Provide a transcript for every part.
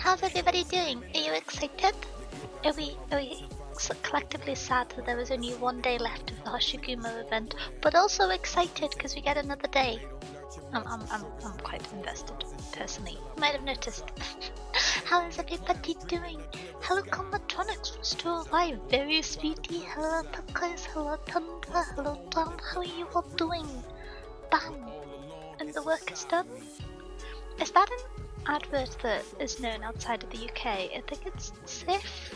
how's everybody doing? Are you excited? Are we collectively sad that there was only one day left of the Hoshiguma event, but also excited because we get another day? I'm quite invested, personally. You might have noticed. How is everybody doing? Hello, Comatronics from Store Live. Very sweetie. Hello, Tuckers. Hello, Tundra. Hello, Tom. How are you all doing? Bam! And the work is done? Is that an advert that is known outside of the UK? I think it's safe.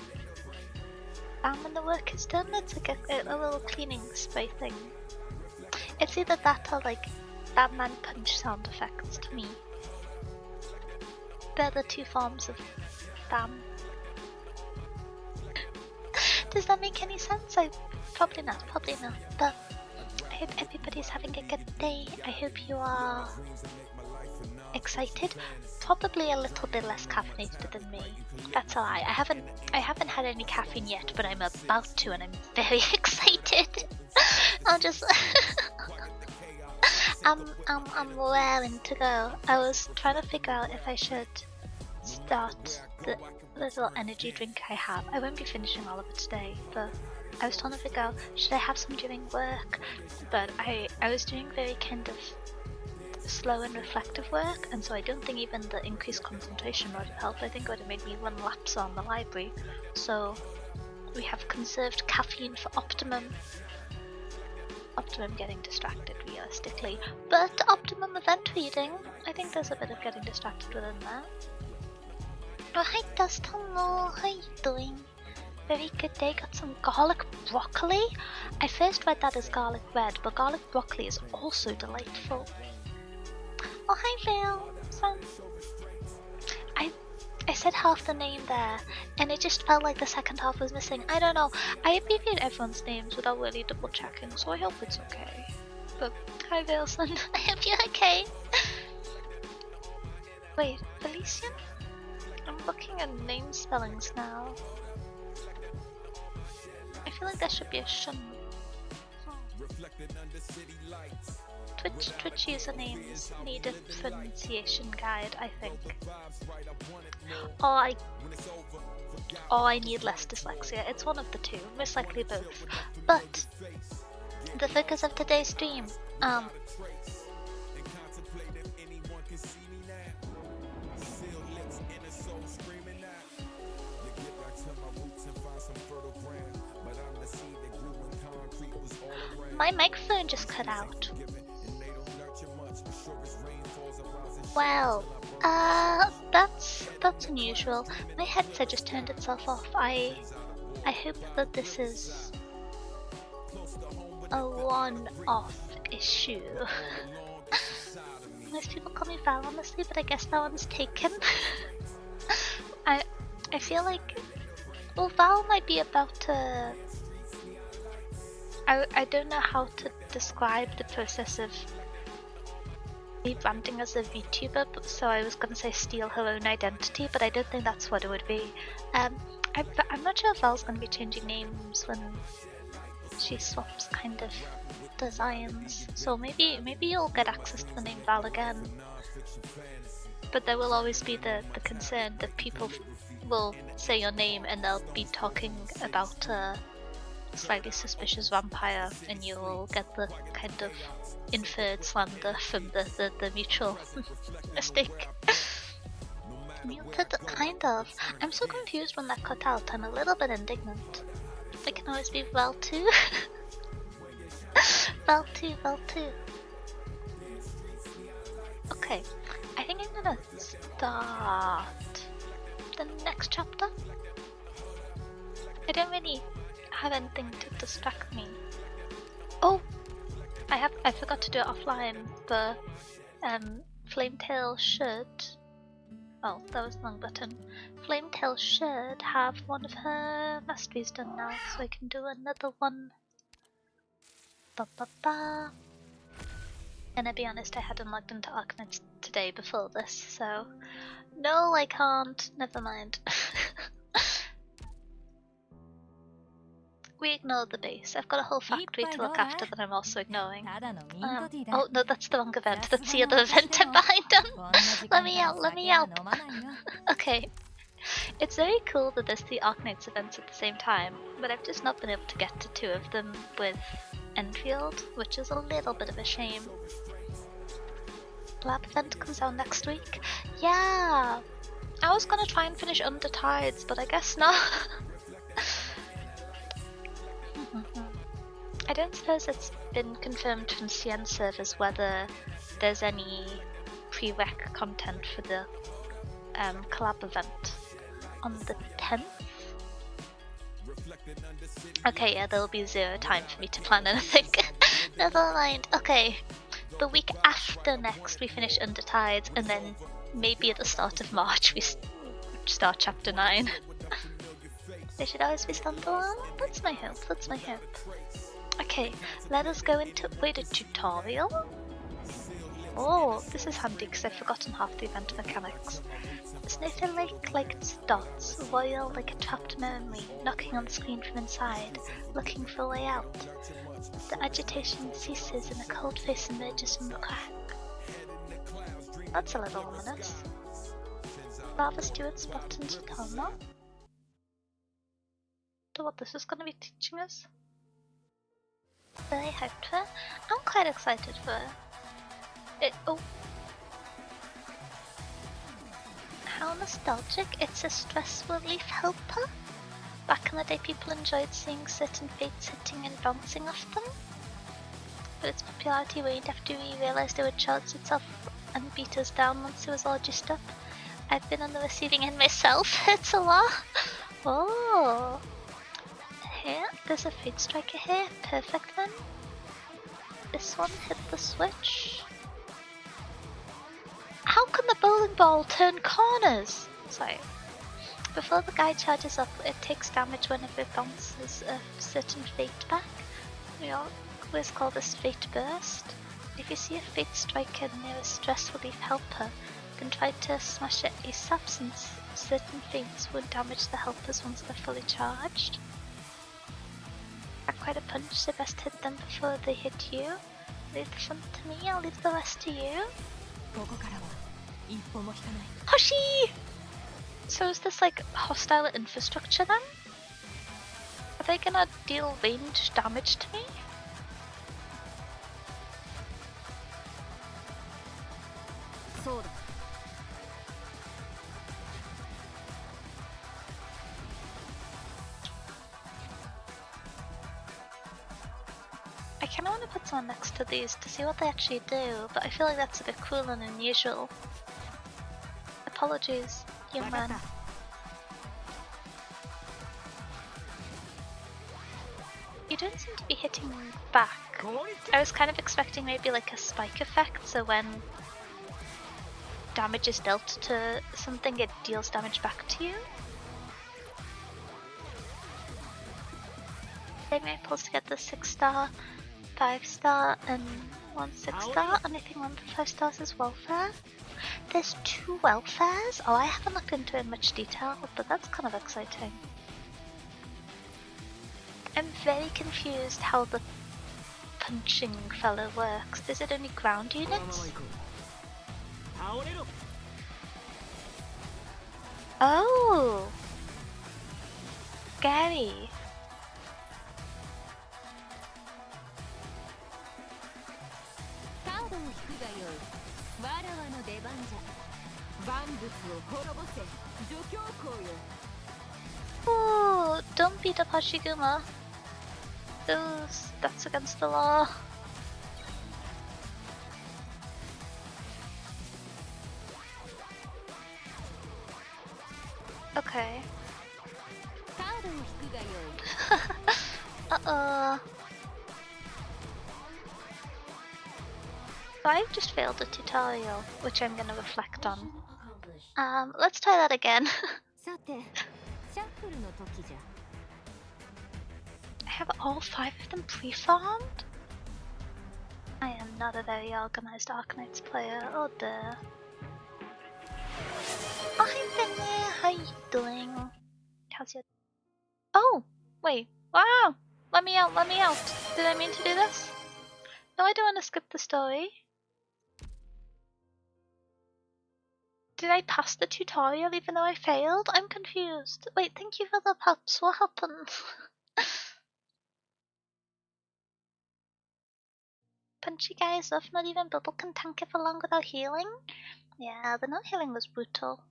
Bam, and the work is done. It's like a little cleaning spray thing. It's either that or like Batman punch sound effects to me. They're the two forms of bam. Does that make any sense? Probably not, but I hope everybody's having a good day. I hope you are excited. Probably a little bit less caffeinated than me. That's a lie. I haven't had any caffeine yet, but I'm about to, and I'm very excited. I'll just I'm raring to go. I was trying to figure out if I should start the little energy drink I have. I won't be finishing all of it today, but I was trying to figure out, should I have some during work? But I was doing very kind of slow and reflective work, and so I don't think even the increased concentration would have helped. I think it would have made me run laps on the library. So we have conserved caffeine for optimum getting distracted realistically, but optimum event reading, I think there's a bit of getting distracted within that. Oh, hi Dust, hello, how you doing? Very good day. Got some garlic broccoli. I first read that as garlic bread, but garlic broccoli is also delightful. Oh, hi Vale. I said half the name there, and it just felt like the second half was missing. I don't know. I abbreviate everyone's names without really double checking, so I hope it's okay. But hi Valeson, I hope you're okay. Wait, Felician? I'm looking at name spellings now. I feel like there should be a shun. Twitch usernames need a pronunciation guide, I think. Or I need less dyslexia. It's one of the two, most likely both. But the focus of today's stream, my microphone just cut out. Well, that's unusual. My headset just turned itself off. I hope that this is a one-off issue. Most people call me Val, honestly, but I guess that one's taken. I feel like, well, Val might be about to. I don't know how to describe the process of rebranding as a VTuber, so I was gonna say steal her own identity, but I don't think that's what it would be. I'm not sure if Val's gonna be changing names when she swaps kind of designs, so maybe you'll get access to the name Val again. But there will always be the concern that people will say your name and they'll be talking about a slightly suspicious vampire, and you will get the kind of inferred slander from the mutual mistake. Muted, kind of. I'm so confused when that cut out. I'm a little bit indignant. It can always be Val 2. Val 2. Okay, I think I'm gonna start the next chapter. I don't really have anything to distract me. Oh, I forgot to do it offline, but Flametail should. Oh, that was the wrong button. Flametail should have one of her masteries done now, so I can do another one. And I'll be honest, I hadn't logged into Arknights today before this, so no, I can't. Never mind. We ignore the base. I've got a whole factory to look after that I'm also ignoring. Oh no, that's the wrong event. That's the other event I'm behind on. Let me out. Okay. It's very cool that there's the Arknights events at the same time, but I've just not been able to get to 2 of them with Enfield, which is a little bit of a shame. Lab event comes out next week. Yeah! I was gonna try and finish Under Tides, but I guess not. I don't suppose it's been confirmed from CN servers whether there's any prereq content for the collab event on the 10th. Okay, yeah, there'll be 0 time for me to plan anything. Never mind. Okay, the week after next we finish Under Tides, and then maybe at the start of March we start chapter 9. They should always be standalone? That's my hope, that's my hope. Okay, let us go into... wait, a tutorial? Oh, this is handy because I've forgotten half the event mechanics. Snowflake like its dots, royal like a trapped memory, knocking on the screen from inside, looking for a way out. The agitation ceases and a cold face emerges from the crack. That's a little ominous. Lava Stewart's buttons come up. So what this is going to be teaching us? Very hyped for it. I'm quite excited for it. Oh. How nostalgic. It's a stress relief helper. Back in the day people enjoyed seeing certain fates hitting and bouncing off them. But its popularity waned after we realised it would charge itself and beat us down once it was all juiced up. I've been on the receiving end myself. It's a lot. Oh. Here, there's a Fate Striker here. Perfect then. This one hit the switch. How can the bowling ball turn corners? Sorry. Before the guy charges up, it takes damage whenever it bounces a certain fate back. We always call this Fate Burst. If you see a Fate Striker near a stress relief helper, then try to smash it ASAP since certain fates won't damage the helpers once they're fully charged. At quite a punch, so best hit them before they hit you. Leave the fun to me, I'll leave the rest to you. Hoshi! So is this like hostile infrastructure then? Are they gonna deal range damage to me? I kinda wanna put someone next to these to see what they actually do, but I feel like that's a bit cruel and unusual. Apologies, human. You don't seem to be hitting back. I was kind of expecting maybe like a spike effect, so when damage is dealt to something, it deals damage back to you. They may pulls together 6-star, 5-star, and 1 6-star, and I think 1 5 stars is welfare. There's 2 welfares? Oh, I haven't looked into it in much detail, but that's kind of exciting. I'm very confused how the punching fellow works. Is it only ground units? Oh! Scary. Oh, don't beat up Hoshiguma. That's against the law. Okay. Uh-oh. So I just failed a tutorial, which I'm gonna reflect on. Let's try that again. I have all 5 of them pre-farmed? I am not a very organized Arknights player, oh dear. Oh, hi Benny, how you doing? How's your... Oh, wait, wow! Let me out, let me out! Did I mean to do this? No, I don't want to skip the story. Did I pass the tutorial even though I failed? I'm confused. Wait, thank you for the pups. What happened? Punchy guys off, not even Bubble can tank it for long without healing? Yeah, the not healing was brutal.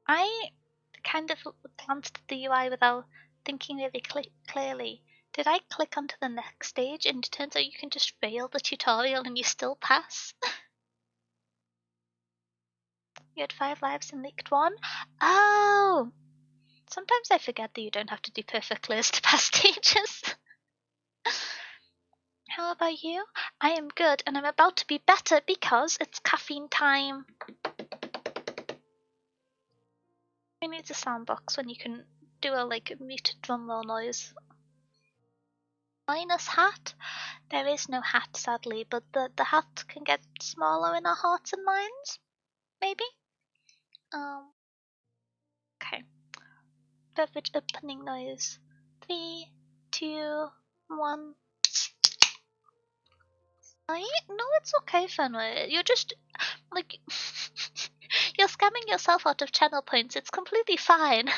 I kind of glanced at the UI without thinking really clearly. Did I click onto the next stage and it turns out you can just fail the tutorial and you still pass? You had 5 lives and leaked 1? Oh! Sometimes I forget that you don't have to do perfect clears to pass stages. How about you? I am good and I'm about to be better because it's caffeine time. Who needs a soundbox when you can do a muted drum roll noise? Minus hat? There is no hat, sadly, but the hat can get smaller in our hearts and minds? Maybe? Okay. Beverage opening noise. 3, 2, 1. No, it's okay, Fenway. You're just, you're scamming yourself out of channel points. It's completely fine.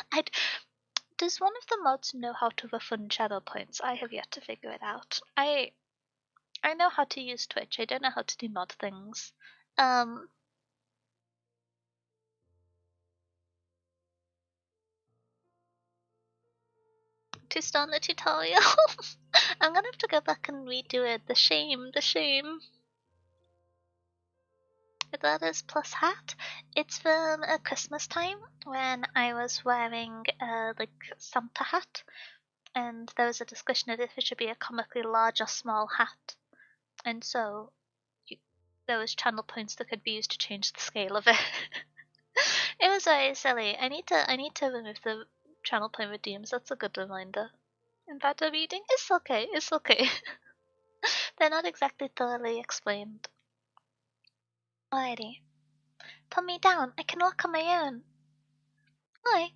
Does one of the mods know how to refund channel points? I have yet to figure it out. I know how to use Twitch. I don't know how to do mod things. To start the tutorial, I'm gonna have to go back and redo it. The shame. That is plus hat. It's from Christmas time when I was wearing Santa hat, and there was a discussion of if it should be a comically large or small hat, and so there was channel points that could be used to change the scale of it. It was very silly. I need to remove the channel point redeems. That's a good reminder. And that reading? It's okay. They're not exactly thoroughly explained. Alrighty. Put me down. I can walk on my own. Hi.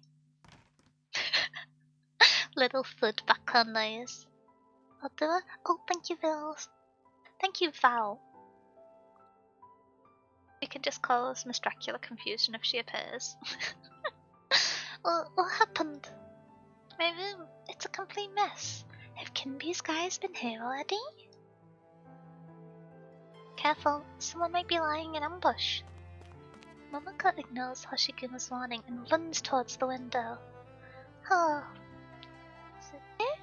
Little foot background noise. I'll do it. Oh, thank you, Vils. Thank you, Val. We can just call us Miss Dracula Confusion if she appears. What happened? My room. It's a complete mess. Have Kinby's guys been here already? Careful, someone might be lying in ambush. Momoko ignores Hoshiguma's warning and runs towards the window. Oh. Is it here?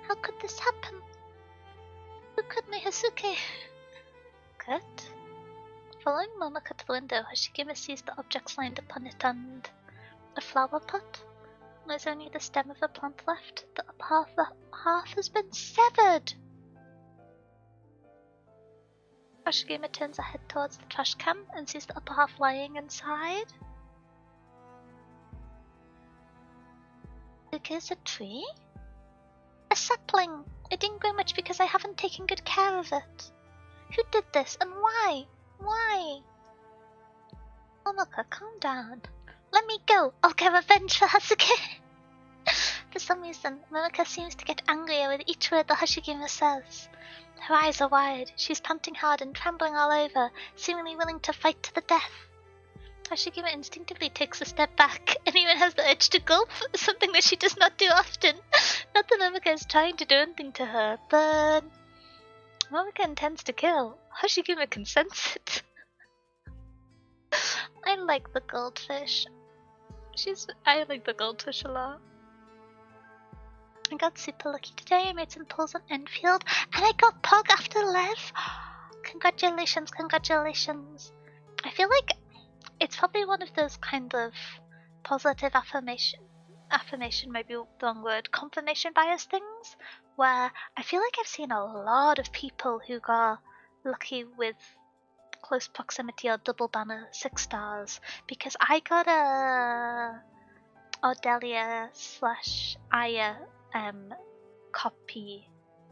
How could this happen? Who could my Hasuke? Good. Following Momoko to the window, Hoshiguma sees the objects lined upon it and a flower pot. There's only the stem of a plant left. The upper half has been severed! Hoshiguma turns her head towards the trash can and sees the upper half lying inside. Look, is a tree? A sapling! It didn't grow much because I haven't taken good care of it. Who did this and why? Why? Momoko, calm down. Let me go! I'll get revenge for Hasuke! For some reason, Momoko seems to get angrier with each word the Hoshiguma says. Her eyes are wide, she's panting hard and trembling all over, seemingly willing to fight to the death. Hoshiguma instinctively takes a step back, and even has the urge to gulp, something that she does not do often. Not that Momoko is trying to do anything to her, but Momoko intends to kill. Hoshiguma can sense it. I like the goldfish. I like the goldfish a lot. I got super lucky today. I made some pulls on Enfield, and I got Pug after Lev. Congratulations. I feel like it's probably one of those kind of positive affirmation might be the wrong word, confirmation bias things, where I feel like I've seen a lot of people who got lucky with close proximity or double banner 6 stars, because I got a Ardelia / Aya copy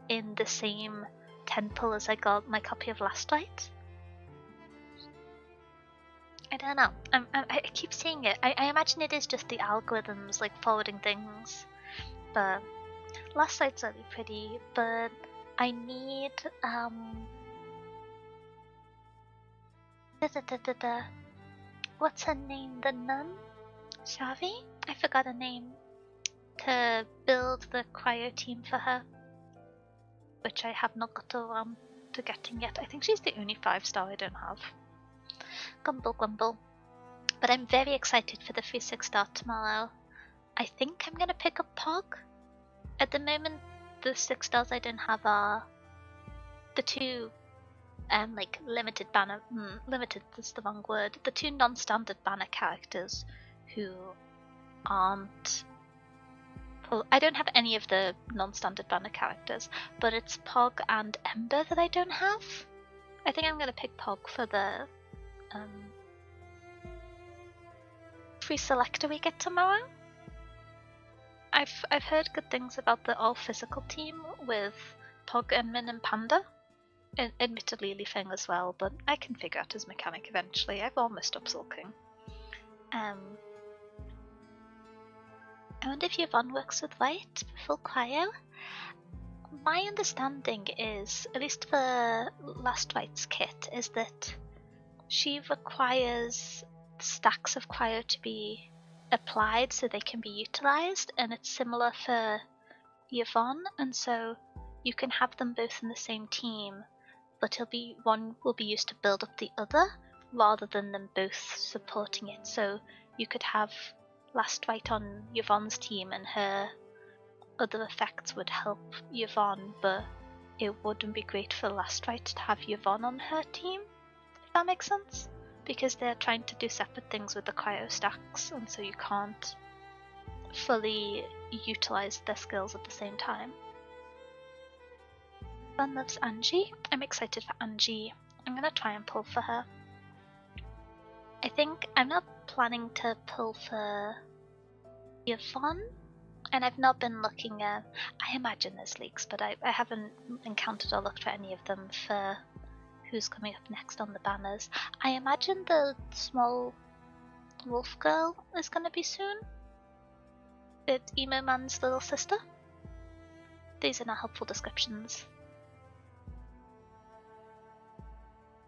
in the same temple as I got my copy of Last Light. I don't know. I keep seeing it. I imagine it is just the algorithms forwarding things, but Last Light's really pretty. But I need what's her name? The nun? Shavi? I forgot her name. To build the cryo team for her, which I have not got around to getting yet. I think she's the only 5-star I don't have. Grumble, grumble. But I'm very excited for the 3-6 start tomorrow. I think I'm gonna pick up Pog. At the moment, the 6 stars I don't have are the two, like limited banner. Limited is the wrong word. The two non-standard banner characters who aren't. Well, I don't have any of the non-standard banner characters, but it's Pog and Ember that I don't have. I think I'm gonna pick Pog for the free selector we get tomorrow. I've heard good things about the all physical team with Pog and Min and Panda. Admittedly Leafing as well, but I can figure out his mechanic eventually. I've almost stopped sulking. I wonder if Yvonne works with White full cryo. My understanding is, at least for Last White's kit, is that she requires stacks of cryo to be applied so they can be utilized, and it's similar for Yvonne, and so you can have them both in the same team, but one will be used to build up the other rather than them both supporting it. So you could have Last White on Yvonne's team and her other effects would help Yvonne, but it wouldn't be great for Last White to have Yvonne on her team, if that makes sense, because they're trying to do separate things with the cryo stacks, and so you can't fully utilize their skills at the same time. Fun loves Angie. I'm excited for Angie. I'm gonna try and pull for her. I think I'm not planning to pull for Yvonne, and I've not been looking at. I imagine there's leaks, but I haven't encountered or looked for any of them for who's coming up next on the banners. I imagine the small wolf girl is going to be soon. The emo man's little sister. These are not helpful descriptions.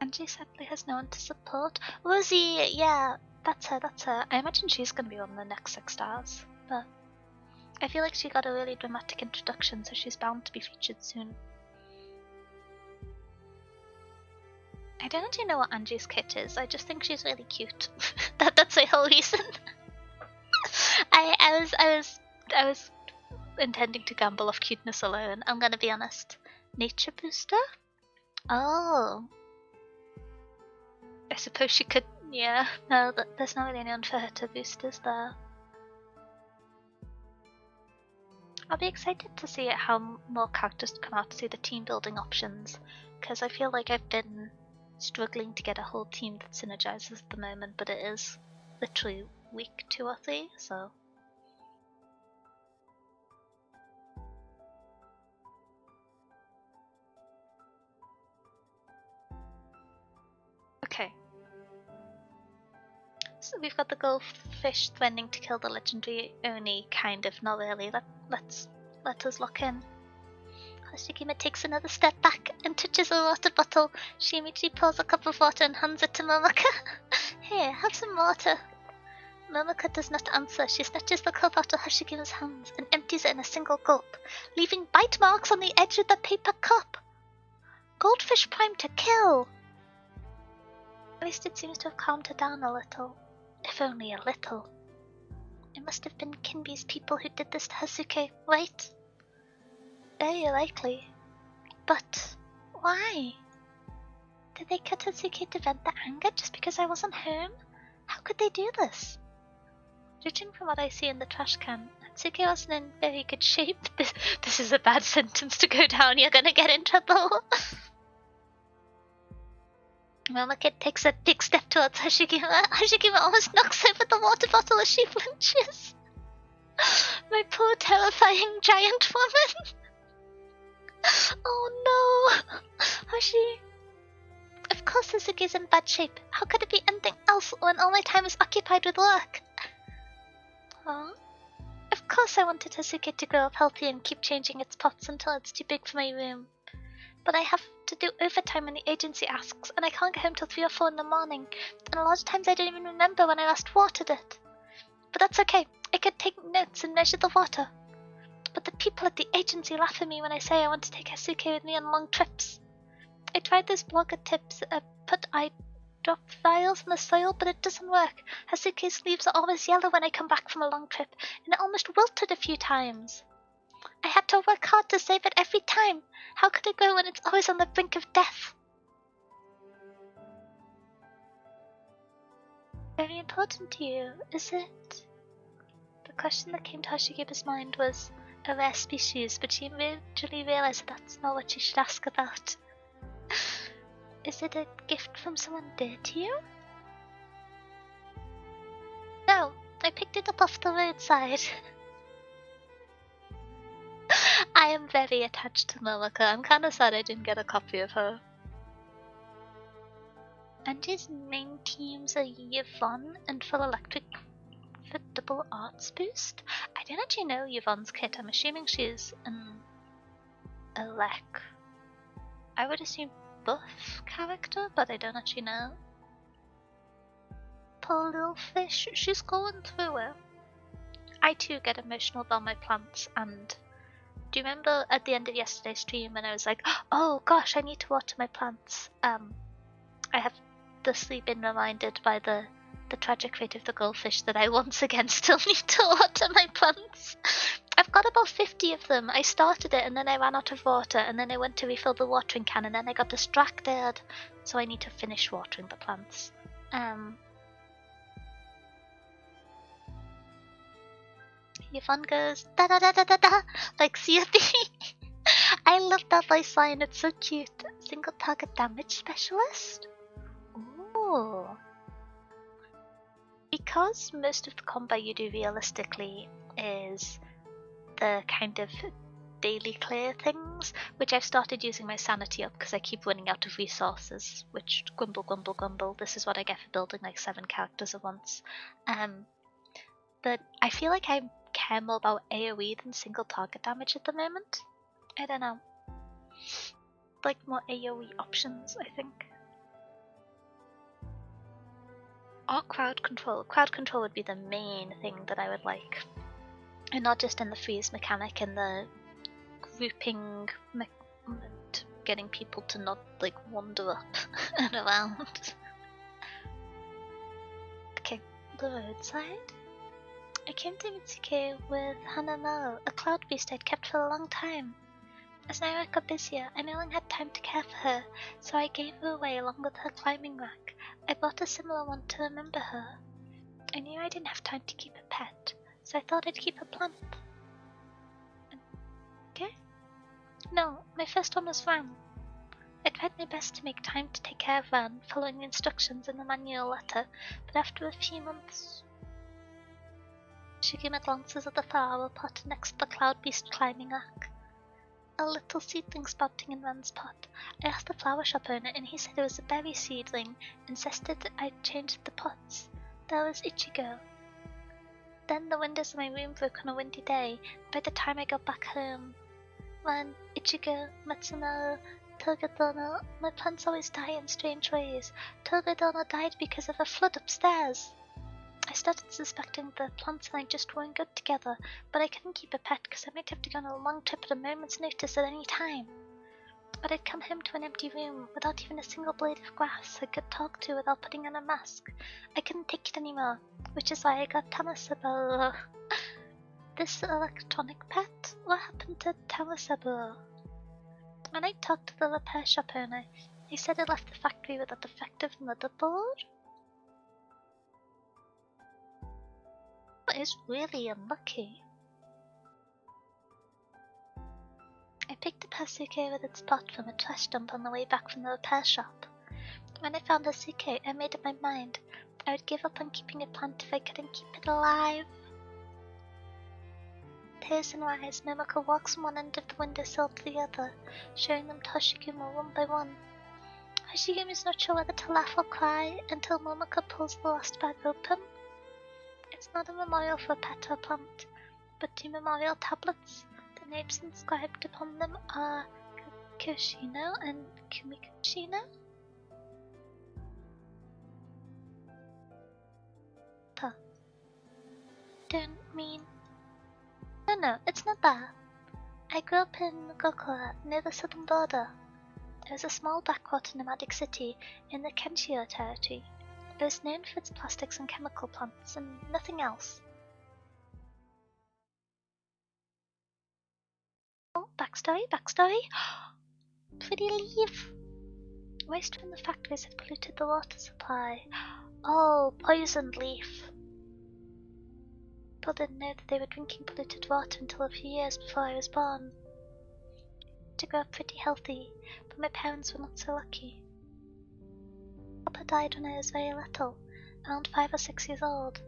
Angie sadly has no one to support. Rosie, yeah, that's her. I imagine she's going to be on the next 6 stars, but I feel like she got a really dramatic introduction, so she's bound to be featured soon. I don't actually know what Angie's kit is. I just think she's really cute. That's the whole reason. I was intending to gamble off cuteness alone. I'm gonna be honest. Nature booster? Oh. I suppose she could. Yeah. No, there's not really anyone for her to boost, is there? I'll be excited to see how more characters come out to see the team building options, because I feel like I've been struggling to get a whole team that synergizes at the moment, but it is literally week 2 or 3, so. Okay. So we've got the goldfish threatening to kill the legendary Oni, kind of, not really. Let us lock in. Hoshiguma takes another step back and touches a water bottle. She immediately pours a cup of water and hands it to Momoka. Here, have some water. Momoka does not answer. She snatches the cup out of Hoshigima's hands and empties it in a single gulp, leaving bite marks on the edge of the paper cup. Goldfish primed to kill! At least it seems to have calmed her down a little. If only a little. It must have been Kinbi's people who did this to Hasuke, right? Very likely. But why? Did they cut Hasuke to vent their anger just because I wasn't home? How could they do this? Judging from what I see in the trash can, Hasuke wasn't in very good shape. This is a bad sentence to go down. You're gonna get in trouble. Momoka takes a big step towards Hoshiguma. Hoshiguma almost knocks over the water bottle as she flinches. My poor terrifying giant woman. Oh no! Hoshi! Of course Suzuki's in bad shape. How could it be anything else when all my time is occupied with work? Huh? Of course I wanted Hasuke to grow up healthy and keep changing its pots until it's too big for my room. But I have to do overtime when the agency asks, and I can't get home till 3 or 4 in the morning, and a lot of times I don't even remember when I last watered it. But that's okay, I could take notes and measure the water. But the people at the agency laugh at me when I say I want to take Hasuke with me on long trips. I tried those blogger tips, put eye drop vials in the soil, but it doesn't work. Hasuke's leaves are always yellow when I come back from a long trip, and it almost wilted a few times. I had to work hard to save it every time. How could it go when it's always on the brink of death? Very important to you, is it? The question that came to Hoshigima's mind was a rare species, but she eventually realized that's not what she should ask about. Is it a gift from someone dear to you? No, I picked it up off the roadside. I am very attached to Momoko. I'm kinda sad I didn't get a copy of her. Angie's main teams are Yvonne and Full Electric for double arts boost. I don't actually know Yvonne's kit. I'm assuming she's an elec. I would assume buff character, but I don't actually know. Poor little fish, she's going through it. I too get emotional about my plants, and do you remember at the end of yesterday's stream when I was like, oh gosh, I need to water my plants? I have thusly been reminded by the tragic fate of the goldfish that I once again still need to water my plants. I've got about 50 of them. I started it and then I ran out of water, and then I went to refill the watering can and then I got distracted. So I need to finish watering the plants. Yvonne goes da da da da da da like CFB. I love that voice line, it's so cute. Single target damage specialist? Ooh. Because most of the combat you do realistically is the kind of daily clear things, which I've started using my sanity up because I keep running out of resources, which grumble grumble grumble, this is what I get for building like 7 characters at once. But I feel like I care more about AoE than single target damage at the moment. I don't know. Like more AoE options, I think. Or crowd control. Crowd control would be the main thing that I would like. And not just in the freeze mechanic and the grouping and getting people to not like wander up and around. Okay, the roadside. I came to Mitsuke with Hanamo, a cloud beast I'd kept for a long time. As Naira got busier, I no longer had time to care for her, so I gave her away along with her climbing rack. I bought a similar one to remember her. I knew I didn't have time to keep a pet, so I thought I'd keep a plant. Okay? No, my first one was Ran. I tried my best to make time to take care of Ran, following the instructions in the manual letter, but after a few months... Hoshiguma glances at the flower pot next to the cloud beast climbing rack. A little seedling sprouting in Ran's pot. I asked the flower shop owner and he said it was a berry seedling, insisted I'd changed the pots. There was Ichigo. Then the windows of my room broke on a windy day. By the time I got back home, Ran, Ichigo, Matsuno, Togadono, my plants always die in strange ways. Togadono died because of a flood upstairs. I started suspecting the plants and I just weren't good together, but I couldn't keep a pet because I might have to go on a long trip at a moment's notice at any time. But I'd come home to an empty room without even a single blade of grass I could talk to without putting on a mask. I couldn't take it anymore, which is why I got Tamasaburo. This electronic pet? What happened to Tamasaburo? When I talked to the repair shop owner, he said it left the factory with a defective motherboard. That is really unlucky. I picked up Hasuke with its pot from a trash dump on the way back from the repair shop. When I found Hasuke, I made up my mind. I would give up on keeping a plant if I couldn't keep it alive. Tears in her eyes, Momoko walks from one end of the windowsill to the other, showing them to Hoshiguma one by one. Hoshiguma is not sure whether to laugh or cry until Momoko pulls the last bag open. It's not a memorial for a pet or plant, but 2 memorial tablets. The names inscribed upon them are Kushino and Kumikushino? Huh. Don't mean... No, it's not that. I grew up in Gokura, near the southern border. It was a small backwater nomadic city in the Kenshio territory. It was known for its plastics and chemical plants, and nothing else. Oh, backstory? Pretty leaf! Waste from the factories had polluted the water supply. Oh, poisoned leaf. People didn't know that they were drinking polluted water until a few years before I was born. To grow up pretty healthy, but my parents were not so lucky. Papa died when I was very little, around 5 or 6 years old.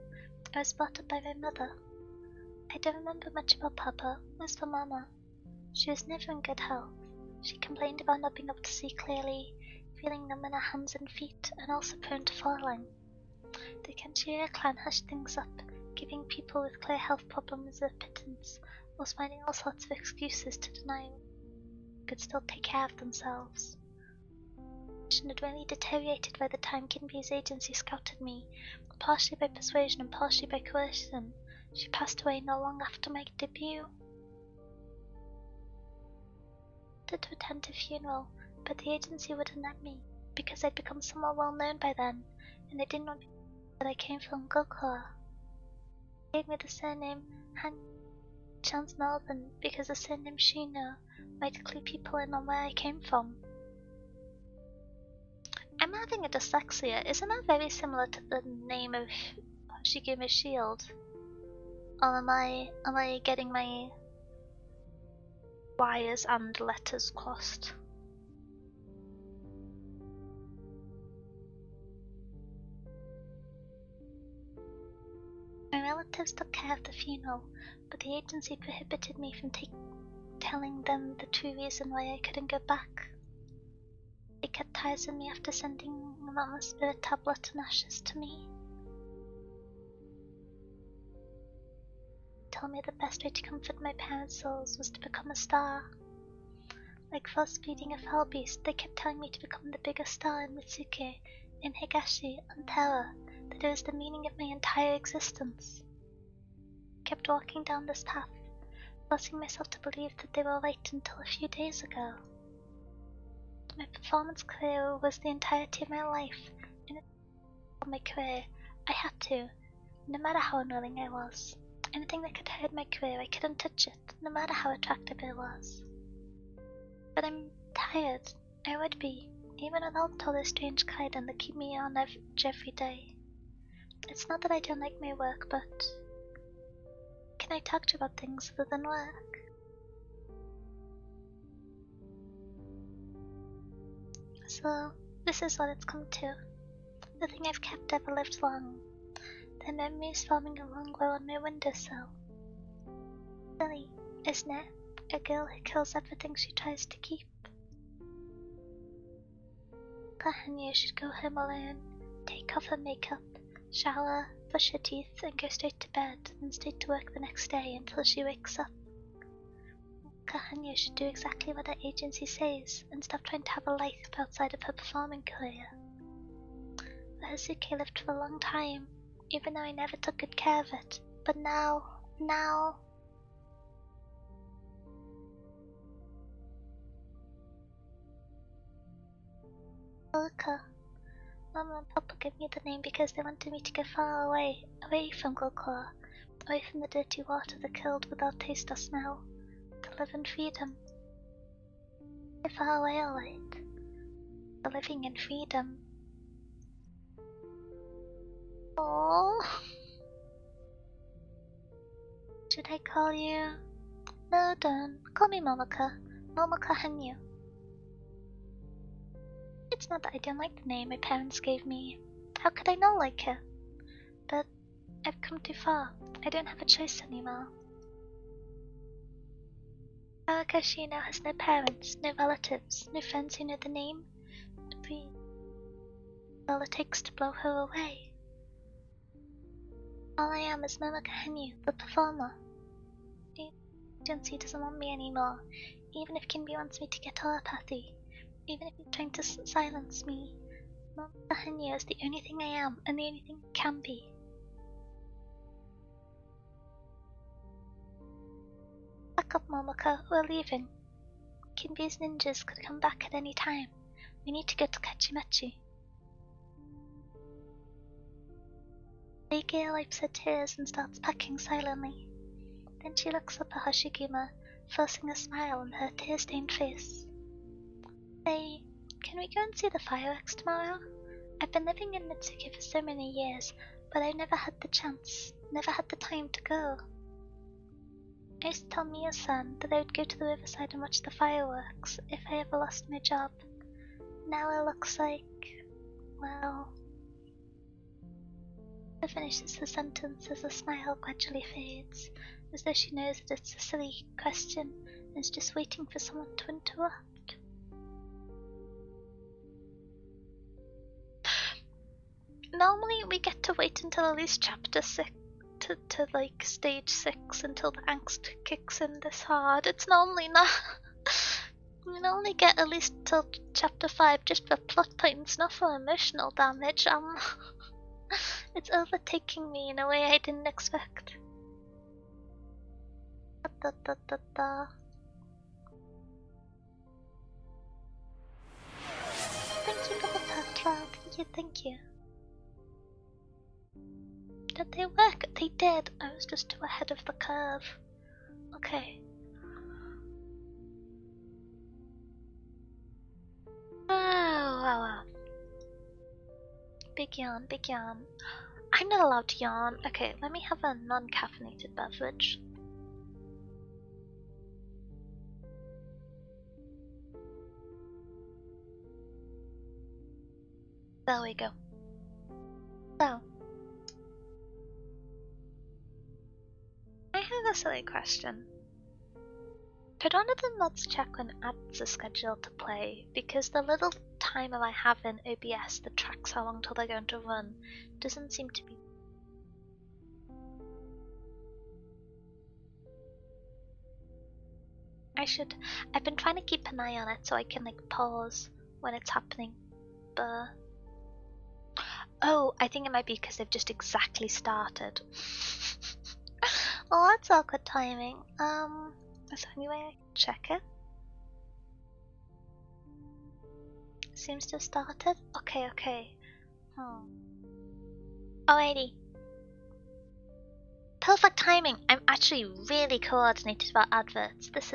I was brought up by my mother. I don't remember much about Papa, as for Mama. She was never in good health. She complained about not being able to see clearly, feeling numb in her hands and feet, and also prone to falling. The Kenshiro clan hushed things up, giving people with clear health problems a pittance, whilst finding all sorts of excuses to deny could still take care of themselves. She had really deteriorated by the time Kinby's agency scouted me, partially by persuasion and partially by coercion. She passed away not long after my debut. I wanted to attend her funeral, but the agency wouldn't let me, because I'd become somewhat well known by then, and they didn't want me to know that I came from Gokura. They gave me the surname Han Chance Northern because the surname Shino might clue people in on where I came from. I'm having a dyslexia. Isn't that very similar to the name of Hoshiguma Shield? Or am I getting my wires and letters crossed? My relatives took care of the funeral, but the agency prohibited me from telling them the true reason why I couldn't go back. They cut ties with me after sending Mama's spirit tablet and ashes to me. They told me the best way to comfort my parents' souls was to become a star. Like force feeding a foul beast, they kept telling me to become the biggest star in Mitsuke, in Higashi, and Terra, that it was the meaning of my entire existence. I kept walking down this path, forcing myself to believe that they were right until a few days ago. My performance career was the entirety of my life, and in my career, I had to, no matter how unwilling I was. Anything that could hurt my career, I couldn't touch it, no matter how attractive it was. But I'm tired. I would be, even without all this strange Kaiden that keep me on edge every day. It's not that I don't like my work, but can I talk to you about things other than work? So, this is what it's come to. The thing I've kept ever lived long. The memories forming a long row on my windowsill. Silly, isn't it? A girl who kills everything she tries to keep. Kahanya should go home alone, take off her makeup, shower, brush her teeth, and go straight to bed, and stay to work the next day until she wakes up. Kahanya should do exactly what her agency says, and stop trying to have a life outside of her performing career. Hazuki lived for a long time, even though I never took good care of it. But now... Luka. Mama and Papa gave me the name because they wanted me to go far away from Gokura, away from the dirty water that killed without taste or smell, to live in freedom. Far away, alright. For living in freedom. Oh. Should I call you? No, don't. Call me Momoka. Momoka Hanyu. It's not that I don't like the name my parents gave me. How could I not like it? But I've come too far. I don't have a choice anymore. Awakashi now has no parents, no relatives, no friends who know the name. Breathe. All it takes to blow her away. All I am is Momoka Hanyu, the performer. The agency doesn't want me anymore, even if Kinby wants me to get telepathy, even if he's trying to silence me, Momoko Hanya is the only thing I am, and the only thing I can be. Back up, Momoko, we're leaving. Kinby's ninjas could come back at any time. We need to go to Kachimachi. Regia wipes her tears and starts packing silently. Then she looks up at Hoshiguma, forcing a smile on her tear-stained face. Hey, can we go and see the fireworks tomorrow? I've been living in Mitsuki for so many years, but I've never had the chance, never had the time to go. I used to tell Mio-san that I would go to the riverside and watch the fireworks if I ever lost my job. Now it looks like, well... She finishes the sentence as a smile gradually fades, as though she knows that it's a silly question and is just waiting for someone to interrupt. Normally we get to wait until at least chapter 6 to like stage 6 until the angst kicks in this hard. It's normally not. We normally get at least till chapter 5 just for plot points, not for emotional damage. It's overtaking me in a way I didn't expect. Da, da, da, da. Thank you for the patron. Thank you. Did they work? They did. I was just too ahead of the curve. Okay. Wow. Big yawn, big yawn. I'm not allowed to yawn. Okay, let me have a non-caffeinated beverage. There we go. So, I have a silly question. Could one of the mods check when ads are scheduled to play? Because the little timer I have in OBS that tracks how long till they're going to run doesn't seem to be. I've been trying to keep an eye on it so I can like pause when it's happening, but... Oh, I think it might be because they've just exactly started. Well, that's all good timing. Is there any way I can check it? Seems to have started? Okay. Alrighty. Perfect timing! I'm actually really coordinated about adverts. This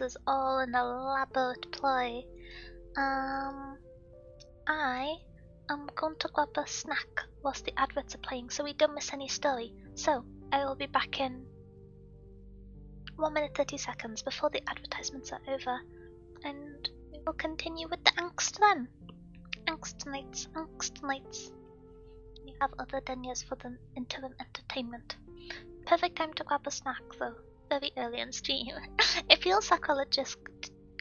is all an elaborate ploy. I am going to grab a snack whilst the adverts are playing so we don't miss any story. So, I will be back in 1 minute 30 seconds before the advertisements are over, and we will continue with the angst then. Angst nights. You have other deniers for the interim entertainment. Perfect time to grab a snack though, very early on stream. It feels sacrilegious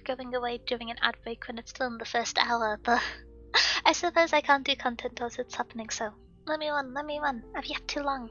going away during an ad break when it's still in the first hour, but I suppose I can't do content as it's happening, so let me run. I've yet too long.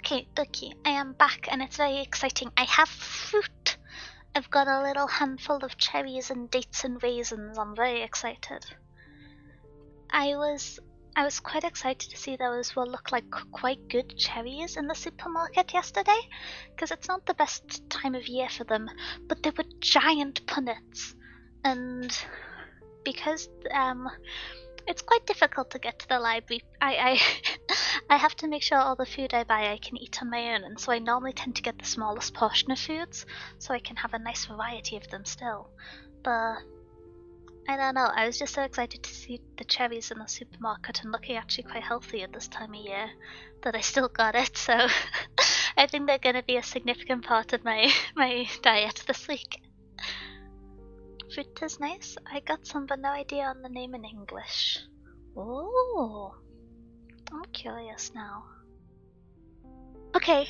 Okay, Ducky, I am back and it's very exciting. I have fruit. I've got a little handful of cherries and dates and raisins. I'm very excited. I was quite excited to see those will look like quite good cherries in the supermarket yesterday, because it's not the best time of year for them, but they were giant punnets, and because it's quite difficult to get to the library. I I have to make sure all the food I buy I can eat on my own, and so I normally tend to get the smallest portion of foods so I can have a nice variety of them still. But I don't know, I was just so excited to see the cherries in the supermarket and looking actually quite healthy at this time of year that I still got it, so I think they're going to be a significant part of my diet this week. Fruit is nice. I got some, but no idea on the name in English. Oh, I'm curious now. Okay.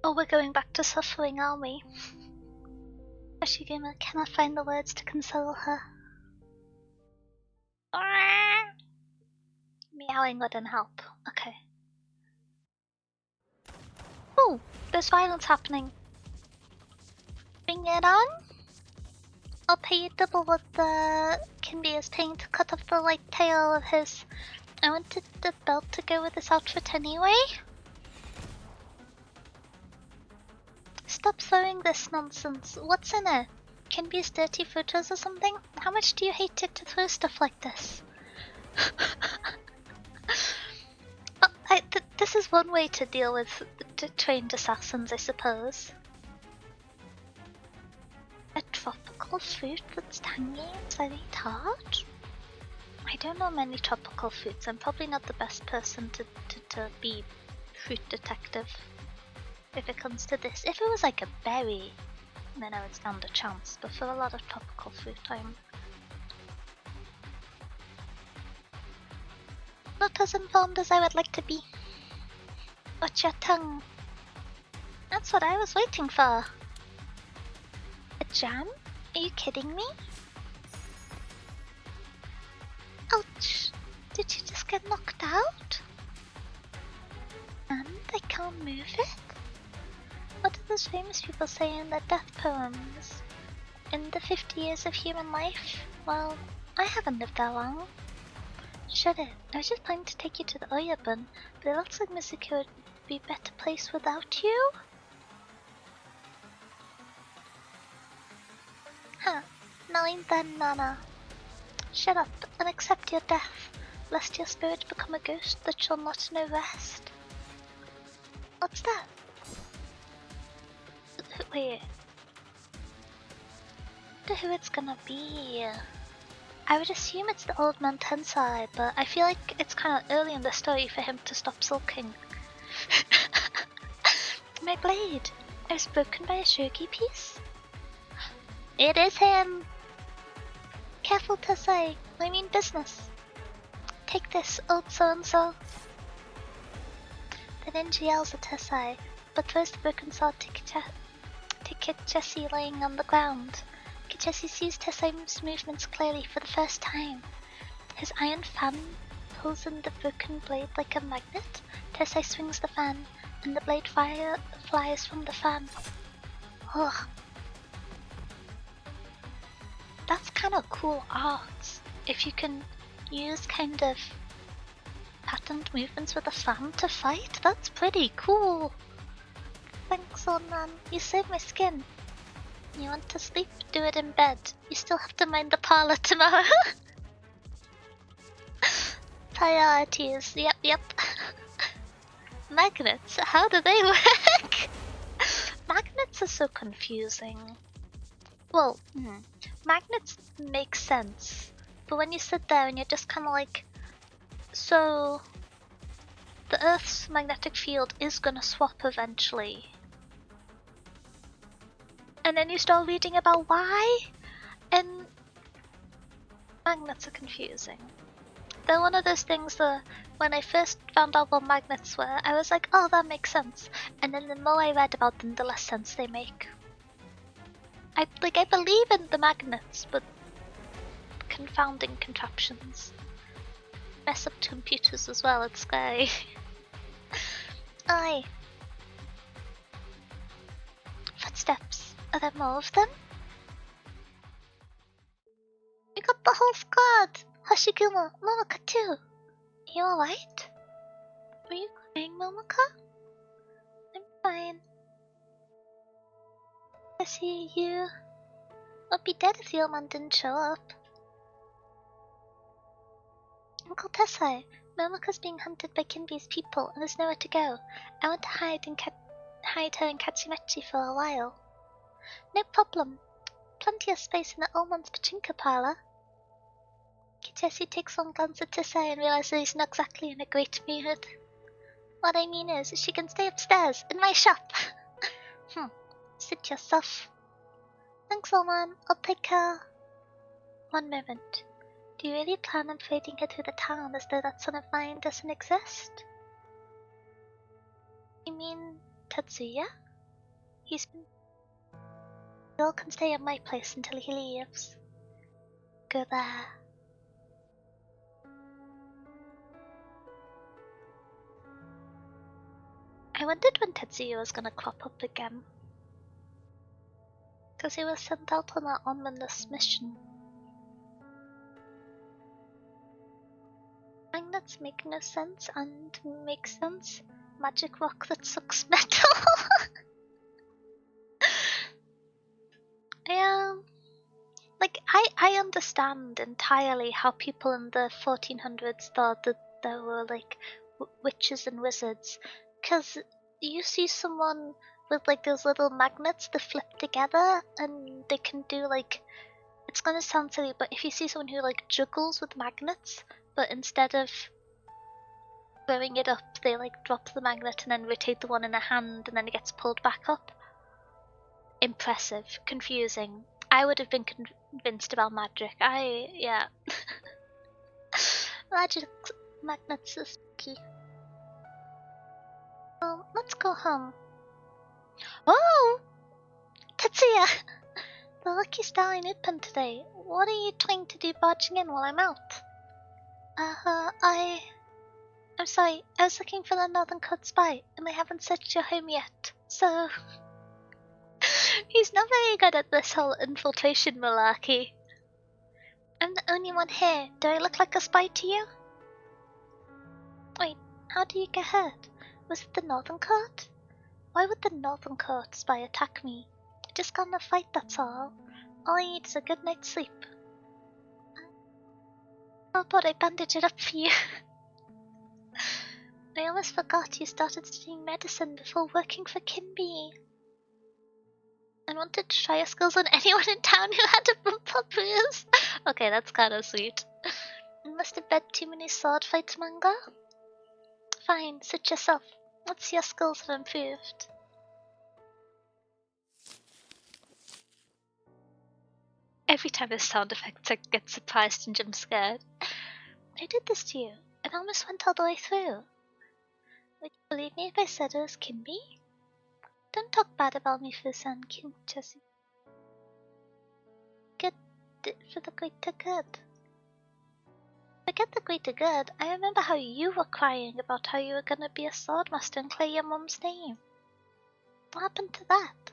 Oh, we're going back to suffering, aren't we? Hoshiguma cannot find the words to console her. Meowing wouldn't help. Okay. Oh, there's violence happening. Bring it on. I'll pay you double what the Kimby is paying to cut off the light tail of his. I wanted the belt to go with this outfit anyway. Stop throwing this nonsense. What's in it? Kimby's dirty photos or something? How much do you hate it to throw stuff like this? This is one way to deal with trained assassins, I suppose. A tropical fruit that's tangy and very tart? I don't know many tropical fruits. I'm probably not the best person to be fruit detective if it comes to this. If it was like a berry, then I would stand a chance. But for a lot of tropical fruit, I'm not as informed as I would like to be. Watch your tongue. That's what I was waiting for. A jam? Are you kidding me? Ouch! Did you just get knocked out? And I can't move it? What do those famous people say in their death poems? In the 50 years of human life? Well, I haven't lived that long. Shut it. I was just planning to take you to the Oyabun, but it looks like Mizuki would be a better place without you? Huh. Knowing then, Nana. Shut up and accept your death, lest your spirit become a ghost that shall not know rest. What's that? Wait. I wonder who it's gonna be. I would assume it's the old man Tensai, but I feel like it's kind of early in the story for him to stop sulking. My blade! I was broken by a shogi piece? It is him! Careful, Tensai. I mean business. Take this, old so-and-so. The ninja yells at Tensai, but throws the broken sword to Kichesi laying on the ground. Kichesi sees Tensai's movements clearly for the first time. His iron fan pulls in the broken blade like a magnet. Tensai swings the fan, and the blade flies from the fan. Ugh. That's kind of cool art. If you can use kind of patterned movements with a fan to fight, that's pretty cool. Thanks, old man. You saved my skin. You want to sleep? Do it in bed. You still have to mind the parlor tomorrow. Priorities. Yep. Magnets? How do they work? Magnets are so confusing. Well, magnets make sense, but when you sit there and you're just kind of like, so the Earth's magnetic field is gonna swap eventually. And then you start reading about why, and magnets are confusing. They're one of those things that when I first found out what magnets were, I was like, oh, that makes sense. And then the more I read about them, the less sense they make. I believe in the magnets, but confounding contraptions. Mess up computers as well, it's scary. Aye. Footsteps. Are there more of them? We got the whole squad! Hoshiguma, Momoka too! You alright? Were you crying, Momoka? I'm fine. I see you. I'd be dead if your man didn't show up. Uncle Tessai, Momoka's being hunted by Kinbi's people and there's nowhere to go. I want to hide her in Katsumachi for a while. No problem. Plenty of space in the old man's pachinko parlor. Kitesu takes one glance at Tessai and realizes he's not exactly in a great mood. What I mean is, she can stay upstairs, in my shop. Sit yourself. Thanks, old man. I'll take her. One moment. Do you really plan on trading her through the town as though that son of mine doesn't exist? You mean Tetsuya? He's been... You all can stay at my place until he leaves. Go there. I wondered when Tetsuya was gonna crop up again. Because he was sent out on that ominous mission. Magnets make no sense and make sense. Magic rock that sucks metal. I understand entirely how people in the 1400s thought that there were like witches and wizards, because you see someone with like those little magnets that flip together and they can do like, it's gonna sound silly, but if you see someone who like juggles with magnets, but instead of throwing it up, they like drop the magnet and then rotate the one in their hand and then it gets pulled back up. Impressive. Confusing. I would have been convinced about magic. Yeah. Magic magnets are spooky. Well, let's go home. Oh! Tetsuya! The lucky star in open today. What are you trying to do barging in while I'm out? I'm sorry, I was looking for the Northern Code spy, and I haven't searched your home yet, so... He's not very good at this whole infiltration malarkey. I'm the only one here. Do I look like a spy to you? Wait, how do you get hurt? Was it the Northern Court? Why would the Northern Court spy attack me? I just got in a fight, that's all. All I need is a good night's sleep. How about I bandage it up for you? I almost forgot you started studying medicine before working for Kinbi. I wanted to try your skills on anyone in town who had a bumper bruise. Okay, that's kind of sweet. You must have read too many sword fights manga. Fine, sit yourself. Let's see your skills have improved. Every time this sound effect, I get surprised and jump scared. I did this to you. It almost went all the way through. Would you believe me if I said it was Kinbi? Don't talk bad about me, Fusan, Kinchasu. Good for the greater good. Forget the greater good. I remember how you were crying about how you were gonna be a swordmaster and clear your mom's name. What happened to that?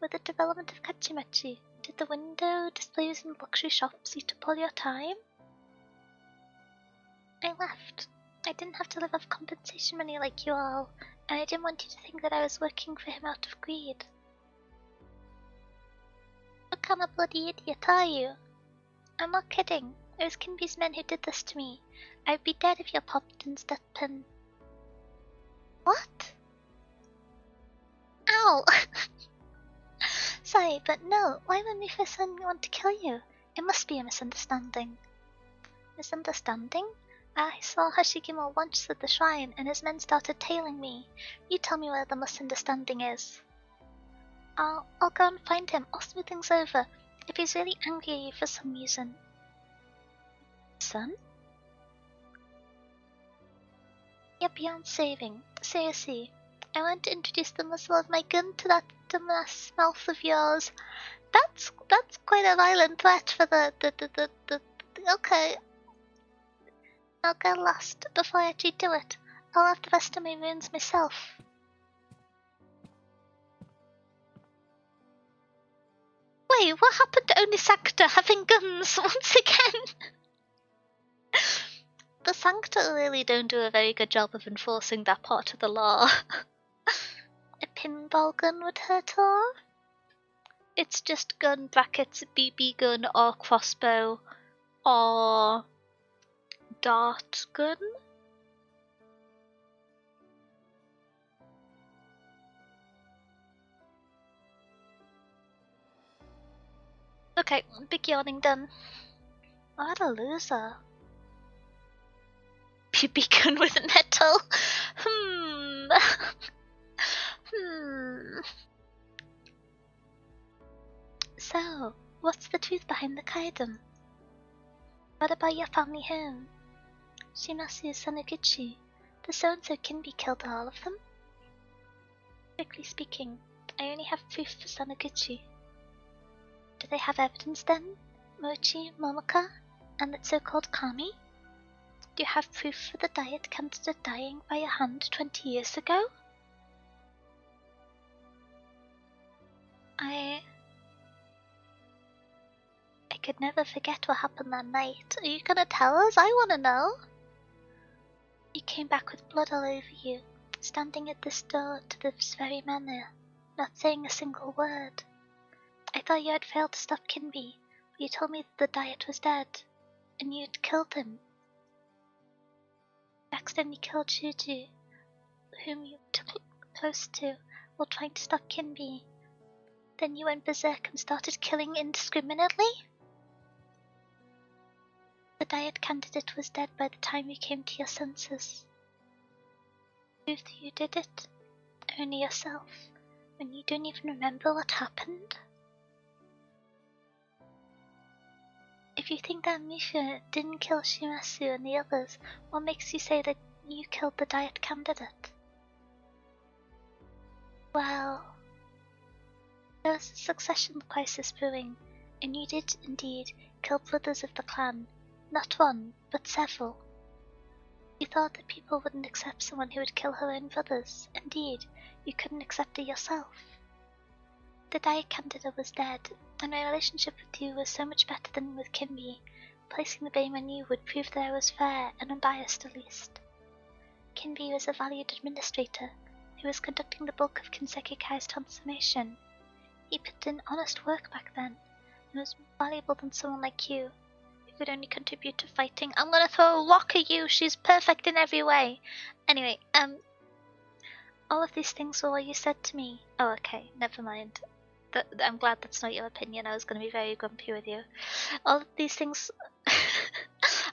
With the development of Katsumachi, did the window displays in luxury shops eat up all your time? I left. I didn't have to live off compensation money like you all, and I didn't want you to think that I was working for him out of greed. What kind of bloody idiot are you? I'm not kidding. It was Kinbi's men who did this to me. I'd be dead if your pop didn't step in. What? Ow! Sorry, but no. Why would Mifa-san want to kill you? It must be a misunderstanding. Misunderstanding? I saw Hoshiguma once at the shrine, and his men started tailing me. You tell me where the misunderstanding is. I'll go and find him. I'll smooth things over. If he's really angry at you for some reason. Son? You're beyond saving. Seriously. I want to introduce the muzzle of my gun to that dumbass mouth of yours. That's quite a violent threat for the okay. I'll get lost before I actually do it. I'll have the rest of my wounds myself. Wait, what happened to only Sancta having guns once again? The Sancta really don't do a very good job of enforcing that part of the law. A pinball gun would hurt her. It's just gun brackets, BB gun or crossbow or dart gun. Okay, big yawning done. What a loser. BB gun with metal. So, what's the truth behind the kaiden? What about your family home? Shimasu Sanaguchi, the so-and-so Kinbi killed all of them? Strictly speaking, I only have proof for Sanaguchi. Do they have evidence then? Mochi, Momoka, and that so-called Kami? Do you have proof for the diet candidate dying by your hand 20 years ago? I could never forget what happened that night. Are you gonna tell us? I wanna know. You came back with blood all over you, standing at this door to this very manor, not saying a single word. I thought you had failed to stop Kinbi, but you told me that the diet was dead, and you'd killed him. You accidentally killed Shuju, whom you took close to, while trying to stop Kinbi. Then you went berserk and started killing indiscriminately? The diet candidate was dead by the time you came to your senses. Prove that you did it, only yourself, when you don't even remember what happened? If you think that Misha didn't kill Shimasu and the others, what makes you say that you killed the diet candidate? Well, there was a succession crisis brewing, and you did indeed kill brothers of the clan. Not one, but several. You thought that people wouldn't accept someone who would kill her own brothers. Indeed, you couldn't accept it yourself. The diet candidate was dead, and my relationship with you was so much better than with Kinbi. Placing the blame on you would prove that I was fair and unbiased at least. Kinbi was a valued administrator who was conducting the bulk of Kinseki Kai's transformation. He put in honest work back then, and was more valuable than someone like you, who could only contribute to fighting. I'm gonna throw a rock at you, she's perfect in every way. Anyway, all of these things were what you said to me. Oh, okay, never mind. I'm glad that's not your opinion. I was going to be very grumpy with you. All of these things,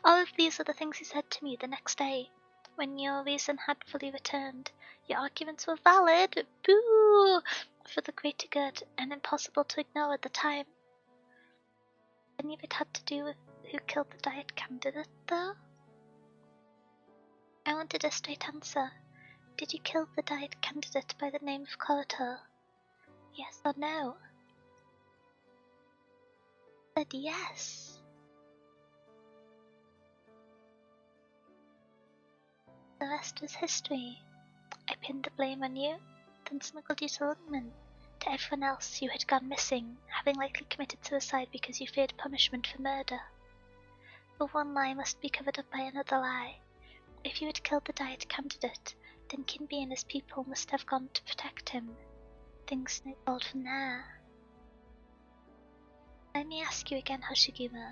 all of these are the things you said to me the next day, when your reason had fully returned. Your arguments were valid, boo, for the greater good, and impossible to ignore at the time. Any of it had to do with who killed the diet candidate, though? I wanted a straight answer. Did you kill the diet candidate by the name of Koto? Yes or no? I said yes. The rest was history. I pinned the blame on you, then smuggled you to Lungman. To everyone else, you had gone missing, having likely committed suicide because you feared punishment for murder. But one lie must be covered up by another lie. If you had killed the diet candidate, then Kinbi and his people must have gone to protect him. Things snowballed from there. Let me ask you again, Hoshiguma.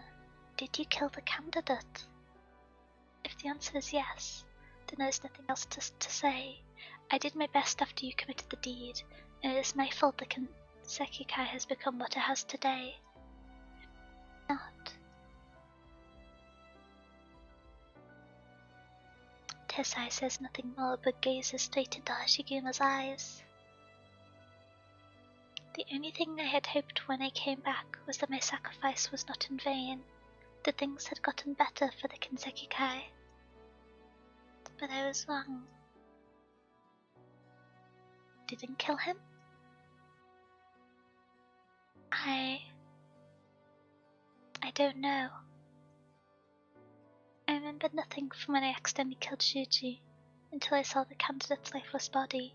Did you kill the candidate? If the answer is yes, then there's nothing else to say. I did my best after you committed the deed, and it is my fault that Kinseki Kai has become what it has today. Not. Tessai says nothing more but gazes straight into Hoshiguma's eyes. The only thing I had hoped when I came back was that my sacrifice was not in vain, that things had gotten better for the Kinseki Kai. But I was wrong. Didn't kill him? I don't know. I remember nothing from when I accidentally killed Shuji, until I saw the candidate's lifeless body.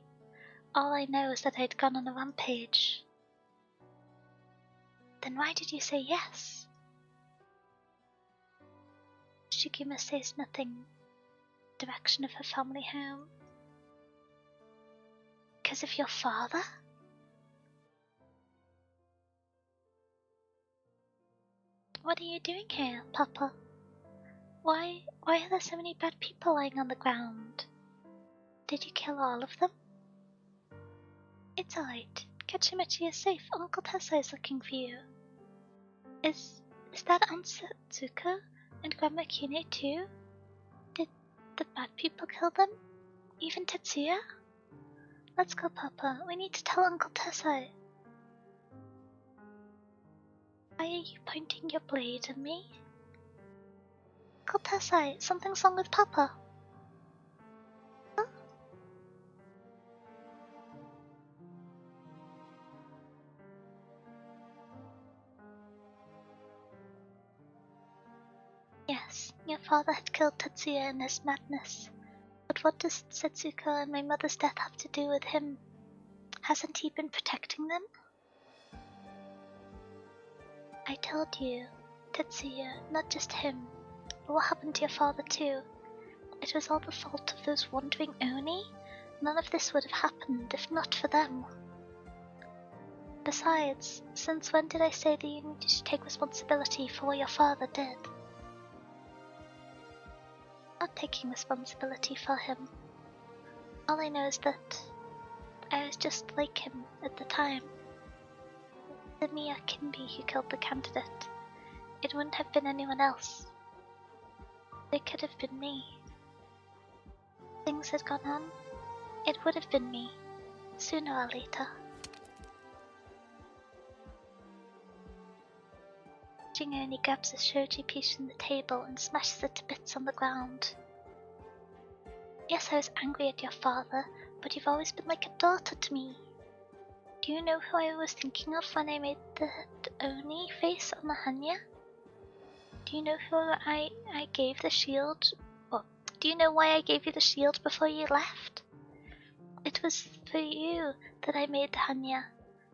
All I know is that I'd gone on a rampage. Then why did you say yes? Hoshiguma says nothing. Direction of her family home. Because of your father? What are you doing here, Papa? Why are there so many bad people lying on the ground? Did you kill all of them? It's alright. Kachimachi is safe. Uncle Tessa is looking for you. Is that Aunt Satsuko and Grandma Kine too? Did the bad people kill them? Even Tetsuya? Let's go, Papa. We need to tell Uncle Tessa. Why are you pointing your blade at me? Uncle Tessa, something's wrong with Papa. Huh? Yes, your father had killed Tetsuya in his madness. But what does Setsuko and my mother's death have to do with him? Hasn't he been protecting them? I told you, Tetsuya, not just him. But what happened to your father too? It was all the fault of those wandering Oni? None of this would have happened if not for them. Besides, since when did I say that you needed to take responsibility for what your father did? Not taking responsibility for him. All I know is that I was just like him at the time. The Mia Kinbi who killed the candidate. It wouldn't have been anyone else. It could have been me. Things had gone on. It would have been me, sooner or later. Jingo only grabs a shoji piece from the table and smashes it to bits on the ground. Yes, I was angry at your father, but you've always been like a daughter to me. Do you know who I was thinking of when I made the Oni face on the Hanya? Do you know who I gave the shield? Well, do you know why I gave you the shield before you left? It was for you that I made the Hanya,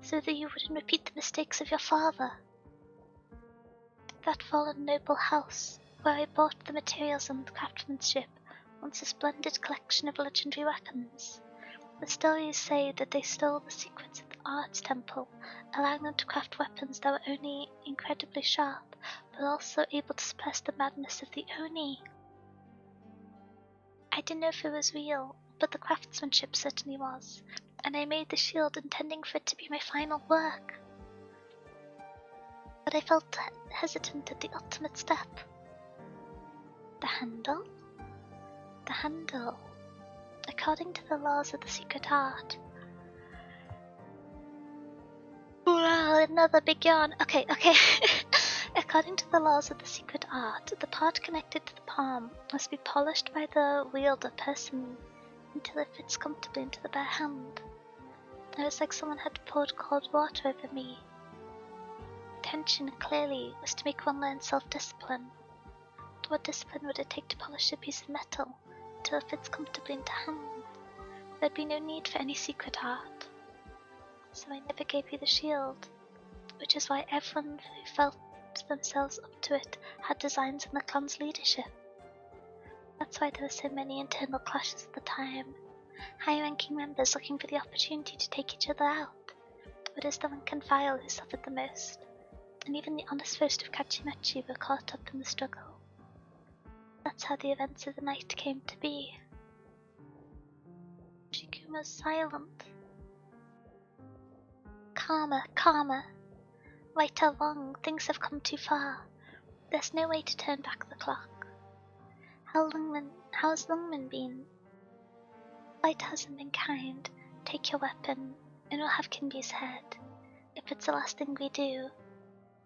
so that you wouldn't repeat the mistakes of your father. That fallen noble house, where I bought the materials and craftsmanship, once a splendid collection of legendary weapons. The stories say that they stole the secrets of the Arts Temple, allowing them to craft weapons that were only incredibly sharp, but also able to suppress the madness of the Oni. I didn't know if it was real, but the craftsmanship certainly was, and I made the shield intending for it to be my final work. But I felt hesitant at the ultimate step. The handle? The handle. According to the laws of the secret art. Wow, another big yawn. Okay. According to the laws of the secret art, the part connected to the palm must be polished by the wielder person until it fits comfortably into the bare hand. It was like someone had poured cold water over me. Intention, clearly, was to make one learn self-discipline. What discipline would it take to polish a piece of metal until it fits comfortably into hand? There'd be no need for any secret art. So I never gave you the shield, which is why everyone who felt themselves up to it had designs in the clan's leadership. That's why there were so many internal clashes at the time. High-ranking members looking for the opportunity to take each other out. But it was the rank and file who suffered the most, and even the honest folk of Kachimachi were caught up in the struggle. That's how the events of the night came to be. Shikuma's silent. Calmer. Right or wrong, things have come too far. There's no way to turn back the clock. How's Lungman been? Light hasn't been kind. Take your weapon, and we'll have Kinbi's head. If it's the last thing we do,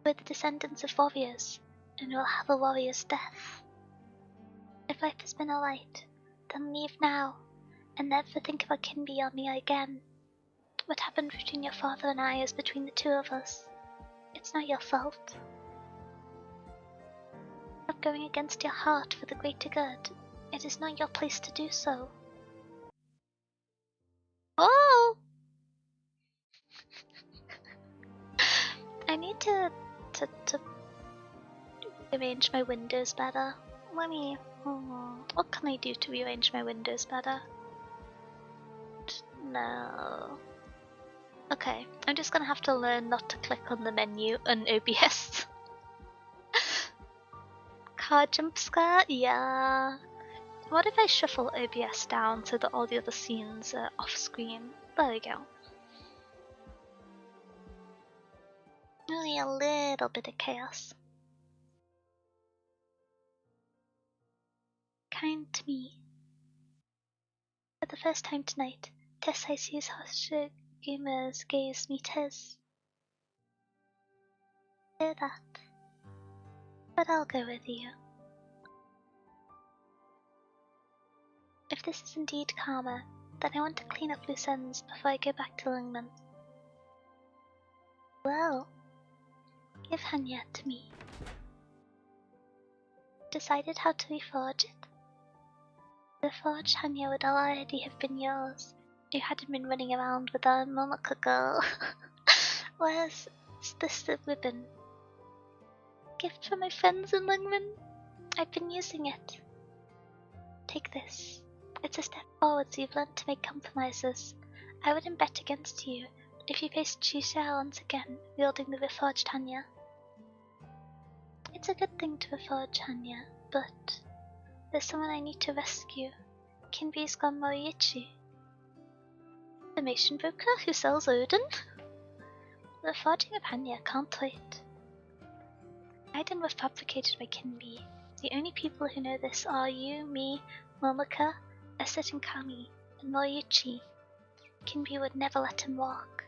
we're the descendants of warriors, and we'll have a warrior's death. If life has been alright, then leave now, and never think about Kinbi or me again. What happened between your father and I is between the two of us. It's not your fault. Stop going against your heart for the greater good. It is not your place to do so. Oh! I need need to arrange my windows better. Let me. What can I do to rearrange my windows better? No. Okay, I'm just gonna have to learn not to click on the menu on OBS. Car jump scare? Yeah. What if I shuffle OBS down so that all the other scenes are off screen? There we go. Only a little bit of chaos. Kind to me. For the first time tonight, Tessai sees Hoshigima's gaze meet his. Hear that. But I'll go with you. If this is indeed karma, then I want to clean up loose ends before I go back to Lingman. Well, give Hanya to me. Decided how to reforge it? The forged Hanya would already have been yours. You hadn't been running around with our Momoko girl. Where's this the ribbon? Gift from my friends in Lingman? I've been using it. Take this. It's a step forwards you've learned to make compromises. I wouldn't bet against you if you faced Shisha once again, wielding the reforged Hanya. It's a good thing to reforge Hanya, but there's someone I need to rescue. Kinbi's gone Moriichi. The Mason broker who sells Odin? The forging of Hanya can't wait. Item was fabricated by Kinbi. The only people who know this are you, me, Momoko, Eset and Kami, and Moriichi. Kinbi would never let him walk.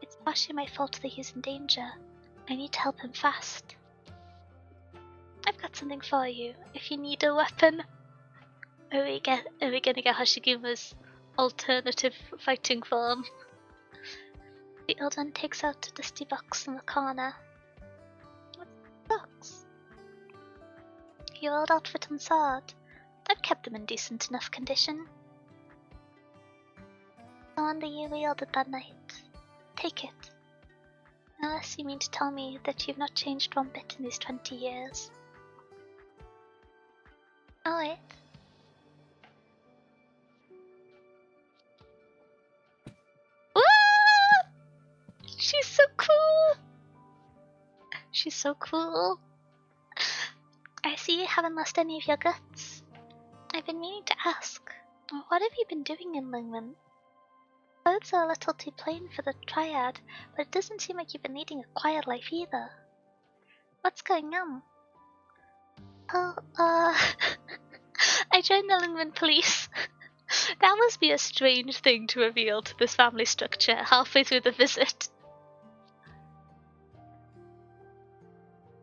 It's partially my fault that he's in danger. I need to help him fast. I've got something for you, if you need a weapon. Are we gonna get Hoshiguma's alternative fighting form? The old one takes out a dusty box in the corner. What's the box? Your old outfit and sword. I've kept them in decent enough condition. The one that you wielded that night. Take it. Unless you mean to tell me that you've not changed one bit in these 20 years. Oh wait. Woo! She's so cool! She's so cool. I see you haven't lost any of your guts. I've been meaning to ask, what have you been doing in Lingman? Clothes are a little too plain for the triad, but it doesn't seem like you've been leading a quiet life either. What's going on? Oh, I joined the Lingman police. That must be a strange thing to reveal to this family structure halfway through the visit.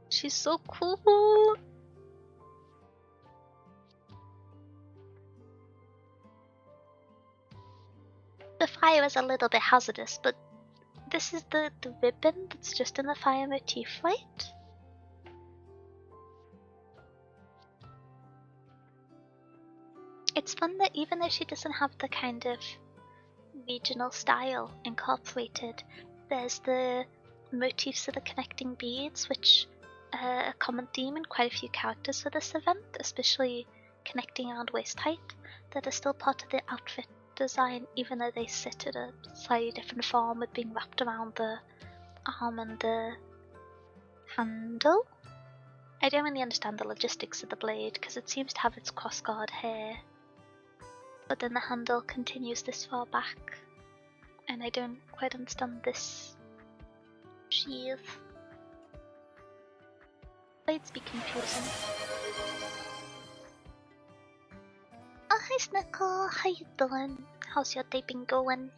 She's so cool. The fire is a little bit hazardous, but this is the ribbon that's just in the fire motif, right? It's fun that even though she doesn't have the kind of regional style incorporated, there's the motifs of the connecting beads, which are a common theme in quite a few characters for this event, especially connecting around waist height, that are still part of the outfit design, even though they sit at a slightly different form with being wrapped around the arm and the handle. I don't really understand the logistics of the blade, because it seems to have its crossguard here, but then the handle continues this far back, and I don't quite understand this sheath. Blades be confusing. Oh, hi Snickle, how you doing? How's your day been going?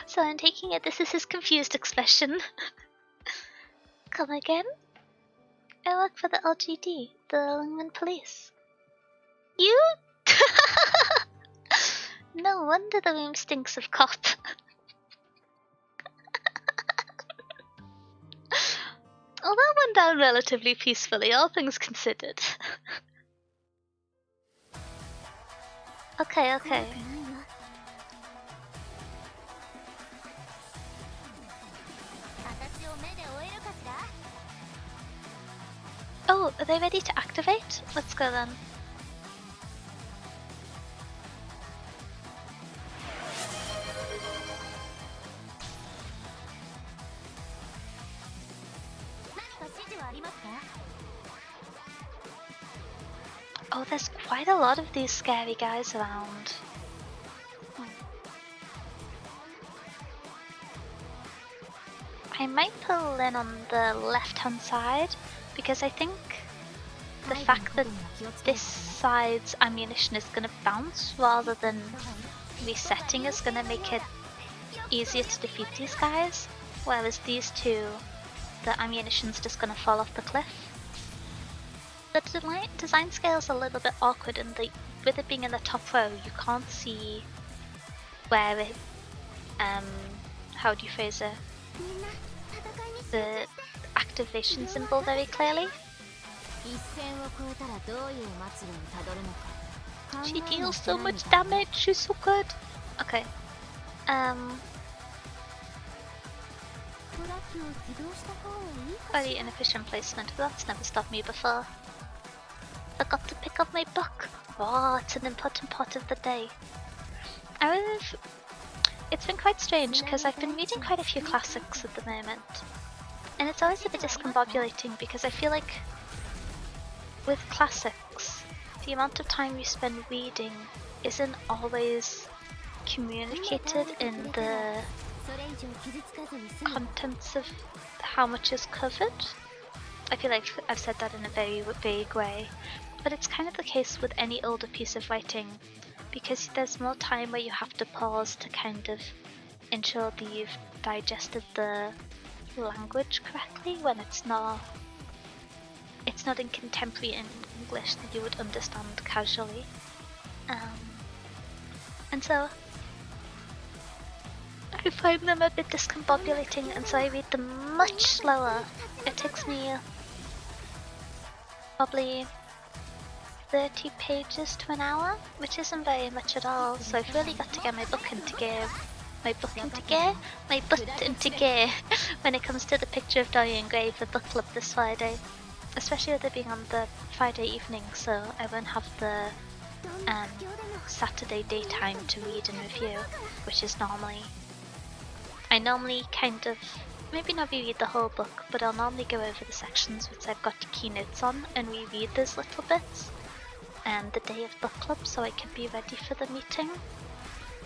So I'm taking it this is his confused expression. Come again? I work for the LGD, the Lingman Police. You? No wonder the room stinks of cop. Well, that went down relatively peacefully, all things considered. Okay. Oh, are they ready to activate? Let's go then. Oh, there's quite a lot of these scary guys around. I might pull in on the left-hand side because I think the fact that this side's ammunition is going to bounce rather than resetting is going to make it easier to defeat these guys, whereas these two, the ammunition's just going to fall off the cliff. The design scale is a little bit awkward in the, with it being in the top row, you can't see where it, how do you phrase it? The activation symbol very clearly. She deals so much damage, she's so good. Okay. Very inefficient placement, but that's never stopped me before. Forgot to pick up my book. Oh, it's an important part of the day. It's been quite strange because I've been reading quite a few classics at the moment. And it's always a bit discombobulating because I feel like with classics, the amount of time you spend reading isn't always communicated in the contents of how much is covered. I feel like I've said that in a very vague way, but it's kind of the case with any older piece of writing because there's more time where you have to pause to kind of ensure that you've digested the language correctly when it's not in contemporary English that you would understand casually. And so I find them a bit discombobulating, and so I read them much slower. It takes me probably 30 pages to an hour, which isn't very much at all, so I've really got to get my book into gear. My butt into gear when it comes to the Picture of Dorian Gray for book club this Friday. Especially with it being on the Friday evening, so I won't have the Saturday daytime to read and review, which is normally... I normally kind of, maybe not reread the whole book, but I'll normally go over the sections which I've got key notes on and reread those little bits the day of book club so I can be ready for the meeting.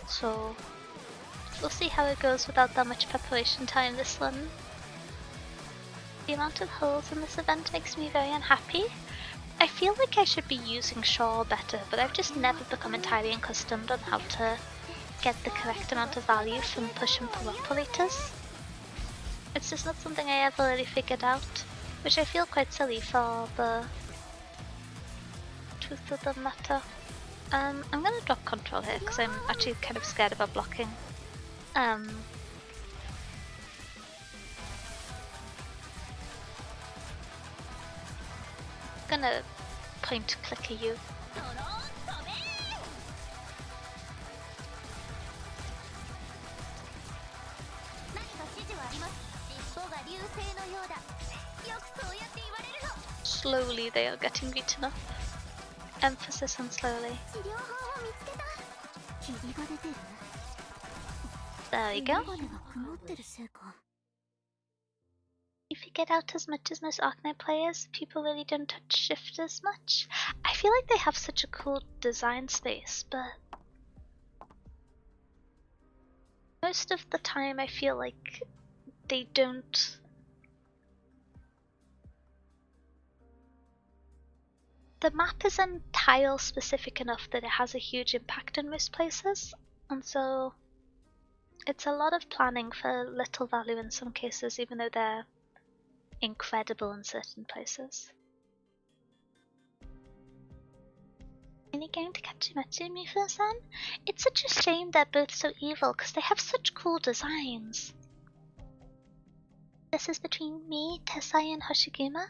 So we'll see how it goes without that much preparation time this one. The amount of holes in this event makes me very unhappy. I feel like I should be using Shaw better, but I've just never become entirely accustomed on how to get the correct amount of value from push and pull operators. It's just not something I ever really figured out, which I feel quite silly for the truth of the matter. I'm gonna drop control here because I'm actually kind of scared about blocking. Gonna point click at you. Slowly they are getting beaten up. Emphasis on slowly. There we go. You figured out as much as most Arknight players, people really don't touch shift as much. I feel like they have such a cool design space, but most of the time I feel like they don't. The map isn't tile specific enough that it has a huge impact in most places, and so it's a lot of planning for little value in some cases, even though they're incredible in certain places. Are you going to catch me first then? It's such a shame they're both so evil because they have such cool designs. This is between me, Tessai, and Hoshiguma.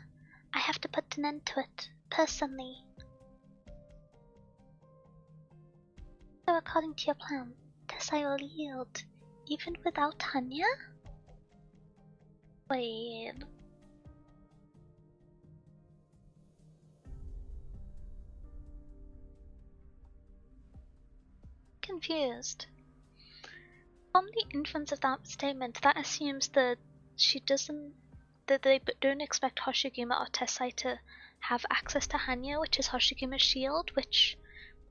I have to put an end to it, personally. So according to your plan, Tessai will yield, even without Hanya? Wait... confused. From the inference of that statement, that assumes that they don't expect Hoshiguma or Tessai to have access to Hanyo, which is Hoshiguma's shield, which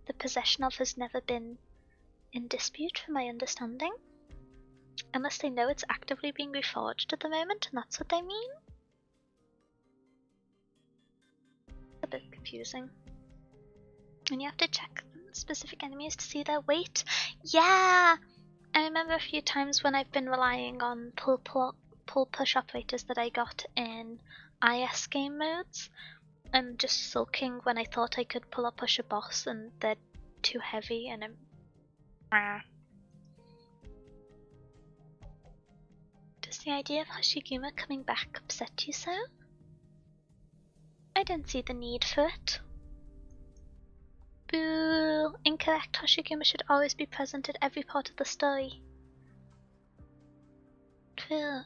the possession of has never been in dispute from my understanding. Unless they know it's actively being reforged at the moment, and that's what they mean. A bit confusing. And you have to check specific enemies to see their weight. Yeah! I remember a few times when I've been relying on pull push operators that I got in IS game modes, and just sulking when I thought I could pull or push a boss and they're too heavy and I'm... Does the idea of Hoshiguma coming back upset you so? I don't see the need for it. Boo! Incorrect. Hoshiguma should always be present at every part of the story. True.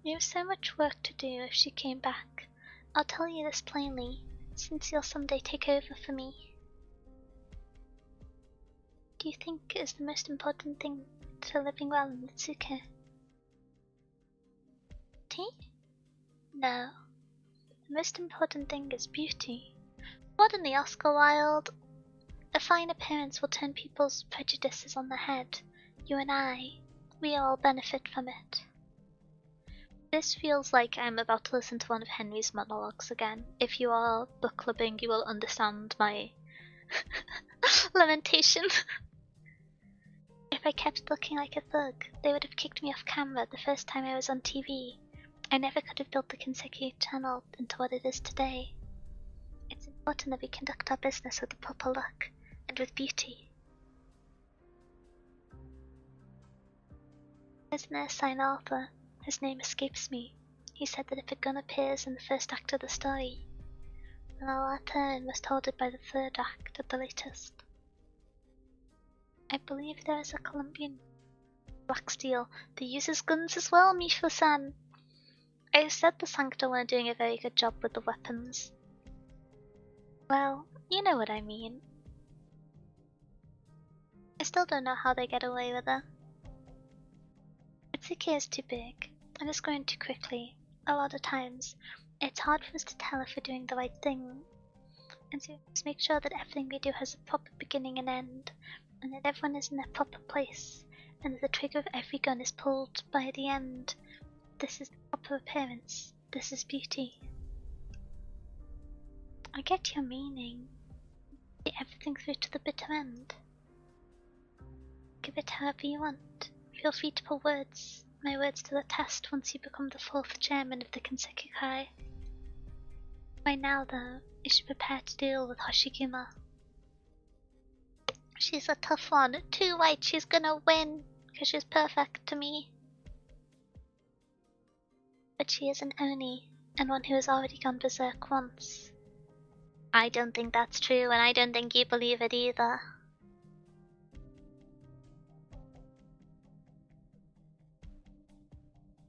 You have so much work to do if she came back. I'll tell you this plainly, since you'll someday take over for me. Do you think it is the most important thing to living well in Mitsuko? Tea? No. The most important thing is beauty. More than the Oscar Wilde. A fine appearance will turn people's prejudices on their head. You and I, we all benefit from it. This feels like I'm about to listen to one of Henry's monologues again. If you are book clubbing, you will understand my lamentation. If I kept looking like a thug, they would have kicked me off camera the first time I was on TV. I never could have built the consecutive channel into what it is today. It's important that we conduct our business with a proper look, and with beauty. There's an assigned author. His name escapes me. He said that if a gun appears in the first act of the story, then our turn must hold it by the third act at the latest. I believe there is a Colombian Blacksteel that uses guns as well, Mifo-san. I said the Sancta weren't doing a very good job with the weapons. Well, you know what I mean. I still don't know how they get away with it. Itsuki is too big, and it's growing too quickly. A lot of times, it's hard for us to tell if we're doing the right thing. And so we must make sure that everything we do has a proper beginning and end, and that everyone is in their proper place, and that the trigger of every gun is pulled by the end. This is the proper appearance. This is beauty. I get your meaning. See everything through to the bitter end. Give it however you want. Feel free to put my words to the test once you become the 4th chairman of the Kinsekikai. Right now, though, you should prepare to deal with Hoshiguma. She's a tough one. Too right, she's gonna win, because she's perfect to me. But she is an Oni, and one who has already gone berserk once. I don't think that's true, and I don't think you believe it either.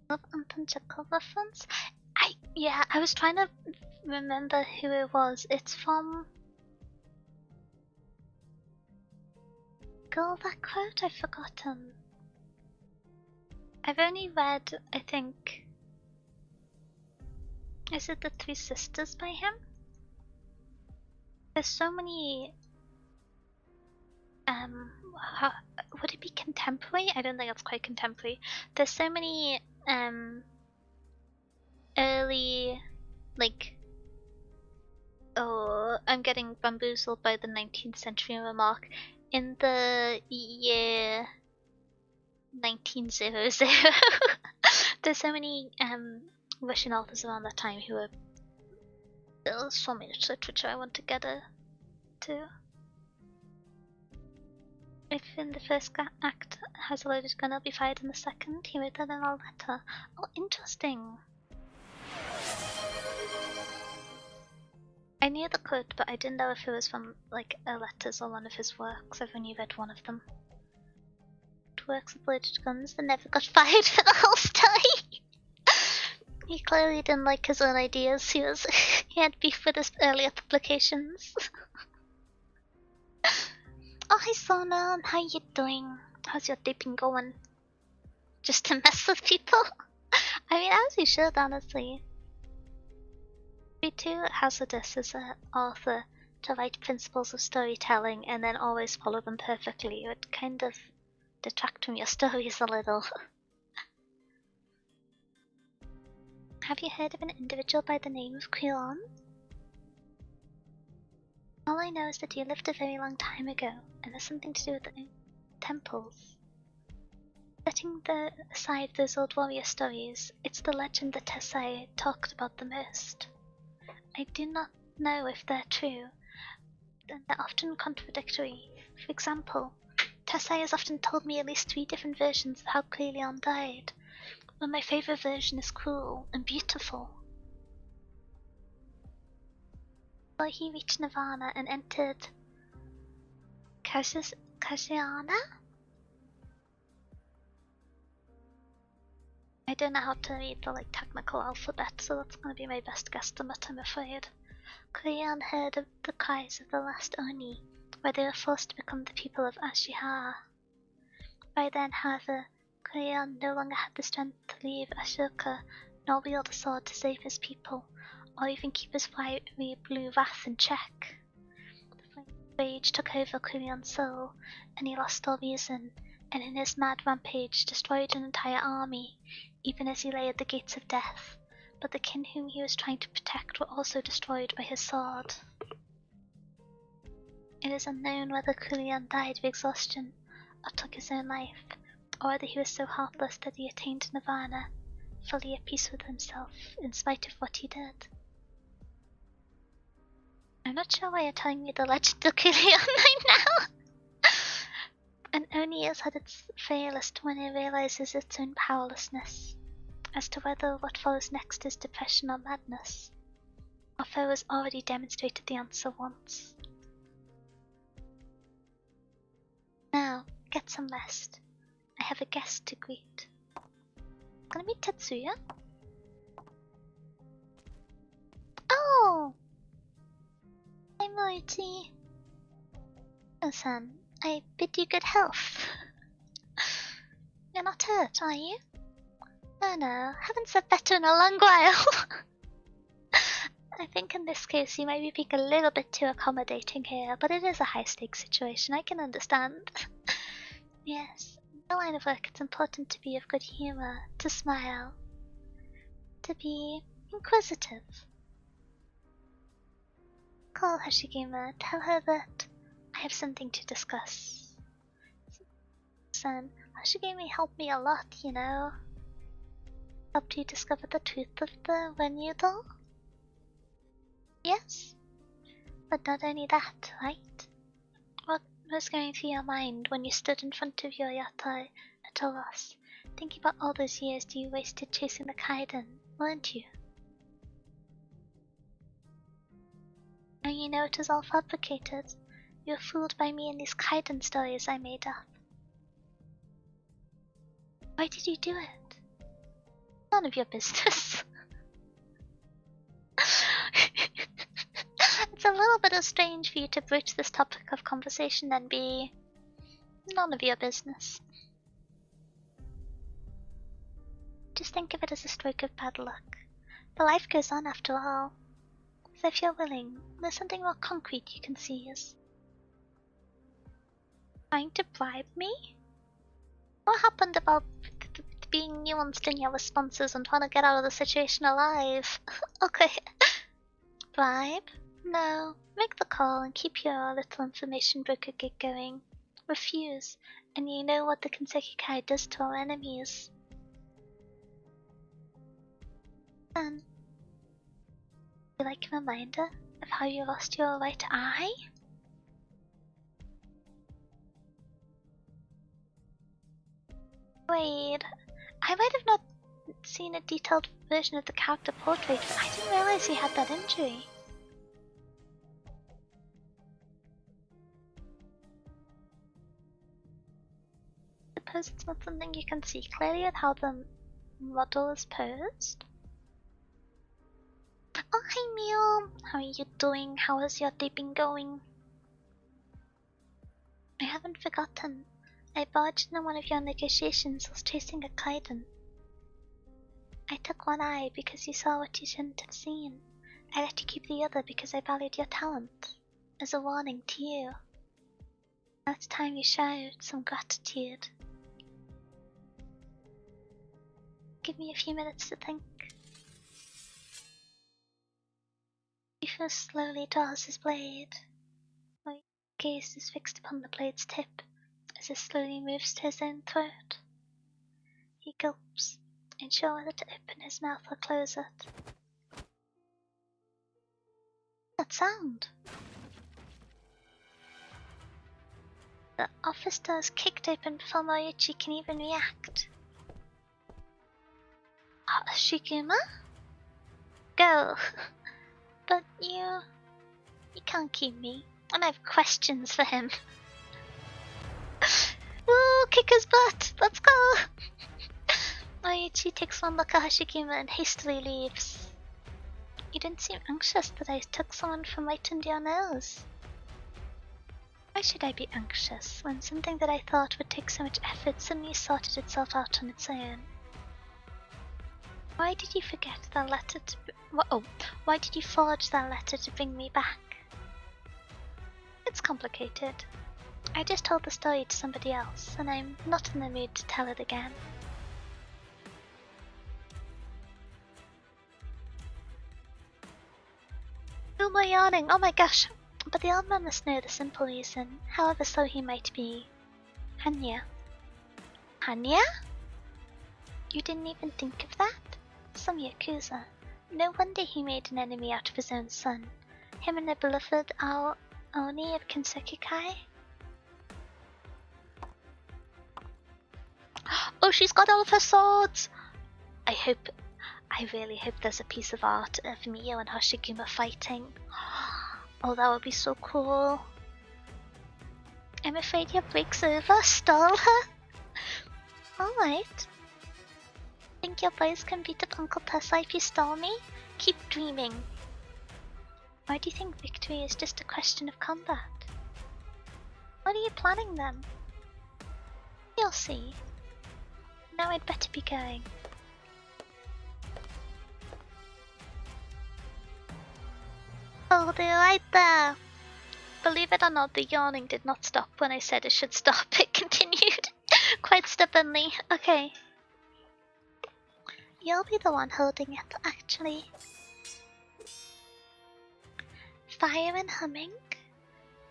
Love Untouchable reference? I was trying to remember who it was. It's from... Girl, that quote? I've forgotten. I've only read, I think... Is it The Three Sisters by him? There's so many... would it be contemporary? I don't think it's quite contemporary. There's so many early, like, oh, I'm getting bamboozled by the 19th century remark. In the year 1900, there's so many Russian authors around that time who are... There's so much literature I want to get to. If in the first act has a loaded gun, it'll be fired in the second. He wrote that in a letter. Oh, interesting. I knew the quote, but I didn't know if it was from like a letters or one of his works. I've only read one of them. Works with loaded guns that never got fired for the whole story. He clearly didn't like his own ideas. He had beef with his earlier publications. Oh, hi Sona, how you doing? How's your day been going? Just to mess with people? I mean, as you should, honestly. Be too hazardous as an author to write principles of storytelling and then always follow them perfectly. It would kind of detract from your stories a little. Have you heard of an individual by the name of Quilon? All I know is that he lived a very long time ago, and there's something to do with the temples. Setting aside those old warrior stories, it's the legend that Tessai talked about the most. I do not know if they're true, and they're often contradictory. For example, Tessai has often told me at least 3 different versions of how Quilon died, but my favorite version is cruel and beautiful. Before he reached Nirvana and entered Kashyana? I don't know how to read the technical alphabet, so that's gonna be my best guesstimate, I'm afraid. Quilon heard of the cries of the last Oni, where they were forced to become the people of Ashihara. By then, however, Quilon no longer had the strength to leave Ashoka, nor wield a sword to save his people, or even keep his fiery blue wrath in check. The flame of rage took over Quilon's soul, and he lost all reason, and in his mad rampage destroyed an entire army, even as he lay at the gates of death. But the kin whom he was trying to protect were also destroyed by his sword. It is unknown whether Quilon died of exhaustion, or took his own life, or whether he was so heartless that he attained Nirvana, fully at peace with himself, in spite of what he did. I'm not sure why you're telling me the legend of Quilon right now. And Oni is at its frailest when it realizes its own powerlessness, as to whether what follows next is depression or madness. Our foe has already demonstrated the answer once. Now, get some rest. I have a guest to greet. Gonna meet Tetsuya? Oh! Hi, Morty. Oh-san, I bid you good health. You're not hurt, are you? Oh no, haven't said better in a long while. I think in this case you might be being a little bit too accommodating here, but it is a high-stakes situation, I can understand. Yes, in the line of work it's important to be of good humor, to smile, to be inquisitive. Call Hoshiguma, tell her that I have something to discuss. Son, Hoshiguma helped me a lot, you know. Helped you discover the truth of the Wenyu doll? Yes? But not only that, right? What was going through your mind when you stood in front of your yatai at a loss, thinking about all those years you wasted chasing the kaiden, weren't you? Now you know it was all fabricated. You were fooled by me and these kaiden stories I made up. Why did you do it? None of your business. It's a little bit strange for you to broach this topic of conversation and be none of your business. Just think of it as a stroke of bad luck. But life goes on after all. So if you're willing, there's something more concrete you can seize. Trying to bribe me? What happened about being nuanced in your responses and trying to get out of the situation alive? Okay. Bribe? No. Make the call and keep your little information broker gig going. Refuse, and you know what the Kinseki Kai does to our enemies. And you like a reminder of how you lost your right eye? Wait, I might have not seen a detailed version of the character portrait, but I didn't realize he had that injury. Suppose it's not something you can see clearly at how the model is posed? Oh, hi Mio! How are you doing? How has your day been going? I haven't forgotten. I barged in one of your negotiations whilst chasing a Kaiden. I took one eye because you saw what you shouldn't have seen. I let you keep the other because I valued your talent. As a warning to you. Now it's time you showed some gratitude. Give me a few minutes to think. Shifu slowly draws his blade. My gaze is fixed upon the blade's tip as it slowly moves to his own throat. He gulps, unsure whether to open his mouth or close it. That sound? The office door's kicked open before Moriuchi can even react. Hoshiguma? Go! But you can't keep me, and I have questions for him. Woo, kick his butt! Let's go! Moriuchi takes one look at Hoshiguma and hastily leaves. You didn't seem anxious that I took someone from right under your nose. Why should I be anxious when something that I thought would take so much effort suddenly sorted itself out on its own? Why did you forget that letter to... why did you forge that letter to bring me back? It's complicated. I just told the story to somebody else, and I'm not in the mood to tell it again. No more yawning, oh my gosh! But the old man must know the simple reason, however slow he might be. Hanya. Hanya? You didn't even think of that? Some Yakuza. No wonder he made an enemy out of his own son. Him and the beloved Oni of Kinsekikai. Oh, she's got all of her swords! I really hope there's a piece of art of Mio and Hoshiguma fighting. Oh, that would be so cool. I'm afraid your break's over. Stall her? Alright. Think your boys can beat up Uncle Tessa if you stall me? Keep dreaming. Why do you think victory is just a question of combat? What are you planning then? You'll see. Now I'd better be going. Oh, they're right there! Believe it or not, the yawning did not stop when I said it should stop. It continued quite stubbornly. Okay. You'll be the one holding it, actually. Fire and humming.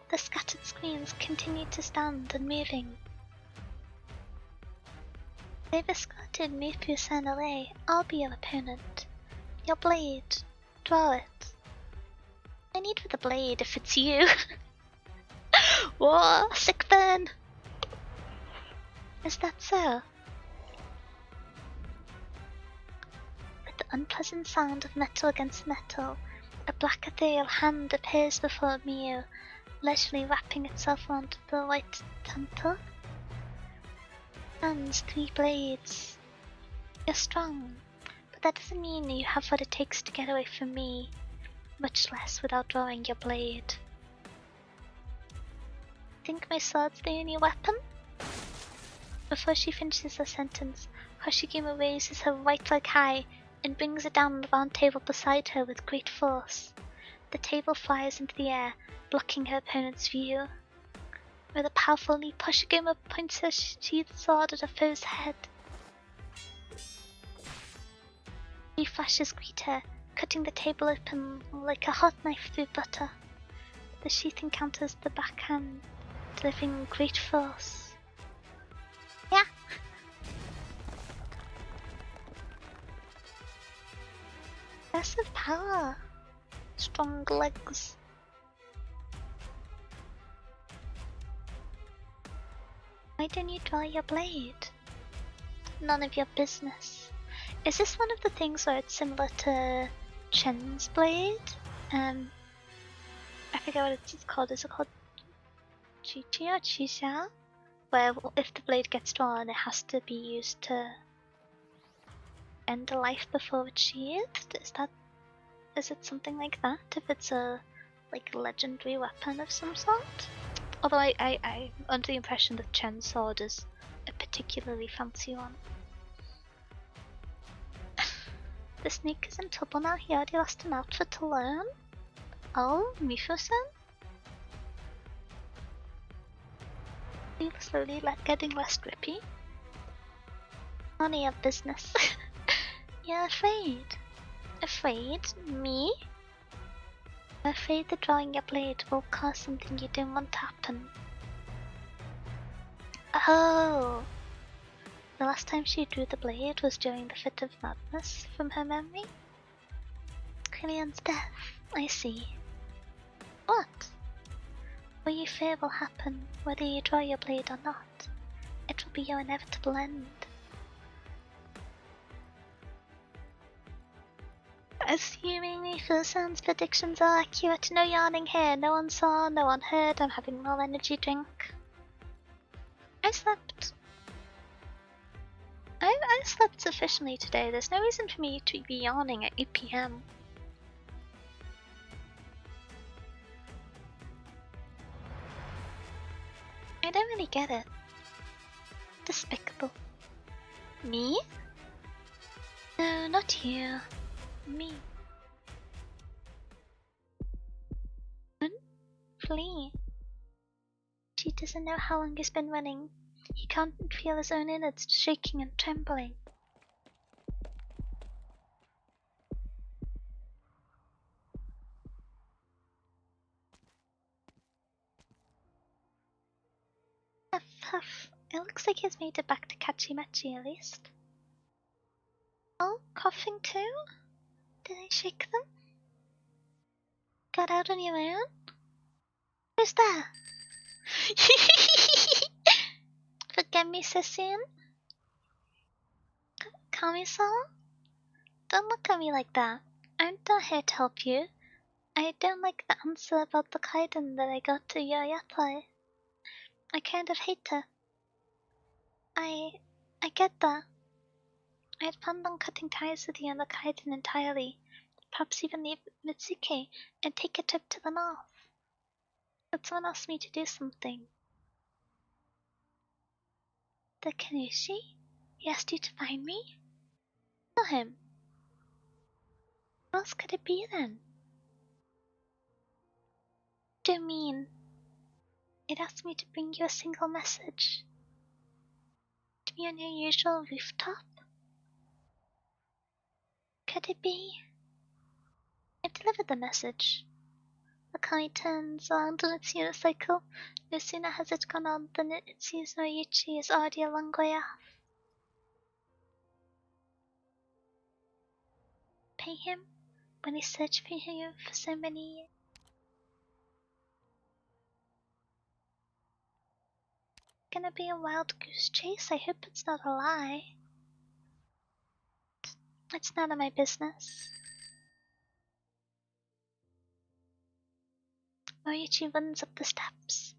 The scattered screens continue to stand unmoving. They've escorted Mipu-san away. I'll be your opponent. Your blade. Draw it. I need for the blade if it's you. Whoa, sick burn. Is that so? With the unpleasant sound of metal against metal, a black ethereal hand appears before Miu, leisurely wrapping itself around the white temple. Hands, 3 blades. You're strong, but that doesn't mean you have what it takes to get away from me, much less without drawing your blade. Think my sword's the only weapon? Before she finishes her sentence, Hoshiguma raises her right leg high and brings it down on the round table beside her with great force. The table flies into the air, blocking her opponent's view. With a powerful leap, Hoshiguma points her sheathed sword at her foe's head. 3 flashes greet her, cutting the table open like a hot knife through butter. The sheath encounters the backhand, delivering great force. Yeah. Massive power. Strong legs. Why don't you draw your blade? None of your business. Is this one of the things where it's similar to Chen's blade? I forget what it's called. Is it called Chichi or Chisha? Where if the blade gets drawn, it has to be used to end a life before it's sheathed? Is it something like that? If it's a legendary weapon of some sort? Although I'm under the impression that Chen's sword is a particularly fancy one. The snake is in trouble now, he already lost an outfit to learn? Oh, Mifu-san? He was slowly getting less grippy. None of your business. You're afraid. Afraid? Me? I'm afraid that drawing your blade will cause something you didn't want to happen. Oh! The last time she drew the blade was during the fit of madness, from her memory? Krillion's death, I see. What? What you fear will happen, whether you draw your blade or not. It will be your inevitable end. Assuming Mifu-san's predictions are accurate, no yawning here, no one saw, no one heard, I'm having more energy drink. I slept. I slept sufficiently today, there's no reason for me to be yawning at 8 PM. I don't really get it. Despicable. Me? No, not you. Me. Flee. She doesn't know how long he's been running. He can't feel his own innards shaking and trembling. Huff, huff. It looks like he's made it back to Kachimachi at least. Oh, coughing too? Did I shake them? Got out on your own? Who's that? Forget me so soon? Kami-sama? Don't look at me like that. I'm not here to help you. I don't like the answer about the kaiden that I got to your yatai. I kind of hate her. I get that. I had planned on cutting ties with you and the kaiden entirely. Perhaps even leave Mitsuke and take a trip to the north. But someone asked me to do something. The Kanushi? He asked you to find me? Tell him. What else could it be then? What do you mean? It asked me to bring you a single message. To be on your usual rooftop? Could it be? I delivered the message. The kite turns on its unicycle. No sooner has it gone on than it sees Noichi is already a long way off. Pay him when he searched for you for so many years. Gonna be a wild goose chase? I hope it's not a lie. It's none of my business. Noichi runs up the steps.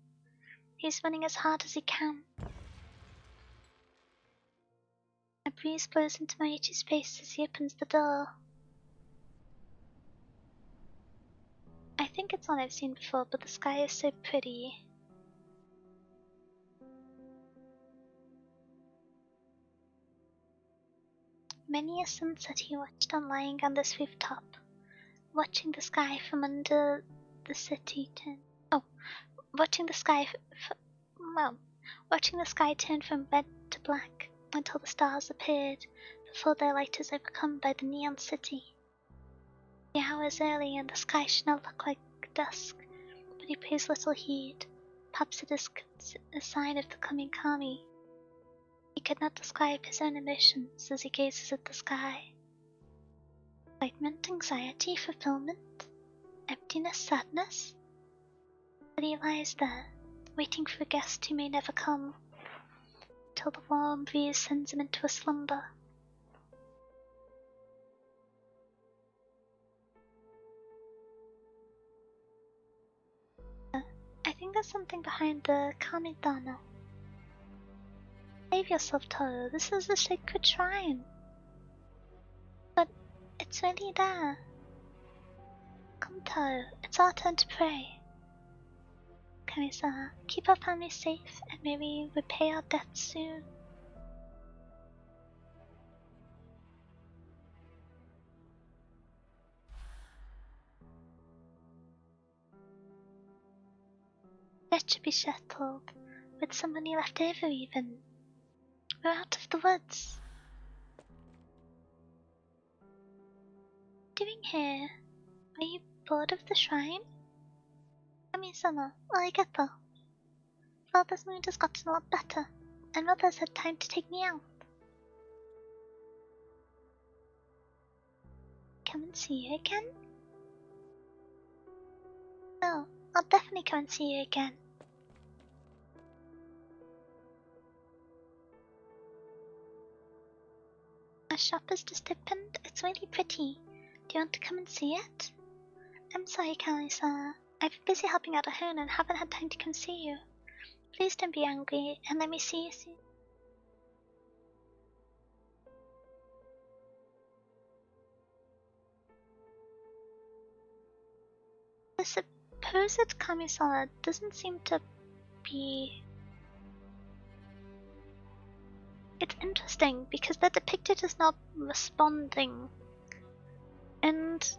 He's running as hard as he can. A breeze blows into Noichi's face as he opens the door. I think it's one I've seen before, but the sky is so pretty. Many a sunset he watched on lying on this rooftop, watching the sky from under the city watching the sky turn from red to black until the stars appeared before their light is overcome by the neon city. The hour is early and the sky should not look like dusk, but he pays little heed. Perhaps it is a sign of the coming Kami. He could not describe his own emotions as he gazes at the sky. Excitement, anxiety, fulfillment, emptiness, sadness. But he lies there, waiting for a guest who may never come, till the warm breeze sends him into a slumber. I think there's something behind the Kamidana. Save yourself, Toru. This is a sacred shrine. But it's really there. Come, Toru. It's our turn to pray. Kami-sama, keep our family safe and may we repay our debts soon. That should be settled, with some money left over even. We're out of the woods. What are you doing here? Are you bored of the shrine? Kami-sama, arigato. Father's mood has gotten a lot better, and Mother's had time to take me out. Come and see you again? No, I'll definitely come and see you again. Our shop has just opened. It's really pretty. Do you want to come and see it? I'm sorry, Kami-sama. I've been busy helping out at home and haven't had time to come see you. Please don't be angry, and let me see you soon. The supposed Kami-sama doesn't seem to be... It's interesting, because they're depicted as not responding. And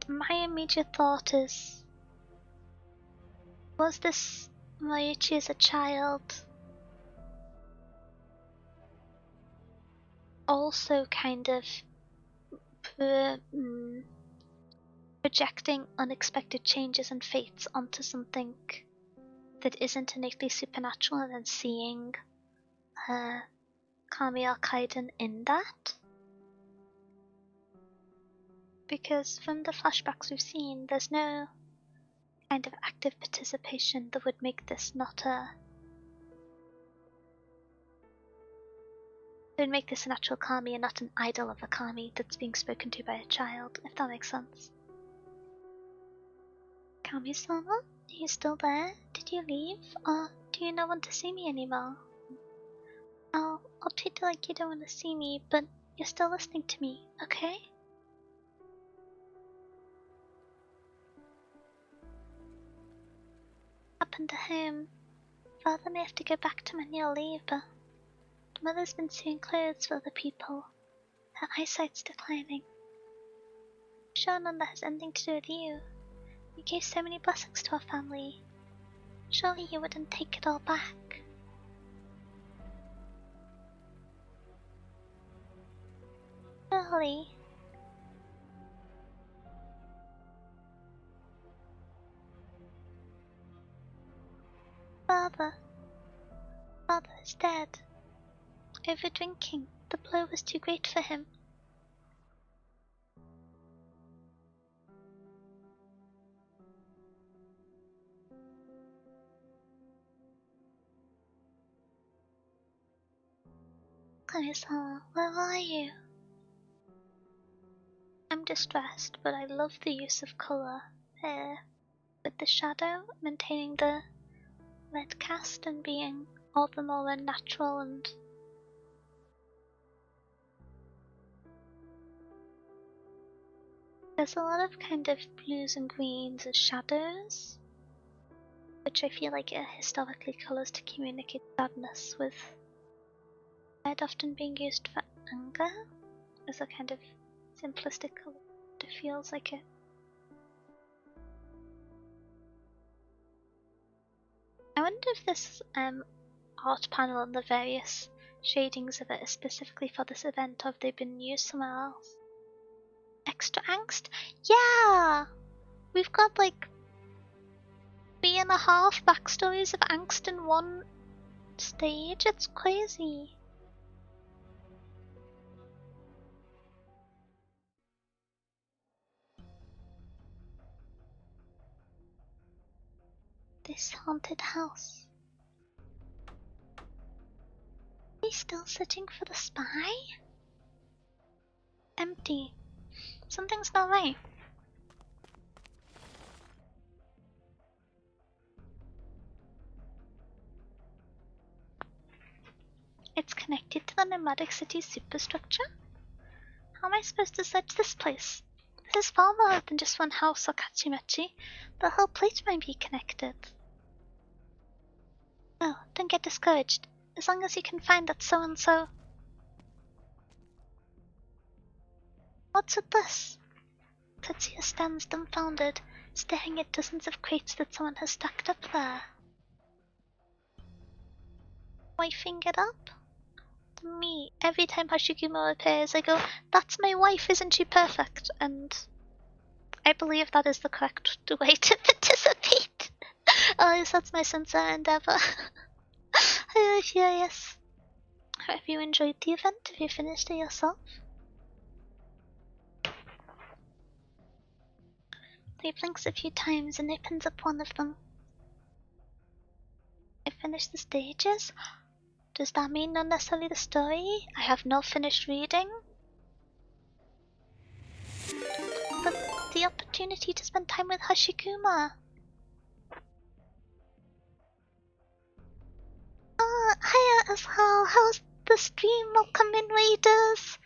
my immediate thought is, was this Ryuichi as a child also kind of projecting unexpected changes and fates onto something that isn't innately supernatural and then seeing Kami or Kaiden in that? Because from the flashbacks we've seen, there's no kind of active participation that would make this not a... It would make this a natural Kami and not an idol of a Kami that's being spoken to by a child, if that makes sense. Kami-sama, are you still there? Did you leave? Or do you not want to see me anymore? I'll treat it like you don't want to see me, but you're still listening to me, okay? Happened to him. Father may have to go back to manual leave, but Mother's been sewing clothes for other people. Her eyesight's declining. I'm sure none that has anything to do with you. You gave so many blessings to our family. Surely you wouldn't take it all back. Surely. Father is dead. Over drinking, the blow was too great for him. Kami-sama, where are you? I'm distressed, but I love the use of colour here. With the shadow, maintaining the red cast and being all the more unnatural and... There's a lot of kind of blues and greens as shadows, which I feel like are historically colours to communicate sadness with. Red often being used for anger as a kind of simplistic colour. It feels like it. I wonder if this art panel and the various shadings of it is specifically for this event, or if they've been used somewhere else. Extra angst? Yeah! We've got like 3.5 backstories of angst in one stage. It's crazy. This haunted house. Are you still sitting for the spy? Empty. Something's not right. It's connected to the nomadic city's superstructure? How am I supposed to search this place? there's far more than just one house or Kachimachi. The whole place might be connected. Oh, don't get discouraged. As long as you can find that so-and-so. What's with this? Tetsuya stands dumbfounded, staring at dozens of crates that someone has stacked up there. Wifing it up? Me, every time Hoshiguma appears, I go, "That's my wife, isn't she perfect?" And I believe that is the correct way to participate. At least that's my sincere endeavor. I'm curious. Have you enjoyed the event? Have you finished it yourself? He blinks a few times and opens up one of them. I finished the stages? Does that mean not necessarily the story? I have no finished reading? But the opportunity to spend time with Hoshiguma. Hiya as well. How's the stream? Welcome in, Raiders.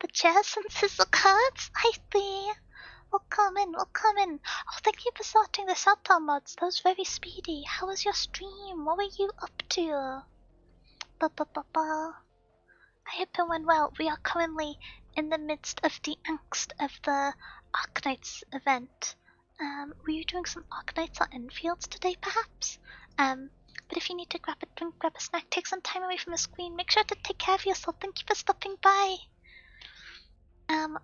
The chairs and sizzle cards. Hi there. Welcome in, welcome in. Oh, thank you for sorting this out, mods. That was very speedy. How was your stream? What were you up to? I hope it went well. We are currently in the midst of the angst of the Arknights event. Were you doing some Arknights or Enfields today, perhaps? But if you need to grab a drink, grab a snack, take some time away from the screen, make sure to take care of yourself. Thank you for stopping by. I'm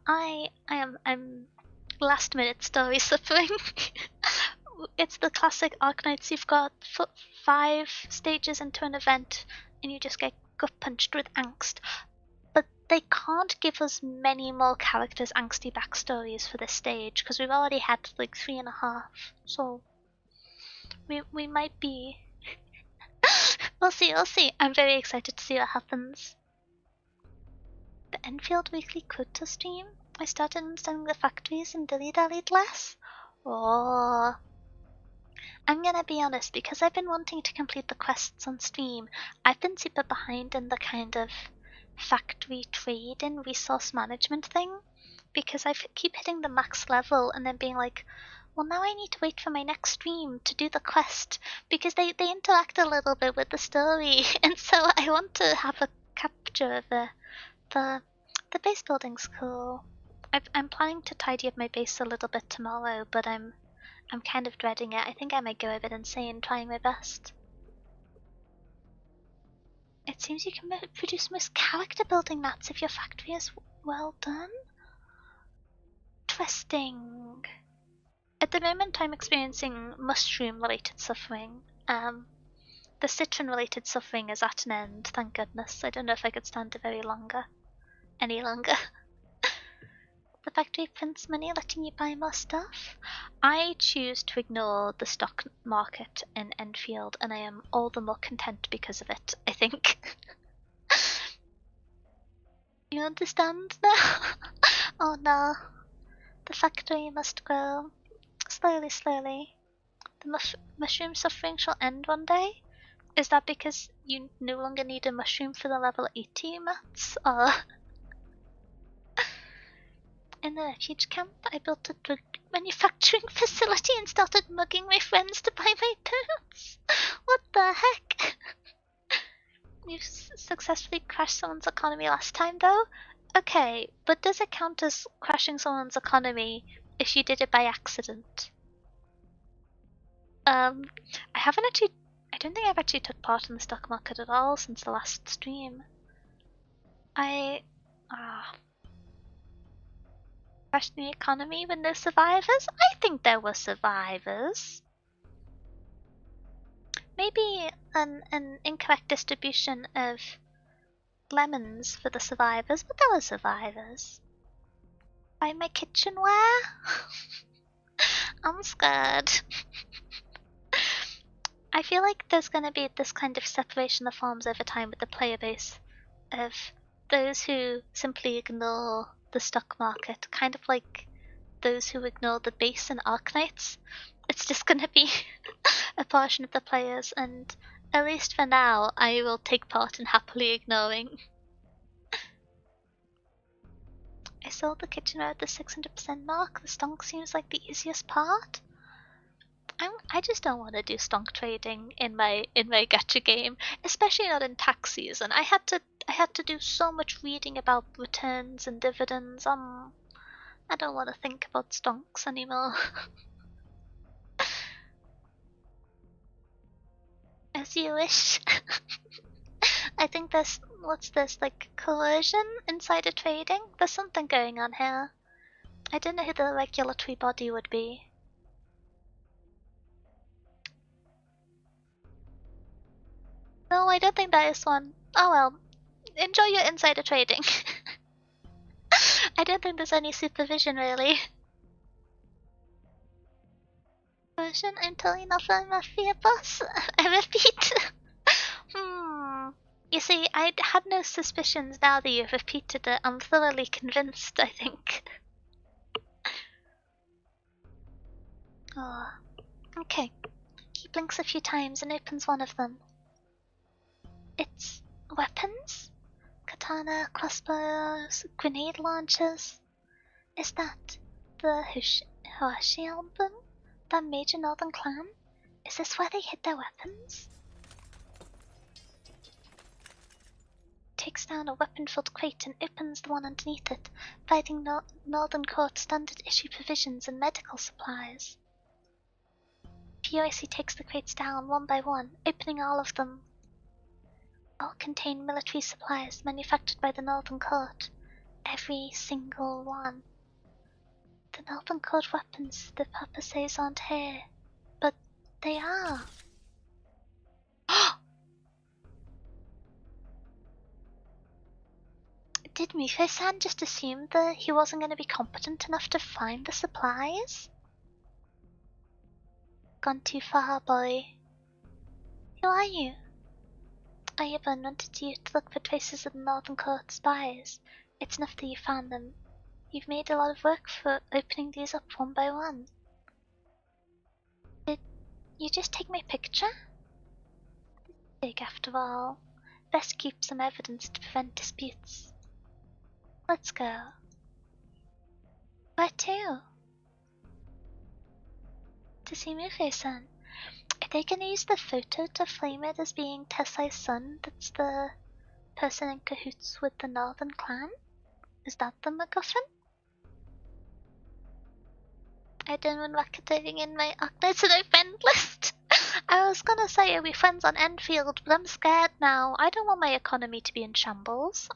last minute story suffering. It's the classic Arknights. You've got 5 stages into an event, and you just get gut punched with angst. But they can't give us many more characters' angsty backstories for this stage, because we've already had like 3.5. So we might be. We'll see. I'm very excited to see what happens. The Enfield Weekly Quota stream? I started understanding the factories and dilly-dallied less? Oh. I'm gonna be honest, because I've been wanting to complete the quests on Steam, I've been super behind in the kind of factory trade and resource management thing, because I keep hitting the max level and then being like, well, now I need to wait for my next stream to do the quest, because they interact a little bit with the story, and so I want to have a capture of the base building's cool. I'm planning to tidy up my base a little bit tomorrow, but I'm kind of dreading it. I think I might go a bit insane trying my best. It seems you can produce most character building mats if your factory is well done. Interesting. At the moment I'm experiencing mushroom related suffering. The citron related suffering is at an end, thank goodness. I don't know if I could stand it any longer. The factory prints money, letting you buy more stuff. I choose to ignore the stock market in Enfield, and I am all the more content because of it, I think. You understand now? Oh no. The factory must grow. Slowly. The mushroom suffering shall end one day? Is that because you no longer need a mushroom for the level 80 mats? Or... In the refuge camp, I built a drug manufacturing facility and started mugging my friends to buy my boots. What the heck? You successfully crashed someone's economy last time, though? Okay, but does it count as crashing someone's economy if you did it by accident? I don't think I've actually took part in the stock market at all since the last stream. Crashed the economy with no survivors? I think there were survivors. Maybe an incorrect distribution of lemons for the survivors, but there were survivors. Buy my kitchenware? I'm scared. I feel like there's gonna be this kind of separation that forms over time with the player base of those who simply ignore the stock market, kind of like those who ignore the base and Arknights. It's just gonna be a portion of the players, and at least for now, I will take part in happily ignoring. I sold the kitchen at the 600% mark. The stonk seems like the easiest part. I just don't want to do stonk trading in my gacha game, especially not in tax season. I had to do so much reading about returns and dividends. I don't want to think about stonks anymore. As you wish. I think there's what's this, like coercion insider trading? There's something going on here. I don't know who the regulatory body would be. No, I don't think there is one. Oh well. Enjoy your insider trading. I don't think there's any supervision really. Coercion, I'm totally not a mafia boss. I repeat. You see, I had no suspicions. Now that you've repeated it, I'm thoroughly convinced, I think. Oh. Okay. He blinks a few times and opens one of them. It's weapons? Katana, crossbows, grenade launchers. Is that the Hoshi album? That major northern clan? Is this where they hid their weapons? Takes down a weapon-filled crate and opens the one underneath it, finding Northern Court standard issue provisions and medical supplies. Furiously takes the crates down one by one, opening all of them. All contain military supplies manufactured by the Northern Court. Every single one. The Northern Court weapons the Papa says aren't here, but they are. Did Mifei-san just assume that he wasn't going to be competent enough to find the supplies? Gone too far, boy. Who are you? I even wanted you to look for traces of the Northern Court spies. It's enough that you found them. You've made a lot of work for opening these up one by one. Did you just take my picture? Big after all. Best keep some evidence to prevent disputes. Let's go. Where to? To see Mifei-san. Are they gonna use the photo to flame it as being Tessai's son that's the person in cahoots with the Northern Clan? Is that the MacGuffin? I don't want racketeering in my Arknights and friend list. I was gonna say are we friends on Enfield, but I'm scared now. I don't want my economy to be in shambles.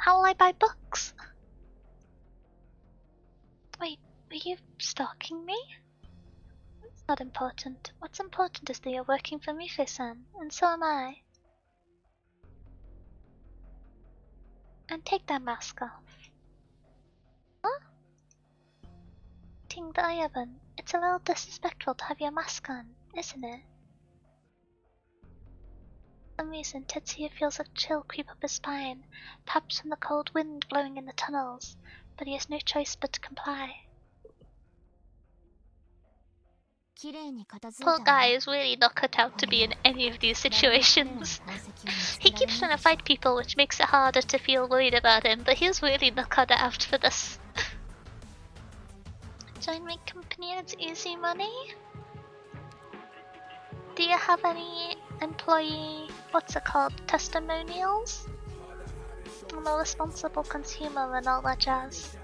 How will I buy books? Wait, were you stalking me? It's not important. What's important is that you're working for Mifei-san, and so am I. And take that mask off. Huh? Ting the Ayaban. It's a little disrespectful to have your mask on, isn't it? For some reason, Tetsuya feels a chill creep up his spine, perhaps from the cold wind blowing in the tunnels, but he has no choice but to comply. Poor guy is really not cut out to be in any of these situations. He keeps trying to fight people, which makes it harder to feel worried about him, but he's really not cut out for this. Join my company, it's easy money. Do you have any employee, what's it called, testimonials? I'm a responsible consumer and all that jazz.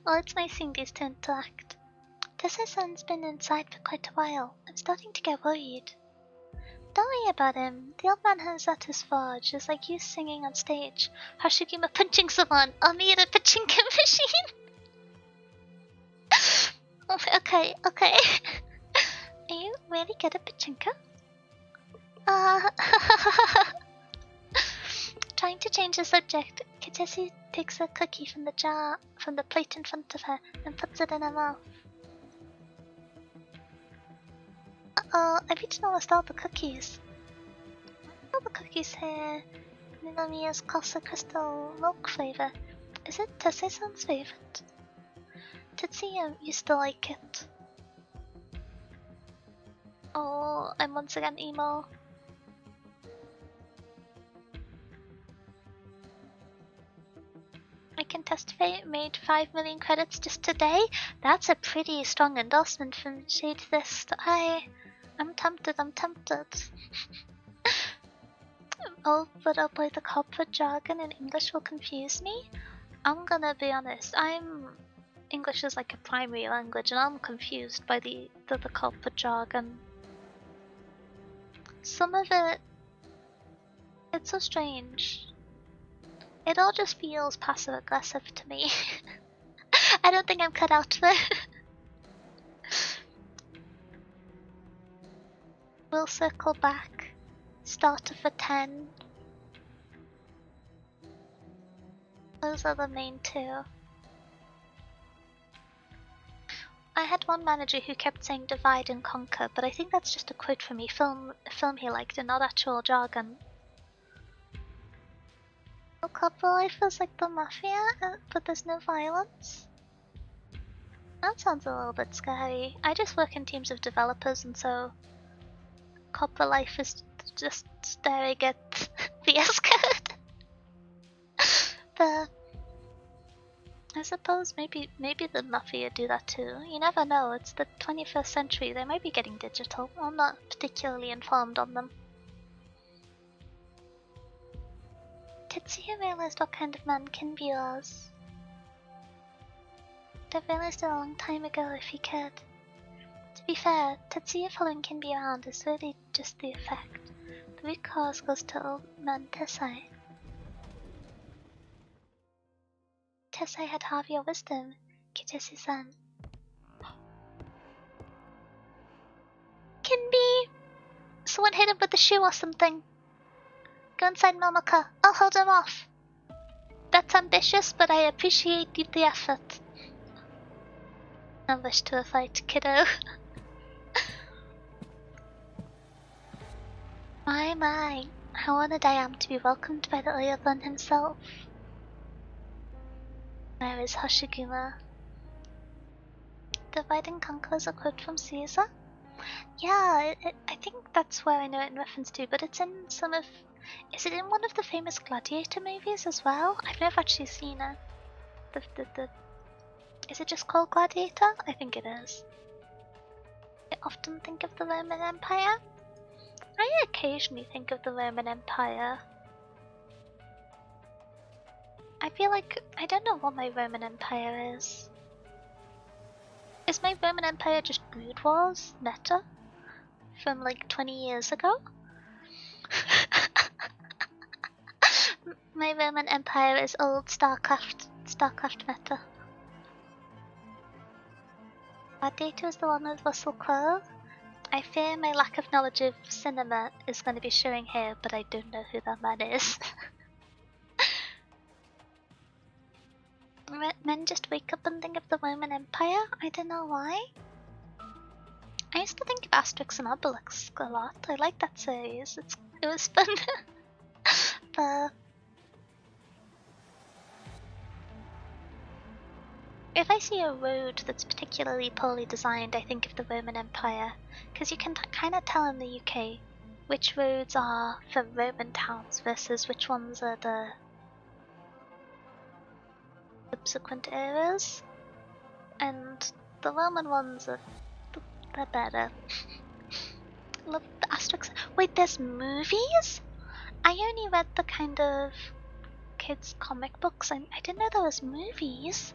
Well, it's nice seeing these two interact. Tessa-san's been inside for quite a while. I'm starting to get worried. Don't worry about him. The old man who's at his forge is like you singing on stage. Hoshiguma punching someone, or me at a pachinko machine. Okay. Are you really good at pachinko? Trying to change the subject, Kitesi takes a cookie from the jar, from the plate in front of her, and puts it in her mouth. Uh-oh, I've eaten almost all the cookies. All the cookies here. Ninomiya's Costa Crystal milk flavor. Is it Tessei-san's favorite? Tetsuya used to like it. Oh, I'm once again emo. I can testify it made 5 million credits just today. That's a pretty strong endorsement from Shade Fist. I'm tempted, I'm tempted. Oh, but I'll play the corporate jargon and English will confuse me. I'm gonna be honest, English is like a primary language and I'm confused by the corporate jargon. Some of it's so strange. It all just feels passive aggressive to me. I don't think I'm cut out for it. We'll circle back. Starter for 10. Those are the main two. I had one manager who kept saying divide and conquer, but I think that's just a quote from a film he liked and not actual jargon. Couple life is like the mafia, but there's no violence. That sounds a little bit scary. I just work in teams of developers, and so corporate life is just staring at VS Code. But I suppose maybe the mafia do that too. You never know. It's the 21st century. They might be getting digital. I'm not particularly informed on them. Tetsuya realized what kind of man Kinby was. I've realized it a long time ago if he could. To be fair, Tetsuya following Kinby around is really just the effect. The root cause goes to old man Tessai. Tessai had half your wisdom, Kijesu-san. Kinby! Someone hit him with a shoe or something. Go inside Momoka. I'll hold him off. That's ambitious, but I appreciate the effort. No wish to a fight, kiddo. My, how honored I am to be welcomed by the Oyabun himself. Where is Hoshiguma? Divide and conquer is a quote from Caesar? Yeah, I think that's where I know it in reference to, but it's in some of... Is it in one of the famous Gladiator movies as well? I've never actually seen it. Is it just called Gladiator? I think it is. I often think of the Roman Empire. I occasionally think of the Roman Empire. I feel like I don't know what my Roman Empire is. Is my Roman Empire just Brood Wars meta from like 20 years ago? My Roman Empire is old StarCraft meta. Gladiator is the one with Russell Crowe. I fear my lack of knowledge of cinema is going to be showing here, but I don't know who that man is. Men just wake up and think of the Roman Empire? I don't know why. I used to think of Asterix and Obelix a lot. I like that series. It was fun. But if I see a road that's particularly poorly designed, I think of the Roman Empire. Because you can kind of tell in the UK which roads are for Roman towns versus which ones are the subsequent eras. And the Roman ones they're better. Love the Asterix. Wait, there's movies? I only read the kind of kids comic books. I didn't know there was movies.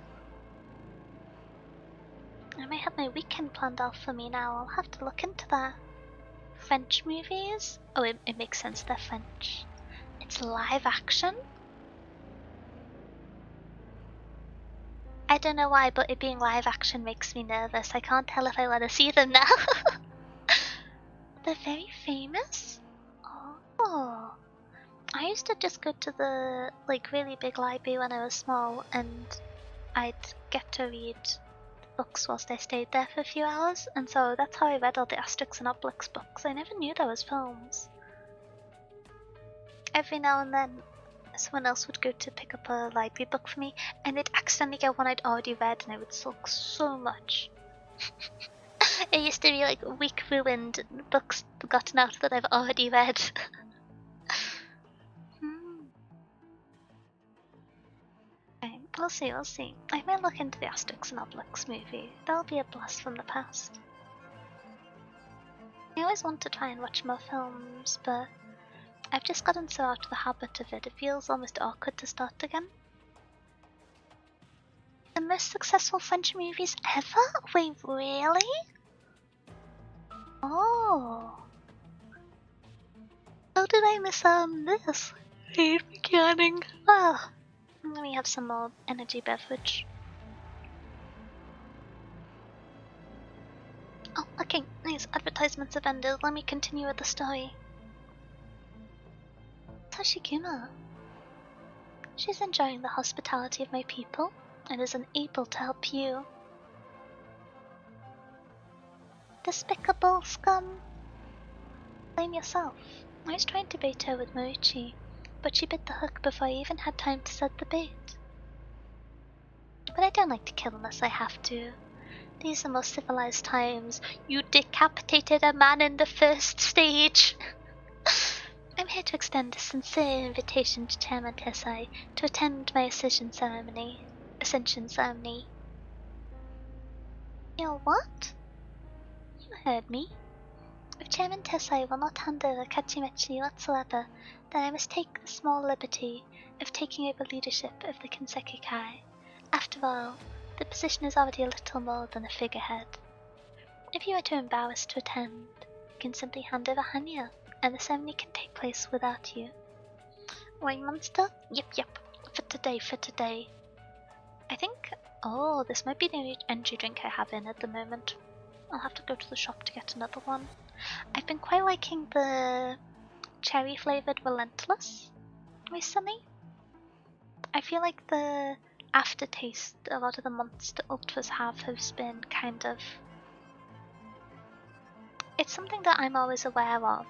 I might have my weekend planned out for me now. I'll have to look into that. French movies? Oh, it makes sense they're French. It's live action? I don't know why, but it being live action makes me nervous. I can't tell if I want to see them now. They're very famous? Oh. I used to just go to the like really big library when I was small, and I'd get to read books whilst I stayed there for a few hours, and so that's how I read all the Asterix and Obelix books. I never knew there was films. Every now and then someone else would go to pick up a library book for me, and they'd accidentally get one I'd already read, and I would sulk so much. It used to be like week ruined books gotten out that I've already read. Okay, we'll see, we'll see. I may look into the Asterix and Obelix movie. That'll be a blast from the past. I always want to try and watch more films, but I've just gotten so out of the habit of it, it feels almost awkward to start again. The most successful French movies ever? Wait, really? Oh. How did I miss this? He's beginning. Ah. Let me have some more energy beverage. Oh, okay, nice. Advertisements have ended. Let me continue with the story. Hoshiguma. She's enjoying the hospitality of my people and is unable to help you. Despicable scum. Blame yourself. I was trying to bait her with Moichi, but she bit the hook before I even had time to set the bait. But I don't like to kill unless I have to. These are more civilized times. You decapitated a man in the first stage! I'm here to extend a sincere invitation to Chairman Tesai to attend my Ascension ceremony. Your what? You heard me. If Chairman Tesai will not hand over Kachimechi whatsoever, then I must take the small liberty of taking over leadership of the Kinseki Kai. After all, the position is already a little more than a figurehead. If you are too embarrassed to attend, you can simply hand over Hanya, and the ceremony can take place without you. Wine monster? Yep. For today. I think... Oh, this might be the only energy drink I have in at the moment. I'll have to go to the shop to get another one. I've been quite liking the cherry-flavoured Relentless recently. I feel like the aftertaste a lot of the Monster Ultras have has been kind of... It's something that I'm always aware of,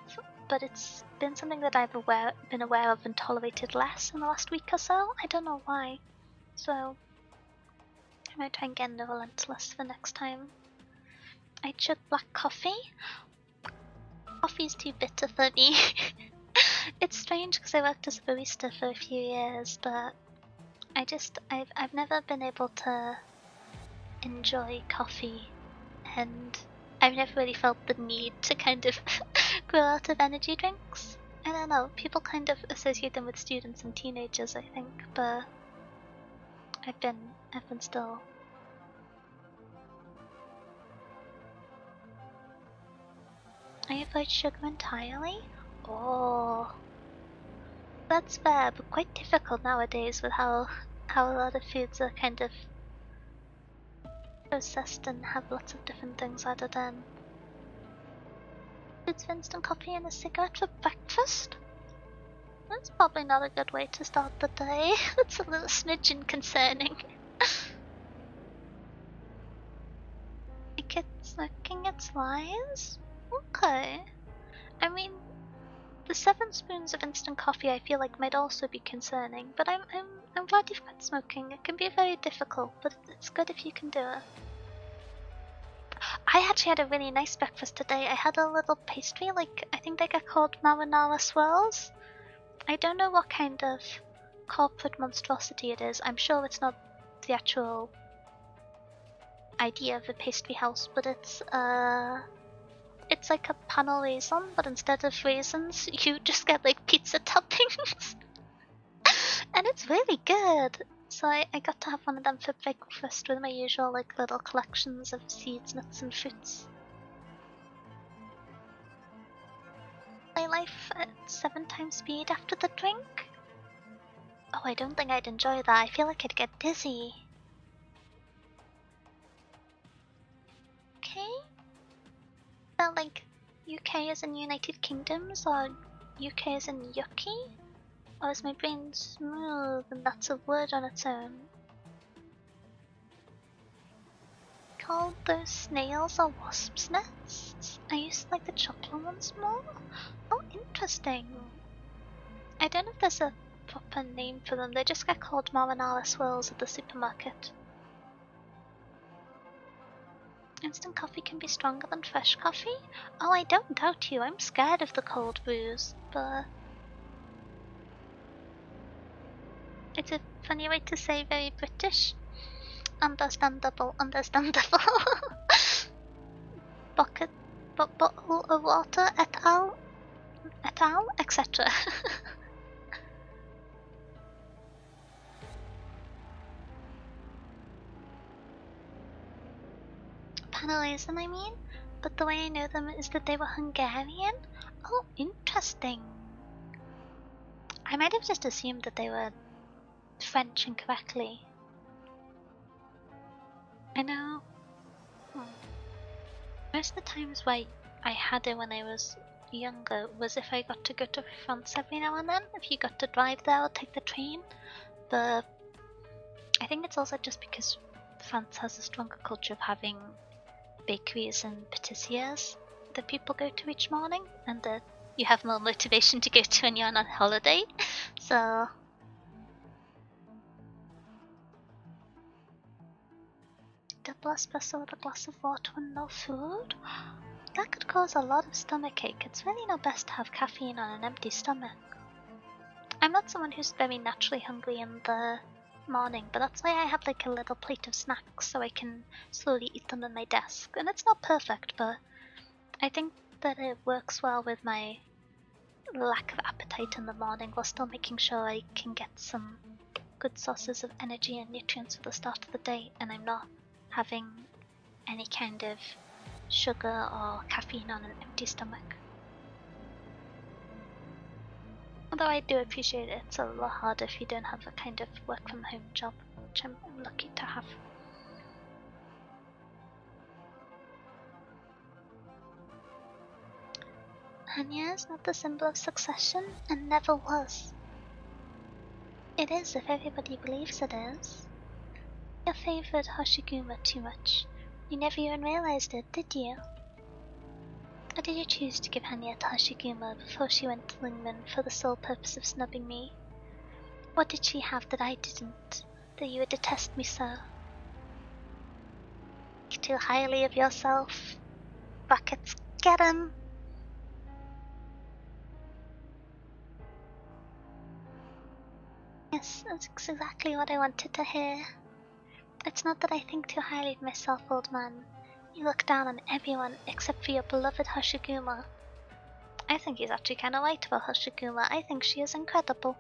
but it's been something that I've been aware of and tolerated less in the last week or so. I don't know why. So, I might try and get a Relentless for next time. I chug black coffee. Coffee's too bitter for me. It's strange because I worked as a barista for a few years, but I've never been able to enjoy coffee, and I've never really felt the need to kind of grow out of energy drinks. I don't know, people kind of associate them with students and teenagers, I think, but I've been still. I avoid sugar entirely? Oh, that's fair, but quite difficult nowadays with how a lot of foods are kind of processed and have lots of different things added in. Foods for instant coffee and a cigarette for breakfast? That's probably not a good way to start the day. That's a little smidgen concerning. I get smoking its lies? Okay. I mean, the 7 spoons of instant coffee I feel like might also be concerning, but I'm glad you've quit smoking. It can be very difficult, but it's good if you can do it. I actually had a really nice breakfast today. I had a little pastry, I think they get called marinara swirls. I don't know what kind of corporate monstrosity it is. I'm sure it's not the actual idea of a pastry house, but it's like a panel raisin, but instead of raisins, you just get like pizza toppings. And it's really good. So I got to have one of them for breakfast with my usual like little collections of seeds, nuts and fruits. Play life at 7 times speed after the drink? Oh, I don't think I'd enjoy that. I feel like I'd get dizzy. Okay. Felt like UK as in United Kingdoms, or UK as in yucky? Or is my brain smooth and that's a word on its own? Called those snails or wasps' nests? I used to like the chocolate ones more? Oh, interesting. I don't know if there's a proper name for them, they just get called marinara swirls at the supermarket. Instant coffee can be stronger than fresh coffee? Oh, I don't doubt you. I'm scared of the cold brews, but it's a funny way to say very British. Understandable, understandable. Bucket, bottle of water, et al, etc. Panellism, I mean? But the way I know them is that they were Hungarian? Oh, interesting. I might have just assumed that they were French incorrectly. I know. Most of the times why I had it when I was younger was if I got to go to France every now and then, if you got to drive there or take the train. But I think it's also just because France has a stronger culture of having bakeries and patissiers that people go to each morning, and that you have more motivation to go to when you're on a holiday. So double espresso with a glass of water and no food? That could cause a lot of stomachache. It's really not best to have caffeine on an empty stomach. I'm not someone who's very naturally hungry in the morning, but that's why I have like a little plate of snacks so I can slowly eat them at my desk. And it's not perfect, but I think that it works well with my lack of appetite in the morning while still making sure I can get some good sources of energy and nutrients for the start of the day, and I'm not having any kind of sugar or caffeine on an empty stomach. Although I do appreciate it, it's a lot harder if you don't have a kind of work from home job, which I'm lucky to have. Hanya is not the symbol of succession, and never was. It is if everybody believes it is. You favored Hoshiguma too much. You never even realized it, did you? Or did you choose to give Hanya to Hoshiguma before she went to Lingman for the sole purpose of snubbing me? What did she have that I didn't, that you would detest me so? Think too highly of yourself. Brackets, get him! Yes, that's exactly what I wanted to hear. It's not that I think too highly of myself, old man. You look down on everyone except for your beloved Hoshiguma. I think he's actually kind of right about Hoshiguma. I think she is incredible.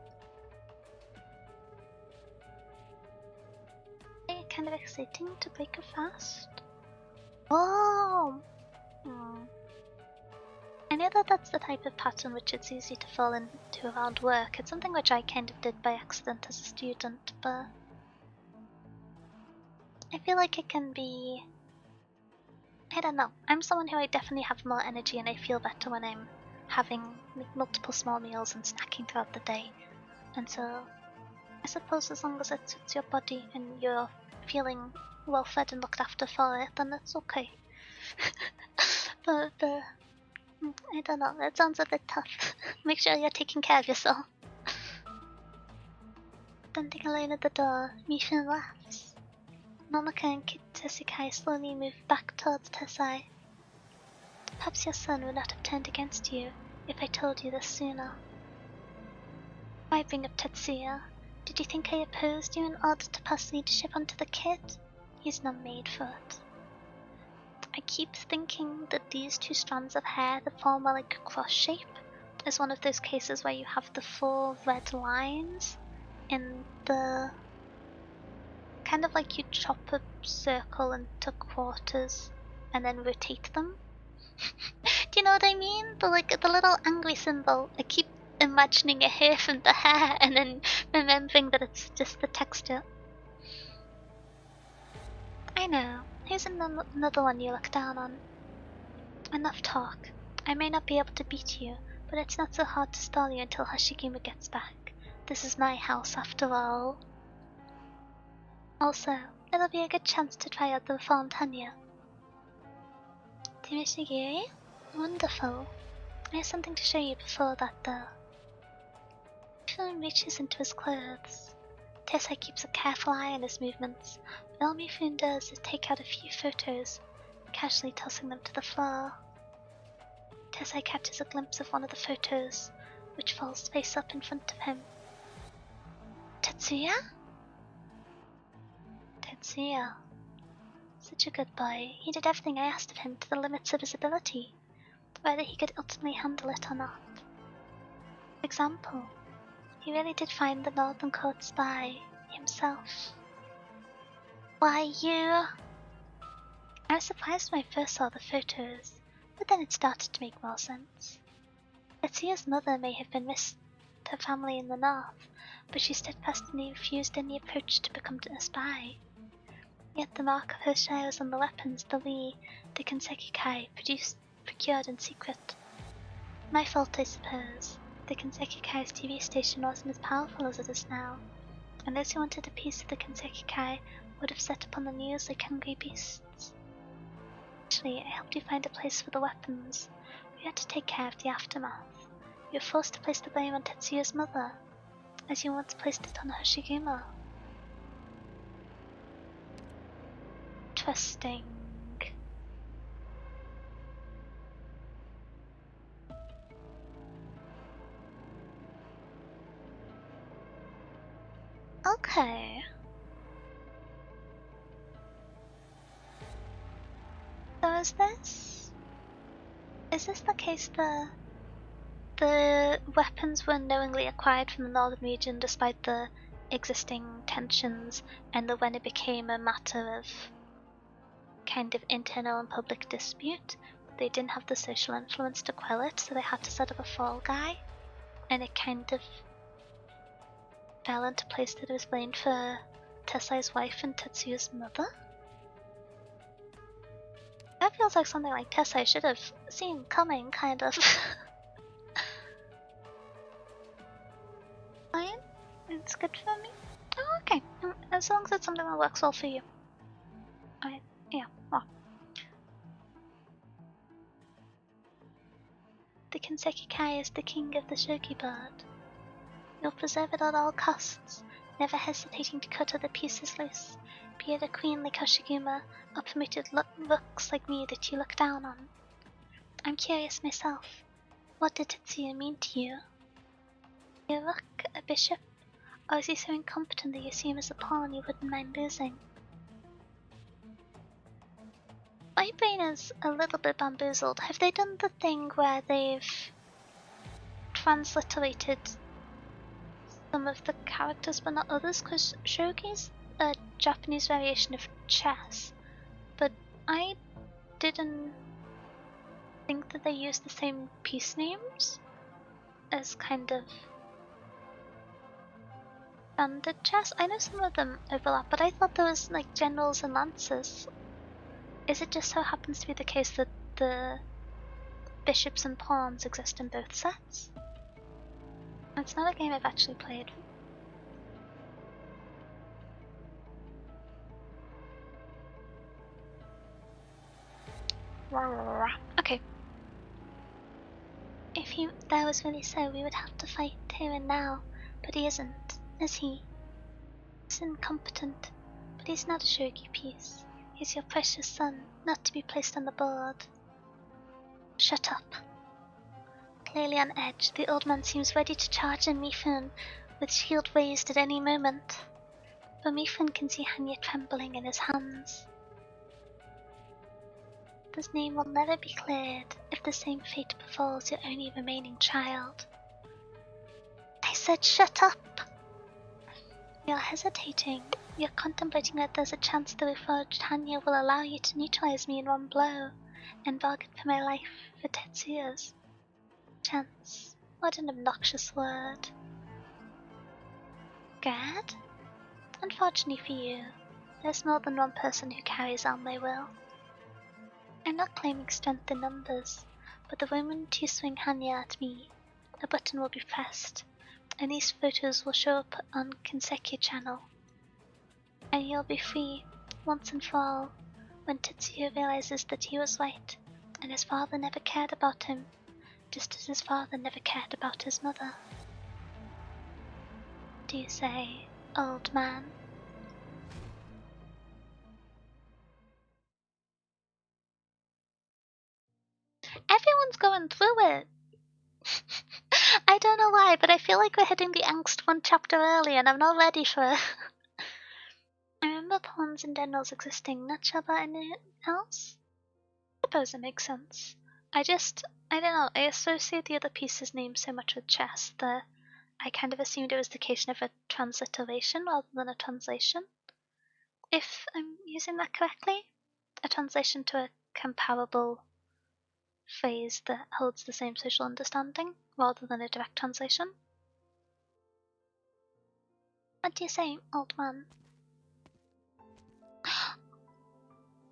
Kind of exciting to break a fast. Oh! I know that that's the type of pattern which it's easy to fall into around work. It's something which I kind of did by accident as a student, but I feel like it can be... I don't know. I'm someone who I definitely have more energy and I feel better when I'm having multiple small meals and snacking throughout the day. And so I suppose as long as it suits your body and you're feeling well fed and looked after for it, then it's okay. but I don't know, that sounds a bit tough. Make sure you're taking care of yourself. Standing alone at the door, Mishin laughs. Momoka and Tesukai slowly move back towards Tessai. Perhaps your son would not have turned against you if I told you this sooner. Why bring up Tetsuya? Did you think I opposed you in order to pass leadership onto the kid? He's not made for it. I keep thinking that these two strands of hair that form a like cross shape is one of those cases where you have the 4 red lines in the... kind of like you chop a circle into quarters and then rotate them. Do you know what I mean? The little angry symbol. I keep imagining a hair from the hair and then remembering that it's just the texture. I know. Here's another one you look down on. Enough talk. I may not be able to beat you, but it's not so hard to stall you until Hoshiguma gets back. This is my house after all. Also, it'll be a good chance to try out the reformed Hanya. Timishigiri? Wonderful. I have something to show you before that though. Mifune reaches into his clothes. Tessai keeps a careful eye on his movements, but all Mifune does is take out a few photos, casually tossing them to the floor. Tessai catches a glimpse of one of the photos, which falls face up in front of him. Tetsuya? Tetsuya. Such a good boy. He did everything I asked of him to the limits of his ability, whether he could ultimately handle it or not. For example, he really did find the Northern Court spy himself. Why, you... I was surprised when I first saw the photos, but then it started to make more sense. Tetsuya's mother may have been missed her family in the north, but she steadfastly refused any approach to become a spy. Yet the mark of her share was on the weapons the Kanseki Kai procured in secret. My fault, I suppose. The Kanseki Kai's TV station wasn't as powerful as it is now, and those who wanted a piece of the Kanseki Kai would have set upon the news like hungry beasts. Actually, I helped you find a place for the weapons. We had to take care of the aftermath. You were forced to place the blame on Tetsuya's mother, as you once placed it on Hoshiguma. Interesting. Okay. So is this the case the weapons were knowingly acquired from the northern region despite the existing tensions, and when it became a matter of kind of internal and public dispute, they didn't have the social influence to quell it, so they had to set up a fall guy, and it kind of fell into place that it was blamed for Tessai's wife and Tetsuya's mother? That feels like something like Tessai should have seen coming, kind of. Fine, it's good for me. Oh, okay, as long as it's something that works well for you. Yeah, well. The Kanseki Kai is the king of the shogi bird. You'll preserve it at all costs, never hesitating to cut other pieces loose, be it a queen like Hoshiguma, or permitted looks like me that you look down on. I'm curious myself. What did Tetsuya mean to you? You look a bishop, or is he so incompetent that you see him as a pawn you wouldn't mind losing? My brain is a little bit bamboozled. Have they done the thing where they've transliterated some of the characters but not others? Because shogi's a Japanese variation of chess, but I didn't think that they used the same piece names as kind of standard chess. I know some of them overlap, but I thought there was like generals and lancers. Is it just so happens to be the case that the bishops and pawns exist in both sets? It's not a game I've actually played. Okay. If that was really so, we would have to fight here and now, but he isn't, is he? He's incompetent, but he's not a shogi piece. He's your precious son, not to be placed on the board. Shut up. Clearly on edge, the old man seems ready to charge in Mifune, with shield raised at any moment. But Mifune can see Hanya trembling in his hands. His name will never be cleared if the same fate befalls your only remaining child. I said shut up! You're hesitating. You're contemplating that there's a chance the reforged Hanya will allow you to neutralize me in one blow, and bargain for my life for Tetsuya's. Chance. What an obnoxious word. Scared? Unfortunately for you, there's more than one person who carries on my will. I'm not claiming strength in numbers, but the moment you swing Hanya at me, a button will be pressed, and these photos will show up on Kanseki channel. And you'll be free, once and for all, when Tetsuya realizes that he was right, and his father never cared about him, just as his father never cared about his mother. Do you say, old man? going through it. I don't know why, but I feel like we're hitting the angst one chapter early and I'm not ready for it. I remember pawns and dendrils existing, not sure about anything else? I suppose it makes sense. I don't know, I associate the other piece's name so much with chess that I kind of assumed it was the case of a transliteration rather than a translation. If I'm using that correctly? A translation to a comparable phrase that holds the same social understanding, rather than a direct translation. What do you say, old man?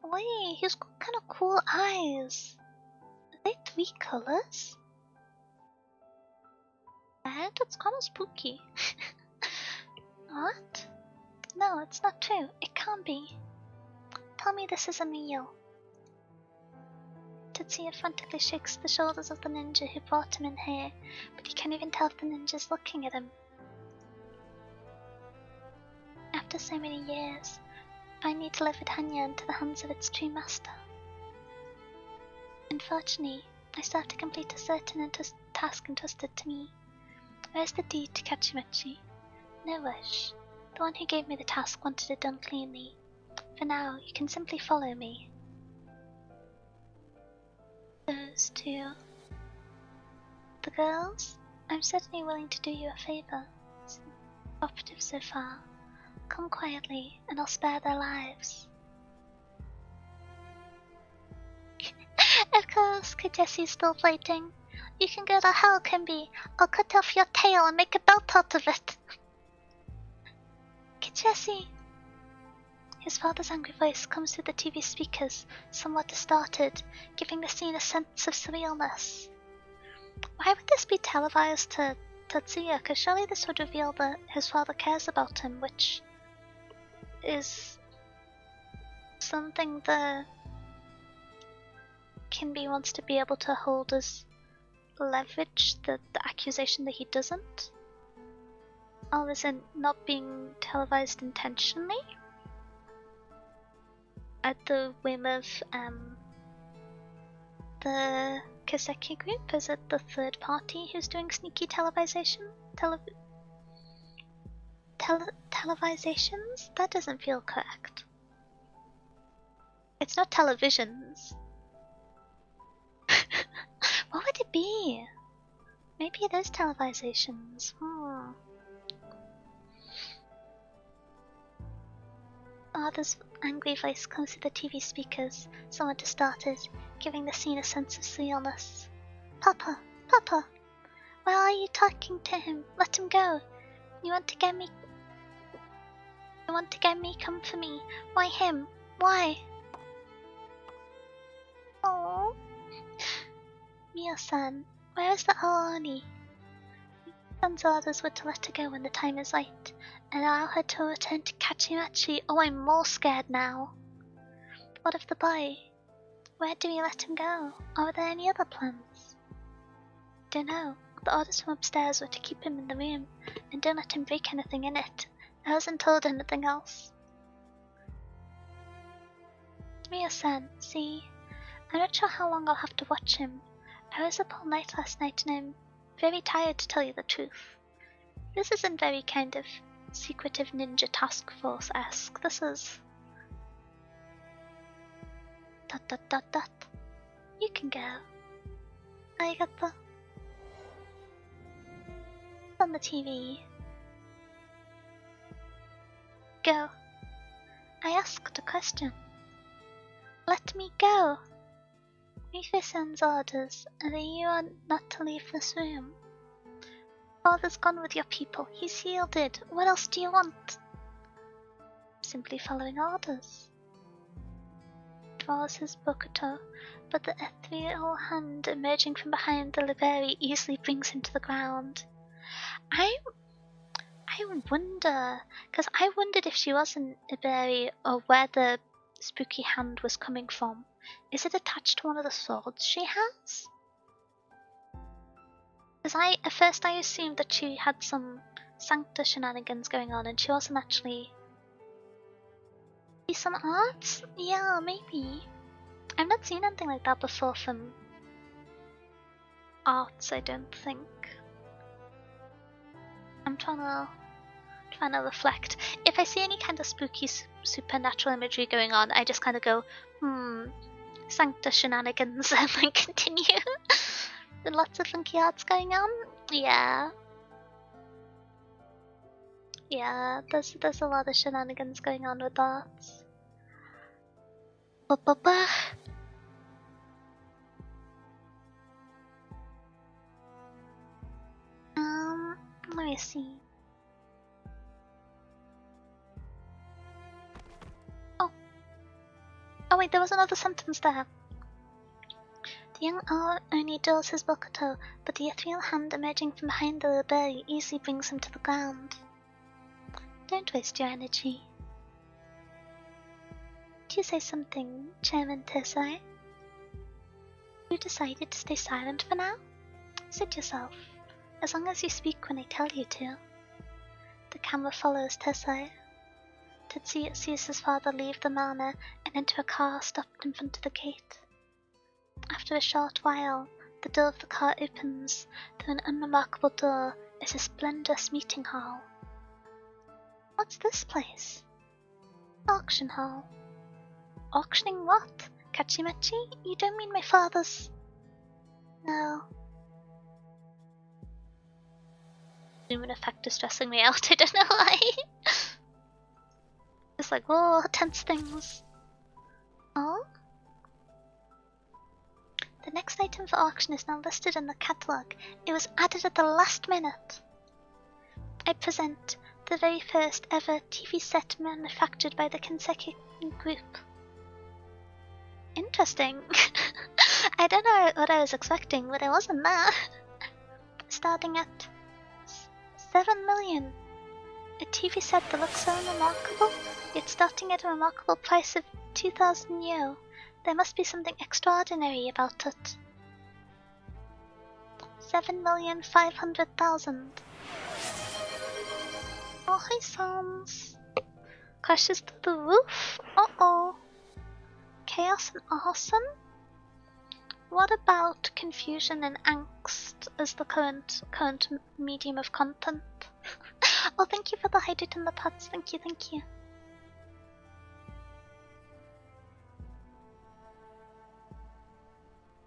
Wait, he's got kind of cool eyes. Are they 3 colors? That's kind of spooky. What? No, it's not true. It can't be. Tell me this isn't real. Tetsuya frantically shakes the shoulders of the ninja who brought him in here, but he can't even tell if the ninja's looking at him. After so many years, I need to deliver Tanya into the hands of its true master. Unfortunately, I still have to complete a certain task entrusted to me. Where's the deed to Kachimachi? No rush. The one who gave me the task wanted it done cleanly. For now, you can simply follow me. Those two. The girls? I'm certainly willing to do you a favor. Cooperative so far. Come quietly, and I'll spare their lives. Of course, Kajessi's still fighting. You can go to hell, Kimby. I'll cut off your tail and make a belt out of it. Kajessi! His father's angry voice comes through the TV speakers, somewhat distorted, giving the scene a sense of surrealness. Why would this be televised to Tetsuya? Because surely this would reveal that his father cares about him, which is something that Kimby wants to be able to hold as leverage, the accusation that he doesn't. Or is it not being televised intentionally? At the whim of the Kiseki group? Is it the third party who's doing sneaky televisations? That doesn't feel correct. It's not televisions. What would it be? Maybe it is televisations. Father's angry voice comes through the TV speakers, somewhat distorted, giving the scene a sense of surrealness. Papa! Papa! Why are you talking to him? Let him go! You want to get me? Come for me. Why him? Why? Oh. Mio-san, where is the Aoni? Son's orders were to let her go when the time is right, and allow her to return to Kachimachi. Oh, I'm more scared now. What of the boy? Where do we let him go? Or were there any other plans? Don't know. The orders from upstairs were to keep him in the room, and don't let him break anything in it. I wasn't told anything else. Mio-san, see? I'm not sure how long I'll have to watch him. I was up all night last night and I'm very tired, to tell you the truth. This isn't very kind of secretive ninja task force-esque. This is... ... You can go. Arigato. On the TV. Go. I asked a question. Let me go. Mife-san's orders, and that you are not to leave this room. Father's gone with your people. He's yielded. What else do you want? Simply following orders. Draws his bokuto, but the ethereal hand emerging from behind the liberi easily brings him to the ground. I wonder, because I wondered if she was an Iberi or where the spooky hand was coming from. Is it attached to one of the swords she has? Because at first I assumed that she had some Sancta shenanigans going on and she wasn't actually... Some arts? Yeah, maybe. I've not seen anything like that before from arts, I don't think. I'm trying to reflect. If I see any kind of spooky supernatural imagery going on, I just kind of go, Sancta shenanigans, and then continue. And lots of funky arts going on. Yeah. Yeah, there's a lot of shenanigans going on with arts. Ba-ba-ba. Let me see. Oh wait, there was another sentence there. The young owl only dulls his bokoto, but the ethereal hand emerging from behind the berry easily brings him to the ground. Don't waste your energy. Did you say something, Chairman Tesai? You decided to stay silent for now? Sit yourself, as long as you speak when I tell you to. The camera follows Tesai. Tetsuya sees his father leave the manor and enter a car stopped in front of the gate. After a short while, the door of the car opens. Through an unremarkable door is a splendorous meeting hall. What's this place? Auction hall. Auctioning what? Kachimachi? You don't mean my father's... No. Human effect is stressing me out, I don't know why. It's like, whoa, tense things. Oh? The next item for auction is now listed in the catalogue. It was added at the last minute. I present the very first ever TV set manufactured by the Kinseki Group. Interesting. I don't know what I was expecting, but it wasn't that. Starting at 7 million. A TV set that looks so remarkable, yet starting at a remarkable price of 2,000 yen. There must be something extraordinary about it. 7,500,000. Oh, hi, Sans. Crashes through the roof? Uh-oh. Chaos and arson? What about confusion and angst as the current medium of content? Oh, thank you for the hydrate in the pots. Thank you, thank you.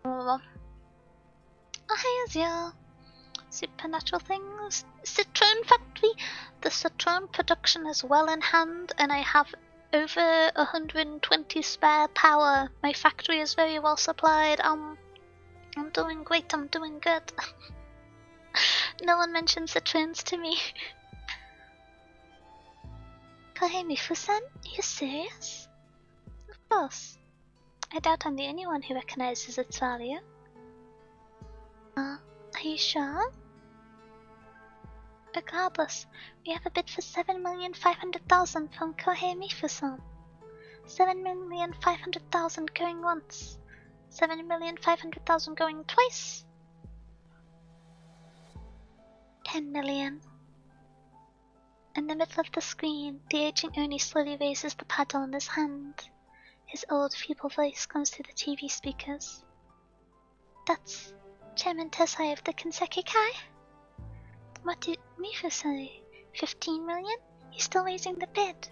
Oh, hi, Azia. Supernatural things. Citron factory. The citron production is well in hand, and I have over 120 spare power. My factory is very well supplied. I'm doing great. I'm doing good. No one mentions citrons to me. Kohei-Mifu-san, are you serious? Of course. I doubt I'm the only one who recognizes its value. Are you sure? Regardless, we have a bid for 7,500,000 from Kohei-Mifu-san. 7,500,000 going once. 7,500,000 going twice. 10 million. In the middle of the screen, the aging Oni slowly raises the paddle in his hand. His old, feeble voice comes through the TV speakers. That's Chairman Tesai of the Kinseki Kai? What did Mifu say? 15 million? He's still raising the bid.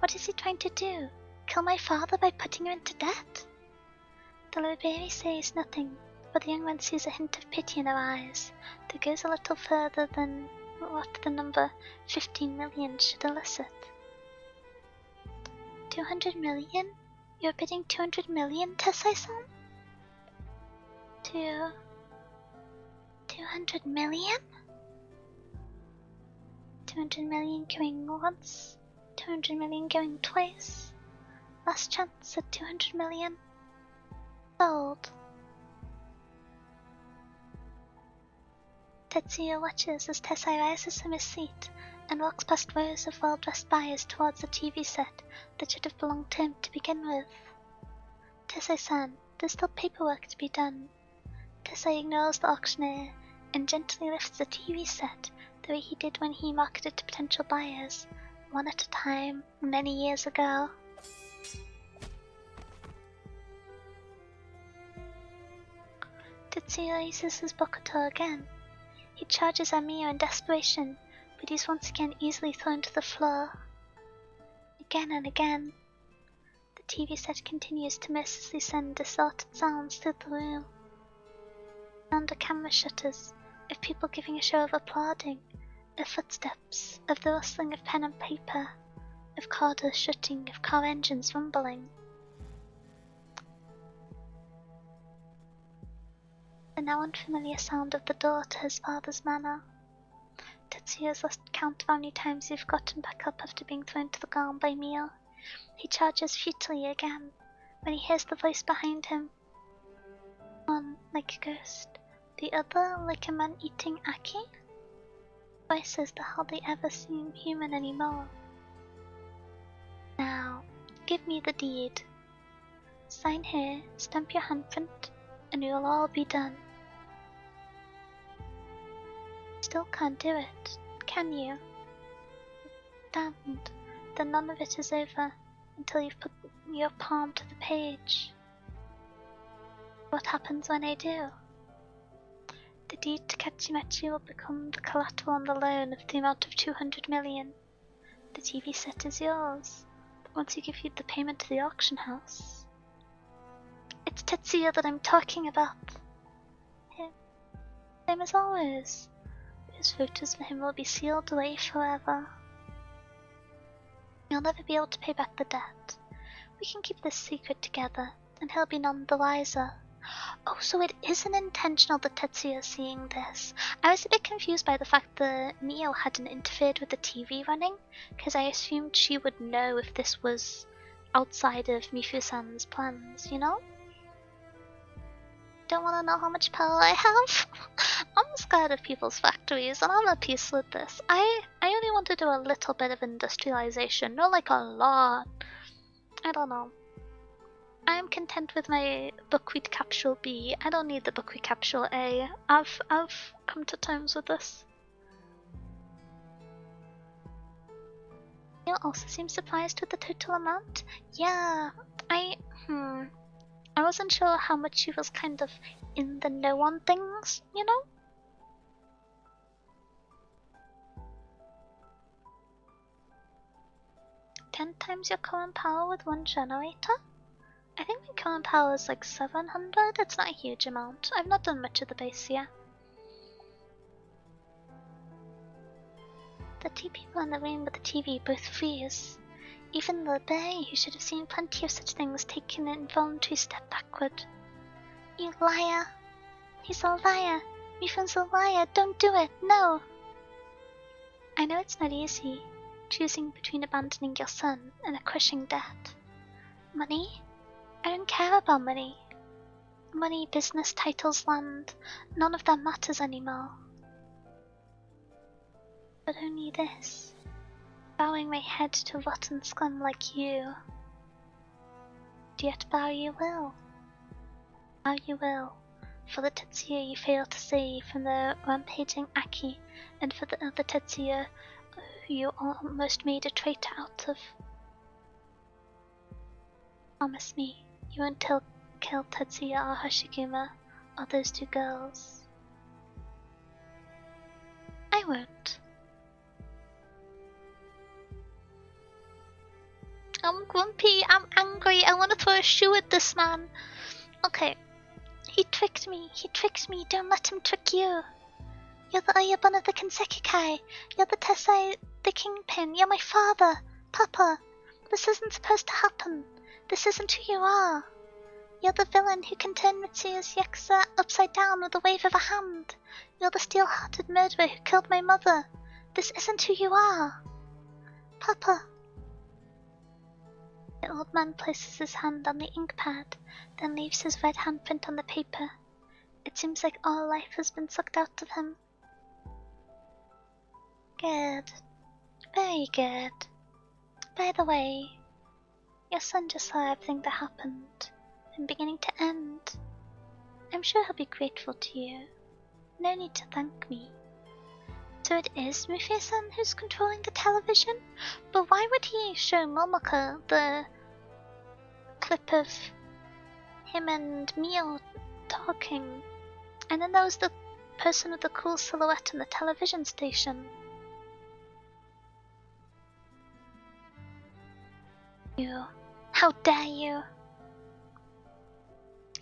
What is he trying to do? Kill my father by putting him into debt? The little baby says nothing, but the young one sees a hint of pity in her eyes that goes a little further than what the number 15 million should elicit. 200 million? You're bidding 200 million, Tesai-san? 200 million? 200 million going once, 200 million going twice. Last chance at 200 million. Sold. Tetsuya watches as Tesai rises from his seat and walks past rows of well-dressed buyers towards the TV set that should have belonged to him to begin with. Tesai-san, there's still paperwork to be done. Tesai ignores the auctioneer and gently lifts the TV set the way he did when he marketed to potential buyers, one at a time, many years ago. Tetsuya uses his Bokuto again. He charges at Mio in desperation, but he's once again easily thrown to the floor. Again and again. The TV set continues to mercilessly send distorted sounds through the room. Sound of camera shutters, of people giving a show of applauding, of footsteps, of the rustling of pen and paper, of car doors shutting, of car engines rumbling. The now unfamiliar sound of the door to his father's manor. Tetsuya has lost count of how many times he's gotten back up after being thrown to the ground by Mio. He charges futilely again, when he hears the voice behind him. One like a ghost, the other like a man eating Aki? Voices that hardly ever seem human anymore. Now, give me the deed. Sign here, stamp your handprint, and it will all be done. Still can't do it, can you? Damned, then none of it is over until you've put your palm to the page. What happens when I do? The deed to Katsumachi will become the collateral on the loan of the amount of 200 million. The TV set is yours, but once you give the payment to the auction house. It's Tetsuya that I'm talking about. Him. Same as always. His photos for him will be sealed away forever. You'll never be able to pay back the debt. We can keep this secret together, and he'll be none the wiser. Oh, so it isn't intentional that Tetsuya is seeing this. I was a bit confused by the fact that Mio hadn't interfered with the TV running, because I assumed she would know if this was outside of Mifu-san's plans, you know? Don't want to know how much power I have? I'm scared of people's factories, and I'm at peace with this. I only want to do a little bit of industrialization, not like a lot. I don't know. I am content with my buckwheat capsule B. I don't need the buckwheat capsule A. I've come to terms with this. You also seem surprised with the total amount? Yeah, I wasn't sure how much she was kind of in the know on things, you know? Ten times your current power with one generator? I think my current power is like 700. It's not a huge amount. I've not done much of the base yet. The two people in the room with the TV both freeze. Even the Bay, who should have seen plenty of such things, taking an involuntary step backward. You liar! He's a liar! Mifun's a liar! Don't do it! No! I know it's not easy, choosing between abandoning your son and a crushing debt. Money? I don't care about money. Money, business, titles, land, none of that matters anymore. But only this. Bowing my head to rotten scum like you. Yet bow you will. Bow you will, for the Tetsuya you failed to save from the rampaging Aki, and for the other Tetsuya who you almost made a traitor out of. Promise me, you won't kill Tetsuya or Hoshiguma, or those two girls. I won't. I'm grumpy, I'm angry, I want to throw a shoe at this man. Okay. He tricked me, don't let him trick you. You're the Oyabun of the Kansekikai. You're the Tessai, the Kingpin. You're my father. Papa. This isn't supposed to happen. This isn't who you are. You're the villain who can turn Mitsuya's Yakuza upside down with a wave of a hand. You're the steel-hearted murderer who killed my mother. This isn't who you are. Papa. The old man places his hand on the ink pad, then leaves his red handprint on the paper. It seems like all life has been sucked out of him. Good. Very good. By the way, your son just saw everything that happened, from beginning to end. I'm sure he'll be grateful to you. No need to thank me. So it is Mufasa who's controlling the television? But why would he show Momoko the clip of him and Mio talking? And then there was the person with the cool silhouette on the television station. You. How dare you?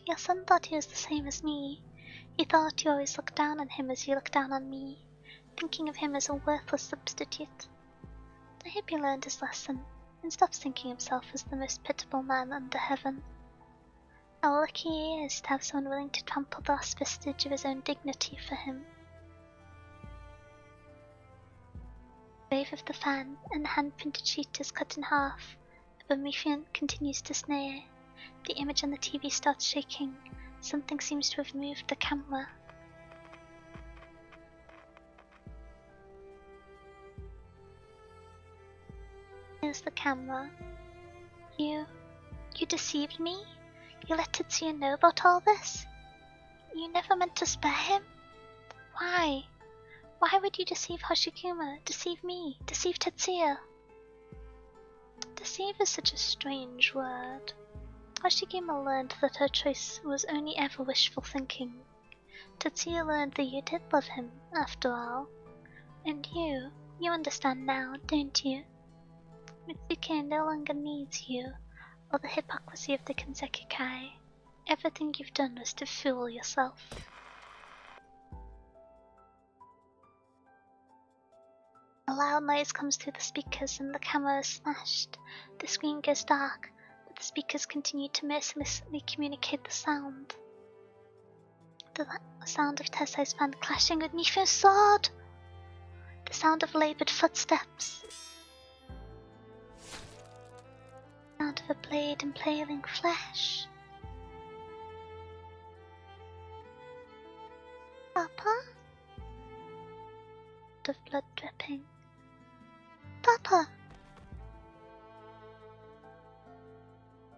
Your son thought he was the same as me. He thought you always looked down on him as you look down on me, thinking of him as a worthless substitute. I hope he learned his lesson, and stops thinking himself as the most pitiable man under heaven. How lucky he is to have someone willing to trample the last vestige of his own dignity for him. The wave of the fan, and the hand-printed sheet is cut in half. The Promethean continues to sneer. The image on the TV starts shaking. Something seems to have moved the camera. Here's the camera. You deceived me? You let Tetsuya know about all this? You never meant to spare him? Why? Why would you deceive Hoshiguma, deceive me, deceive Tetsuya? Deceive is such a strange word. Hoshiguma learned that her choice was only ever wishful thinking. Tetsuya learned that you did love him, after all. And you understand now, don't you? Mitsuke no longer needs you, or the hypocrisy of the Kansekikai. Everything you've done was to fool yourself. A loud noise comes through the speakers and the camera is smashed. The screen goes dark, but the speakers continue to mercilessly communicate the sound. The sound of Tessai's fan clashing with Mifu's sword! The sound of laboured footsteps. The sound of a blade impaling flesh. Papa? Of blood dripping. Papa!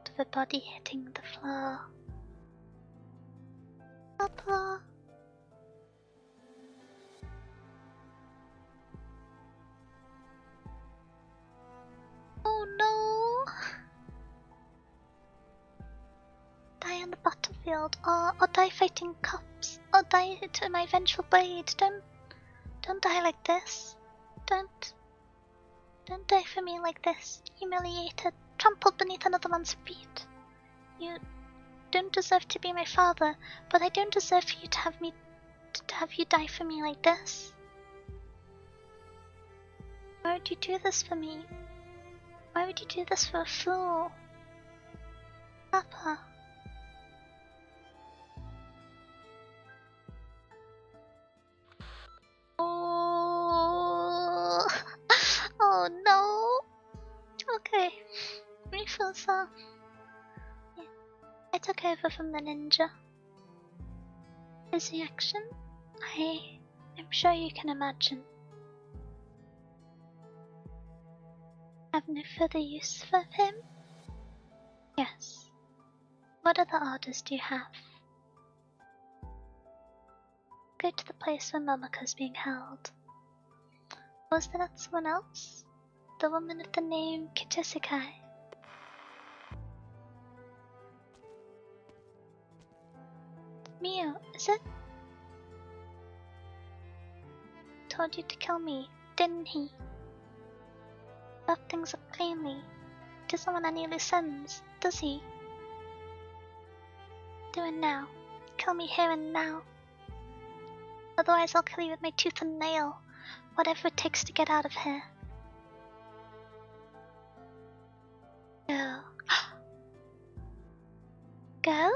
Of a body hitting the floor. Papa! Oh no! Die on the battlefield, or die fighting cops, or die to my vengeful blade. Don't die like this. Don't die for me like this, humiliated, trampled beneath another man's feet. You don't deserve to be my father, but I don't deserve for you to have you die for me like this. Why would you do this for me? Why would you do this for a fool? Papa. Oh no. Okay. Refills off. Yeah. I took over from the ninja. His reaction? I'm sure you can imagine. Have no further use for him? Yes. What other orders do you have? Go to the place where Momoko's being held. Was there not someone else? The woman with the name Kitsukai? Mio, is it? Told you to kill me, didn't he? Wrap things up cleanly. Doesn't want any loose ends, does he? Do it now. Kill me here and now. Otherwise I'll kill you with my tooth and nail. Whatever it takes to get out of here. Go. Go?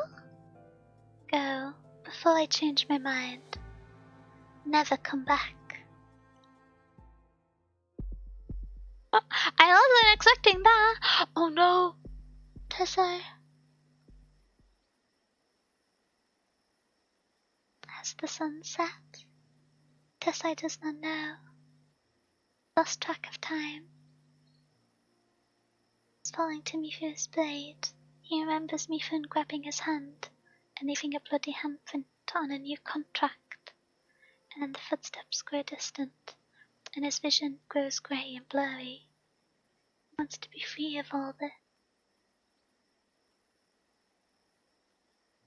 Go, before I change my mind. Never come back. Oh, I wasn't expecting that! Oh no! Tessai. As the sun set, Tessai does not know. Lost track of time. He's falling to Mifu's blade. He remembers Mifun grabbing his hand and leaving a bloody handprint on a new contract. And then the footsteps grow distant, and his vision grows grey and blurry. He wants to be free of all this.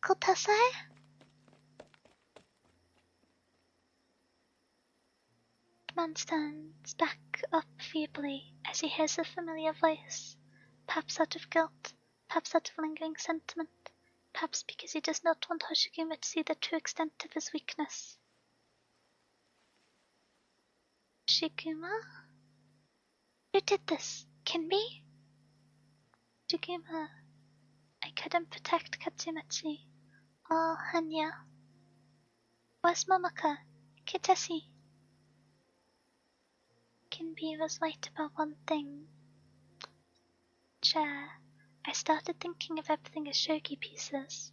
Uncle Tessai? man stands back up feebly as he hears a familiar voice, perhaps out of guilt, perhaps out of lingering sentiment, perhaps because he does not want Hoshiguma to see the true extent of his weakness. Hoshiguma? You did this, Kinbi? Hoshiguma, I couldn't protect Katsumachi or Hanya. Where's Momoko? Kiteshi? Kinbi was right about one thing. Chair. I started thinking of everything as shogi pieces.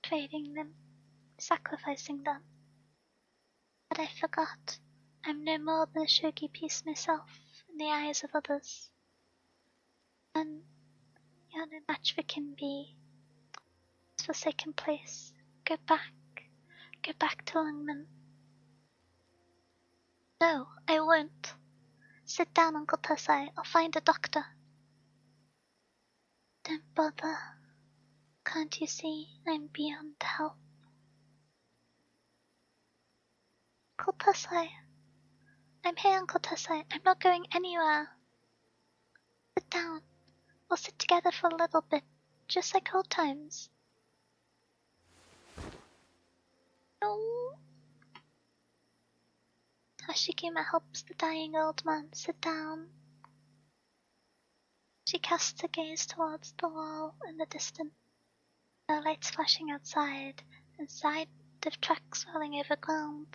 Trading them, sacrificing them. But I forgot, I'm no more than a shogi piece myself in the eyes of others. And you're no match for Kinbi. It's forsaken place. Go back to Lungman. No, I won't. Sit down, Uncle Tessai, I'll find a doctor. Don't bother. Can't you see I'm beyond help? Uncle Tessai. I'm here, Uncle Tessai. I'm not going anywhere. Sit down. We'll sit together for a little bit, just like old times. No. Hoshiguma helps the dying old man sit down. She casts her gaze towards the wall in the distance. There are lights flashing outside, and sight of trucks rolling over ground.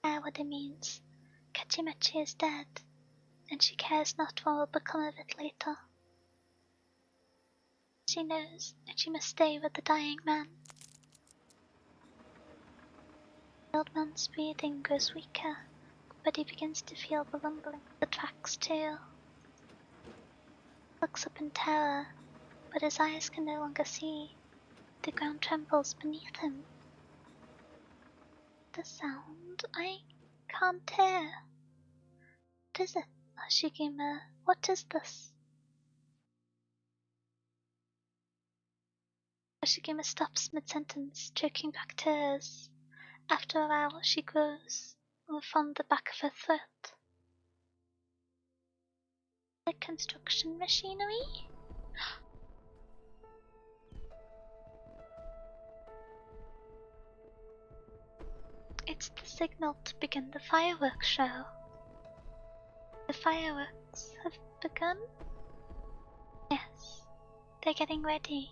Care what it means. Katsumachi is dead, and she cares not what will become of it later. She knows that she must stay with the dying man. The old man's breathing grows weaker, but he begins to feel the rumbling of the tracks too. He looks up in terror, but his eyes can no longer see. The ground trembles beneath him. The sound I can't hear. What is it, Hoshiguma? What is this? Hoshiguma stops mid-sentence, choking back tears. After a while, she grows from the back of her throat. The construction machinery? It's the signal to begin the fireworks show. The fireworks have begun? Yes, they're getting ready.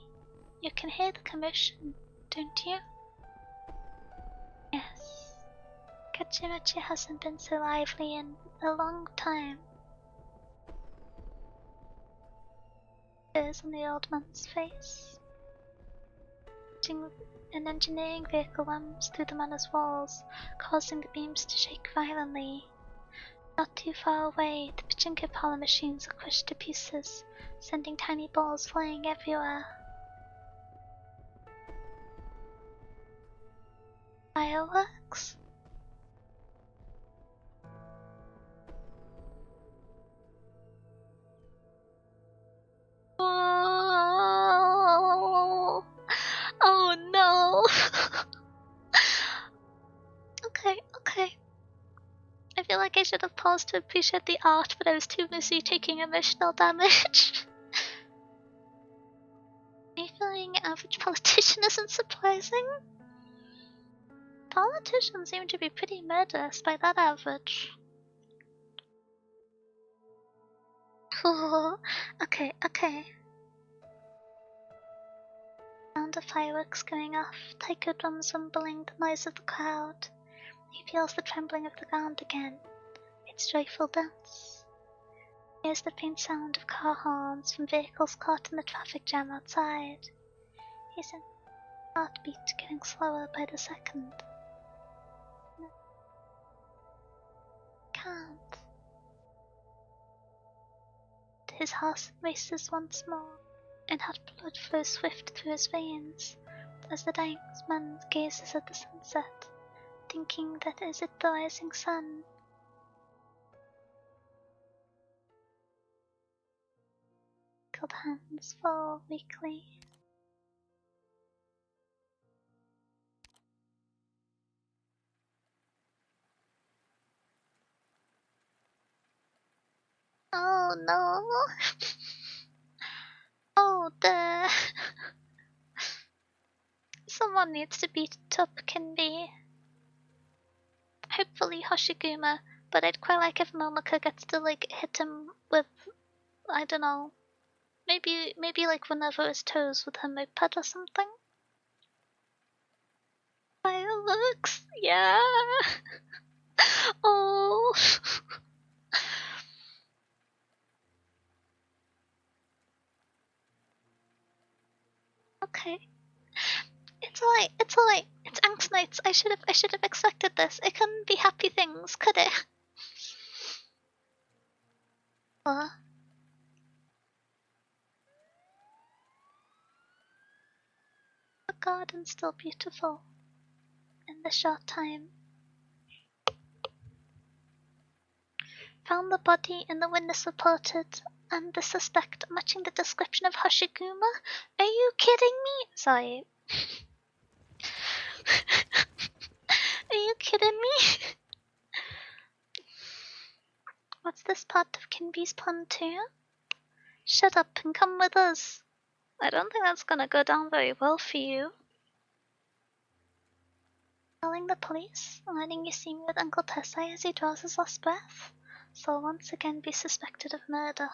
You can hear the commotion, don't you? Yes. Katsumachi hasn't been so lively in a long time. Tears on the old man's face. An engineering vehicle rams through the manor's walls, causing the beams to shake violently. Not too far away, the pachinko parlor machines are crushed to pieces, sending tiny balls flying everywhere. Fireworks? Oh, oh no! Okay. I feel like I should have paused to appreciate the art, but I was too busy taking emotional damage. Me feeling average politician isn't surprising. Politicians seem to be pretty murderous by that average. Okay. Sound of fireworks going off, taiko drums rumbling, the noise of the crowd. He feels the trembling of the ground again. It's joyful dance. He hears the faint sound of car horns from vehicles caught in the traffic jam outside. His heartbeat getting slower by the second. No. Can't. His heart races once more, and hot blood flows swift through his veins as the dying man gazes at the sunset, thinking that is it the rising sun? Cold hands fall weakly. Oh no. Oh, the someone needs to beat up Kinby. Hopefully Hoshiguma, but I'd quite like if Momoko gets to like hit him with, I don't know, maybe like one of his toes with her moped or something. Fireworks, yeah. Oh. Okay. It's alright, it's alright. It's Angst Nights. I should have expected this. It couldn't be happy things, could it? What? The garden's still beautiful. In the short time. Found the body in the witness reported, and the suspect matching the description of Hoshiguma? Are you kidding me? Sorry. Are you kidding me? What's this part of Kinby's plan too? Shut up and come with us. I don't think that's gonna go down very well for you. Calling the police, letting you see me with Uncle Tessai as he draws his last breath, so I'll once again be suspected of murder.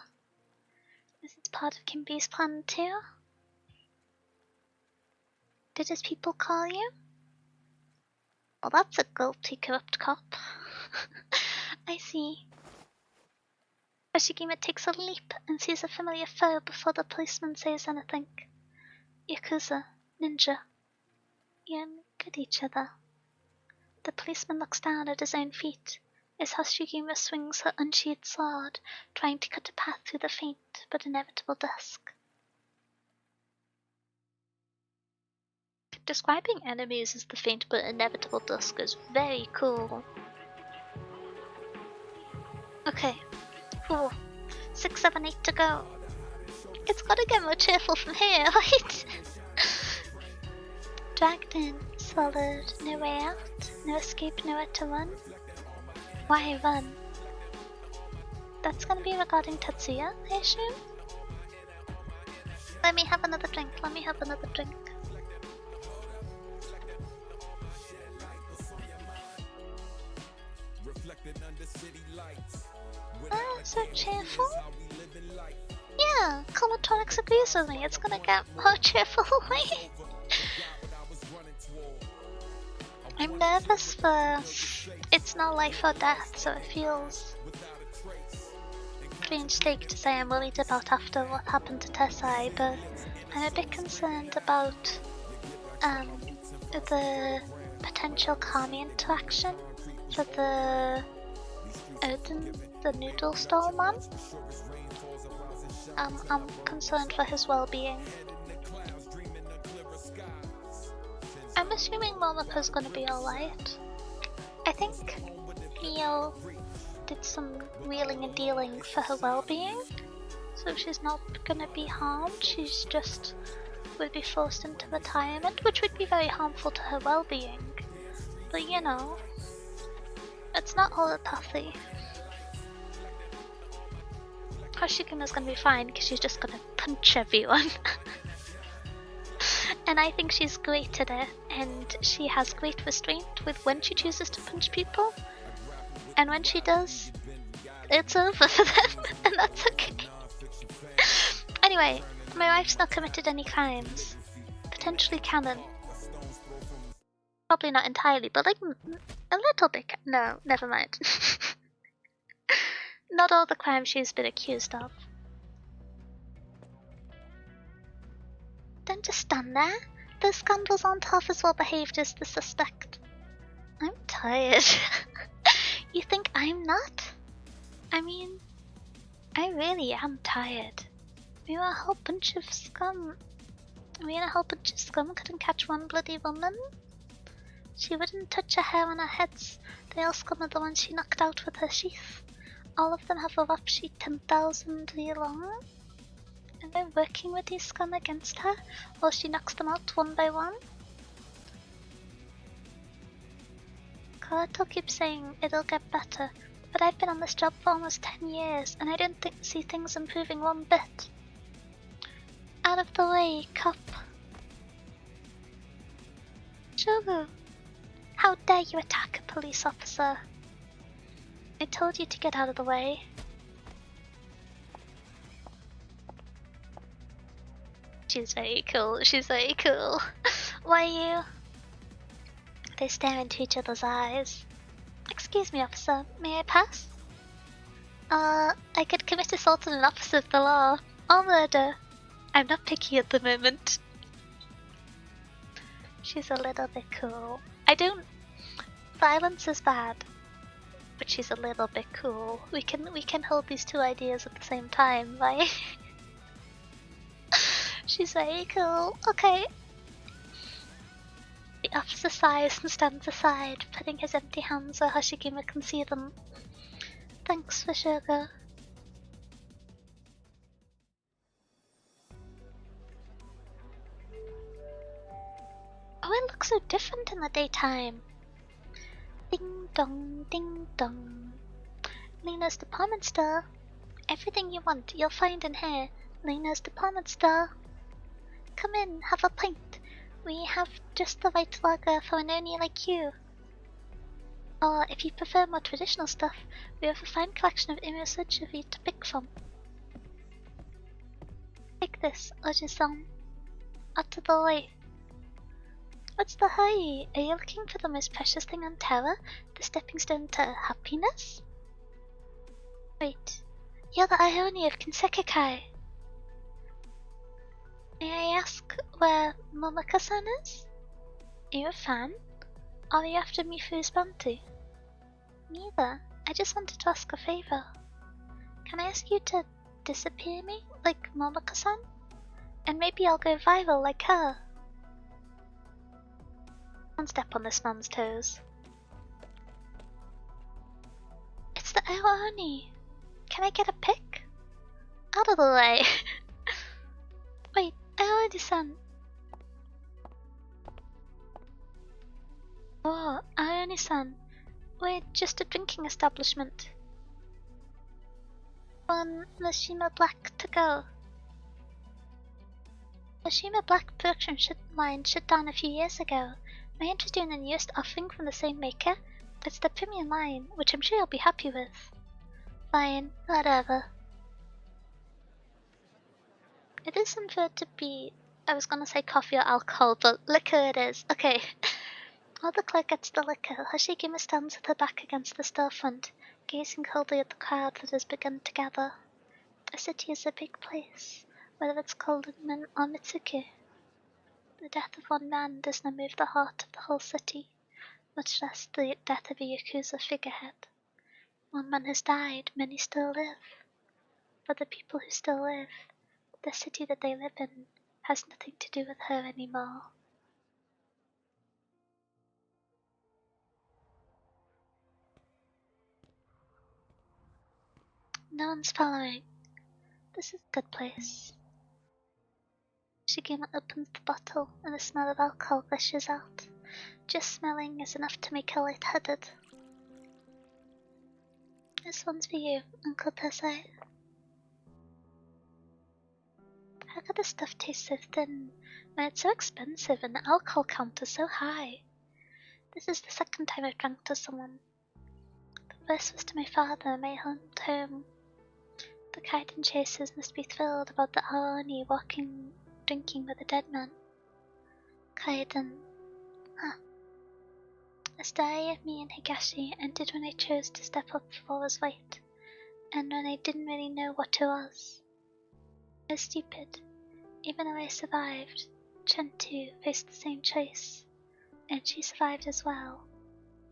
Is it part of Kinby's plan too? Did his people call you? Well, that's a guilty, corrupt cop. I see. Hoshiguma takes a leap and sees a familiar foe before the policeman says anything. Yakuza, ninja. You look at each other. The policeman looks down at his own feet as Hoshiguma swings her unsheathed sword, trying to cut a path through the faint but inevitable dusk. Describing enemies as the faint but inevitable dusk is very cool. Okay. Ooh. 6, 7, 8 to go. It's gotta get more cheerful from here, right? Dragged in, swallowed, no way out, no escape, nowhere to run. Why run? That's gonna be regarding Tatsuya, I assume? Let me have another drink, Oh, so cheerful? Yeah, Comatronics agrees with me, it's gonna get more cheerful. I'm nervous for... It's not life or death, so it feels... strange stake to say I'm worried about after what happened to Tessai, but I'm a bit concerned about the potential Kami interaction for the Odin, the noodle stall man. I'm concerned for his well-being. I'm assuming Momoko's gonna be alright. I think Mio did some wheeling and dealing for her well-being, so she's not gonna be harmed. She's just would be forced into retirement, which would be very harmful to her well-being. But you know, it's not holopathy. Hoshiguma's gonna be fine because she's just gonna punch everyone. And I think she's great at it, and she has great restraint with when she chooses to punch people. And when she does, it's over for them, and that's okay. Anyway, my wife's not committed any crimes. Potentially canon. Probably not entirely, but like a little bit. No, never mind. Not all the crimes she's been accused of. Don't just stand there. Those scoundrels aren't half as well behaved as the suspect. I'm tired. You think I'm not? I mean, I really am tired. We were a whole bunch of scum. Me and a whole bunch of scum couldn't catch one bloody woman. She wouldn't touch her hair on our heads. They all scum are the ones she knocked out with her sheath. All of them have a rap sheet 10,000 year long. And we're working with these scum against her while she knocks them out one by one. Karato keeps saying it'll get better, but I've been on this job for almost 10 years, and I don't see things improving one bit. Out of the way, cop. Shogu, how dare you attack a police officer? I told you to get out of the way. She's very cool, she's very cool. Why are you? They stare into each other's eyes. Excuse me, officer, may I pass? I could commit assault on an officer of the law, or murder. I'm not picky at the moment. She's a little bit cool. Violence is bad, but she's a little bit cool. We can hold these two ideas at the same time, right? She's very cool. Okay. The officer sighs and stands aside, putting his empty hands where Hoshiguma can see them. Thanks for sugar. Oh, it looks so different in the daytime. Ding dong, ding dong. Lena's department store. Everything you want, you'll find in here. Lena's department store. Come in, have a pint. We have just the right lager for an oni like you. Or if you prefer more traditional stuff, we have a fine collection of immersuchi for you to pick from. Take this, Oji-san. Out of the way. What's the hurry? Are you looking for the most precious thing on Terra? The stepping stone to happiness? Wait, you're the Ione of Kinsekikai. May I ask where Momoko-san is? Are you a fan? Or are you after me for his bounty? Neither. I just wanted to ask a favor. Can I ask you to disappear me, like Momoko-san? And maybe I'll go viral like her. Don't step on this man's toes. It's the Ione. Can I get a pic? Out of the way. Wait, Ione-san. Oh, Ione-san. We're just a drinking establishment. One Mishima Black to go. Mishima Black production line shut down a few years ago. May I interest you in the newest offering from the same maker? It's the premium line, which I'm sure you'll be happy with. Fine, whatever. It isn't for it to be... I was gonna say coffee or alcohol, but liquor it is. Okay. While the clerk gets the liquor, Hoshiguma stands with her back against the storefront, gazing coldly at the crowd that has begun to gather. A city is a big place, whether it's called Min or Mitsuki. The death of one man does not move the heart of the whole city, much less the death of a Yakuza figurehead. One man has died, many still live. For the people who still live, the city that they live in has nothing to do with her anymore. No one's following. This is a good place. Shigema opens the bottle and the smell of alcohol gushes out. Just smelling is enough to make her lightheaded. This one's for you, Uncle Tesai. How could this stuff taste so thin when it's so expensive and the alcohol count is so high? This is the second time I've drank to someone. The first was to my father in my home. The kaiden chasers must be thrilled about the Aoni drinking with a dead man. Kaiden. Huh. A story of me and Higashi ended when I chose to step up for what was right, and when I didn't really know what it was. I was stupid. Even though I survived, Chen too faced the same choice, and she survived as well.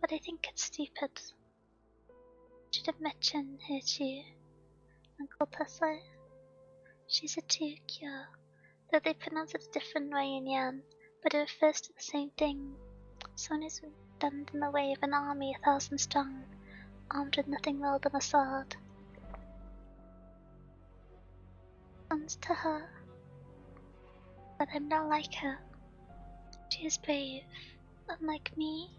But I think it's stupid. Should have met Chen here too. Uncle Tesla. She's a Tukyo, though they pronounce it a different way in Yan, but it refers to the same thing. Someone who's stand in the way of an army 1,000 strong, armed with nothing more than a sword. Comes to her. But I'm not like her. She is brave, unlike me.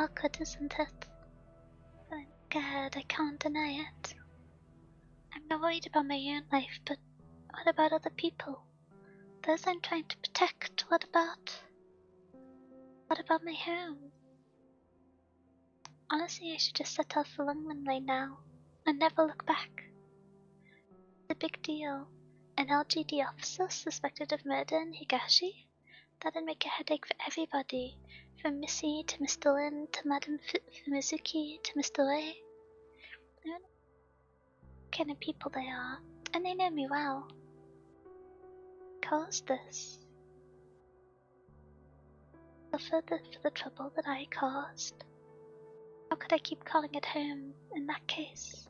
awkward, isn't it? But I'm scared, I can't deny it. I'm not worried about my own life, but what about other people? Those I'm trying to protect, what about? What about my home? Honestly, I should just set off for Lungman right now, and never look back. It's a big deal. An LGD officer suspected of murder in Higashi? That'd make a headache for everybody, from Missy to Mr. Lin to Madame Fumizuki to Mr. Wei. I don't know what kind of people they are, and they know me well. Caused this. Suffered for the trouble that I caused. How could I keep calling it home in that case?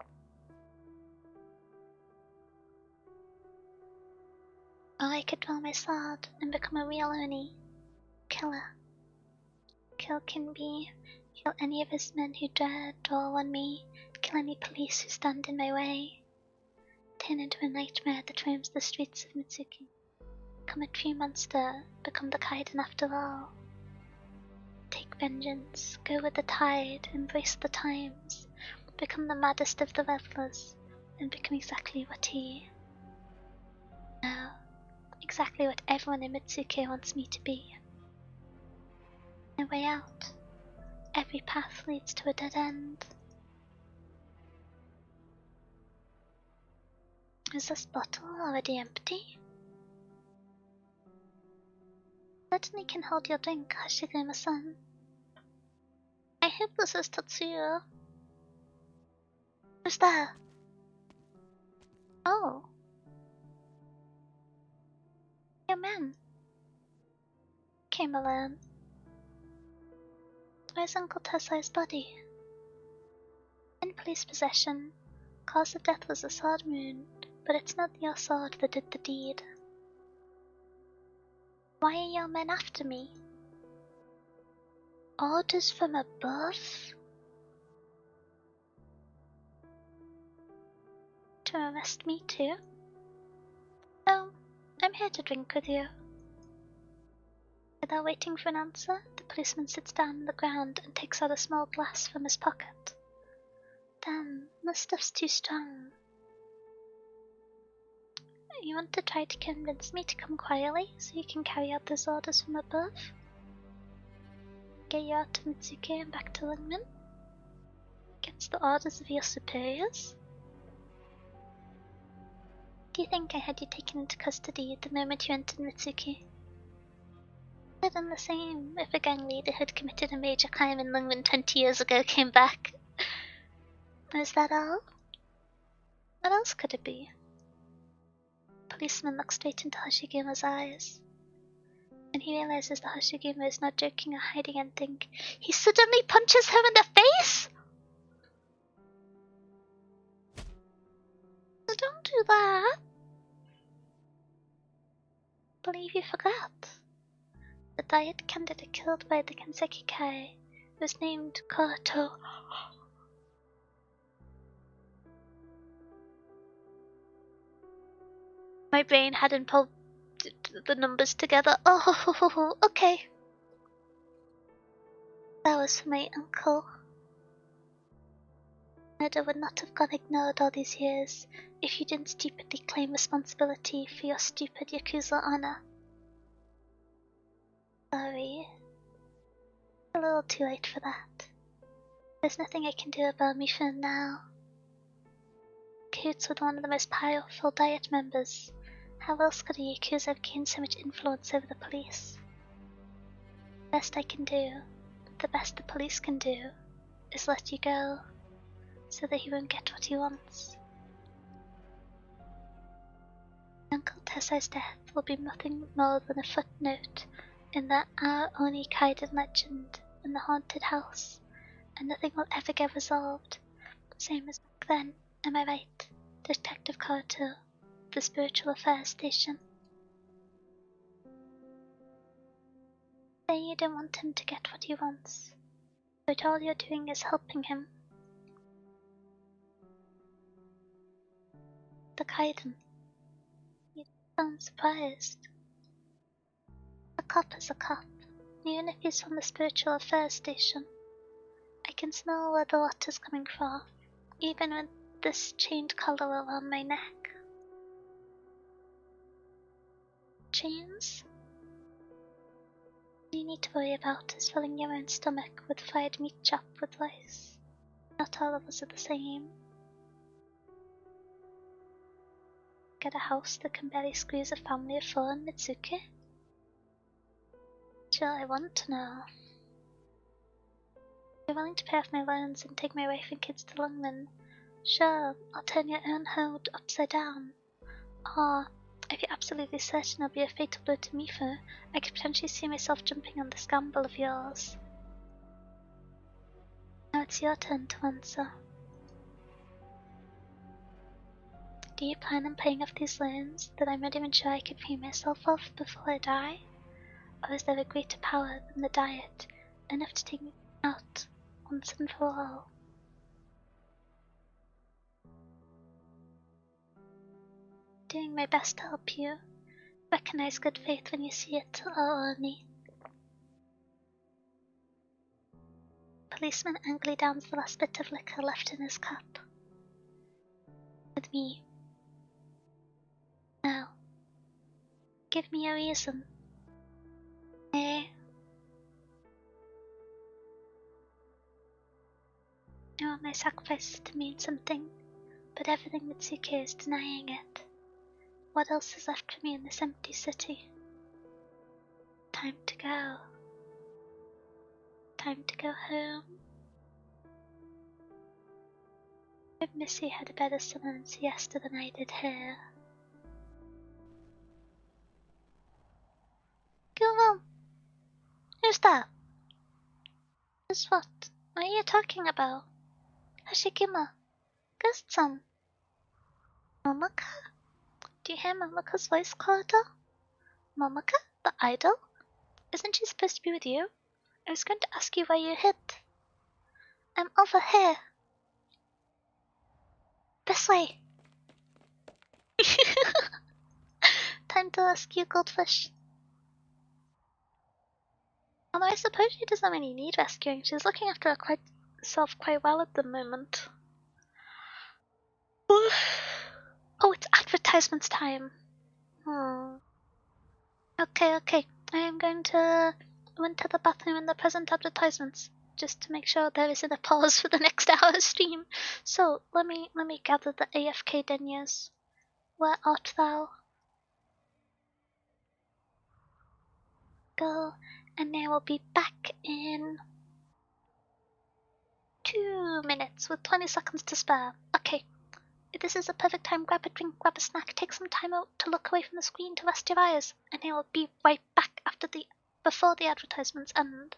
Or I could draw my sword and become a real Oni. Killer. Kill Kinbi, kill any of his men who dare draw on me, kill any police who stand in my way. Turn into a nightmare that roams the streets of Mitsuki. Become a tree monster, become the Kaiden after all. Take vengeance, go with the tide, embrace the times, become the maddest of the revelers, and become exactly what he... No, exactly what everyone in Mitsuki wants me to be. No way out. Every path leads to a dead end. Is this bottle already empty? Certainly can hold your drink, Hoshiguma-san. I hope this is Tatsuya. Who's there? Oh. Your man. Came alone. Where's Uncle Tessai's body? In police possession. Cause of death was a sword wound, but it's not your sword that did the deed. Why are your men after me? Orders from above? To arrest me too? No, I'm here to drink with you. Without waiting for an answer, the policeman sits down on the ground and takes out a small glass from his pocket. Damn, this stuff's too strong. You want to try to convince me to come quietly so you can carry out those orders from above? Get you out to Mitsuki and back to Lungmen? Against the orders of your superiors? Do you think I had you taken into custody the moment you entered Mitsuki? I would have done the same if a gang leader who'd committed a major crime in Lungmen 20 years ago came back. Is that all? What else could it be? The policeman looks straight into Hoshiguma's eyes. When he realizes that Hoshiguma is not joking or hiding anything, he suddenly punches her in the face! Don't do that! I believe you forgot. The diet candidate killed by the Kanseki Kai was named Koto. My brain hadn't pulled the numbers together. Oh, okay. That was for my uncle. Murder would not have gone ignored all these years if you didn't stupidly claim responsibility for your stupid Yakuza honor. Sorry. It's a little too late for that. There's nothing I can do about me for now. Cahoots with one of the most powerful Diet members. How else could a Yakuza have gained so much influence over the police? The best I can do, the best the police can do, is let you go, so that he won't get what he wants. Uncle Tessai's death will be nothing more than a footnote in the Our Oni Kaiden legend in the haunted house, and nothing will ever get resolved. Same as back then, am I right, Detective Karuto, the Spiritual Affairs Station? Say you don't want him to get what he wants, but all you're doing is helping him. The Kaiden. You sound surprised. A cop is a cop, even if he's from the Spiritual Affairs Station. can smell where the water's coming from, even with this chained collar around my neck. Chains? All you need to worry about is filling your own stomach with fried meat chopped with rice. Not all of us are the same. Get a house that can barely squeeze a family of 4 in Mitsuki? Sure, I want to know. If you're willing to pay off my loans and take my wife and kids to Longman, sure, I'll turn your own home upside down. Or, if you're absolutely certain it'll be a fatal blow to Mifu, I could potentially see myself jumping on this gamble of yours. Now it's your turn to answer. Do you plan on paying off these loans that I'm not even sure I could pay myself off before I die? Or is there a greater power than the diet, enough to take me out once and for all? Doing my best to help you. Recognize good faith when you see it, Oni. Policeman angrily downs the last bit of liquor left in his cup. With me. Now, give me a reason. Eh? I want my sacrifices to mean something, but everything Mitsuki is denying it. What else is left for me in this empty city? Time to go. Time to go home. If Missy had a better summer and siesta than I did here. Go on. Who's that? Who's what? What are you talking about? Hoshiguma. Ghost-san. Momoko? Do you hear Momoko's voice, Claudia? Momoko? The idol? Isn't she supposed to be with you? I was going to ask you where you hid. I'm over here. This way. Time to rescue Goldfish. Although I suppose she doesn't really need rescuing. She's looking after herself quite well at the moment. Oh, it's advertisements time. Okay. I am going to run to the bathroom in the present advertisements, just to make sure there isn't a pause for the next hour stream. So let me gather the AFK Denyas. Where art thou? Go, and I will be back in 2 minutes with 20 seconds to spare. Okay. This is a perfect time. Grab a drink, grab a snack, take some time out to look away from the screen to rest your eyes, and I will be right back before the advertisements end.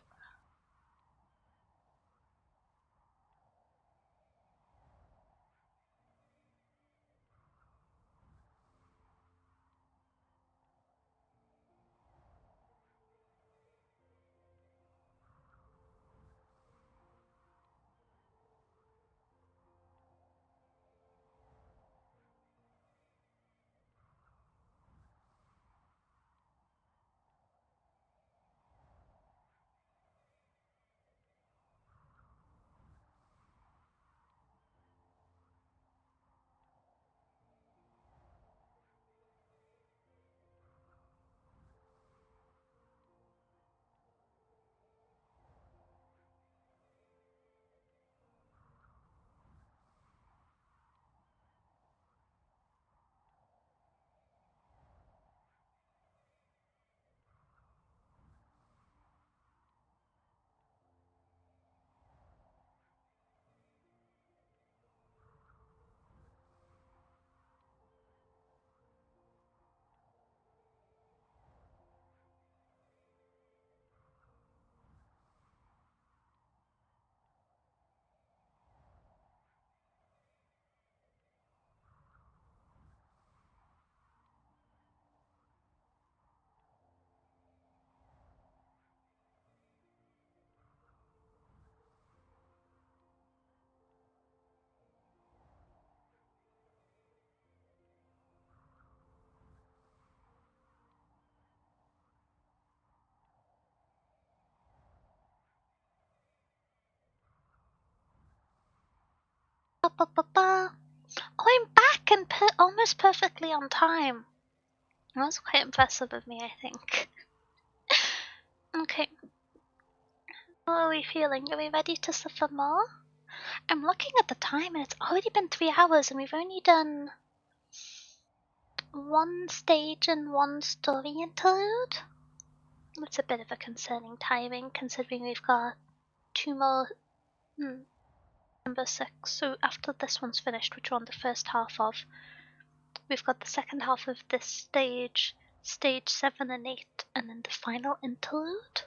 Ba, ba, ba, ba. Oh, I'm back and almost perfectly on time. That was quite impressive of me, I think. Okay. How are we feeling? Are we ready to suffer more? I'm looking at the time and it's already been 3 hours and we've only done one stage and one story interlude. It's a bit of a concerning timing considering we've got 2 more. Number 6. So after this one's finished, which we're on the first half of, we've got the second half of this stage, stage 7 and 8, and then the final interlude.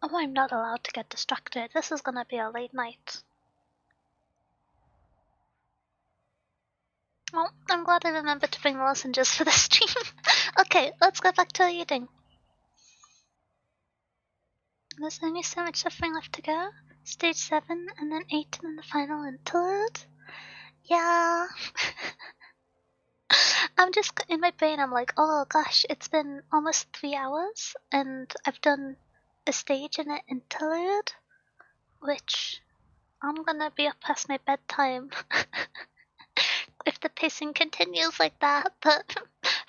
Oh, I'm not allowed to get distracted. This is gonna be a late night. Well, I'm glad I remembered to bring the lozenges for the stream. Okay, let's go back to reading. There's only so much suffering left to go. Stage 7, and then 8, and then the final interlude. Yeah. I'm just in my brain, I'm like, oh gosh, it's been almost 3 hours, and I've done a stage and an interlude, which I'm gonna be up past my bedtime if the pacing continues like that. But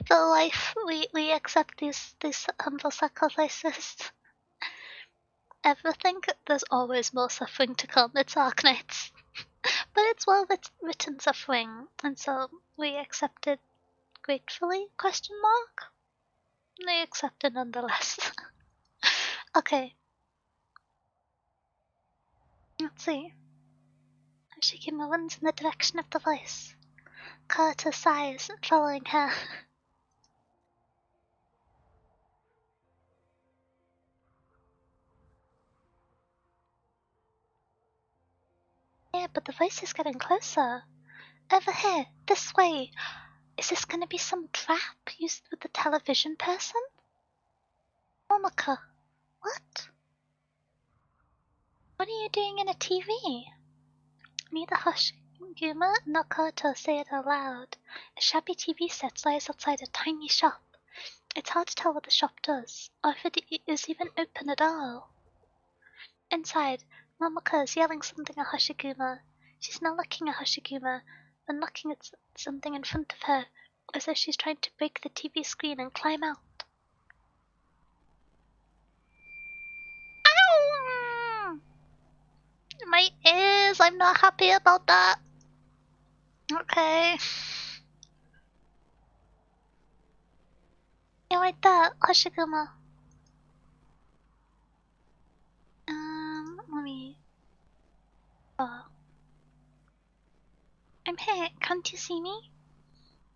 for life, we accept these humble sacrifices. Ever think there's always more suffering to come? It's Arknights. But it's well written suffering, and so we accept it gratefully? Question mark? They accept it nonetheless. Okay. Let's see. Hoshiguma runs in the direction of the voice. Carter sighs, following her. Yeah, but the voice is getting closer. Over here, this way. Is this gonna be some trap used with the television person? Momoko, what? What are you doing in a TV? Neither Hoshiguma nor Koto say it aloud. A shabby TV set lies outside a tiny shop. It's hard to tell what the shop does, or if it is even open at all. Inside, Momoko is yelling something at Hoshiguma. She's not looking at Hoshiguma, but looking at something in front of her, as though she's trying to break the TV screen and climb out. Ow! My ears! I'm not happy about that. Okay. Yeah, like that, Hoshiguma. Let me... Oh. I'm here, can't you see me?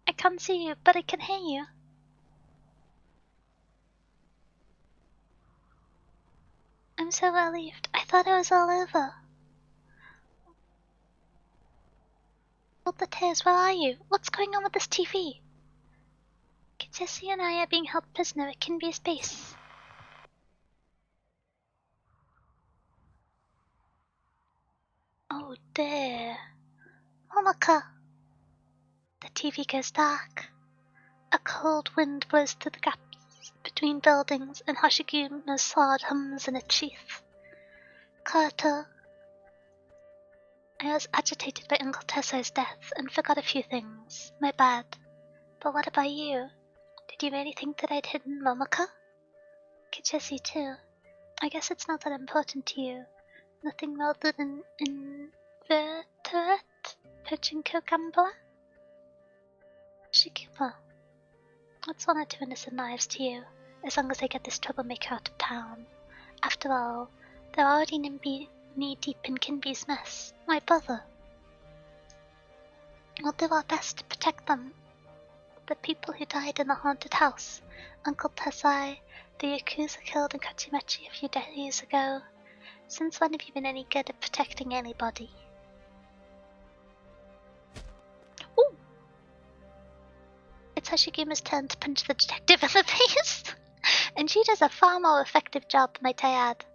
I can't see you, but I can hear you. I'm so relieved. I thought it was all over. Hold the tears, where are you? What's going on with this TV? Jesse and I are being held prisoner at Kinby's base. Oh dear. Momoko! The TV goes dark. A cold wind blows through the gaps between buildings, and Hoshiguma's sword hums in its sheath. Kato. I was agitated by Uncle Tesso's death and forgot a few things. My bad. But what about you? Did you really think that I'd hidden Momoko? Kichesi too. I guess it's not that important to you. Nothing more than an invertebrate pachinko gambler? Shikima. What's one or two innocent lives to you, as long as I get this troublemaker out of town? After all, they're already knee-deep in Kinby's mess. Why bother? We'll do our best to protect them. The people who died in the haunted house, Uncle Tessai, the Yakuza killed in Katsumechi a few days ago. Since when have you been any good at protecting anybody? Ooh! It's Hoshiguma's turn to punch the detective in the face, and she does a far more effective job, might I add.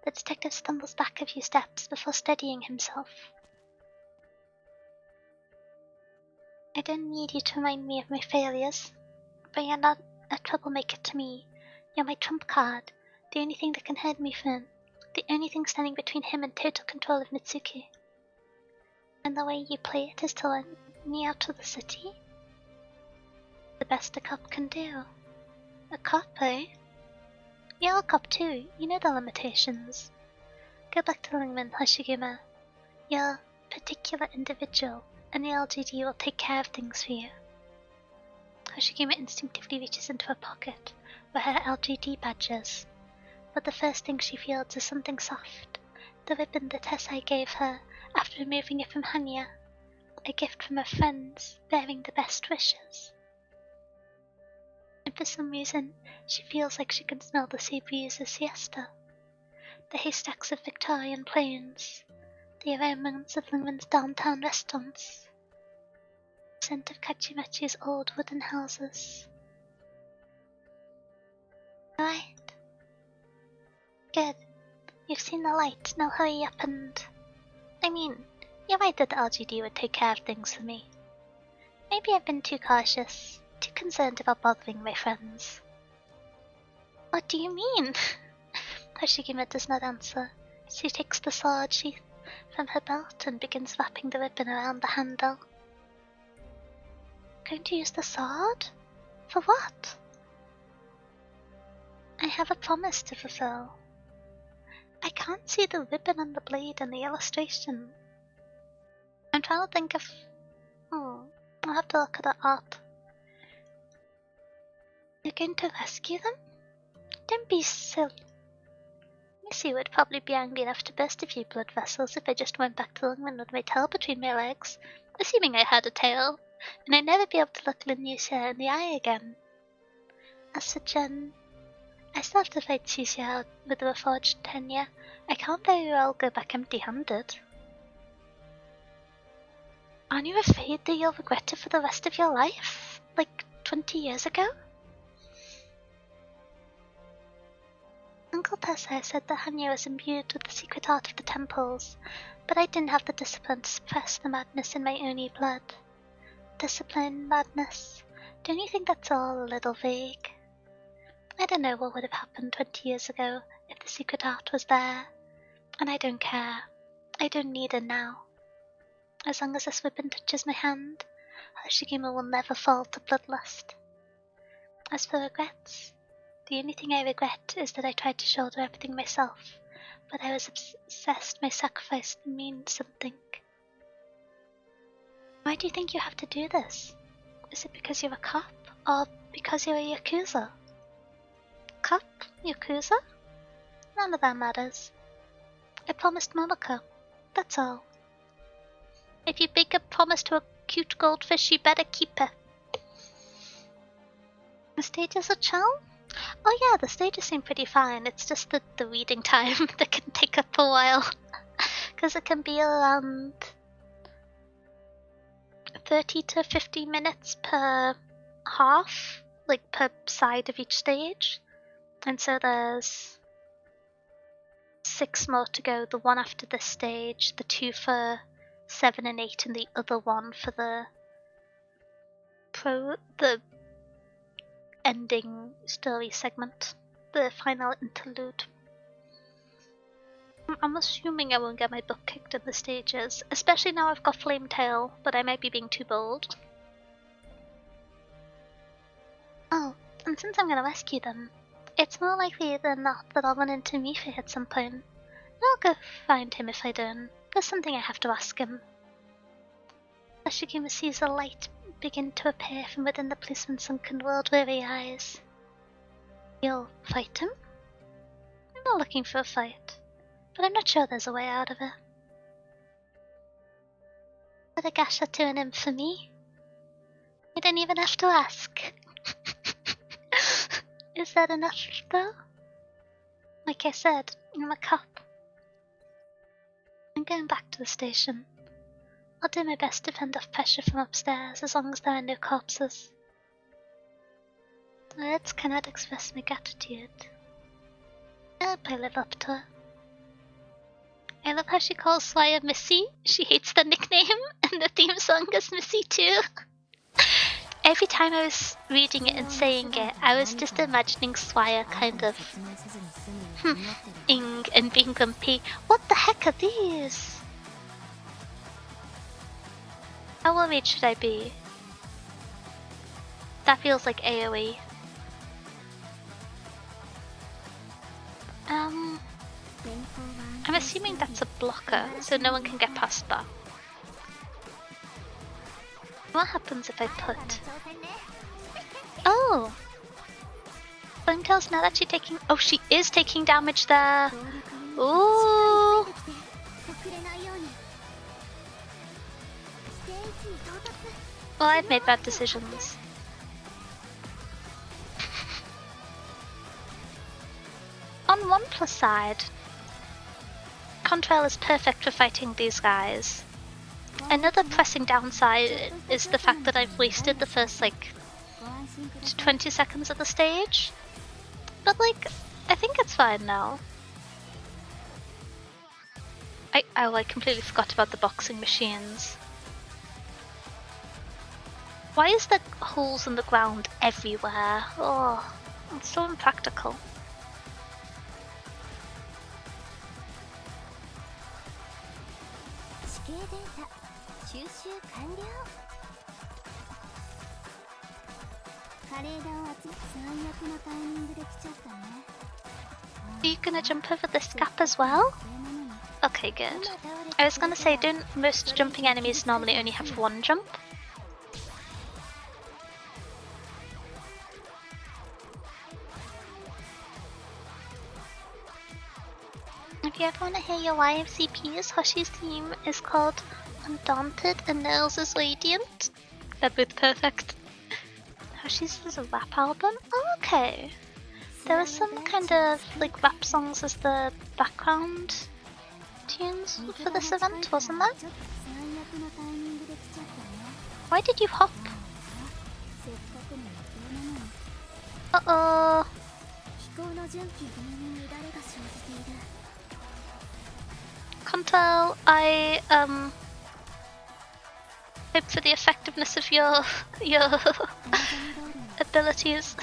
The detective stumbles back a few steps before steadying himself. I don't need you to remind me of my failures, but you're not a troublemaker to me. You're my trump card, the only thing that can hurt me from him, the only thing standing between him and total control of Mitsuki. And the way you play it is to let me out of the city? The best a cop can do. A cop, eh? You're a cop too, you know the limitations. Go back to Lingman, Hoshiguma. You're a particular individual, and the LGD will take care of things for you. Hoshiguma instinctively reaches into her pocket, where her LGD badge is. But the first thing she feels is something soft. The ribbon that Tessai gave her after removing it from Hanya. A gift from her friends, bearing the best wishes. And for some reason, she feels like she can smell the sea breeze of siesta. The haystacks of Victorian plains. The aromas of Lingman's downtown restaurants. The scent of Kachimachi's old wooden houses. Alright. Good. You've seen the light, now hurry up and... I mean, you're right that the LGD would take care of things for me. Maybe I've been too cautious, too concerned about bothering my friends. What do you mean? Hoshiguma does not answer. She takes the sword sheath from her belt and begins wrapping the ribbon around the handle. Going to use the sword? For what? I have a promise to fulfill. I can't see the ribbon on the blade in the illustration. I'm trying to think of... I'll have to look at the art. You're going to rescue them? Don't be silly. Missy would probably be angry enough to burst a few blood vessels if I just went back to Lungman with my tail between my legs, assuming I had a tail, and I'd never be able to look Linusia in the eye again. As for Jen, I still have to fight Xixia with the reforged tenure. I can't very well go back empty-handed. Aren't you afraid that you'll regret it for the rest of your life? Like 20 years ago? Uncle Tessai said that Hanya was imbued with the secret art of the temples, but I didn't have the discipline to suppress the madness in my Oni blood. Discipline, madness, don't you think that's all a little vague? I don't know what would have happened 20 years ago if the secret art was there, and I don't care. I don't need it now. As long as this weapon touches my hand, Hoshiguma will never fall to bloodlust. As for regrets, the only thing I regret is that I tried to shoulder everything myself, but I was obsessed my sacrifice means something. Why do you think you have to do this? Is it because you're a cop, or because you're a Yakuza? Cop? Yakuza? None of that matters. I promised Momoko, that's all. If you make a promise to a cute goldfish, you better keep it. The stages are chill? Oh yeah, the stages seem pretty fine. It's just the reading time that can take up a while. Because it can be around 30 to 50 minutes per half, like per side of each stage. And so there's 6 more to go, the one after this stage, the 2 for 7 and 8, and the other one for the ending story segment, the final interlude. I'm assuming I won't get my butt kicked in the stages, especially now I've got Flame Tail, but I might be being too bold. Oh, and since I'm gonna rescue them, it's more likely than not that I'll run into Miffy at some point. And I'll go find him if I don't. There's something I have to ask him. Hoshiguma sees a light begin to appear from within the policeman's sunken world-weary eyes. You'll fight him? I'm not looking for a fight, but I'm not sure there's a way out of it. Put a gash or two in him for me? You don't even have to ask. Is that enough, though? Like I said, I'm a cop. I'm going back to the station. I'll do my best to fend off pressure from upstairs as long as there are no corpses. Words cannot express my gratitude. I hope I live up to it. I love how she calls Swire Missy. She hates the nickname, and the theme song is Missy too. Every time I was reading it and saying it, I was just imagining Swire kind of ing and being grumpy. What the heck are these? How worried should I be? That feels like AoE. I'm assuming that's a blocker, so no one can get past that. What happens if I put... Oh! Flametail's not actually taking... Oh, she is taking damage there! Ooh! Well, I've made bad decisions. On one plus side, Contrail is perfect for fighting these guys. Another pressing downside is the fact that I've wasted the first, like, 20 seconds of the stage. But, like, I think it's fine now. I completely forgot about the boxing machines. Why is there holes in the ground everywhere? Oh, it's so impractical. Are you gonna jump over this gap as well? Okay, good. I was gonna say, don't most jumping enemies normally only have one jump? If you ever want to hear your YFCPs, Hoshi's theme is called Undaunted and Nails is Radiant. They're both perfect. Hoshi's is a rap album? Oh, okay. There was some kind of like rap songs as the background tunes for this event, wasn't there? Why did you hop? Uh-oh. Can't tell. I hope for the effectiveness of your abilities.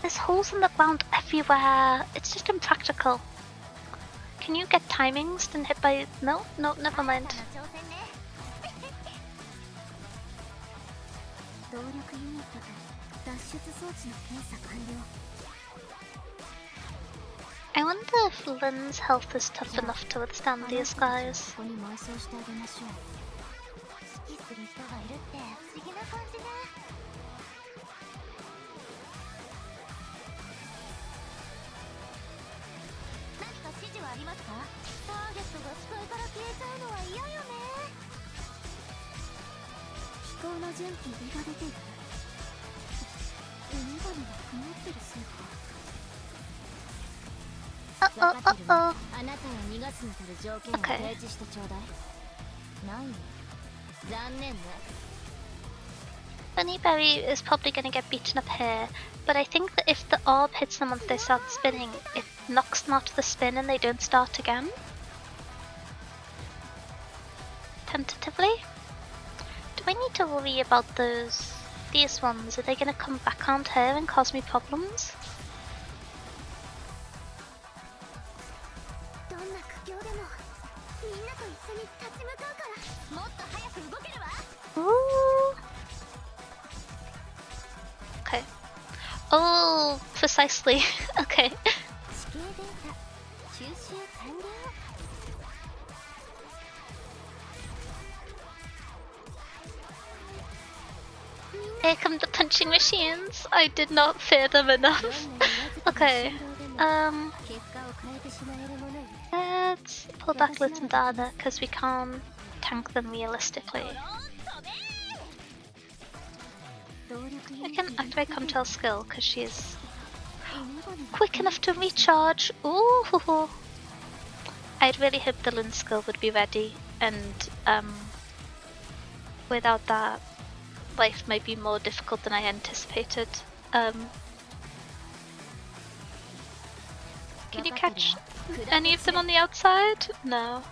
There's holes in the ground everywhere. It's just impractical. Can you get timings and hit by... No, never mind. I wonder if Lynn's health is tough enough to withstand these guys. Uh-oh. Okay. Bunnyberry is probably going to get beaten up here, but I think that if the orb hits them once they start spinning, it knocks them out of the spin and they don't start again. Tentatively. Do I need to worry about these ones? Are they going to come back around here and cause me problems? Ooh. Okay. Oh, precisely. Okay. Here come the punching machines. I did not fear them enough. Okay. Let's pull back Litandana because we can't tank them realistically. I can activate Comtel's skill because she's quick enough to recharge. Ooh! I'd really hoped the Lyn skill would be ready, and without that, life might be more difficult than I anticipated. Can you catch any of them on the outside? No.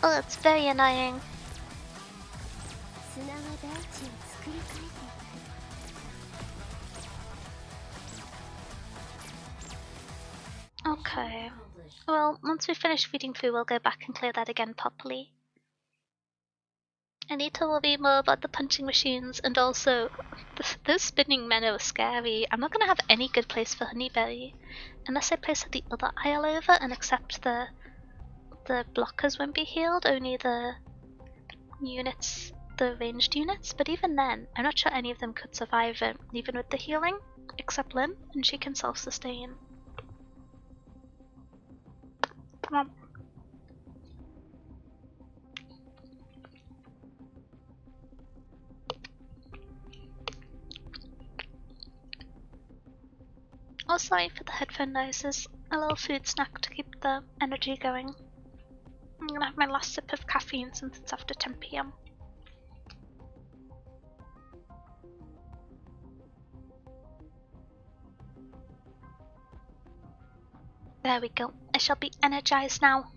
Oh, that's very annoying. Okay. Well, once we finish feeding Fu, we'll go back and clear that again properly. Anita will be more about the punching machines, and also, those spinning men are scary. I'm not gonna have any good place for Honeyberry, unless I place the other aisle over and accept the blockers won't be healed, only the units, the ranged units. But even then, I'm not sure any of them could survive it, even with the healing, except Lynn, and she can self-sustain. Come on. Oh, sorry for the headphone noises. A little food snack to keep the energy going. I'm gonna have my last sip of caffeine since it's after 10 PM. There we go. I shall be energized now.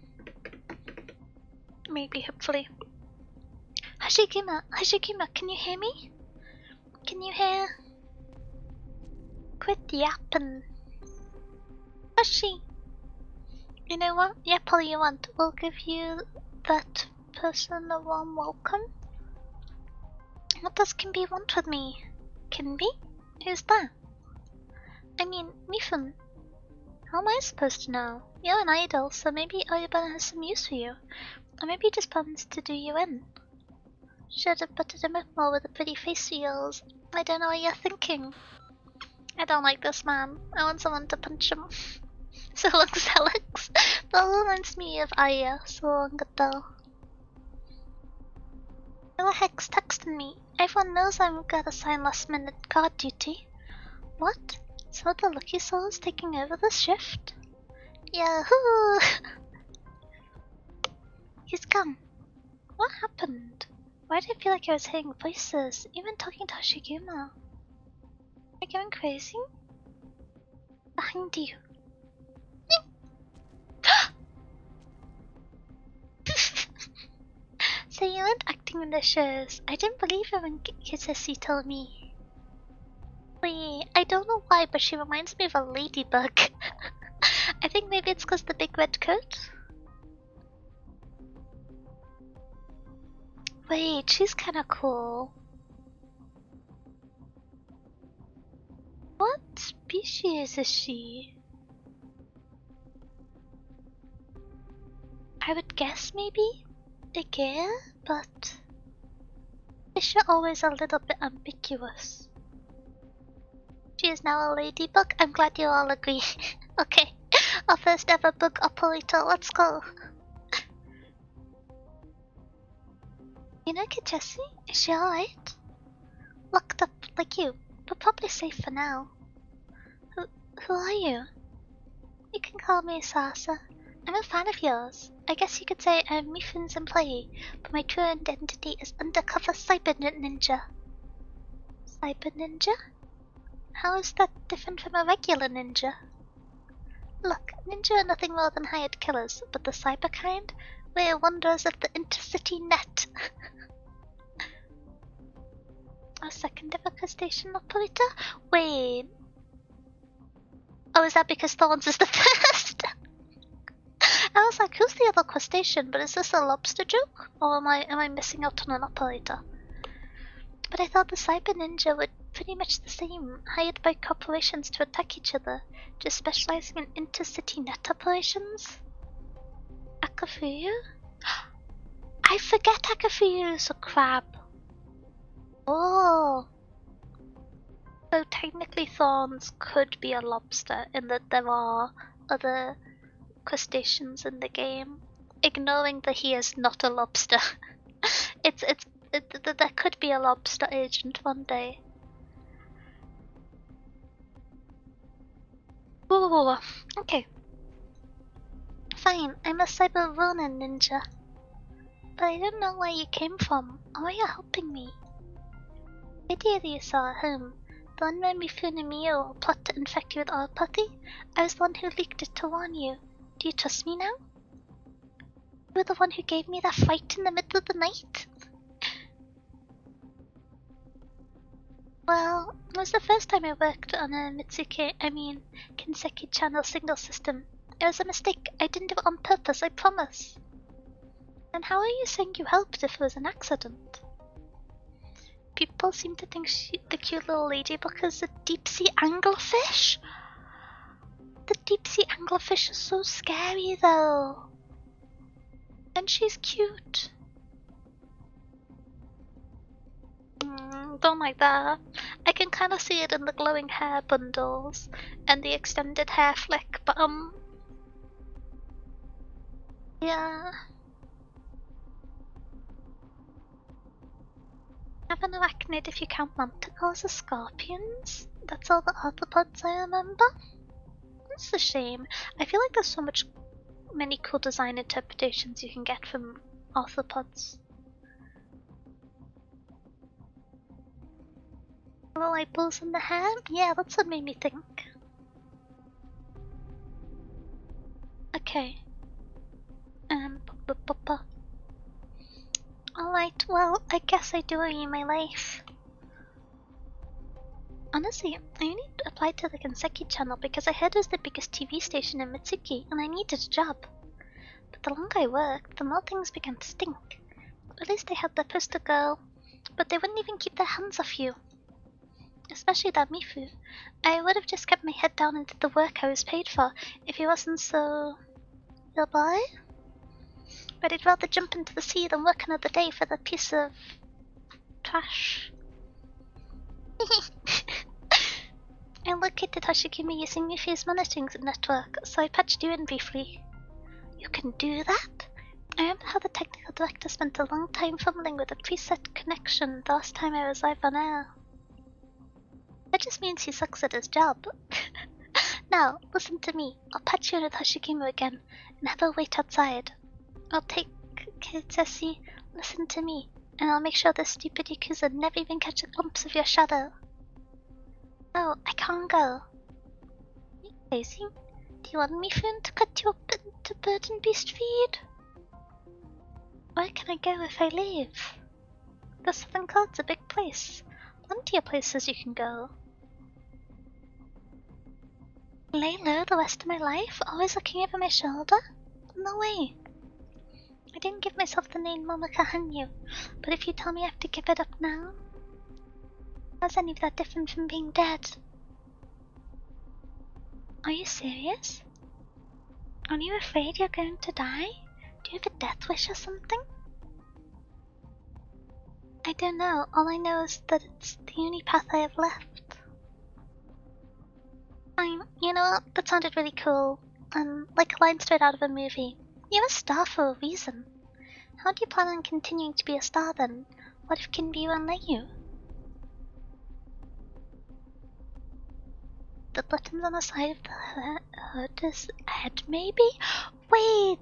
Maybe, hopefully. Hoshiguma, can you hear me? Can you hear? Quit yapping. Hoshi! You know what? Yap all you want. We'll give you that person a warm welcome. What does Kimby want with me? Kimby? Who's that? I mean, Mifun. How am I supposed to know? You're an idol, so maybe Oyabana has some use for you. Or maybe he just plans to do you in. Should have buttered him up more with a pretty face of yours. I don't know what you're thinking. I don't like this man. I want someone to punch him. So long, Alex. That reminds me of Aya so long ago. Who the heck's texting me? Everyone knows I'm gonna sign last minute guard duty. What? So the Lucky Soul is taking over the shift? Yahoo! He's come. What happened? Why did I feel like I was hearing voices, even talking to Hoshiguma? Am I going crazy? Behind you. So you weren't acting in the shows. I didn't believe it when Kisesi told me. Wait, I don't know why, but she reminds me of a ladybug. I think maybe it's because the big red coat. Wait, she's kinda cool. What species is she? I would guess maybe a gear, but fish are always a little bit ambiguous. She is now a ladybug. I'm glad you all agree. Okay, our first ever bug operator. Let's go. You know Kichesi? Is she alright? Locked up like you, but probably safe for now. Who are you? You can call me Sasa. I'm a fan of yours. I guess you could say I'm Mifun's employee, but my true identity is undercover cyber ninja. Cyber ninja? How is that different from a regular ninja? Look, ninja are nothing more than hired killers, but the cyber kind? We're wanderers of the intercity net. A second ever crustacean operator? Wait. Oh, is that because Thorns is the first? I was like, who's the other crustacean? But is this a lobster joke? Or am I missing out on an operator? But I thought the cyber ninja were pretty much the same, hired by corporations to attack each other, just specializing in intercity net operations. Akafuyu? I forget Akafuyu's a crab. Oh. So technically Thorns could be a lobster in that there are other crustaceans in the game, ignoring that he is not a lobster. There could be a lobster agent one day. Whoa. Okay. Fine, I'm a cyber Ronin ninja. But I don't know where you came from, or why you're helping me. The video that you saw at home, the one where Mifune and Mio plot to infect you with our putty, I was the one who leaked it to warn you. Do you trust me now? You were the one who gave me that fight in the middle of the night? Well, it was the first time I worked on a Kinseki channel signal system. It was a mistake. I didn't do it on purpose, I promise. And how are you saying you helped if it was an accident? People seem to think she's the cute little ladybug is a deep-sea anglerfish? The deep-sea anglerfish is so scary though. And she's cute. Don't like that. I can kind of see it in the glowing hair bundles and the extended hair flick, but yeah. I have an arachnid if you count manticores as scorpions. That's all the arthropods I remember. That's a shame. I feel like there's so many cool design interpretations you can get from arthropods. Little eyeballs in the hair? Yeah, that's what made me think. Okay. Alright, well, I guess I do owe you my life. Honestly, I only applied to the Kanseki channel because I heard it was the biggest TV station in Mitsuki and I needed a job. But the longer I worked, the more things began to stink. At least they had their poster girl, but they wouldn't even keep their hands off you. Especially that Mifu. I would have just kept my head down and did the work I was paid for if he wasn't so... your boy? But I'd rather jump into the sea than work another day for that piece of... trash. I located Hoshiguma using Mifu's monitoring network, so I patched you in briefly. You can do that? I remember how the technical director spent a long time fumbling with a preset connection the last time I was live on air. That just means he sucks at his job. Now, listen to me. I'll patch you in with Hoshiguma again, and have her wait outside. I'll take Kitsesi, listen to me, and I'll make sure this stupid Yakuza never even catch a glimpse of your shadow. No, I can't go. Are you crazy? Do you want me to cut you up into bird and beast feed? Where can I go if I leave? The Southern Coast's a big place. Plenty of places you can go. Lay low the rest of my life, always looking over my shoulder? No way. I didn't give myself the name Momoko Hanyu, but if you tell me I have to give it up now, how's any of that different from being dead? Are you serious? Are you afraid you're going to die? Do you have a death wish or something? I don't know. All I know is that it's the only path I have left. Fine. You know what? That sounded really cool. Like a line straight out of a movie. You're a star for a reason. How do you plan on continuing to be a star then? What if Kinbi won't let you? The buttons on the side of the hood's head, maybe? Wait!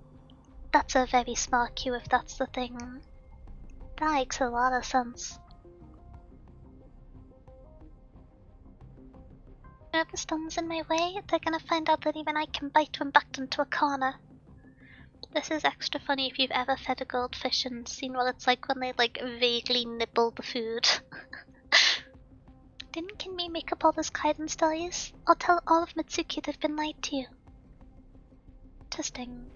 That's a very smart cue if that's the thing. That makes a lot of sense. Whoever stands in my way, they're gonna find out that even I can bite when backed into a corner. This is extra funny if you've ever fed a goldfish and seen what it's like when they like vaguely nibble the food. Didn't Kinmi make up all those guidance stories? I'll tell all of Mitsuki they've been lied to you. Testing.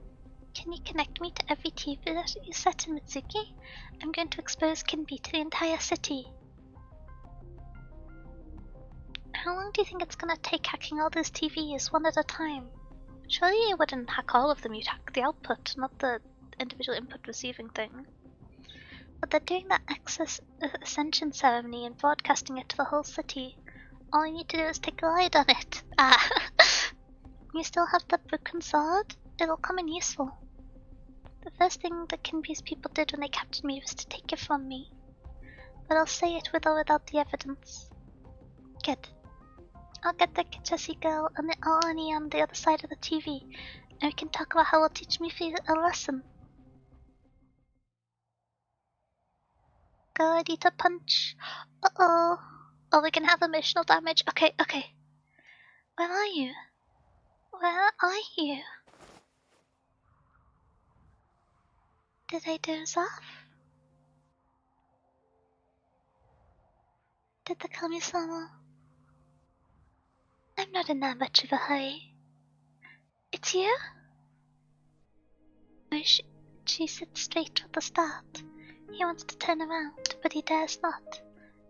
Can you connect me to every TV that you set in Mitsuki? I'm going to expose Kinbi to the entire city. How long do you think it's gonna take hacking all those TVs one at a time? Surely you wouldn't hack all of them, you'd hack the output, not the individual input receiving thing. But they're doing that access ascension ceremony and broadcasting it to the whole city. All you need to do is take a ride on it. Ah! You still have the broken sword? It'll come in useful. The first thing the Kinbi's people did when they captured me was to take it from me. But I'll say it with or without the evidence. Good. I'll get the Kichesi girl and the Aoni on the other side of the TV, and we can talk about how it'll teach me a lesson. Go ready to punch. Uh-oh. Oh, we can have emotional damage. Okay, okay. Where are you? Where are you? Did I doze off? Did the Kami-sama? I'm not in that much of a hurry. It's you? No, she sits straight from the start. He wants to turn around, but he dares not,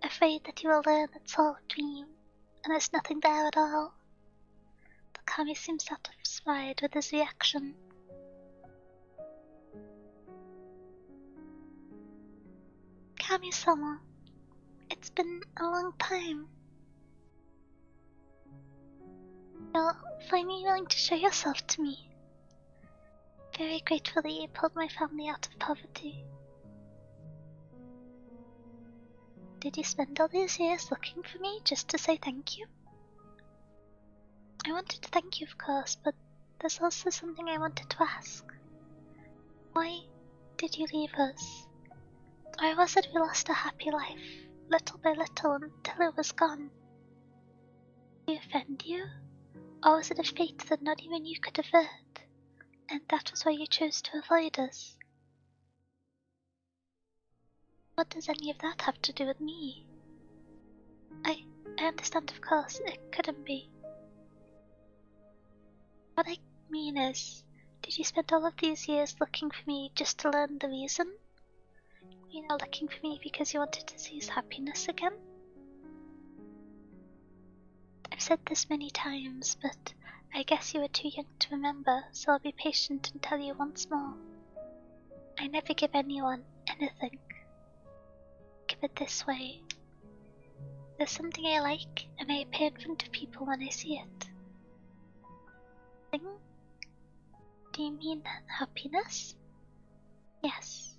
afraid that he will learn it's all a dream, and there's nothing there at all. Takami seems satisfied with his reaction. Kami-sama, it's been a long time. You're finally willing to show yourself to me. Very grateful that you pulled my family out of poverty. Did you spend all these years looking for me just to say thank you? I wanted to thank you, of course, but there's also something I wanted to ask. Why did you leave us? Why was it we lost a happy life, little by little, until it was gone? Did we offend you? Or was it a fate that not even you could avert, and that was why you chose to avoid us? What does any of that have to do with me? I understand, of course, it couldn't be. What I mean is, did you spend all of these years looking for me just to learn the reason? You know, looking for me because you wanted to see his happiness again? I've said this many times, but I guess you were too young to remember, so I'll be patient and tell you once more. I never give anyone anything. Give it this way. There's something I like, and I appear in front of people when I see it. Thing? Do you mean happiness? Yes.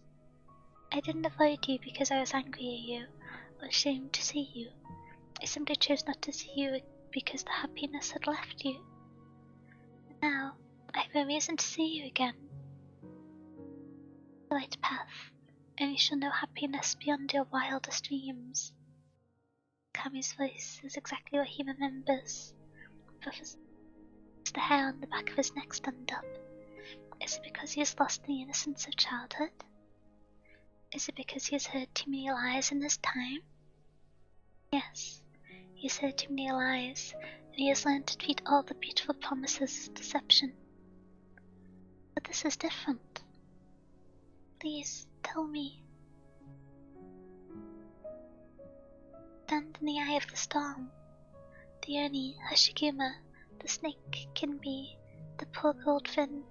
I didn't avoid you because I was angry at you, or ashamed to see you. I simply chose not to see you because the happiness had left you. Now, I have a reason to see you again. The right path, and you shall know happiness beyond your wildest dreams. Kami's voice is exactly what he remembers. Is the hair on the back of his neck stand up? Is it because he has lost the innocence of childhood? Is it because he has heard too many lies in his time? Yes, he has heard too many lies, and he has learned to treat all the beautiful promises as deception. But this is different. Please, tell me. Stand in the eye of the storm. The Oni, hoshiguma, the snake, Kinbi, the poor goldfin,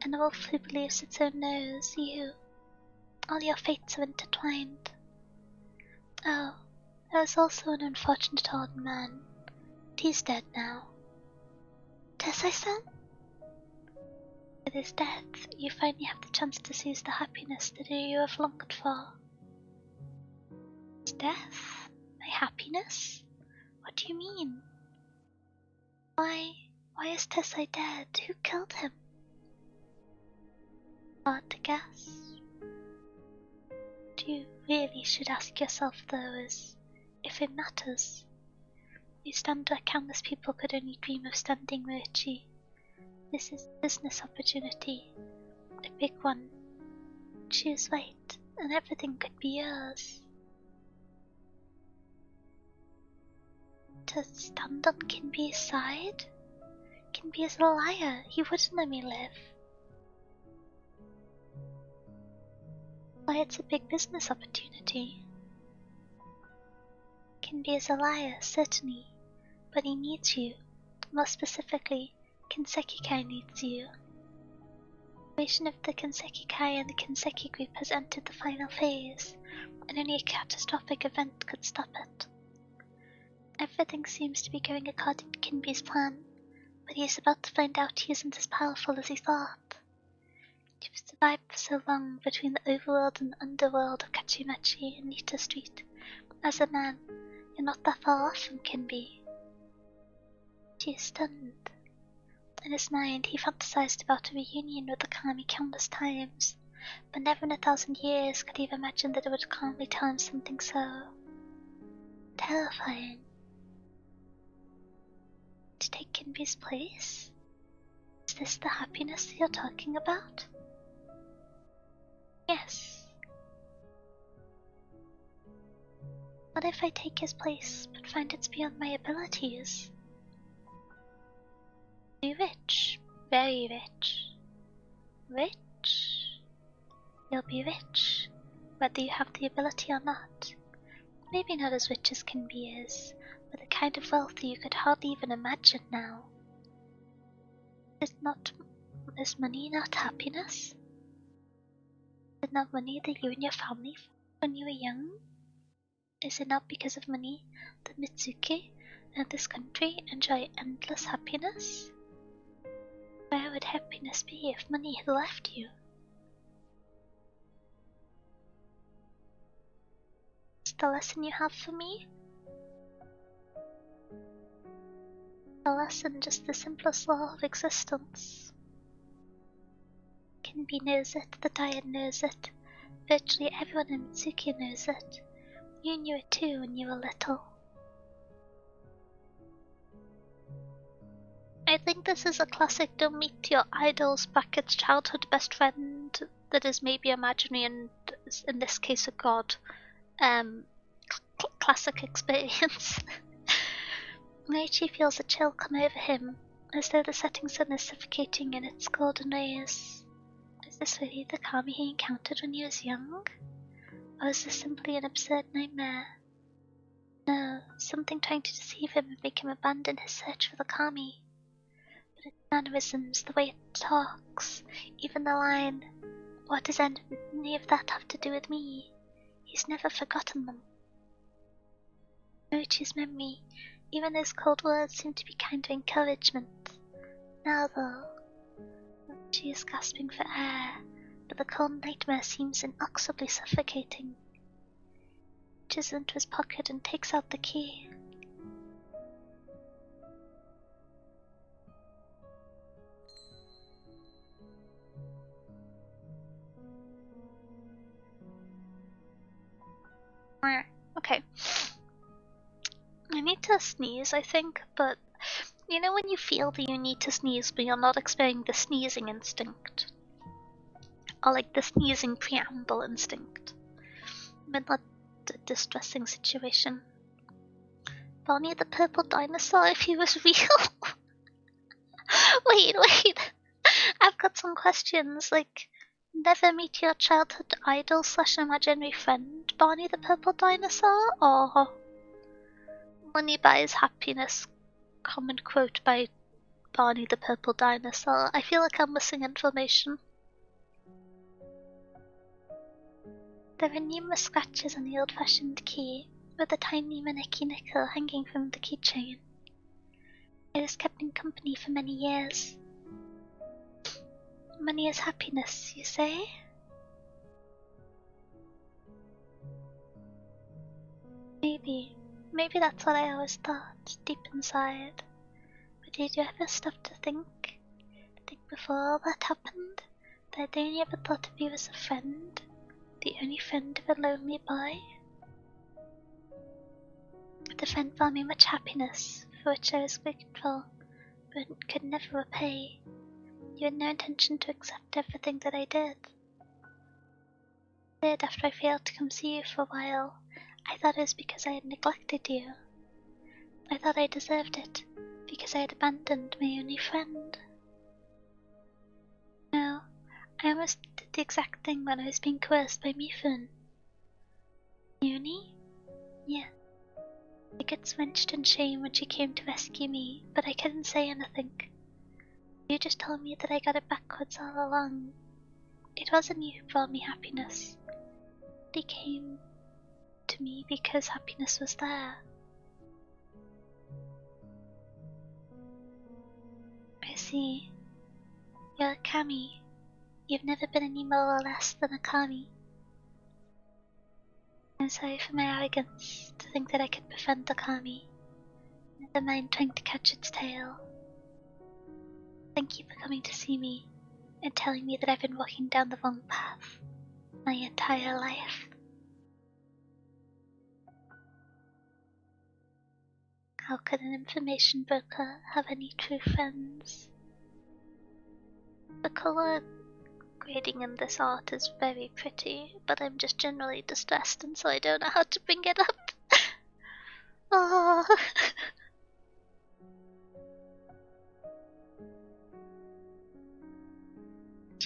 and the wolf who believes its own nose, you. All your fates are intertwined. Oh, there was also an unfortunate old man. But he's dead now. Tesai-san? With his death, you finally have the chance to seize the happiness that you have longed for. His death? My happiness? What do you mean? Why is Tesai dead? Who killed him? Hard to guess. What you really should ask yourself, though, is if it matters. You stand where countless people could only dream of standing, Mochi. This is a business opportunity, a big one. Choose right, and everything could be yours. To stand on Kinbi's side? Kinbi is a liar, he wouldn't let me live. Why, it's a big business opportunity. Kinbi is a liar, certainly, but he needs you. More specifically, Kinseki Kai needs you. The formation of the Kinseki Kai and the Kinseki group has entered the final phase, and only a catastrophic event could stop it. Everything seems to be going according to Kinbi's plan, but he is about to find out he isn't as powerful as he thought. You've survived for so long between the overworld and underworld of Kachimachi and Nita Street. As a man, you're not that far off from Kinbi. She is stunned. In his mind, he fantasized about a reunion with Akami countless times, but never in 1,000 years could he have imagined that it would calmly tell him something so terrifying. To take Kinbi's place? Is this the happiness that you're talking about? Yes. What if I take his place, but find it's beyond my abilities? Be rich. very rich. Rich? You'll be rich, whether you have the ability or not. Maybe not as rich as can be is, but the kind of wealth you could hardly even imagine now. Is money not happiness? Is it not money that you and your family found when you were young? Is it not because of money that Mitsuki and this country enjoy endless happiness? Where would happiness be if money had left you? Is the lesson you have for me? The lesson just the simplest law of existence. Kinbi knows it, the Dian knows it, virtually everyone in Mitsuki knows it. You knew it too when you were little. I think this is a classic don't meet your idols brackets childhood best friend that is maybe imaginary and in this case a god classic experience. Reichi feels a chill come over him, as though the setting sun is suffocating in its golden rays. Is this really the Kami he encountered when he was young? Or is this simply an absurd nightmare? No, something trying to deceive him and make him abandon his search for the Kami. But its mannerisms, the way it talks, even the line, "What does any of that have to do with me?" He's never forgotten them. Noichi's memory, even those cold words seem to be kind of encouragement. Now though, she is gasping for air, but the cold nightmare seems inexorably suffocating. He reaches into his pocket and takes out the key. Okay. I need to sneeze, I think, but you know when you feel that you need to sneeze but you're not experiencing the sneezing instinct? Or like the sneezing preamble instinct. But not a distressing situation. Bonnie the purple dinosaur if he was real? Wait. I've got some questions, like never meet your childhood idol / imaginary friend, Bonnie the purple dinosaur, or money buys happiness, common quote by Barney the purple dinosaur. I feel like I'm missing information. There are numerous scratches on the old-fashioned key, with a tiny Maneki nickel hanging from the keychain. It has kept him company for many years. Money is happiness, you say? Maybe that's what I always thought, deep inside. But did you ever stop to think before all that happened, that I only ever thought of you as a friend? The only friend of a lonely boy? The friend brought me much happiness, for which I was grateful, but could never repay. You had no intention to accept everything that I did. After I failed to come see you for a while, I thought it was because I had neglected you. I thought I deserved it, because I had abandoned my only friend. No, I almost did the exact thing when I was being coerced by Mifun. Yuni? Yeah. I got drenched in shame when she came to rescue me, but I couldn't say anything. You just told me that I got it backwards all along. It wasn't you who brought me happiness. It came to me because happiness was there. I see. You're a kami. You've never been any more or less than a kami. I'm sorry for my arrogance to think that I could befriend the kami. Never mind trying to catch its tail. Thank you for coming to see me and telling me that I've been walking down the wrong path my entire life. How could an information broker have any true friends? The color grading in this art is very pretty, but I'm just generally distressed and so I don't know how to bring it up. Oh.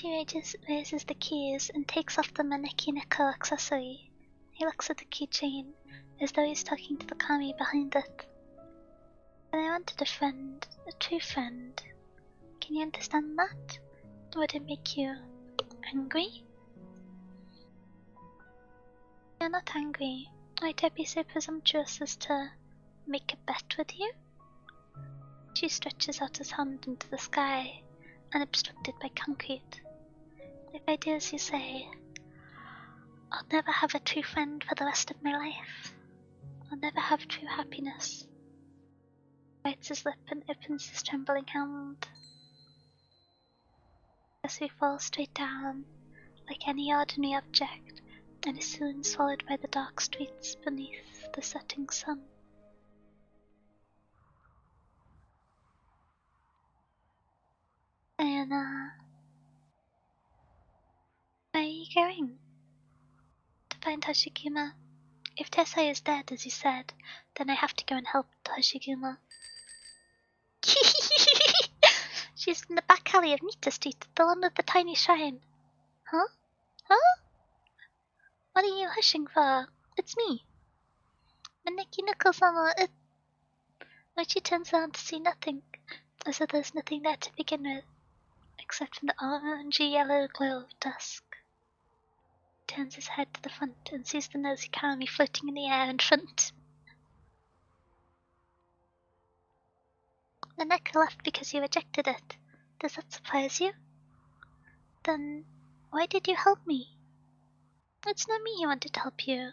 Noichi raises the keys and takes off the Maneki Neko accessory. He looks at the keychain, as though he's talking to the kami behind it. But I wanted a friend, a true friend. Can you understand that? Would it make you angry? You're not angry. Might I be so presumptuous as to make a bet with you? She stretches out his hand into the sky, unobstructed by concrete. If I do as you say, I'll never have a true friend for the rest of my life. I'll never have true happiness. He bites his lip and opens his trembling hand. As he falls straight down, like any ordinary object, and is soon swallowed by the dark streets beneath the setting sun. Diana, where are you going? To find Hoshiguma. If Tessa is dead, as you said, then I have to go and help Hoshiguma. She's in the back alley of Nita Street, the one with the tiny shrine. Huh? Huh? What are you hushing for? It's me. Maneki Nuko-sama, Mochi turns around to see nothing, as though there's nothing there to begin with, except from the orangey yellow glow of dusk. He turns his head to the front and sees the nosy kami floating in the air in front. The Neko left because you rejected it. Does that surprise you? Then why did you help me? It's not me who wanted to help you.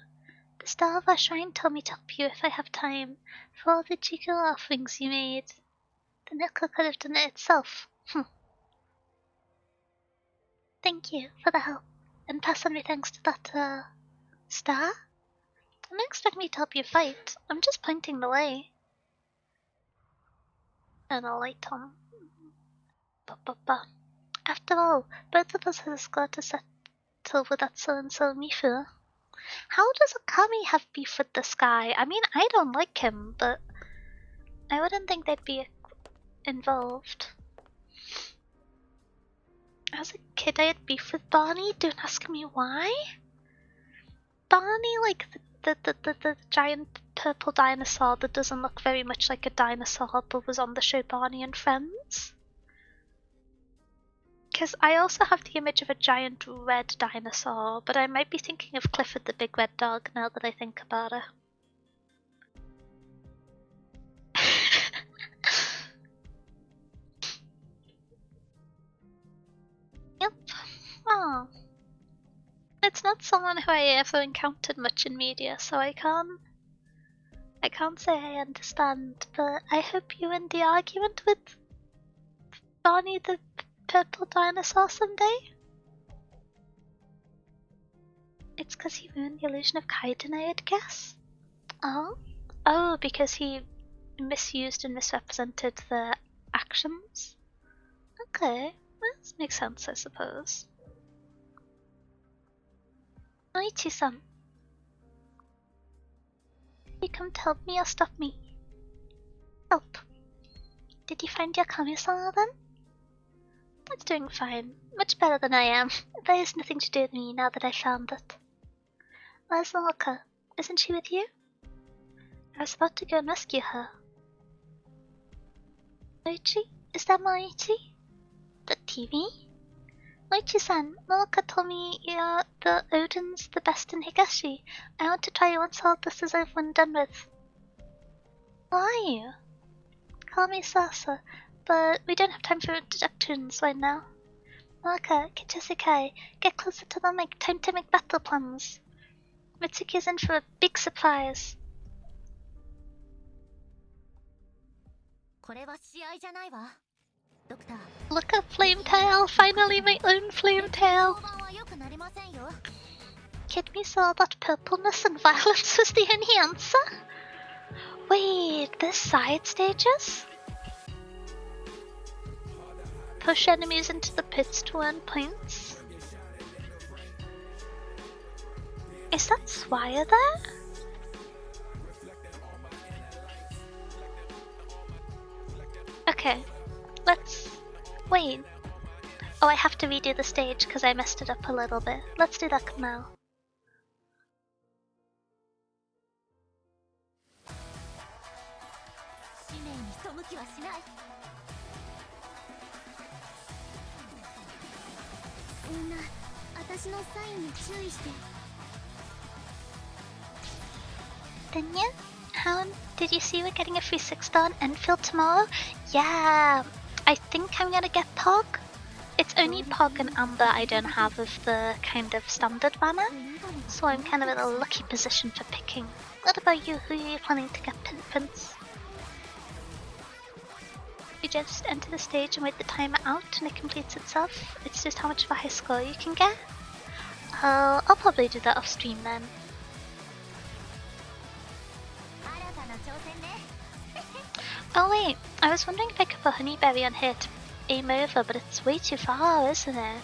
The star of our shrine told me to help you if I have time, for all the jiggle offerings you made. The Neko could have done it itself. Thank you for the help, and pass on my thanks to that, star? Don't expect me to help you fight. I'm just pointing the way. And a light on. After all, both of us has got to settle with that so-and-so Mifu. How does a kami have beef with this guy? I mean, I don't like him, but I wouldn't think they'd be involved. As a kid, I had beef with Barney. Don't ask me why. Barney, like the giant purple dinosaur that doesn't look very much like a dinosaur, but was on the show Barney and Friends. Because I also have the image of a giant red dinosaur, but I might be thinking of Clifford the Big Red Dog now that I think about it. Yep. Oh. It's not someone who I ever encountered much in media, so I can't say I understand, but I hope you win the argument with Barney the purple dinosaur someday. It's because he ruined the illusion of Kaiden, I'd guess. Oh? Oh, because he misused and misrepresented the actions? Okay, that makes sense, I suppose. Noichi-san. You come to help me or stop me? Help. Did you find your Kami-sama then? It's doing fine. Much better than I am. There is nothing to do with me now that I found it. Where's Naoka? Isn't she with you? I was about to go and rescue her. Moichi? Is that Moichi? The TV? Moichi-san, Naoka told me the Odin's the best in Higashi. I want to try once all this is over and done with. Who are you? Call me Sasa, but we don't have time for introductions right now. Naoka, Kichisekai, get closer to the mic. Time to make battle plans. Mitsuki's in for a big surprise. Look up Flame Tail! Finally my own Flame Tail! Kid me saw that purpleness and violence was the only answer? Wait, there's side stages? Push enemies into the pits to earn points? Is that Swire there? Okay, let's... wait. Oh, I have to redo the stage because I messed it up a little bit. Let's do that now. Didn't you? How did you see we're getting a free 6-star on Enfield tomorrow? Yeah, I think I'm gonna get Pog. It's only Pog and Amber I don't have of the kind of standard banner, so I'm kind of in a lucky position for picking. What about you? Who are you planning to get, Prince? You just enter the stage and wait the timer out and it completes itself. It's just how much of a high score you can get. I'll probably do that off stream then. Oh wait, I was wondering if I could put Honeyberry on here to aim over, but it's way too far, isn't it?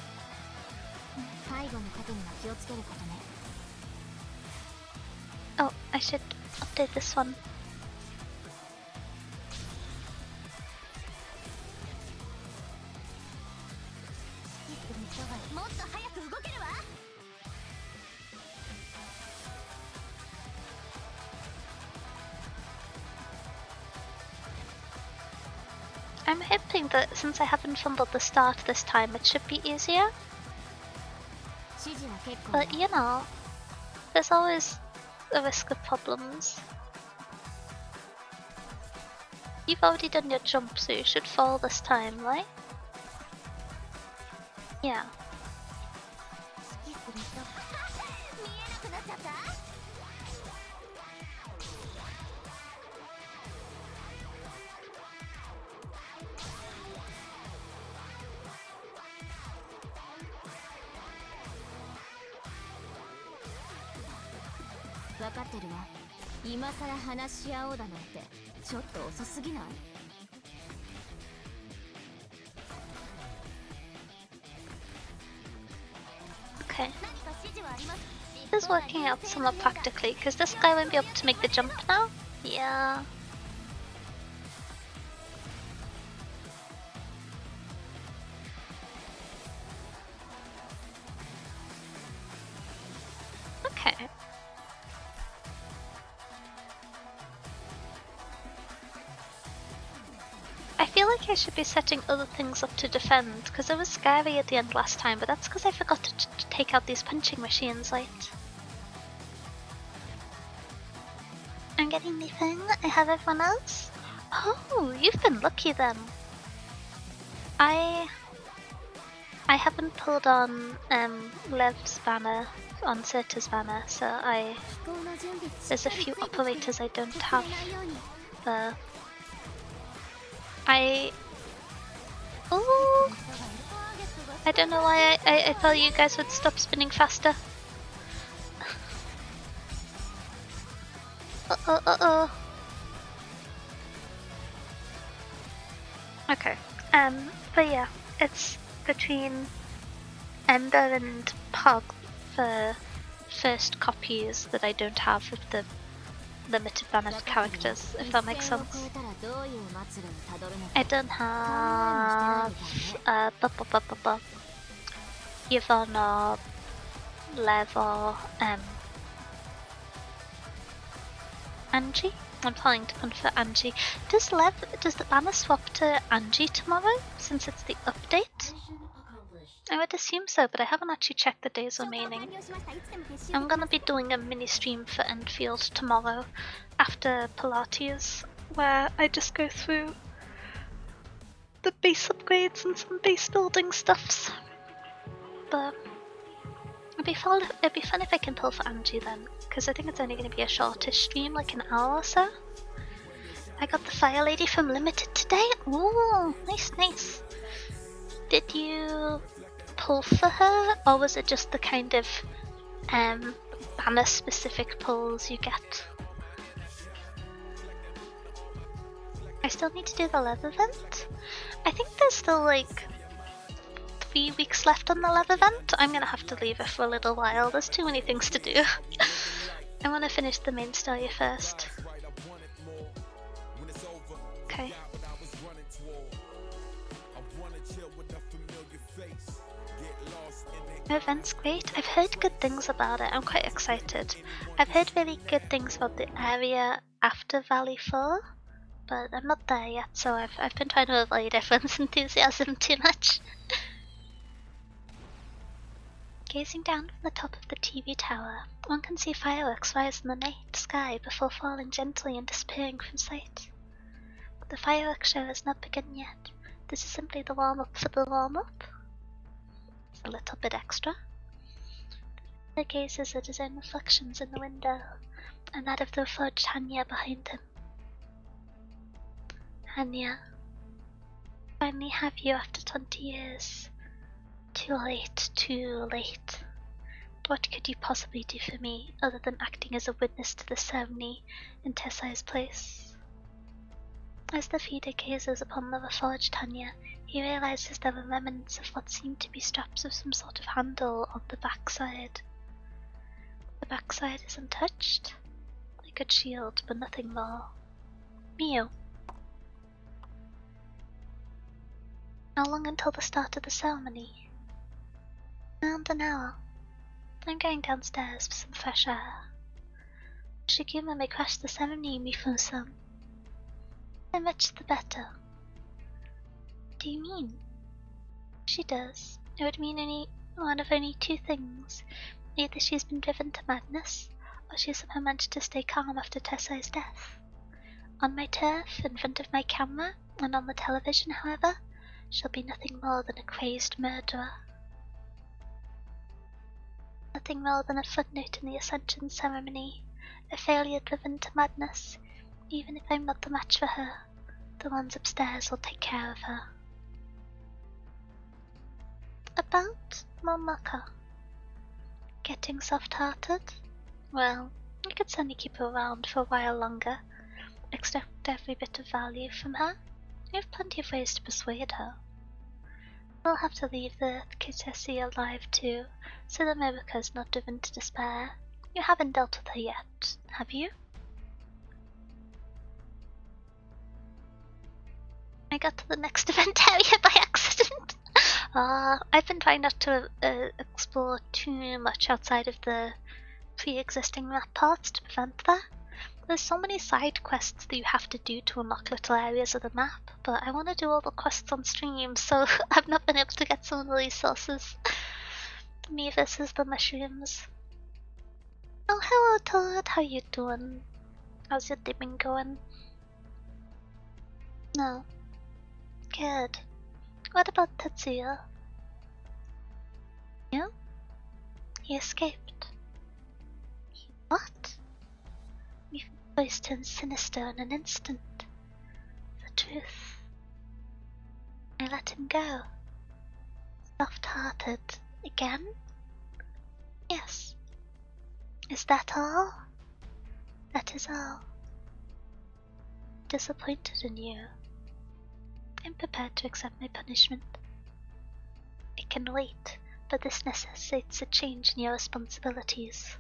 Oh, I should update this one. I'm hoping that since I haven't fumbled the start this time, it should be easier. But you know, there's always a risk of problems. You've already done your jump, so you should fall this time, right? Yeah. Okay. This is working out somewhat practically, because this guy won't be able to make the jump now? Yeah. Okay. I feel like I should be setting other things up to defend, because it was scary at the end last time, but that's because I forgot to take out these punching machines, right? I'm getting the thing. I have everyone else. Oh, you've been lucky then. I haven't pulled on Lev's banner, on Serta's banner, so there's a few operators I don't have. Oh, I don't know why I thought you guys would stop spinning faster. Uh-oh. Okay, but yeah, it's between Ember and Pog for first copies that I don't have of the limited banner characters, if that makes sense. I don't have Yvonne or Lev or Angie. I'm planning to punt for Angie. Does the banner swap to Angie tomorrow since it's the update? I would assume so, but I haven't actually checked the days remaining. I'm gonna be doing a mini stream for Enfield tomorrow after Pilates, where I just go through the base upgrades and some base building stuffs. But it'd be fun if I can pull for Angie then, because I think it's only going to be a shortish stream, like an hour or so. I got the Fire Lady from Limited today. Ooh, nice. Did you pull for her, or was it just the kind of banner specific pulls you get? I still need to do the Lev event. I think there's still like 3 weeks left on the Lev event. I'm gonna have to leave it for a little while. There's too many things to do. I want to finish the main story first. Okay. The event's great. I've heard good things about it. I'm quite excited. I've heard really good things about the area after Valley 4, but I'm not there yet, so I've been trying to avoid everyone's enthusiasm too much. Gazing down from the top of the TV tower, one can see fireworks rise in the night sky before falling gently and disappearing from sight. But the fireworks show has not begun yet. This is simply the warm-up for the warm-up. It's a little bit extra. The gazes at his own reflections in the window, and that of the forged Hanya behind him. Hanya, finally have you after 20 years. Too late, too late. What could you possibly do for me other than acting as a witness to the ceremony in Tessai's place? As the feeder gazes upon the reforged Hanya, he realizes there were remnants of what seemed to be straps of some sort of handle on the backside. The backside is untouched, a good shield, but nothing more. Mio. How long until the start of the ceremony? Around an hour. I'm going downstairs for some fresh air. Hoshiguma may crash the ceremony, Mifune-san. So much the better. What do you mean? She does. It would mean one of only two things. Either she's been driven to madness, or she somehow managed to stay calm after Tessai's death. On my turf, in front of my camera, and on the television, however, she'll be nothing more than a crazed murderer. Nothing more than a footnote in the Ascension ceremony, a failure driven to madness. Even if I'm not the match for her, the ones upstairs will take care of her. About Momoko. Getting soft-hearted? Well, I could certainly keep her around for a while longer, extract every bit of value from her. I have plenty of ways to persuade her. We'll have to leave the Kitesi alive too, so that Momoko's not driven to despair. You haven't dealt with her yet, have you? I got to the next event area by accident. I've been trying not to explore too much outside of the pre-existing map parts to prevent that. There's so many side quests that you have to do to unlock little areas of the map, but I want to do all the quests on stream, so I've not been able to get some of the resources. Me versus the mushrooms. Oh, hello Toad, how you doing? How's your day been going? No. Good. What about Tetsuya? Yeah? He escaped. What? Your voice turned sinister in an instant. The truth. I let him go. Soft-hearted. Again? Yes. Is that all? That is all. Disappointed in you. I'm prepared to accept my punishment. It can wait, but this necessitates a change in your responsibilities.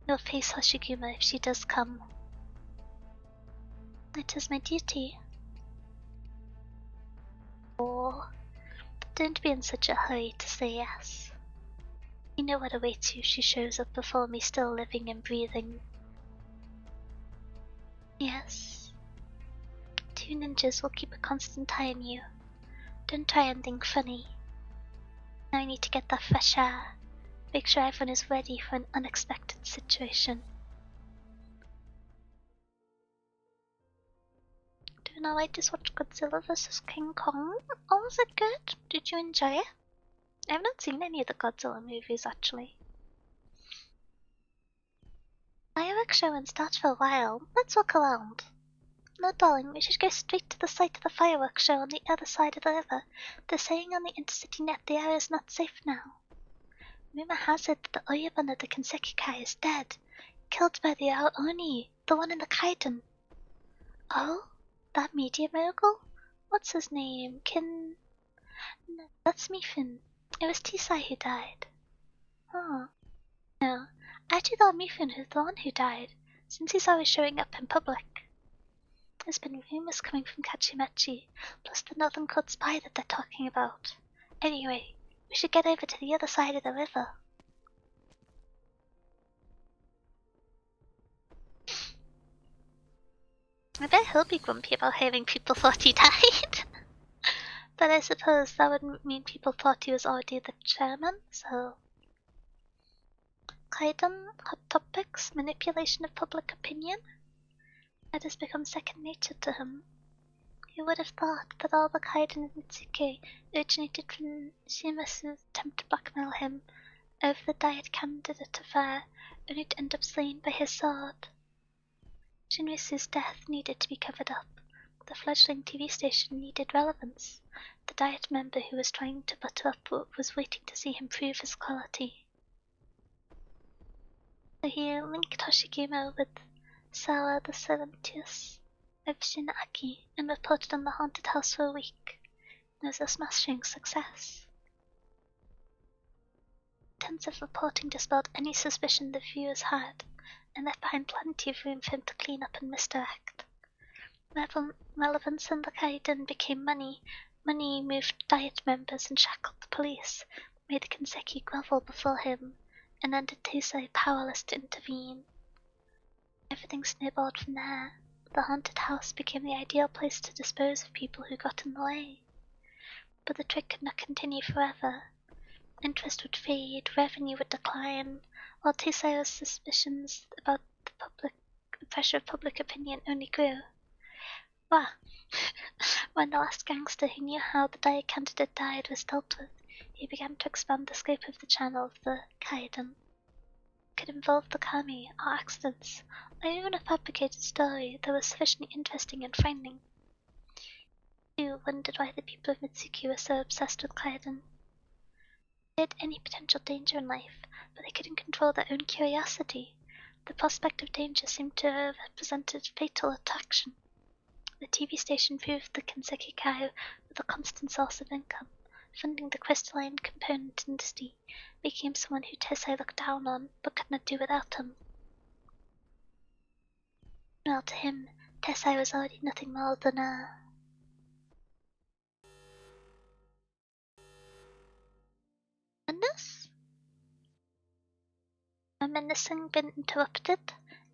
You'll face Hoshiguma if she does come. It is my duty. Oh, don't be in such a hurry to say yes. You know what awaits you if she shows up before me still living and breathing. Yes. 2 ninjas will keep a constant eye on you. Don't try anything funny. Now I need to get that fresh air. Make sure everyone is ready for an unexpected situation. Doing alright, just watched Godzilla vs. King Kong. Oh, was it good? Did you enjoy it? I've not seen any of the Godzilla movies actually. Fireworks show won't start for a while. Let's walk around. No, darling, we should go straight to the site of the fireworks show on the other side of the river. They're saying on the intercity net the area is not safe now. Rumor has it that the Oyabun of the Kinsekikai is dead, killed by the Oni, the one in the kaiden. Oh? That media mogul? What's his name? No, that's Mifune. It was Tisai who died. Oh. No, I actually thought Mifune was the one who died, since he's always showing up in public. There's been rumors coming from Kachimechi, plus the Northern Court spy that they're talking about. Anyway, We should get over to the other side of the river. I bet he'll be grumpy about hearing people thought he died. But I suppose that would mean people thought he was already the chairman, so... Kaiden, hot topics, manipulation of public opinion? That has become second nature to him. Who would have thought that all the Kaiden and Mitsuki originated from Shimasu's attempt to blackmail him over the Diet candidate affair, only to end up slain by his sword? Shinmisu's death needed to be covered up. The fledgling TV station needed relevance. The Diet member who was trying to butter up was waiting to see him prove his quality. So he linked Hoshiguma with Sawa the Seventeous of Shinaki and reported on the haunted house for a week. It was a smashing success. Intensive reporting dispelled any suspicion the viewers had, and left behind plenty of room for him to clean up and misdirect. Relevance in the Kaiden became money. Money moved Diet members and shackled the police, made the Kanseki grovel before him, and rendered Teisei powerless to intervene. Everything snowballed from there. The haunted house became the ideal place to dispose of people who got in the way. But the trick could not continue forever. Interest would fade, revenue would decline, while Teisei's suspicions about the pressure of public opinion only grew. Wah! When the last gangster who knew how the Diet candidate died was dealt with, he began to expand the scope of the channel of the Kaiden. It could involve the kami, or accidents, or even a fabricated story that was sufficiently interesting and frightening. He wondered why the people of Mitsuki were so obsessed with Kaiden. They had any potential danger in life, but they couldn't control their own curiosity. The prospect of danger seemed to have represented fatal attraction. The TV station proved the Kanseki cow was a constant source of income, funding the crystalline component industry, making him someone who Teisei looked down on, but could not do without him. Well, to him, Teisei was already nothing more than a... Menace? My menacing been interrupted?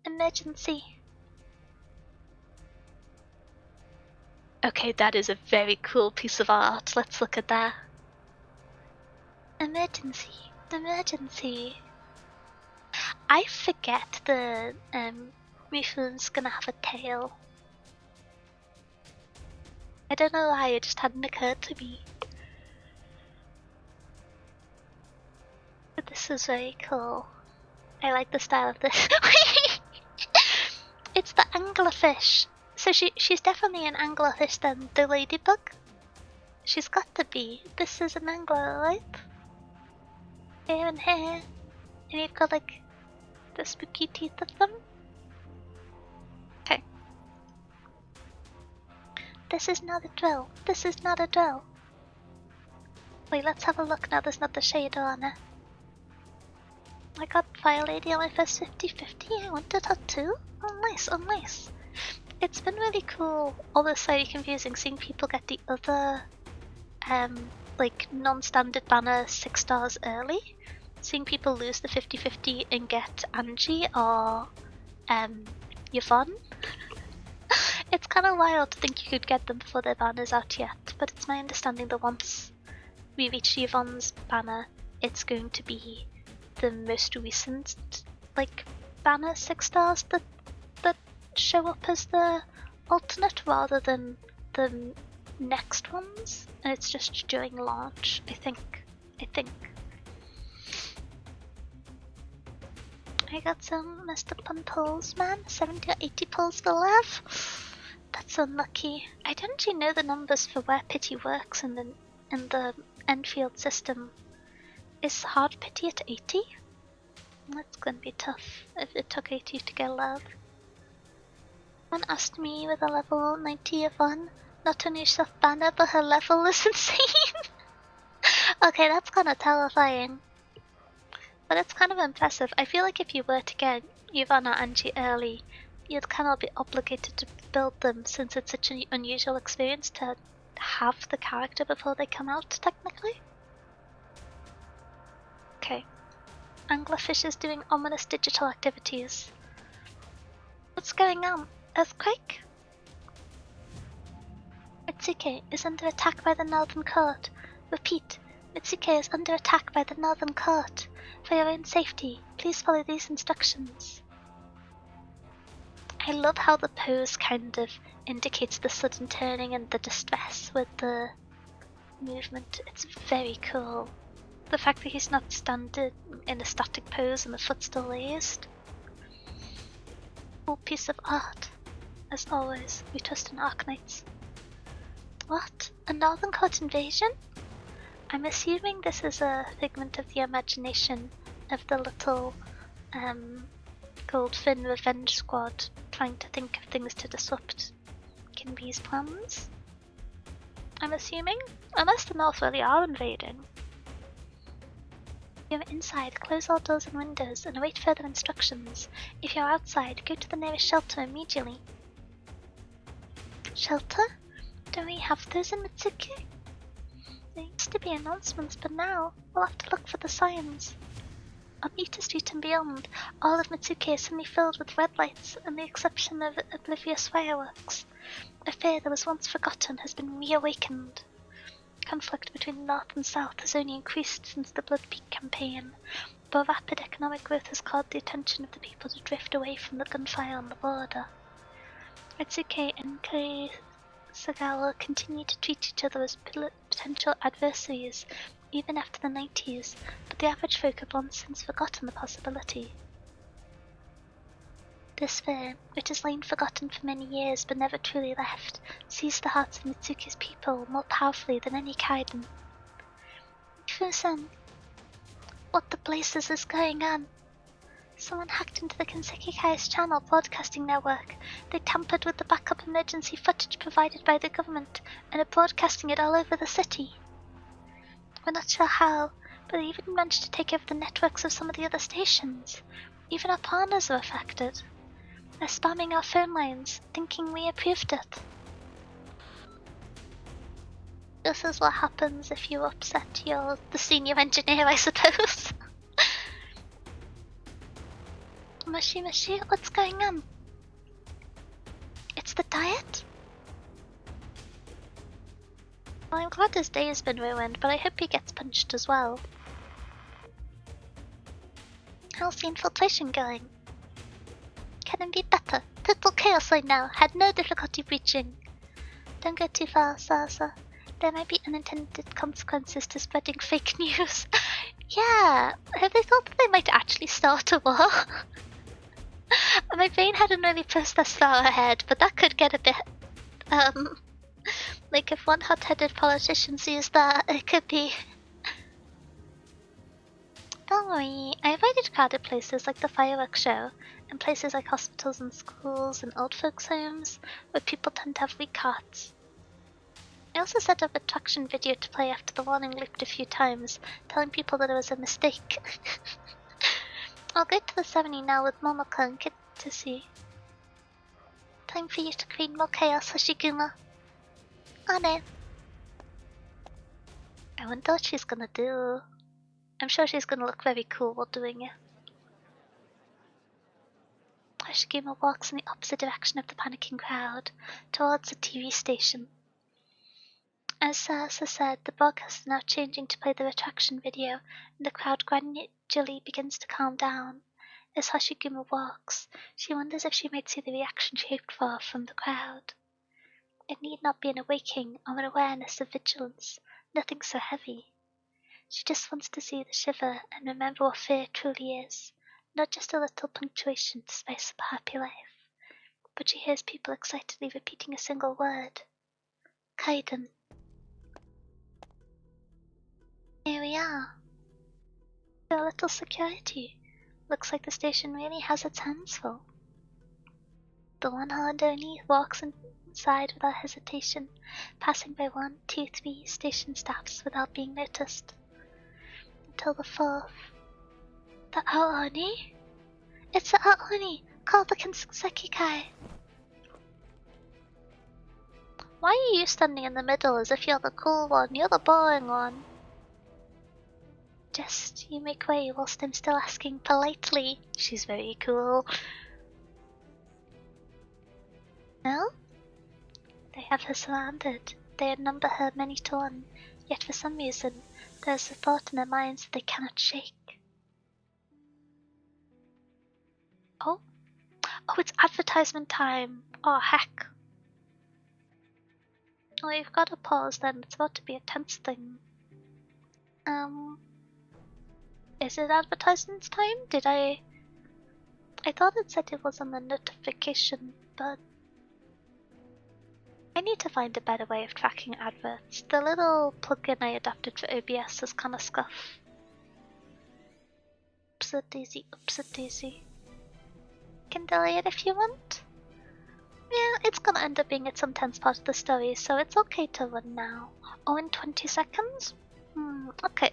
Emergency. Okay, that is a very cool piece of art. Let's look at that. Emergency. Emergency. I forget the Mifu's gonna have a tail. I don't know why, it just hadn't occurred to me. But this is very cool. I like the style of this. It's the anglerfish. So she's definitely an anglerfish then, the ladybug? She's got to be. This is an angler, right? Here and here. And you've got like the spooky teeth of them. Okay. This is not a drill. This is not a drill. Wait, let's have a look now there's not the shader on it. I got Fire Lady on my first 50-50. I wanted her too. Oh nice, oh nice. It's been really cool, although slightly confusing, seeing people get the other like non-standard banner 6 stars early. Seeing people lose the 50-50 and get Angie or Yvonne. It's kind of wild to think you could get them before their banner's out yet, but it's my understanding that once we reach Yvonne's banner, it's going to be the most recent like banner 6 stars that show up as the alternate rather than the next ones, and it's just during launch, I think. I got some messed up on pulls, man. 70 or 80 pulls for love. That's unlucky. I don't actually know the numbers for where pity works in the Enfield system. Is hard pity at 80? That's gonna be tough if it took 80 to get love. Someone asked me with a level 90 Yvonne, not only self banner but her level is insane. Okay, that's kinda terrifying. But it's kind of impressive. I feel like if you were to get Yvonne or Angie early, you'd kind of be obligated to build them since it's such an unusual experience to have the character before they come out, technically. Anglerfish is doing ominous digital activities. What's going on? Earthquake? Mitsuke is under attack by the Northern Court. Repeat, Mitsuke is under attack by the Northern Court. For your own safety, please follow these instructions. I love how the pose kind of indicates the sudden turning and the distress with the movement. It's very cool. The fact that he's not standing in a static pose and the foot's still raised. Cool piece of art. As always, we trust in Arknights. What? A Northern Court invasion? I'm assuming this is a figment of the imagination of the little Goldfin Revenge Squad trying to think of things to disrupt Kinby's plans. I'm assuming? Unless the North really are invading. If you're inside, close all doors and windows and await further instructions. If you're outside, go to the nearest shelter immediately. Shelter? Don't we have those in Mitsuki? There used to be announcements, but now we'll have to look for the signs. On Eater Street and beyond, all of Mitsuki is suddenly filled with red lights, and the exception of oblivious fireworks. A fear that was once forgotten has been reawakened. Conflict between the North and South has only increased since the Blood Peak campaign, but rapid economic growth has caused the attention of the people to drift away from the gunfire on the border. Mitsuki and Sagawa continue to treat each other as potential adversaries, even after the 90s, but the average folk have long since forgotten the possibility. This fear, which has lain forgotten for many years but never truly left, seized the hearts of Mitsuki's people more powerfully than any Kaiden. Fusen, what the blazes is going on? Someone hacked into the Kanseki Kai's channel broadcasting network. They tampered with the backup emergency footage provided by the government and are broadcasting it all over the city. We're not sure how, but they even managed to take over the networks of some of the other stations. Even our partners are affected. They're spamming our phone lines, thinking we approved it. This is what happens if you upset the senior engineer, I suppose. Mushi, what's going on? It's the diet? Well, I'm glad his day has been ruined, but I hope he gets punched as well. How's the infiltration going? Can it be better? Total chaos right now. Had no difficulty breaching. Don't go too far, Sasa. There might be unintended consequences to spreading fake news. Yeah, have they thought that they might actually start a war? My brain hadn't really processed far ahead, but that could get a bit, like if one hot-headed politician sees that, it could be... Don't worry, I avoided crowded places like the fireworks show, and places like hospitals and schools and old folks' homes, where people tend to have weak hearts. I also set up a traction video to play after the warning looped a few times, telling people that it was a mistake. I'll go to the 70 now with Momoko and Kid to see. Time for you to create more chaos, Hoshiguma. On it. I wonder what she's gonna do. I'm sure she's gonna look very cool while doing it. Hoshiguma walks in the opposite direction of the panicking crowd, towards the TV station. As Sasa said, the broadcast is now changing to play the retraction video, and the crowd gradually begins to calm down. As Hoshiguma walks, she wonders if she might see the reaction she hoped for from the crowd. It need not be an awakening or an awareness of vigilance, nothing so heavy. She just wants to see the shiver and remember what fear truly is, not just a little punctuation to spice up a happy life. But she hears people excitedly repeating a single word. Kaiden. Here we are. A little security. Looks like the station really has its hands full. The one underneath walks inside without hesitation, passing by 1, 2, 3 station staffs without being noticed. Until the 4th. The Aoni? It's the Aoni! Call the Kanseki Kai! Why are you standing in the middle as if you're the cool one? You're the boring one. Just you make way whilst I'm still asking politely. She's very cool. No? They have her surrounded. They outnumber her many to one. Yet for some reason, there's a thought in their minds that they cannot shake. Oh? Oh, it's advertisement time! Oh, heck. Well, you've got to pause then. It's about to be a tense thing. Is it advertisement time? I thought it said it was on the notification, but I need to find a better way of tracking adverts. The little plugin I adapted for OBS is kinda scuff. Oops-a-daisy, oops-a-daisy. Can delay it if you want? Yeah, it's gonna end up being at some tense part of the story, so it's okay to run now. Oh, in 20 seconds? Okay.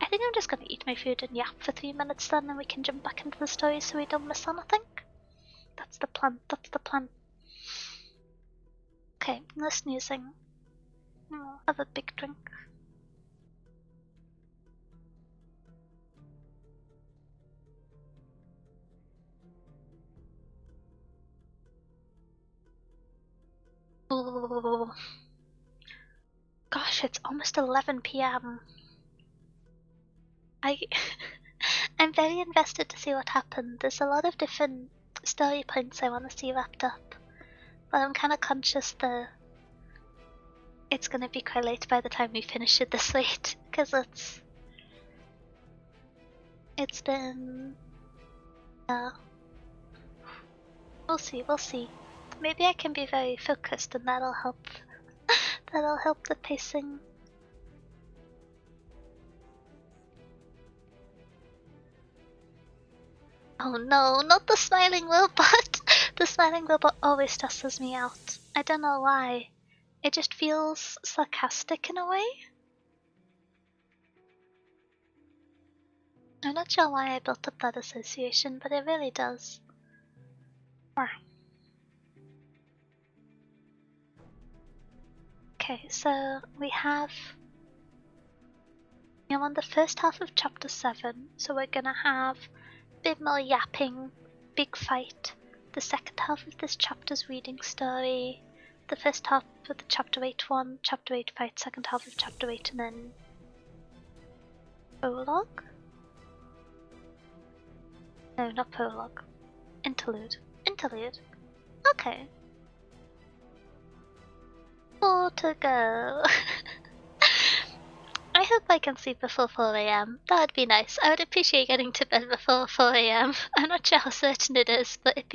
I think I'm just gonna eat my food and yap for 3 minutes then, and we can jump back into the story so we don't miss anything. That's the plan. Okay, no sneezing. Have a big drink. Ooh. Gosh, it's almost 11 p.m. I'm very invested to see what happened. There's a lot of different story points I want to see wrapped up, but I'm kind of conscious that it's gonna be quite late by the time we finish it this late, because it's been we'll see. Maybe I can be very focused and that'll help. That'll help the pacing. Oh no, not the smiling robot! The smiling robot always stresses me out. I don't know why. It just feels sarcastic in a way. I'm not sure why I built up that association, but it really does. Okay, so we have... I'm on the first half of chapter 7, so we're gonna have a bit more yapping, big fight. The second half of this chapter's reading story. The first half of the chapter 8 one, chapter 8 fight, second half of chapter 8, and then prologue? No, not prologue. Interlude. Okay. 4 to go. I hope I can sleep before 4 AM. That would be nice. I would appreciate getting to bed before 4 AM. I'm not sure how certain it is, but it'd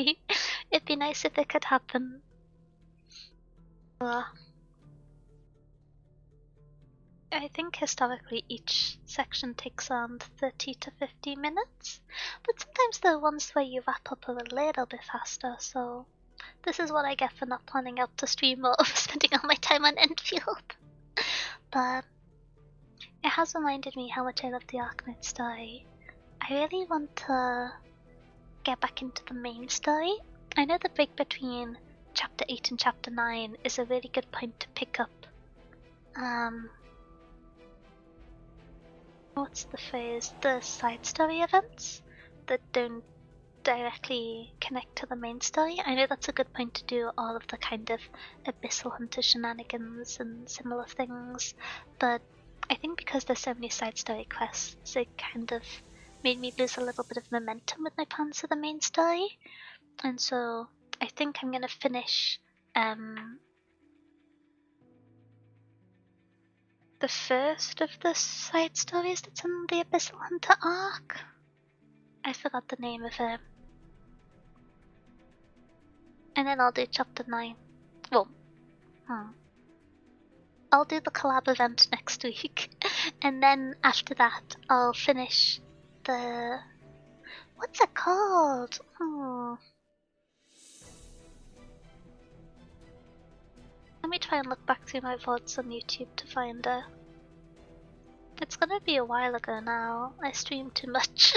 be nice if it could happen. I think historically each section takes around 30 to 50 minutes, but sometimes the ones where you wrap up are a little bit faster, so this is what I get for not planning out to stream or spending all my time on Enfield. But it has reminded me how much I love the zalaknight story. I really want to get back into the main story. I know the break between chapter 8 and chapter 9 is a really good point to pick up. What's the phrase? The side story events that don't directly connect to the main story. I know that's a good point to do all of the kind of Abyssal Hunter shenanigans and similar things, but I think because there's so many side story quests, it kind of made me lose a little bit of momentum with my plans for the main story, and so I think I'm gonna finish the first of the side stories that's in the Abyssal Hunter arc. I forgot the name of it. And then I'll do chapter 9. Well, I'll do the collab event next week. And then after that, I'll finish the... What's it called? Let me try and look back through my VODs on YouTube to find it. It's gonna be a while ago now. I streamed too much.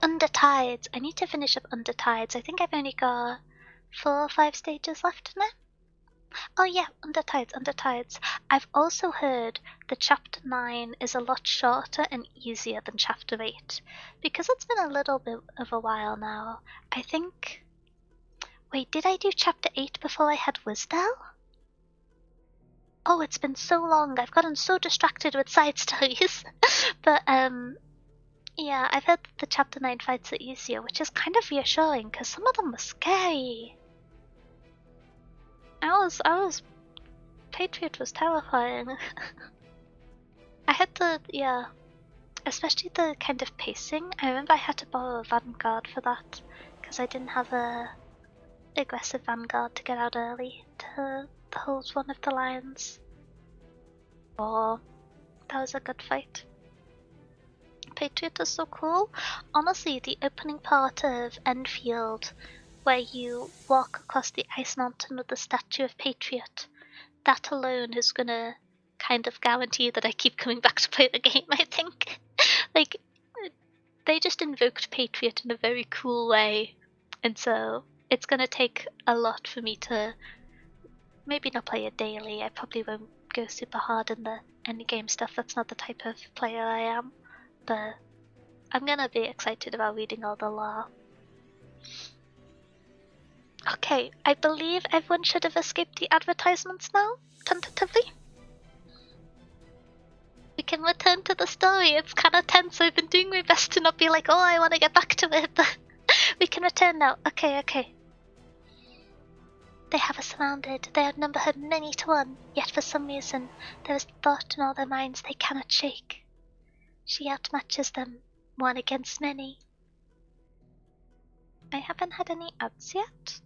Undertides. I need to finish up Undertides. I think I've only got 4 or 5 stages left in it. Oh yeah, Undertides. I've also heard that Chapter 9 is a lot shorter and easier than Chapter 8. Because it's been a little bit of a while now, I think... Wait, did I do Chapter 8 before I had Wisdell? Oh, it's been so long, I've gotten so distracted with side stories. But, yeah, I've heard that the Chapter 9 fights are easier, which is kind of reassuring, because some of them were scary. Patriot was terrifying. I had to, yeah, especially the kind of pacing. I remember I had to borrow a Vanguard for that, because I didn't have a aggressive Vanguard to get out early to hold one of the lines. Oh, that was a good fight. Patriot is so cool. Honestly, the opening part of Enfield, where you walk across the ice mountain with the statue of Patriot, that alone is gonna kind of guarantee that I keep coming back to play the game, I think. Like, they just invoked Patriot in a very cool way, and so it's gonna take a lot for me to maybe not play it daily. I probably won't go super hard in the endgame stuff. That's not the type of player I am, but I'm gonna be excited about reading all the lore. Okay, I believe everyone should have escaped the advertisements now, tentatively. We can return to the story. It's kind of tense. I've been doing my best to not be like, oh, I want to get back to it, but we can return now. Okay. They have us surrounded. They outnumber her many to one, yet for some reason there is thought in all their minds they cannot shake. She outmatches them, one against many. I haven't had any ads yet.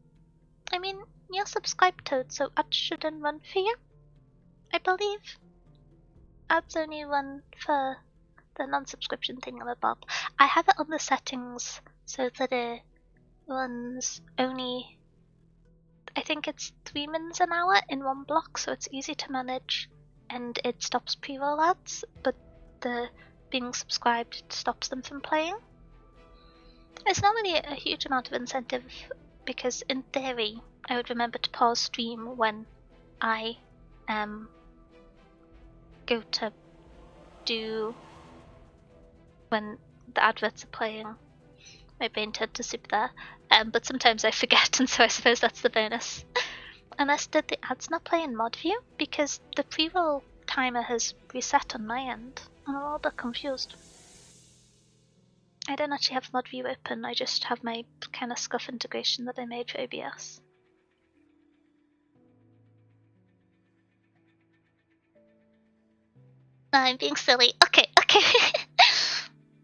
I mean, you're subscribed to it, so ads shouldn't run for you, I believe. Ads only run for the non-subscription thingamabob. I have it on the settings so that it runs only, I think it's 3 minutes an hour in one block, so it's easy to manage, and it stops pre-roll ads, but the being subscribed stops them from playing. It's not really a huge amount of incentive, because in theory, I would remember to pause stream when I go to do when the adverts are playing. My brain tend to soup there, but sometimes I forget, and so I suppose that's the bonus. Unless did the ads not play in mod view? Because the pre-roll timer has reset on my end. I'm a little bit confused. I don't actually have mod view open, I just have my kind of scuff integration that I made for OBS. I'm being silly. Okay.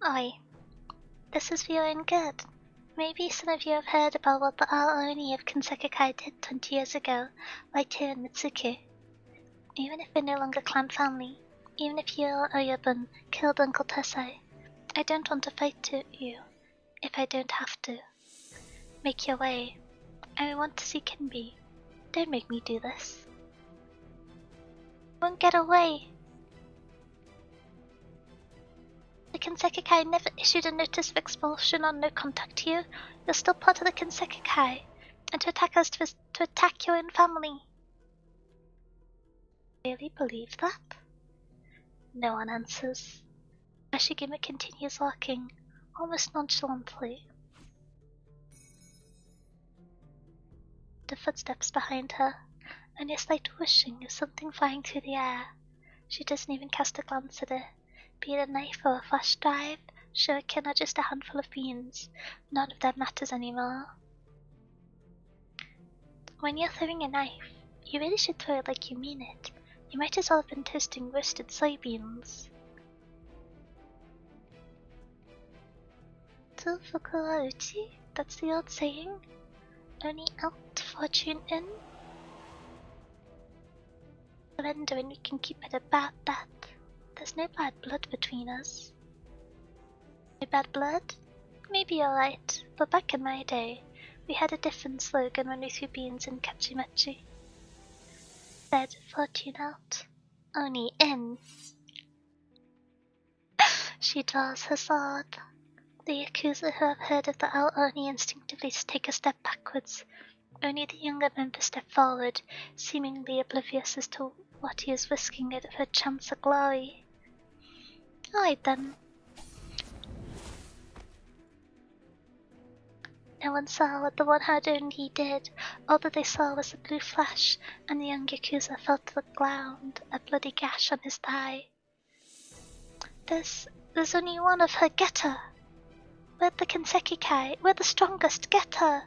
Oi. This is feeling good. Maybe some of you have heard about what the Aoni of Kinsekikai did 20 years ago, right here in Mitsuki. Even if we're no longer clan family, even if you or Oyabun killed Uncle Tesai, I don't want to fight you if I don't have to. Make your way. I want to see Kinbi. Don't make me do this. Won't get away. The Kinsekikai never issued a notice of expulsion or no contact here. You're still part of the Kinsekikai, and to attack us to attack your own family. Really believe that? No one answers. Hoshiguma continues walking, almost nonchalantly. The footsteps behind her, and a slight whooshing of something flying through the air. She doesn't even cast a glance at it. Be it a knife or a flash drive, shuriken or just a handful of beans, none of that matters anymore. When you're throwing a knife, you really should throw it like you mean it. You might as well have been toasting roasted soybeans. To fukura uchi? That's the old saying? Only out, fortune in? Surrender and we can keep it about that. There's no bad blood between us. No bad blood? Maybe you're right, but back in my day, we had a different slogan when we threw beans in Kachimachi. Said, fortune out, only in. She draws her sword. The Yakuza who have heard of the Ao Oni instinctively take a step backwards, Only the younger member stepped forward, seemingly oblivious as to what he is risking out of her chance of glory. Alright then. No one saw what the one heard only did. All that they saw was a blue flash, and the young Yakuza fell to the ground, a bloody gash on his thigh. There's only one of her. Get her! We're the Kinsekikai. We're the strongest. Get her!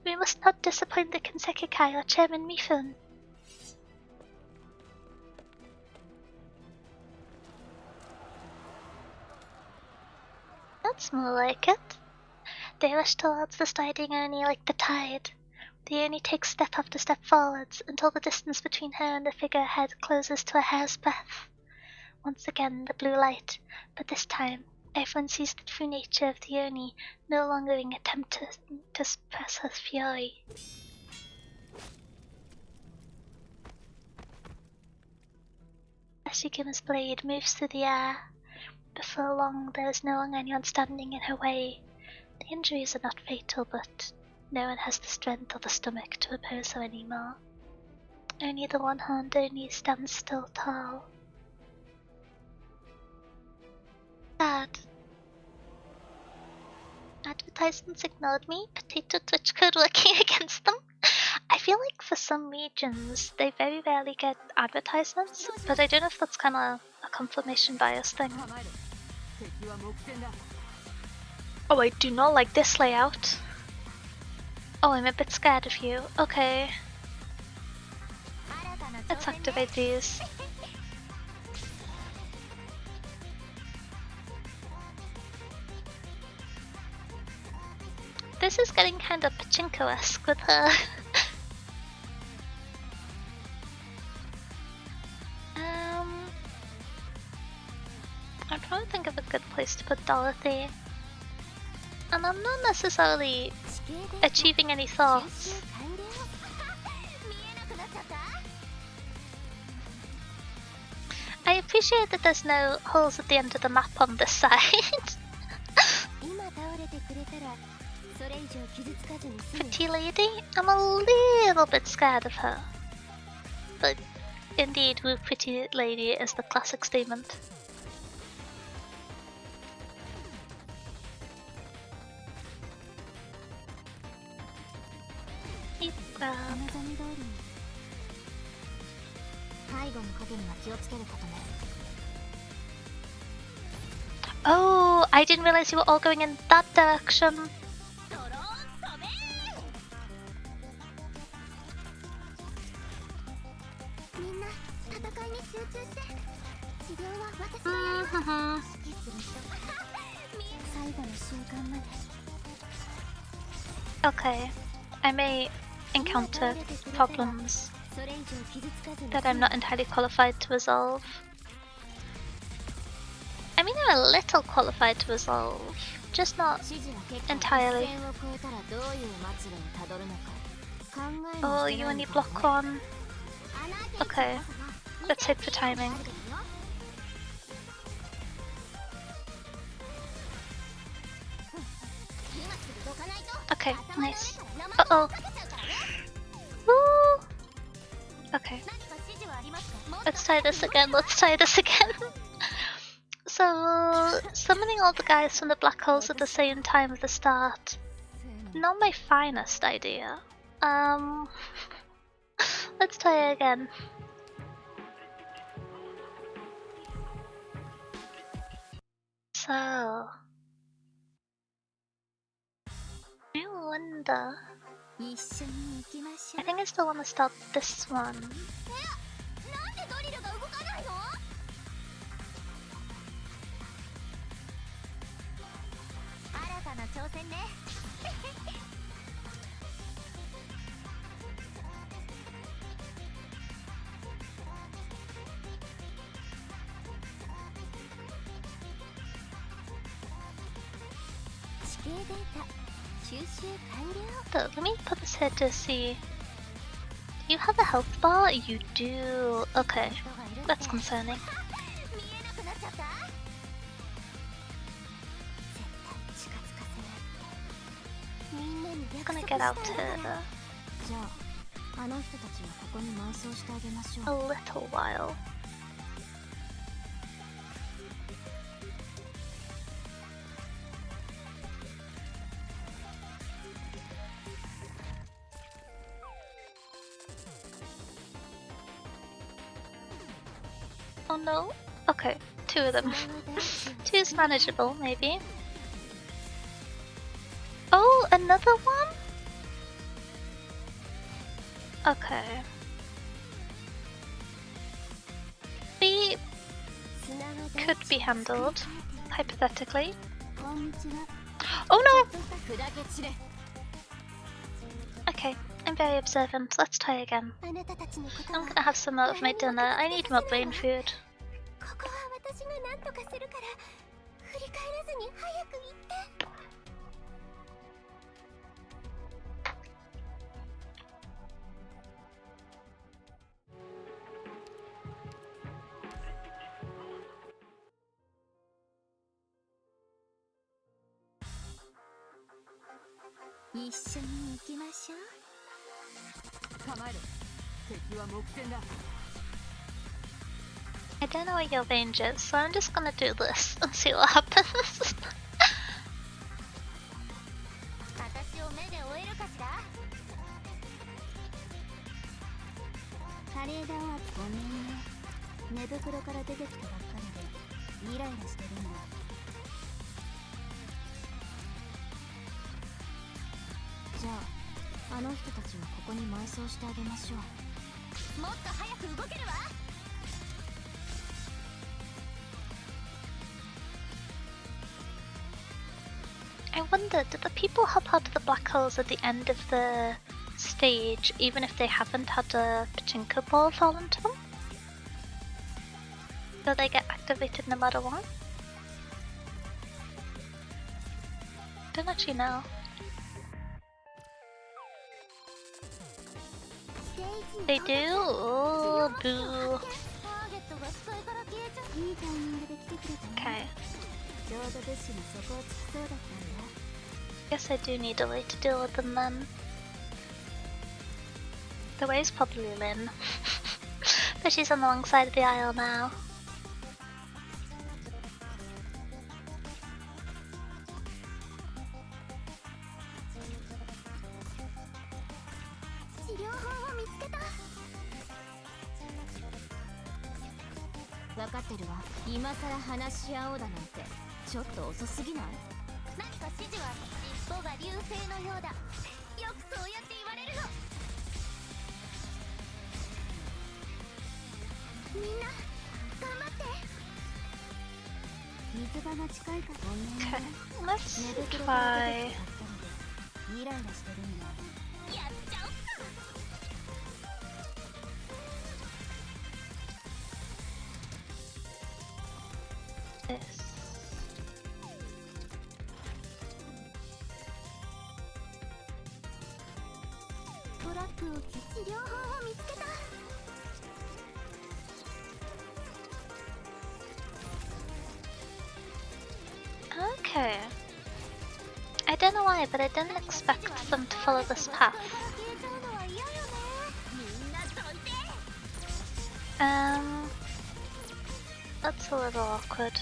We must not disappoint the Kinsekikai or Chairman Mifun. That's more like it. They rush towards the striding Oni like the tide. The Oni takes step after step forwards until the distance between her and the figure ahead closes to a hair's breadth. Once again the blue light, but this time everyone sees the true nature of the Oni, no longer in attempt to suppress her fury. Hoshiguma's blade moves through the air. Before long there is no longer anyone standing in her way. The injuries are not fatal, but no one has the strength or the stomach to oppose her anymore. Only the one-horned Oni stands still tall. Sad. Advertisements ignored me, potato Twitch code working against them. I feel like for some regions they very rarely get advertisements, but I don't know if that's kind of a confirmation bias thing. Oh, I do not like this layout. Oh, I'm a bit scared of you. Okay. Let's activate these. This is getting kind of pachinko-esque with her. I'm trying to think of a good place to put Dorothy. And I'm not necessarily achieving any thoughts. I appreciate that there's no holes at the end of the map on this side. Pretty lady, I'm a little bit scared of her. But indeed, woo pretty lady is the classic statement. Oh, I didn't realize you were all going in that direction. Okay, I may encounter problems that I'm not entirely qualified to resolve. I mean, I'm a little qualified to resolve, just not entirely. Oh, you only block one. Okay, let's hope for timing. Okay, nice. Uh-oh. Woo! Okay. Let's try this again, So, summoning all the guys from the black holes at the same time at the start. Not my finest idea. Let's try again. So... I wonder... I think I still want to start this one. So, let me put this here to see. Do you have a health bar? You do. Okay, that's concerning. I'm gonna get out here. A little while. Oh no. Okay, 2 of them. 2 is manageable, maybe. Oh, another one? Okay. We could be handled, hypothetically. Oh no! Okay, I'm very observant. Let's try again. I'm gonna have some more of my dinner. I need more brain food. I don't know what your range is, so I'm just gonna do this and see what happens. I wonder, do the people hop out of the black holes at the end of the stage even if they haven't had a pachinko ball fall into them? Do they get activated no matter what? Don't actually know. They do? Oh, boo. Okay. Guess I do need a way to deal with them then. The way is probably Lynn. But she's on the wrong side of the aisle now. Okay, let's try. This. Okay. I don't know why, but I didn't expect them to follow this path. That's a little awkward.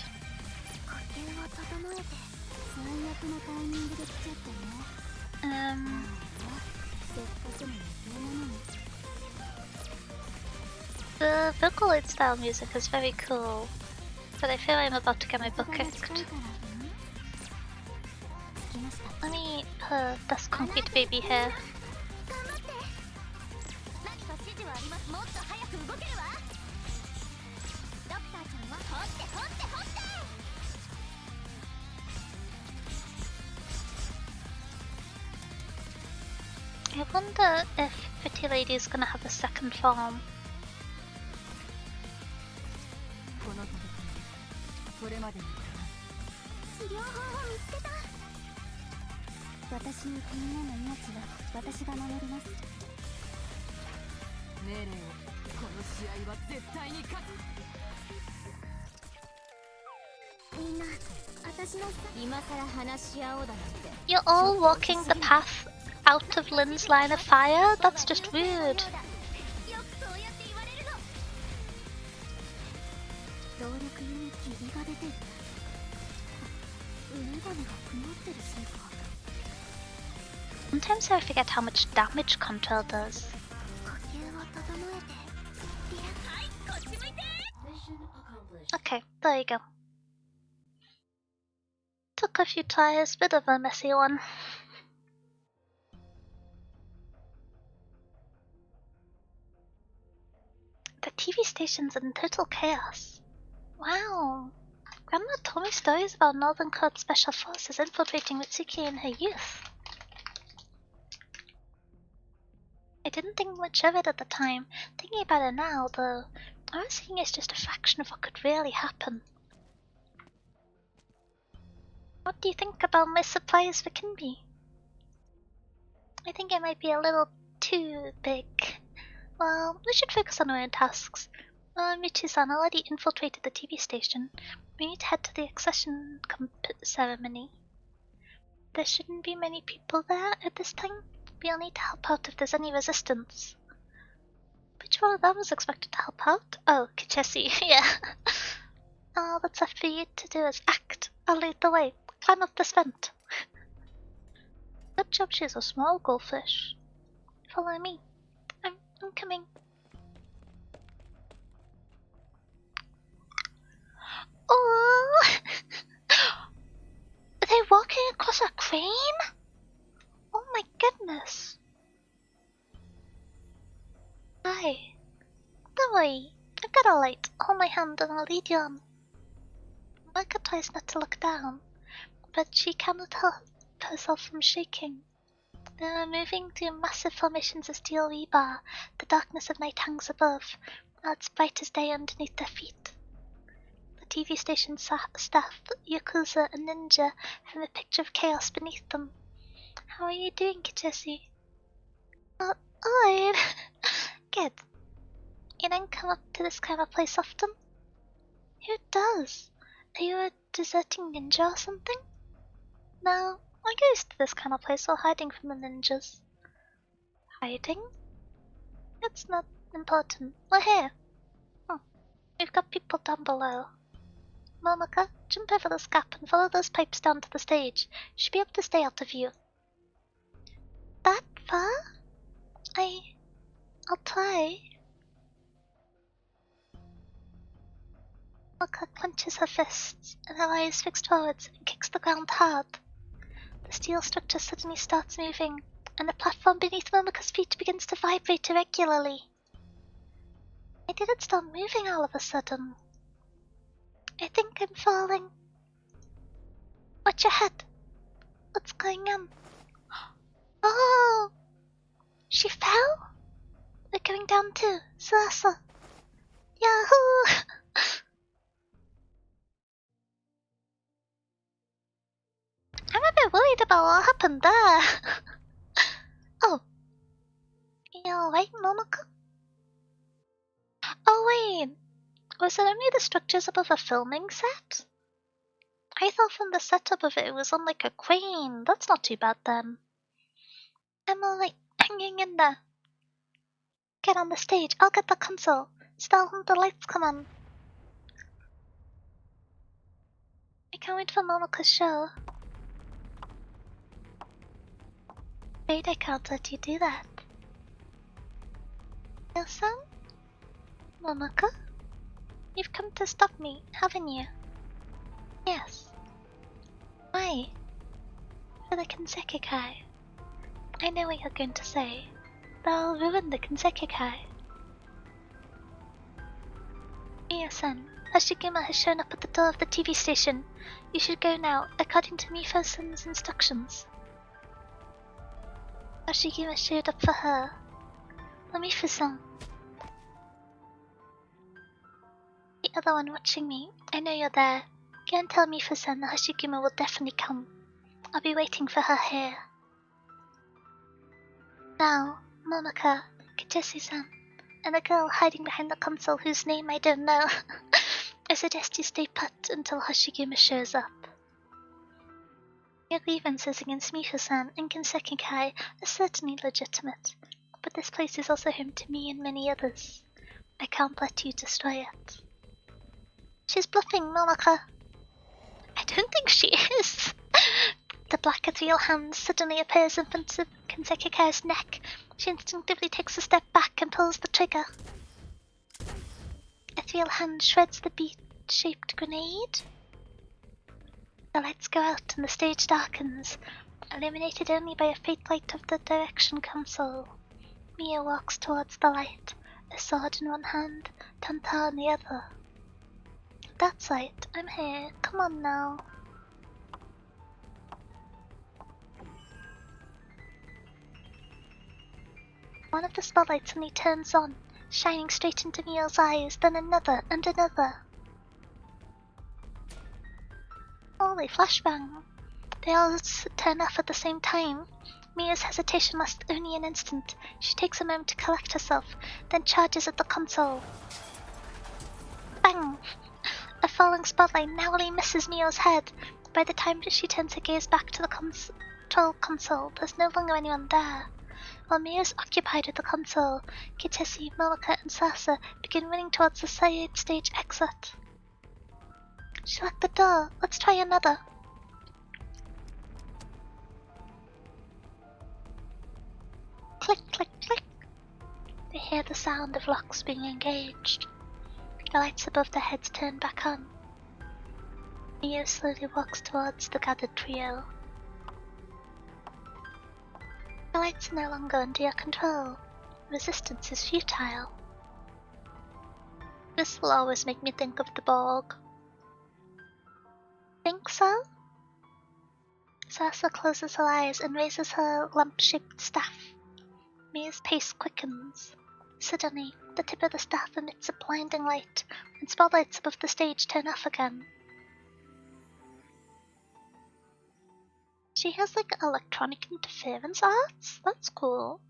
The Vocaloid style music is very cool, but I feel I'm about to get my butt kicked. Let me put this concrete baby here. I wonder if Pretty Lady is gonna have a second form. You're all walking the path out of Lynn's line of fire? That's just rude. Sometimes I forget how much damage control does. Okay, there you go. Took a few tries, bit of a messy one. The TV station's in total chaos. Wow. Grandma told me stories about Northern Code Special Forces infiltrating Mitsuki in her youth. I didn't think much of it at the time. Thinking about it now, though, I was thinking it's just a fraction of what could really happen. What do you think about my surprise for Kinby? I think it might be a little too big. Well, we should focus on our own tasks. Michi-san already infiltrated the TV station. We need to head to the accession ceremony. There shouldn't be many people there at this time. We'll need to help out if there's any resistance. Which one of them was expected to help out? Oh, Kichesi, yeah. All that's left for you to do is act. I'll lead the way. Climb up this vent. Good job she's a small goldfish. Follow me. I'm coming. Oh! Are they walking across a crane? Oh my goodness. Hi. Don't worry. I've got a light. Hold my hand and I'll lead you on. Maka tries not to look down, but she cannot help herself from shaking. They are moving through massive formations of steel rebar. The darkness of night hangs above, while it's bright as day underneath their feet. The TV station staff, Yakuza, and Ninja have a picture of chaos beneath them. How are you doing, Kichesi? Alright. Good. You don't come up to this kind of place often? Who does? Are you a deserting ninja or something? No, I go to this kind of place while hiding from the ninjas. Hiding? It's not important. We're here. We've got people down below. Momoko, jump over this gap and follow those pipes down to the stage. You should be able to stay out of view. That far? I'll try. Momoko clenches her fists and her eyes fixed forwards and kicks the ground hard. The steel structure suddenly starts moving, and the platform beneath Momoko's feet begins to vibrate irregularly. Why did it start moving all of a sudden? I think I'm falling. Watch your head. What's going on? Oh! She fell? We're going down too. Sasa. Yahoo! I'm a bit worried about what happened there. Oh. You alright, Momoko? Oh wait. Was it only the structures above a filming set? I thought from the setup of it was on like a crane. That's not too bad then. I'm alright, hanging in there. Get on the stage, I'll get the console. Stall when the lights come on. I can't wait for Momoko's show. Wait, I can't let you do that. Ilsan? Momoko? You've come to stop me, haven't you? Yes. Why? For the Kinsekikai. I know what you're going to say. They'll ruin the Kinsekikai. Mio-san, Hoshiguma has shown up at the door of the TV station. You should go now, according to Mifo-san's instructions. Hoshiguma showed up for her. Mifo-san. The other one watching me. I know you're there. Go and tell Mifo-san that Hoshiguma will definitely come. I'll be waiting for her here. Now, Momoko, Kichesi-san, and a girl hiding behind the console whose name I don't know. I suggest you stay put until Hoshiguma shows up. Your grievances against Misha-san and Kinsekikai are certainly legitimate, but this place is also home to me and many others. I can't let you destroy it. She's bluffing, Momoko. I don't think she is. The black ethereal hand suddenly appears in front of Kinsekikai's neck. She instinctively takes a step back and pulls the trigger. Ethereal hand shreds the bead-shaped grenade. The lights go out and the stage darkens, illuminated only by a faint light of the direction console. Mia walks towards the light, a sword in one hand, Tanta in the other. That's right, I'm here. Come on now. One of the spotlights suddenly turns on, shining straight into Mia's eyes, then another and another. Holy flashbang. They all turn off at the same time. Mia's hesitation lasts only an instant. She takes a moment to collect herself, then charges at the console. Bang! A falling spotlight narrowly misses Mia's head. By the time she turns her gaze back to the control console, there's no longer anyone there. While Mia's occupied with the console, Kitesi, Momoko, and Sasa begin running towards the side stage exit. She locked the door. Let's try another. Click, click, click. They hear the sound of locks being engaged. The lights above their heads turn back on. Mia slowly walks towards the gathered trio. The lights are no longer under your control. Resistance is futile. This will always make me think of the Borg. Think so? Sasa closes her eyes and raises her lamp-shaped staff. Mia's pace quickens. Suddenly, the tip of the staff emits a blinding light, and spotlights above the stage turn off again. She has like electronic interference arts? That's cool.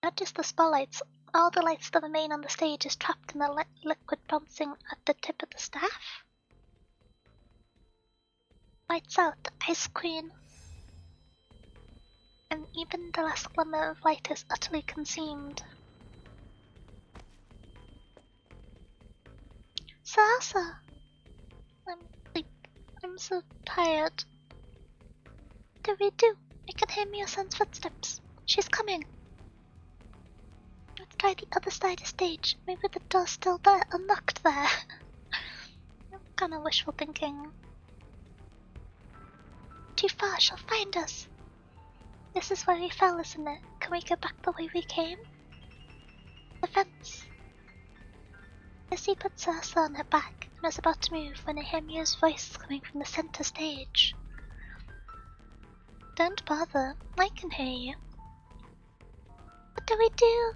Not just the spotlights, all the lights that remain on the stage is trapped in the liquid bouncing at the tip of the staff. Lights out, Ice Queen. And even the last glimmer of light is utterly consumed. Sasa! I'm so tired. What do we do? I can hear Mio-san's footsteps. She's coming. Let's try the other side of the stage. Maybe the door's still there, unlocked there. Kinda wishful thinking. Too far, she'll find us. This is where we fell, isn't it? Can we go back the way we came? The fence. Missy put Sasa on her back and was about to move when I hear Mio's voice coming from the center stage. Don't bother, I can hear you. What do we do?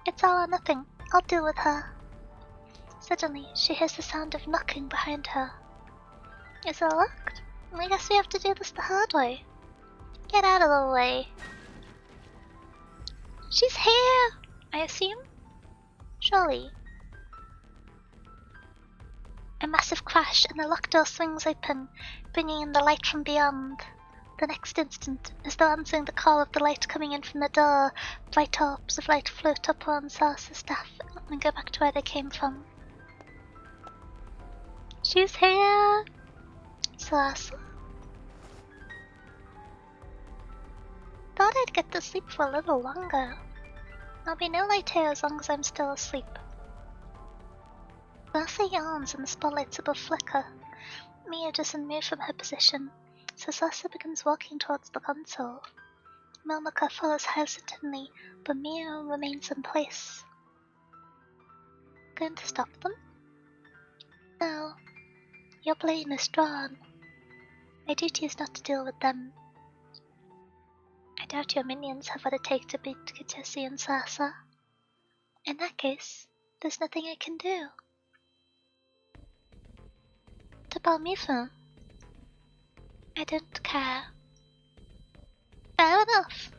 It's all or nothing. I'll deal with her. Suddenly, she hears the sound of knocking behind her. Is it locked? I guess we have to do this the hard way. Get out of the way. She's here, I assume? Surely. A massive crash and the locked door swings open, bringing in the light from beyond. The next instant, as though answering the call of the light coming in from the door, bright orbs of light float up on Sasa's staff and go back to where they came from. She's here! Sasa. Thought I'd get to sleep for a little longer. There'll be no light here as long as I'm still asleep. Sasa yawns and the spotlights above flicker. Mia doesn't move from her position, so Sasa begins walking towards the console. Momoko follows hesitantly, but Mia remains in place. Going to stop them? No. Your blame is drawn. My duty is not to deal with them. I doubt your minions have what it takes to beat Kitesi and Sasa. In that case, there's nothing I can do. To Balmifa. I don't care. Fair enough.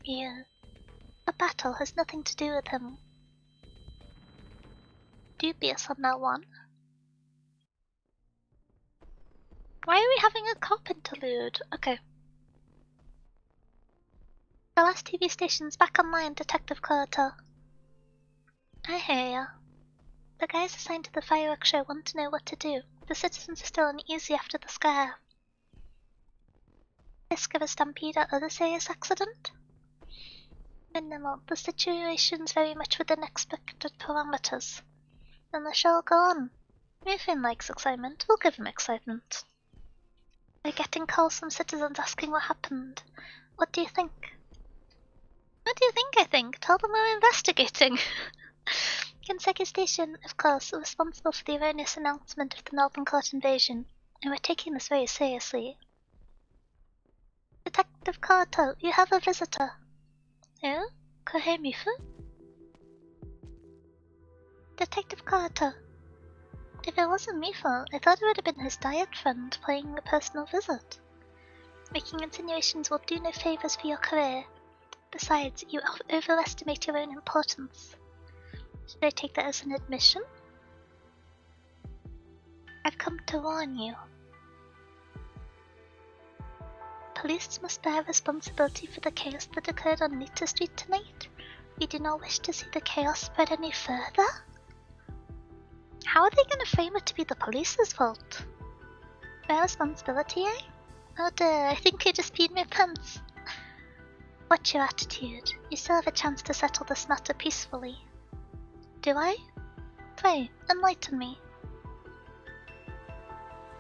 Yeah. A battle has nothing to do with him. Dubious on that one. Why are we having a cop interlude? Okay. The last TV station's back online, Detective Carter. I hear ya. The guys assigned to the fireworks show want to know what to do. The citizens are still uneasy after the scare. Risk of a stampede or other serious accident? Minimal. The situation's very much within expected parameters. Then the show will go on. Nathan likes excitement. We'll give him excitement. We're getting calls from citizens asking what happened. What do you think? What do you think I think? Tell them we're investigating. Kanseki Station, of course, are responsible for the erroneous announcement of the Northern Court invasion, and we're taking this very seriously. Detective Carter, you have a visitor. Who? Kohei Mifu? Detective Carter. If it wasn't Mifu, I thought it would have been his diet friend paying a personal visit. Making insinuations will do no favors for your career. Besides, you overestimate your own importance. Should I take that as an admission? I've come to warn you. Police must bear responsibility for the chaos that occurred on Nita Street tonight. We do not wish to see the chaos spread any further. How are they going to frame it to be the police's fault? Bear responsibility, eh? Oh dear, I think I just peed my pants. What's your attitude? You still have a chance to settle this matter peacefully. Do I? Pray, enlighten me.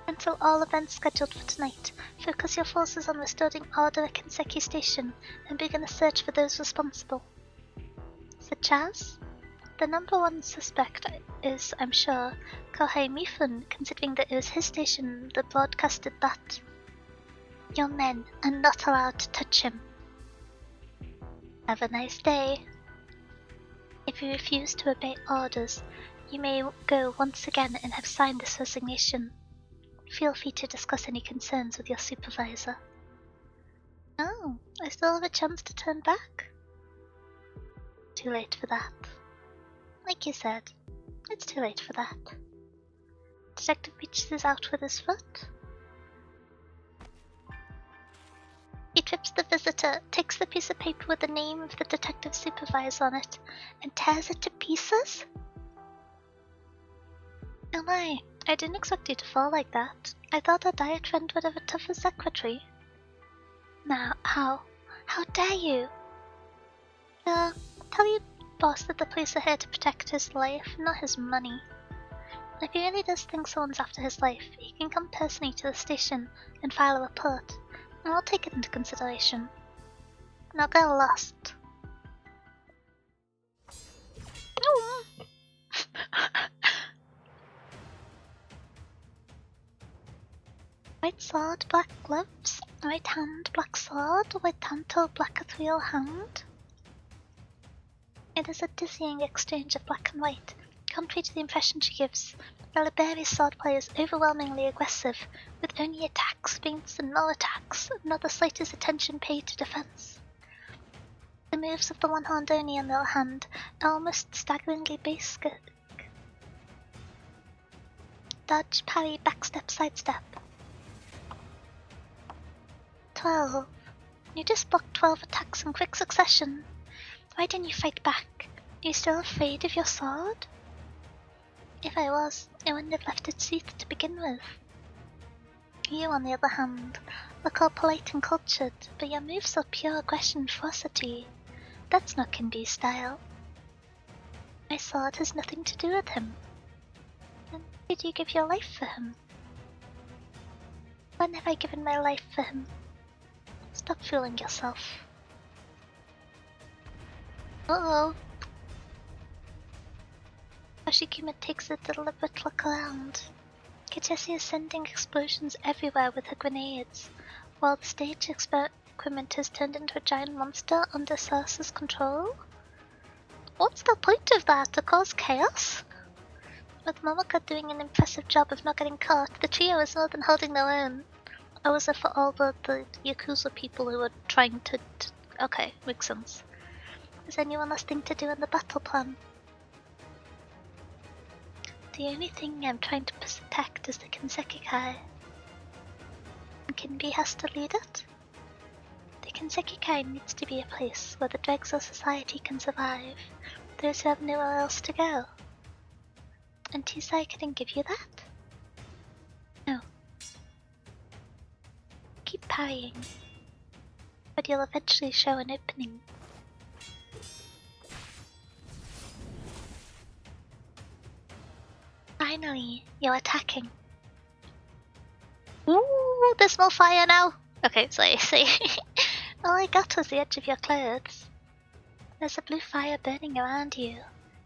Cancel all events scheduled for tonight. Focus your forces on restoring order at Kanseki Station and begin a search for those responsible. Such as? The number one suspect is, I'm sure, Kohei Mifun, considering that it was his station that broadcasted that. Your men are not allowed to touch him. Have a nice day. If you refuse to obey orders, you may go once again and have signed this resignation. Feel free to discuss any concerns with your supervisor. Oh, I still have a chance to turn back? Too late for that. Like you said, it's too late for that. Detective reaches out with his foot. He trips the visitor, takes the piece of paper with the name of the detective supervisor on it, and tears it to pieces? Oh my, I didn't expect you to fall like that. I thought our diet friend would have a tougher secretary. Now, how dare you? Tell your boss that the police are here to protect his life, not his money. If he really does think someone's after his life, he can come personally to the station and file a report, and we'll take it into consideration. Now get lost. White sword, black gloves, right hand, black sword, white tanto, black ethereal hand. It is a dizzying exchange of black and white, contrary to the impression she gives. The Liberi's swordplay is overwhelmingly aggressive, with only attacks, feints, and no attacks, not the slightest attention paid to defense. The moves of the one-horned Oni, on the other hand, are almost staggeringly basic. Dodge, parry, backstep, sidestep. 12. You just blocked 12 attacks in quick succession. Why didn't you fight back? Are you still afraid of your sword? If I was, I wouldn't have left it sheathed to begin with. You, on the other hand, look all polite and cultured, but your moves are pure aggression and ferocity. That's not Kindy's style. My sword has nothing to do with him. Then did you give your life for him? When have I given my life for him? Stop fooling yourself. Uh-oh. Hoshiguma takes a deliberate look around. Kateshi is sending explosions everywhere with her grenades, while the stage equipment has turned into a giant monster under Sarsa's control? What's the point of that? To cause chaos? With Momoka doing an impressive job of not getting caught, the trio is more than holding their own. Oh, was it for all the Yakuza people who were trying to... Okay, makes sense. Is anyone else thing to do in the battle plan? The only thing I'm trying to protect is the Kanseki Kai. Kinby has to lead it. The Kinsekikai needs to be a place where the Drexel Society can survive, those who have nowhere else to go. And Tisai couldn't give you that? No. Keep parrying, but you'll eventually show an opening. Finally, you're attacking. Ooh, there's more fire now! Okay, sorry. All I got was the edge of your clothes. There's a blue fire burning around you.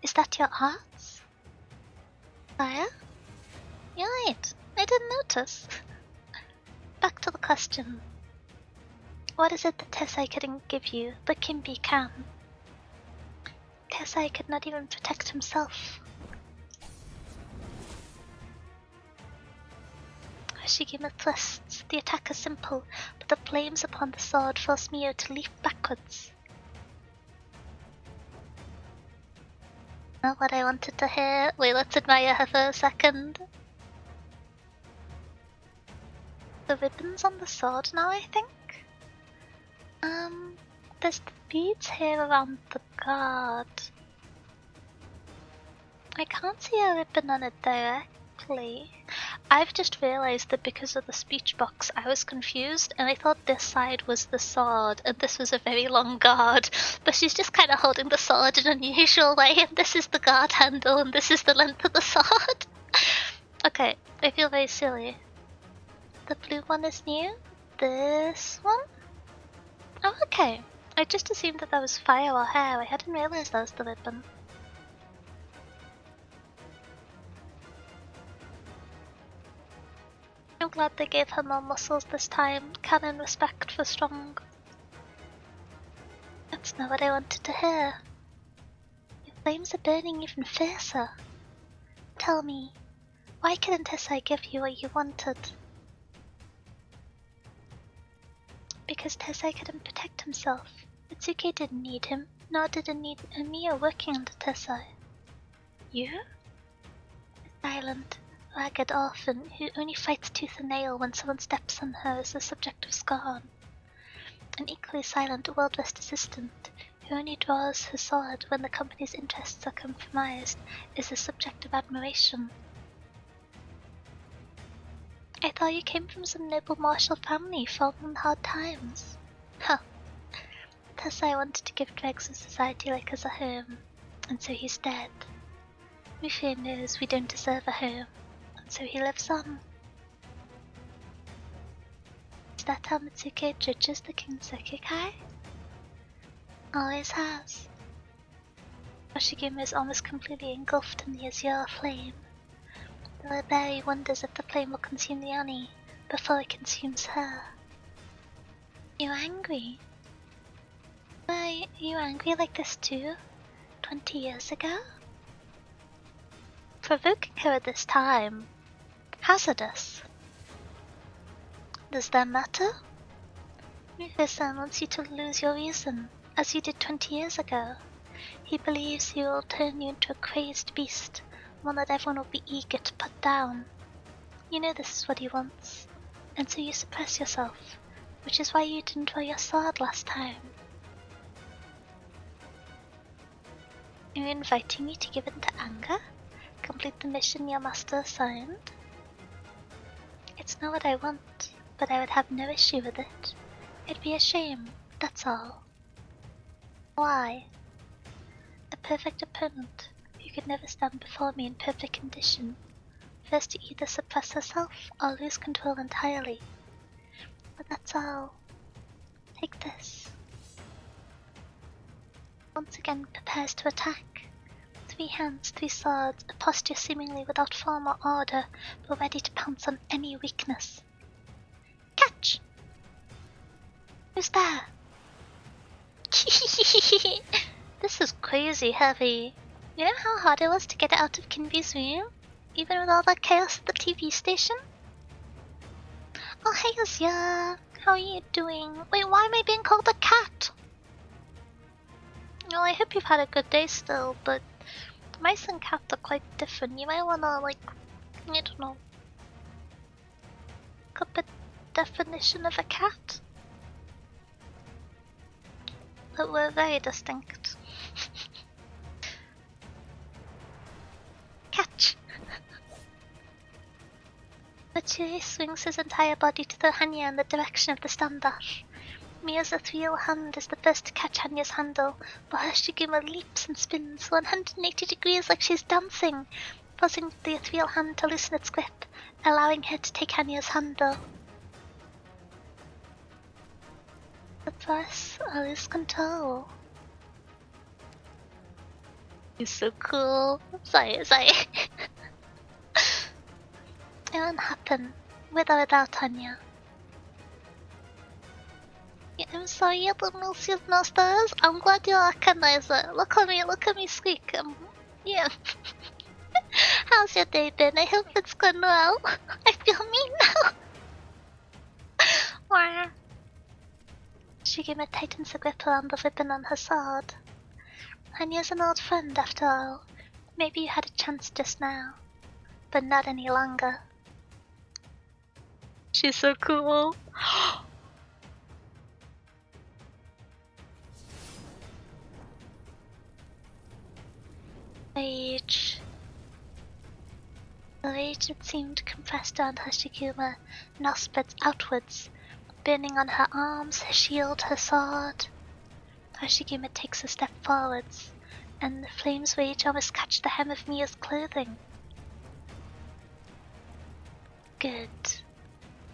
Is that your hearts? Fire? You're right, I didn't notice. Back to the question. What is it that Tessai couldn't give you, but Kinby can? Tessai could not even protect himself. Hoshiguma thrusts. The attack is simple, but the flames upon the sword force Mio to leap backwards. Not what I wanted to hear. Wait, let's admire her for a second. The ribbons on the sword now, I think? There's the beads here around the guard. I can't see a ribbon on it directly. I've just realized that because of the speech box I was confused and I thought this side was the sword and this was a very long guard, but she's just kind of holding the sword in an unusual way and this is the guard handle and this is the length of the sword. Okay, I feel very silly. The blue one is new? This one? Oh, okay. I just assumed that was fire or hair. I hadn't realized that was the ribbon. I'm glad they gave her more muscles this time. Canon respect for strong. That's not what I wanted to hear. Your flames are burning even fiercer. Tell me, why couldn't Tessai give you what you wanted? Because Tessai couldn't protect himself. Itsuki didn't need him, nor did it need Mio working under Tessai. You? A silent, ragged orphan who only fights tooth and nail when someone steps on her is the subject of scorn. An equally silent World West assistant who only draws her sword when the company's interests are compromised is the subject of admiration. I thought you came from some noble martial family fallen in hard times. Huh. Tessai wanted to give Dregs a society like us a home, and so he's dead. Mufei knows we don't deserve a home, and so he lives on. Is that how Mitsuke judges the Kinsekikai? Always has. Hoshiguma is almost completely engulfed in the azure flame. The berry wonders if the flame will consume the Oni before it consumes her. You're angry. Were you angry like this too? 20 years ago? Provoking her at this time. Hazardous. Does that matter? Mufasa wants you to lose your reason, as you did 20 years ago. He believes he will turn you into a crazed beast, one that everyone will be eager to put down. You know this is what he wants, and so you suppress yourself, which is why you didn't draw your sword last time. Are you inviting me to give in to anger? Complete the mission your master assigned? It's not what I want, but I would have no issue with it. It'd be a shame, that's all. Why? A perfect opponent who could never stand before me in perfect condition, first to either suppress herself or lose control entirely. But that's all. Take this. Once again prepares to attack. 3 hands, 3 swords, a posture seemingly without form or order, but ready to pounce on any weakness. Catch! Who's there? This is crazy heavy. You know how hard it was to get it out of Kinby's room? Even with all that chaos at the TV station? Oh hey Azia! How are you doing? Wait, why am I being called a cat? Well, I hope you've had a good day still, but mice and cats are quite different. You might wanna, like, I don't know, definition of a cat. But we're very distinct. Catch! Matsuri swings his entire body to the Hanya in the direction of the standoff. Mia's ethereal hand is the first to catch Hanya's handle, but hoshiguma leaps and spins 180 degrees like she's dancing, causing the ethereal hand to loosen its grip, allowing her to take Hanya's handle. The plus, I lose control. He's so cool. Sorry. It won't happen, with or without Hanya. Yeah, I'm sorry, little Milsia's Masters. I'm glad you recognize it. Look at me squeak. Yeah. How's your day been? I hope it's going well. I feel mean now. Wow. Shigema tightens the grip around the ribbon on her sword. Hanya's an old friend after all. Maybe you had a chance just now, but not any longer. She's so cool. Rage. The rage that seemed compressed around Hoshiguma now spreads outwards, burning on her arms, her shield, her sword. Hoshiguma takes a step forwards, and the flames rage almost catch the hem of Mia's clothing. Good.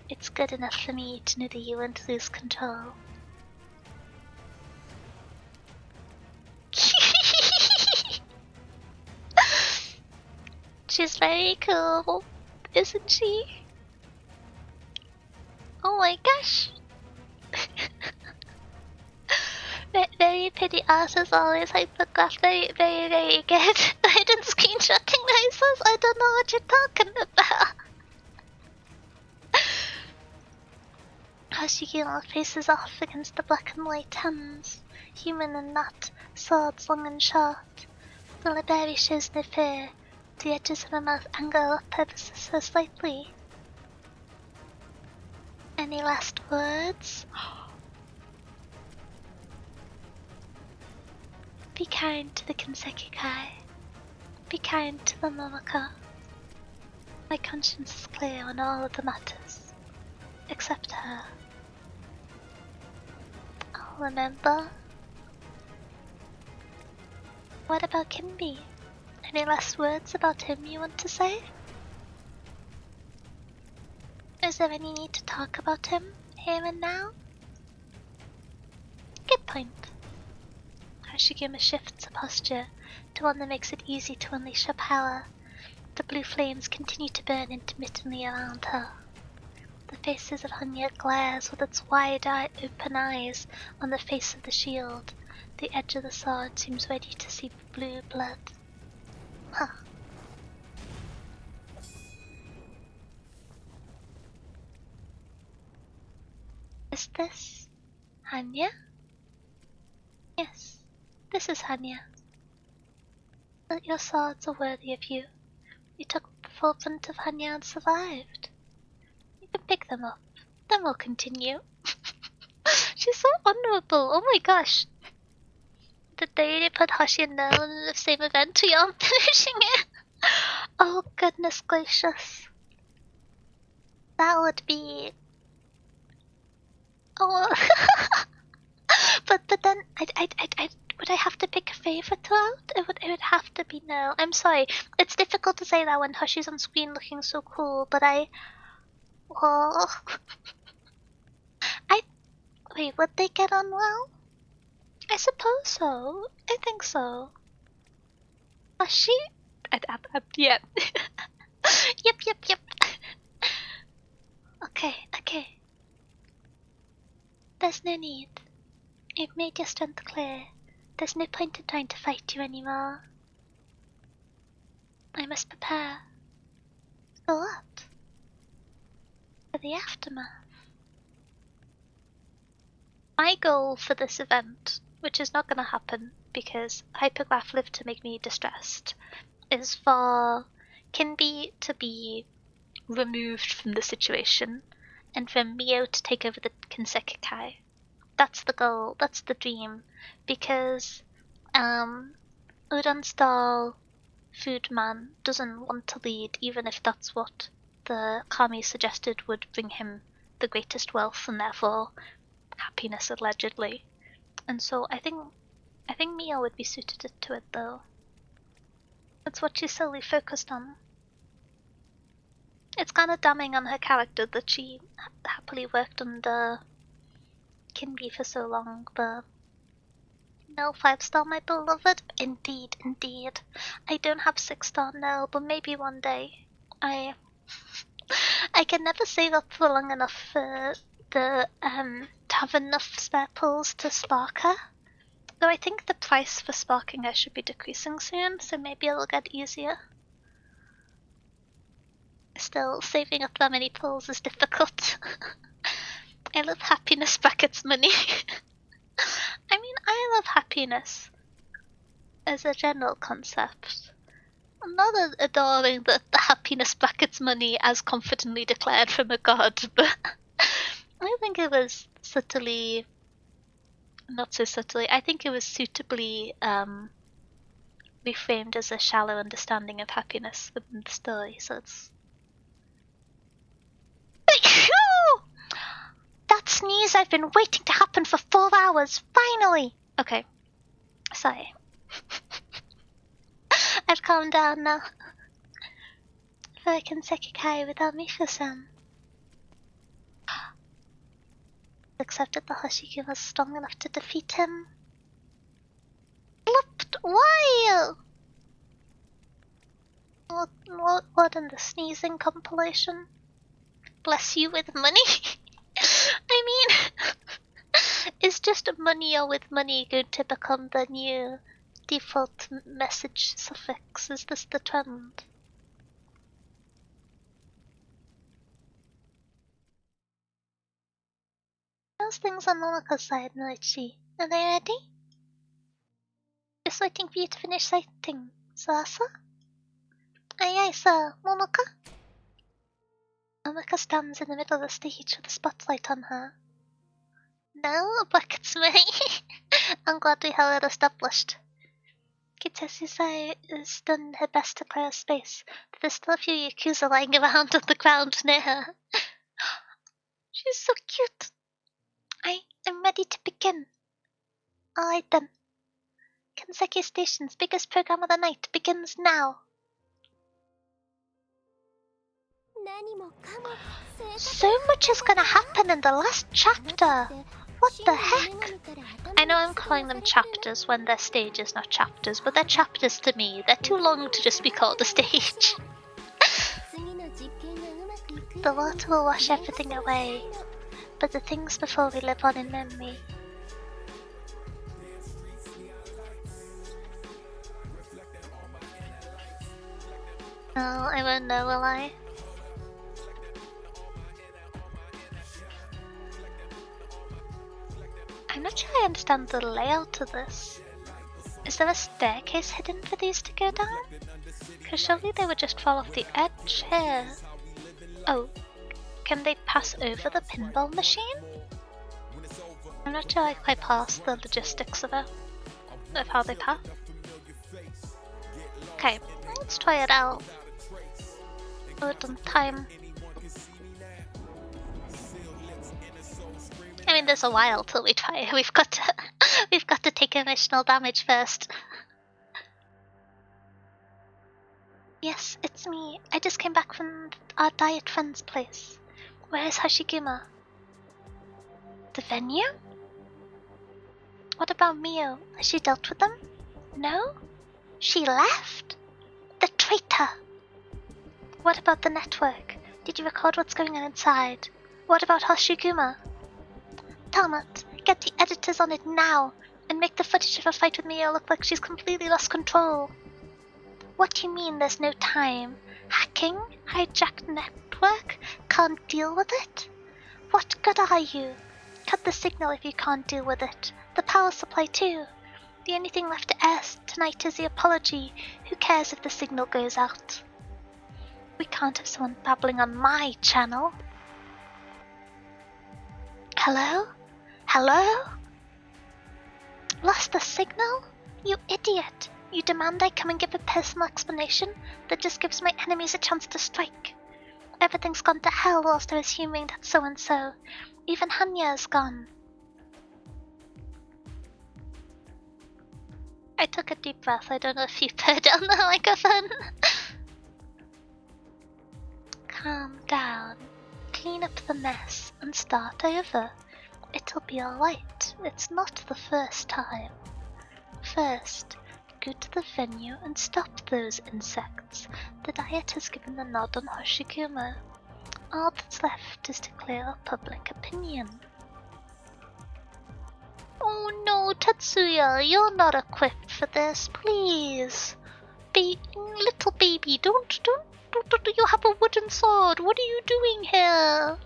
It's good enough for me to know that you won't lose control. She's very cool, isn't she? Oh my gosh! Very pretty art as always, Hypergraph. Very good. I didn't screenshot recognize. I don't know what you're talking about. Hoshiguma faces off against the black and white hands, human and not, swords long and short. The library shows no fear. The edges of her mouth angle up purposes her slightly. Any last words? Be kind to the Kinsekikai. Be kind to the Momoko. My conscience is clear on all of the matters, except her. I'll remember. What about Kinbi? Any last words about him you want to say? Is there any need to talk about him, here and now? Good point. Hoshiguma shifts her posture to one that makes it easy to unleash her power. The blue flames continue to burn intermittently around her. The faces of Hanya glares with its wide-eyed open eyes on the face of the shield. The edge of the sword seems ready to seep blue blood. Huh. Is this Hanya? Yes, this is Hanya. But your swords are worthy of you. You took the full brunt of Hanya and survived. You can pick them up, then we'll continue. She's so honorable, oh my gosh. Did they really put Hoshi and Nell in the same event? We are finishing it. Oh goodness gracious. That would be... Oh... but then, would I have to pick a favorite throughout? It would have to be Nell. I'm sorry. It's difficult to say that when Hoshi's on screen looking so cool, but well... Wait, would they get on well? I suppose so. I think so. Hoshi? Yeah. Yep. Okay. There's no need. You've made your strength clear. There's no point in trying to fight you anymore. I must prepare. For what? For the aftermath. My goal for this event, which is not going to happen because Hypergraph lived to make me distressed, is for Kinbi to be removed from the situation and for Mio to take over the Kinsekikai. That's the goal, that's the dream, because Udon Stall Food Man doesn't want to lead, even if that's what the Kami suggested would bring him the greatest wealth and therefore happiness, allegedly. And so I think Mio would be suited to it, though. That's what she's solely focused on. It's kind of damning on her character that she happily worked under Kinbi for so long, but no, 5-star, my beloved. Indeed, indeed. I don't have 6-star now, but maybe one day. I can never save up for long enough for to have enough spare pulls to spark her. Though I think the price for sparking her should be decreasing soon, so maybe it'll get easier. Still, saving up that many pulls is difficult. I love happiness brackets money. I mean, I love happiness as a general concept. I'm not adoring the happiness brackets money as confidently declared from a god, but I think it was subtly, not so subtly, I think it was suitably reframed as a shallow understanding of happiness within the story, so it's... That sneeze I've been waiting to happen for 4 hours, finally! Okay, sorry. I've calmed down now. For I can Sekikai without Misha-san. Accepted the Hoshiguma was strong enough to defeat him. Why? What in the sneezing compilation? Bless you with money? I mean, is just money or with money going to become the new default message suffix? Is this the trend? How's things on Momoko's side, Noichi? Are they ready? Just waiting for you to finish sighting, Suasa? Aye aye, sir. Momoka? Momoka stands in the middle of the stage with a spotlight on her. No, buckets me. I'm glad we have it established. Kitesuzai has done her best to clear space, but there's still a few Yakuza lying around on the ground near her. She's so cute. I'm ready to begin. Alright then. Kanseki Station's biggest program of the night begins now. So much is gonna happen in the last chapter. What the heck? I know I'm calling them chapters when they're stages, not chapters, but they're chapters to me. They're too long to just be called a stage. The water will wash everything away, but the things before we live on in memory. No, I won't know, will I? I'm not sure I understand the layout of this. Is there a staircase hidden for these to go down? Because surely they would just fall off the edge here. Oh, can they pass over the pinball machine? I'm not sure I quite pass the logistics of it, of how they pass. Okay, let's try it out. Good on time. I mean, there's a while till we try it. We've got to take emotional damage first. Yes, it's me. I just came back from our diet friend's place. Where is Hoshiguma? The venue? What about Mio? Has she dealt with them? No? She left? The traitor! What about the network? Did you record what's going on inside? What about Hoshiguma? Talmud, get the editors on it now, and make the footage of her fight with Mio look like she's completely lost control. What do you mean there's no time? Hacking? Hijacked network? Can't deal with it? What good are you? Cut the signal if you can't deal with it. The power supply too. The only thing left to air tonight is the apology. Who cares if the signal goes out? We can't have someone babbling on my channel. Hello? Hello? Lost the signal? You idiot! You demand I come and give a personal explanation that just gives my enemies a chance to strike. Everything's gone to hell whilst I was assuming that so-and-so. Even Hanya is gone. I took a deep breath. I don't know if you heard it on the microphone. Calm down. Clean up the mess and start over. It'll be alright. It's not the first time. First, go to the venue and stop those insects. The Diet has given the nod on hoshiguma. All that's left is to clear up public opinion. Oh no, Tetsuya, you're not equipped for this, please. Little baby, don't, you have a wooden sword. What are you doing here?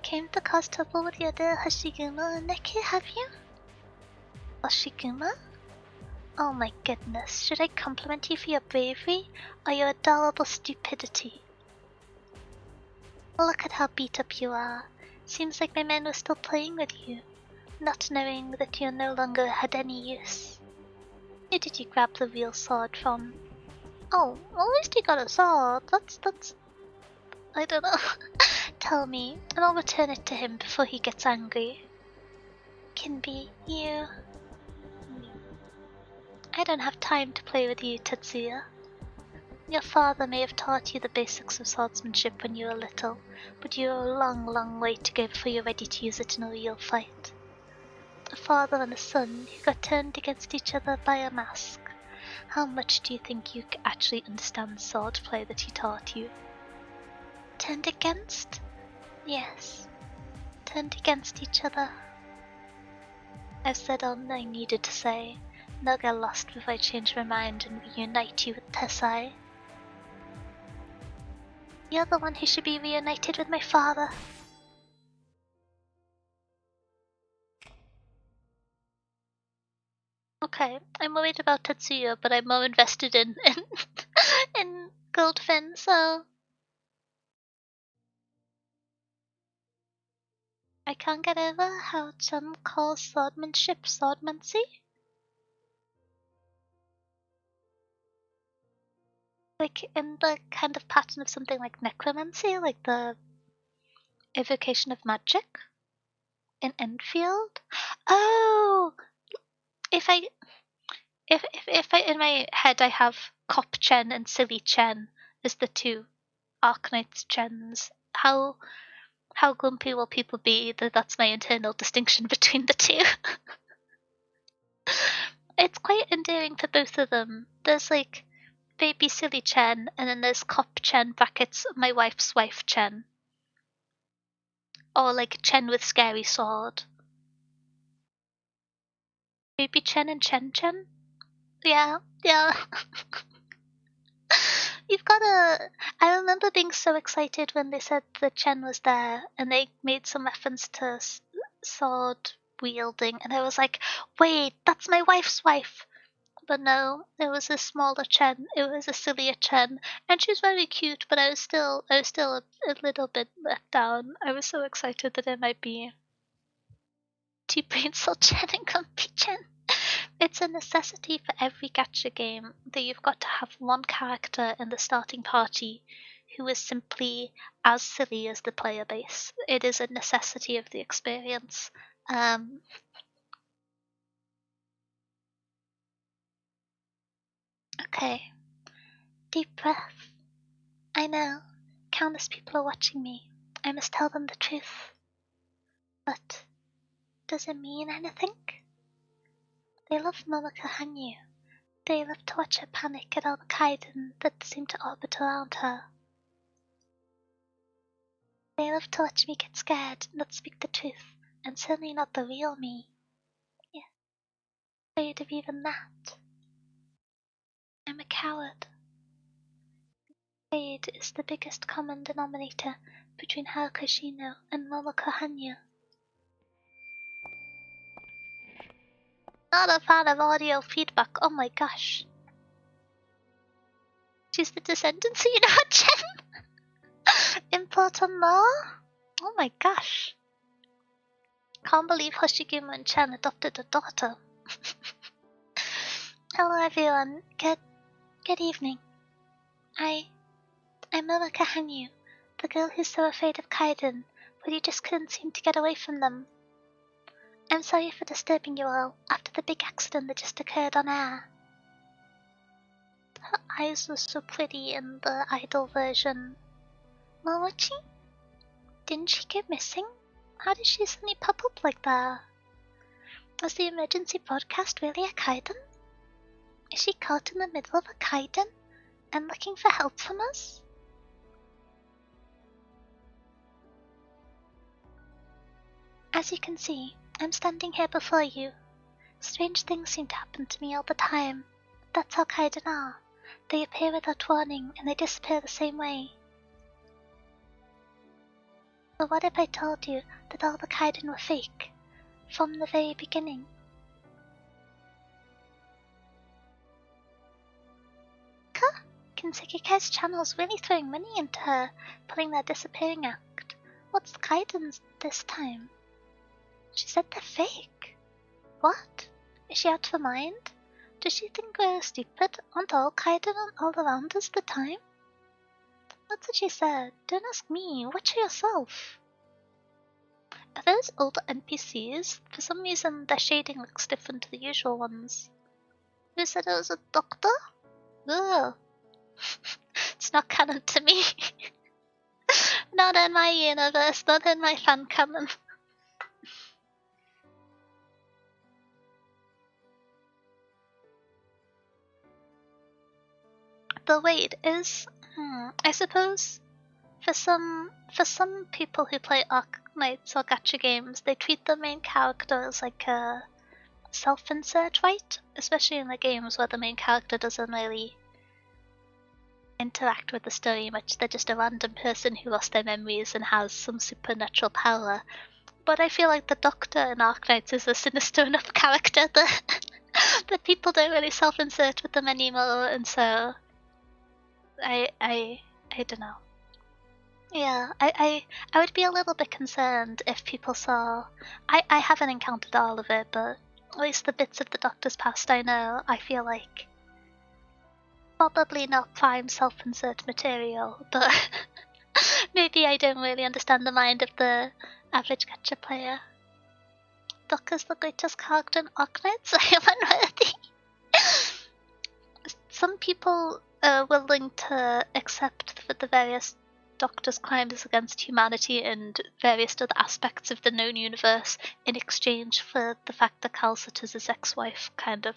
Came to cause trouble with your dear Hoshiguma and Neki, have you? Hoshiguma? Oh my goodness, should I compliment you for your bravery or your adorable stupidity? Look at how beat up you are. Seems like my men were still playing with you, not knowing that you no longer had any use. Where did you grab the real sword from? Oh, at least you got a sword. That's... I don't know. Tell me, and I'll return it to him before he gets angry. Kinbi, you... I don't have time to play with you, Tetsuya. Your father may have taught you the basics of swordsmanship when you were little, but you have a long, long way to go before you're ready to use it in a real fight. A father and a son who got turned against each other by a mask. How much do you think you actually understand swordplay that he taught you? Turned against? Yes. Turned against each other. I've said all I needed to say. Now get lost before I change my mind and reunite you with Tessai. You're the one who should be reunited with my father. Okay, I'm worried about Tetsuya, but I'm more invested in in Goldfin, so I can't get over how Chun calls swordmanship swordmancy. Like in the kind of pattern of something like necromancy, like the evocation of magic in Enfield. Oh, if I in my head I have Cop Chen and Silly Chen as the two Arknight's Chens, how grumpy will people be that that's my internal distinction between the two? It's quite endearing for both of them. There's like baby Silly Chen, and then there's Cop Chen brackets my wife's wife Chen. Or like Chen with scary sword. Baby Chen and Chen Chen? Yeah. You've got a... I remember being so excited when they said that Chen was there, and they made some reference to sword wielding, and I was like, wait, that's my wife's wife. But no, it was a smaller Chen, it was a sillier Chen, and she's very cute, but I was still a little bit let down. I was so excited that it might be two Brain Cell Chen and Grumpy Chen. It's a necessity for every gacha game that you've got to have one character in the starting party who is simply as silly as the player base. It is a necessity of the experience. Okay. Deep breath. I know. Countless people are watching me. I must tell them the truth. But does it mean anything? They love Momoko Hanyu. They love to watch her panic at all the kaiden that seem to orbit around her. They love to watch me get scared, not speak the truth, and certainly not the real me. Yeah, afraid of even that. I'm a coward. Afraid is the biggest common denominator between Haruka Shino and Momoko Hanyu. Not a fan of audio feedback, oh my gosh. She's the descendant, so you know what, Jen? Important law? Oh my gosh. Can't believe Hoshiguma and Chen adopted a daughter. Hello everyone. Good evening. I'm Milaka Hanyu, the girl who's so afraid of Kaiden, but you just couldn't seem to get away from them. I'm sorry for disturbing you all after the big accident that just occurred on air. Her eyes were so pretty in the idol version. Momochi? Didn't she go missing? How did she suddenly pop up like that? Was the emergency broadcast really a Kaiden? Is she caught in the middle of a Kaiden and looking for help from us? As you can see, I'm standing here before you. Strange things seem to happen to me all the time. That's how Kaiden are. They appear without warning, and they disappear the same way. But what if I told you that all the Kaiden were fake? From the very beginning? Huh? Kinsekikai's channel's really throwing money into her, pulling their disappearing act. What's the Kaiden's this time? She said they're fake. What? Is she out of her mind? Does she think we're stupid? Aren't all Kaiden all around us the time? That's what she said. Don't ask me. Watch yourself. Are those older NPCs? For some reason, their shading looks different to the usual ones. Who said it was a doctor? Ugh. It's not canon to me. Not in my universe, not in my fan canon. The wait is, I suppose, for some people who play Arknights or gacha games, they treat the main character as like a self-insert, right? Especially in the games where the main character doesn't really interact with the story much. They're just a random person who lost their memories and has some supernatural power. But I feel like the Doctor in Arknights is a sinister enough character that that people don't really self-insert with them anymore, and so I don't know. Yeah, I would be a little bit concerned if people saw. I haven't encountered all of it, but at least the bits of the Doctor's past I know, I feel like probably not prime self-insert material, but maybe I don't really understand the mind of the average gacha player. Doctor's the greatest character in Arknights. I am unworthy. Some people are willing to accept that the various Doctor's crimes against humanity and various other aspects of the known universe in exchange for the fact that Calcit is his ex-wife, kind of.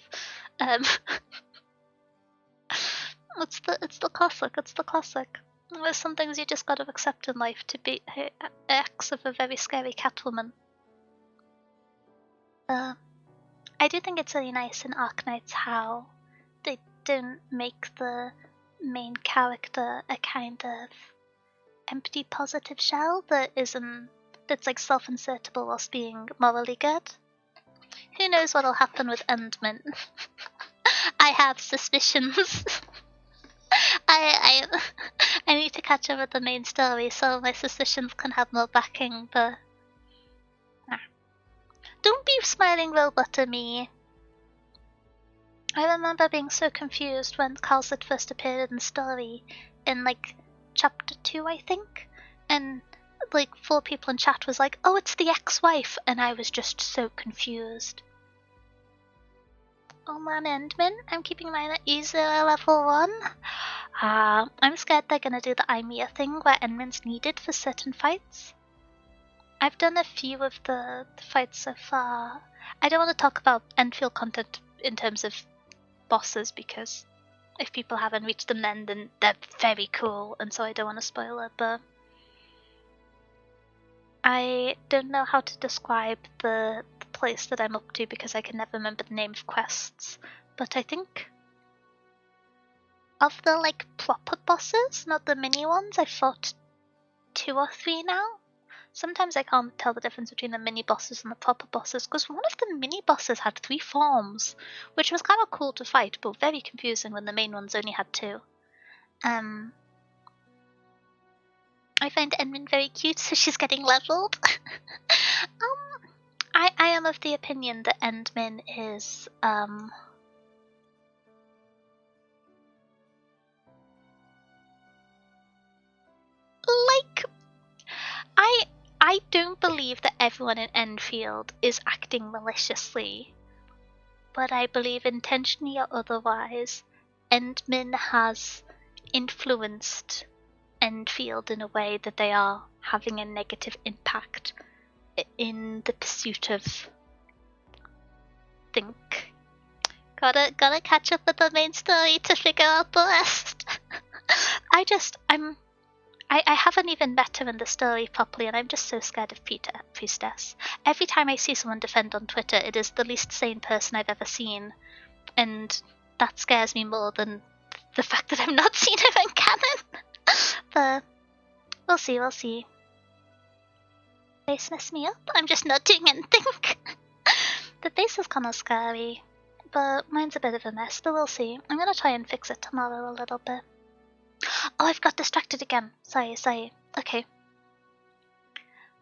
It's the classic. It's the classic. There's some things you just gotta accept in life to be ex of a very scary Catwoman. I do think it's really nice in Arknights how they don't make the main character a kind of empty positive shell that's like self-insertable whilst being morally good. Who knows what'll happen with Endman? I have suspicions. I need to catch up with the main story so my suspicions can have more backing, but don't be smiling robot at me. I remember being so confused when Calcit first appeared in the story in like chapter 2, I think, and like 4 people in chat was like, oh, it's the ex-wife, and I was just so confused. Oh man, Endman, I'm keeping mine at E0 level 1. I'm scared they're gonna do the Imea thing where Endman's needed for certain fights. I've done a few of the fights so far. I don't want to talk about Enfield content in terms of bosses because if people haven't reached them then they're very cool, and so I don't want to spoil it, but I don't know how to describe the place that I'm up to because I can never remember the name of quests, but I think of the like proper bosses, not the mini ones, I've fought 2 or 3 now. Sometimes I can't tell the difference between the mini bosses and the proper bosses, because one of the mini bosses had 3 forms, which was kind of cool to fight, but very confusing when the main ones only had 2. I find Edmund very cute, so she's getting leveled. I am of the opinion that Endmin is, like, I don't believe that everyone in Enfield is acting maliciously, but I believe intentionally or otherwise, Endmin has influenced Enfield in a way that they are having a negative impact in the pursuit of think. Gotta catch up with the main story to figure out the rest. I haven't even met her in the story properly, and I'm just so scared of Priestess. Every time I see someone defend on Twitter, it is the least sane person I've ever seen, and that scares me more than the fact that I've not seen her in canon. But we'll see. Face mess me up? I'm just not doing anything. The face is kind of scary, but mine's a bit of a mess, but we'll see. I'm gonna try and fix it tomorrow a little bit. Oh, I've got distracted again. Sorry. Okay.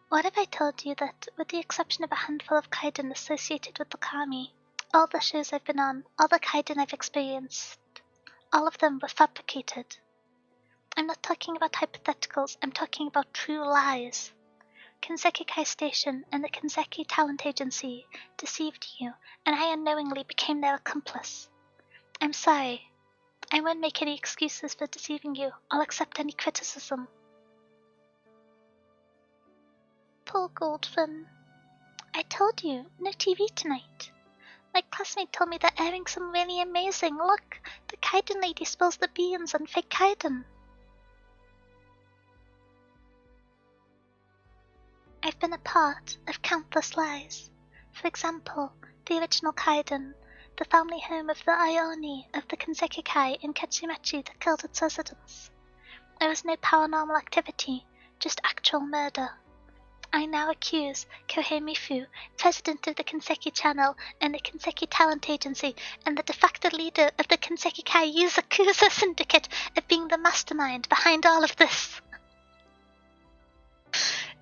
What if I told you that, with the exception of a handful of kaiden associated with the kami, all the shows I've been on, all the kaiden I've experienced, all of them were fabricated? I'm not talking about hypotheticals, I'm talking about true lies. Kinseki Kai Station and the Kinseki Talent Agency deceived you, and I unknowingly became their accomplice. I'm sorry. I won't make any excuses for deceiving you. I'll accept any criticism. Poor Goldfin. I told you, no TV tonight. My classmate told me they're airing some really amazing. Look, the Kaiden lady spills the beans on fake Kaiden. I've been a part of countless lies. For example, the original Kaiden, the family home of the Ioni of the Kinseki Kai in Ketsumachi that killed its residents. There was no paranormal activity, just actual murder. I now accuse Kohei Mifu, president of the Kinseki Channel and the Kinseki Talent Agency, and the de facto leader of the Kinseki Kai Yuzakuza Syndicate, of being the mastermind behind all of this.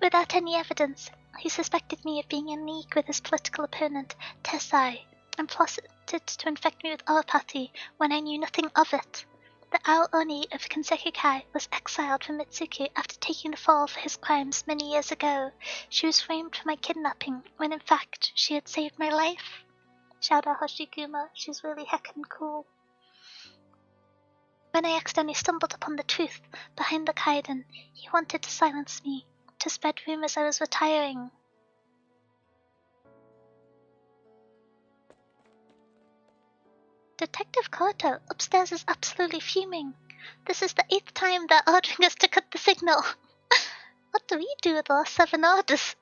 Without any evidence, he suspected me of being in league with his political opponent, Tessai, and plotted to infect me with oropathy when I knew nothing of it. The Ao-Oni of Kinseki Kai was exiled from Mitsuki after taking the fall for his crimes many years ago. She was framed for my kidnapping, when in fact she had saved my life. Shout out Hoshiguma, she's really heckin' cool. When I accidentally stumbled upon the truth behind the Kaiden, he wanted to silence me, to spread rumors I was retiring. Detective Koto upstairs is absolutely fuming. This is the 8th time they're ordering us to cut the signal. What do we do with our 7 orders?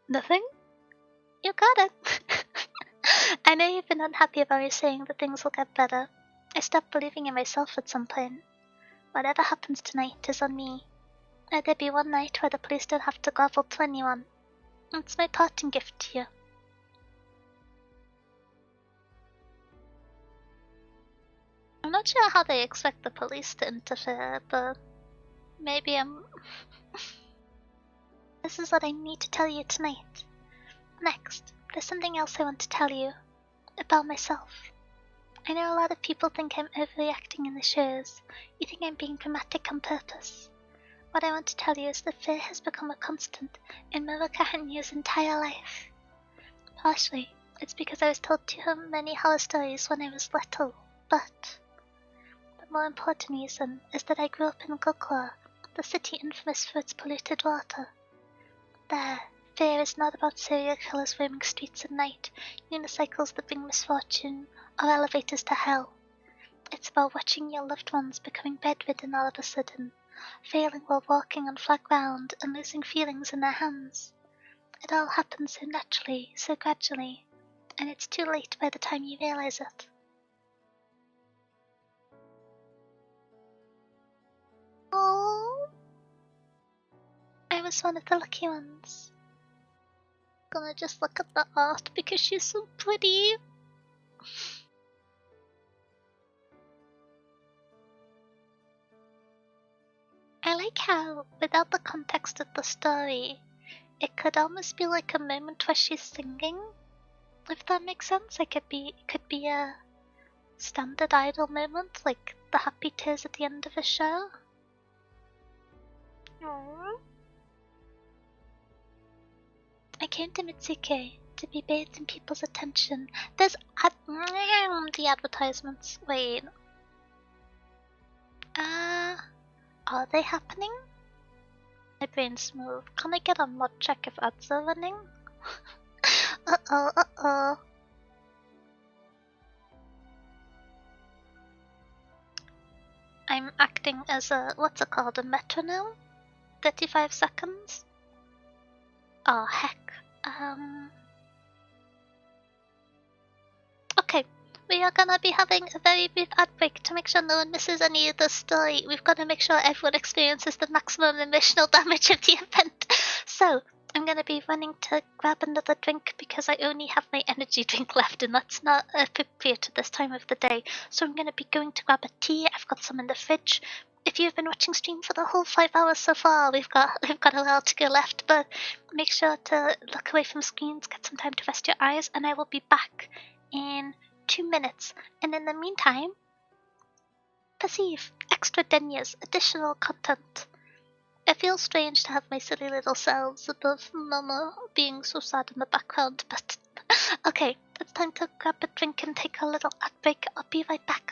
Nothing? You got it. I know you've been unhappy about me saying that things will get better. I stopped believing in myself at some point. Whatever happens tonight is on me. Let there be one night where the police don't have to grovel to anyone. It's my parting gift to you. I'm not sure how they expect the police to interfere, but maybe This is what I need to tell you tonight. Next, there's something else I want to tell you. About myself. I know a lot of people think I'm overreacting in the shows. You think I'm being dramatic on purpose. What I want to tell you is that fear has become a constant in Muroka Hanyu's entire life. Partially, it's because I was told to him many horror stories when I was little, but the more important reason is that I grew up in Gokura, the city infamous for its polluted water. There, fear is not about serial killers roaming streets at night, unicycles that bring misfortune, or elevators to hell. It's about watching your loved ones becoming bedridden all of a sudden, failing while walking on flat ground and losing feelings in their hands. It all happens so naturally, so gradually, and it's too late by the time you realize it. Oh, I was one of the lucky ones. Gonna just look at the art because she's so pretty. I like how, without the context of the story, it could almost be like a moment where she's singing, if that makes sense. Like it could be a standard idol moment, like the happy tears at the end of a show. Aww. I came to Mitsuke to be bathed in people's attention. There's the advertisements. Wait. Are they happening? My brain's smooth. Can I get a mod check if ads are running? Uh-oh. I'm acting as a, what's it called, a metronome? 35 seconds? Oh, heck. Okay, we are gonna be having a very brief ad break to make sure no one misses any of the story. We've got to make sure everyone experiences the maximum emotional damage of the event. So, I'm gonna be running to grab another drink because I only have my energy drink left, and that's not appropriate at this time of the day. So I'm gonna be going to grab a tea. I've got some in the fridge. If you've been watching stream for the whole 5 hours so far, we've got a while to go left, but make sure to look away from screens, get some time to rest your eyes, and I will be back in 2 minutes. And in the meantime, perceive extra deniers, additional content. It feels strange to have my silly little selves above Momo being so sad in the background, but okay, it's time to grab a drink and take a little ad break. I'll be right back.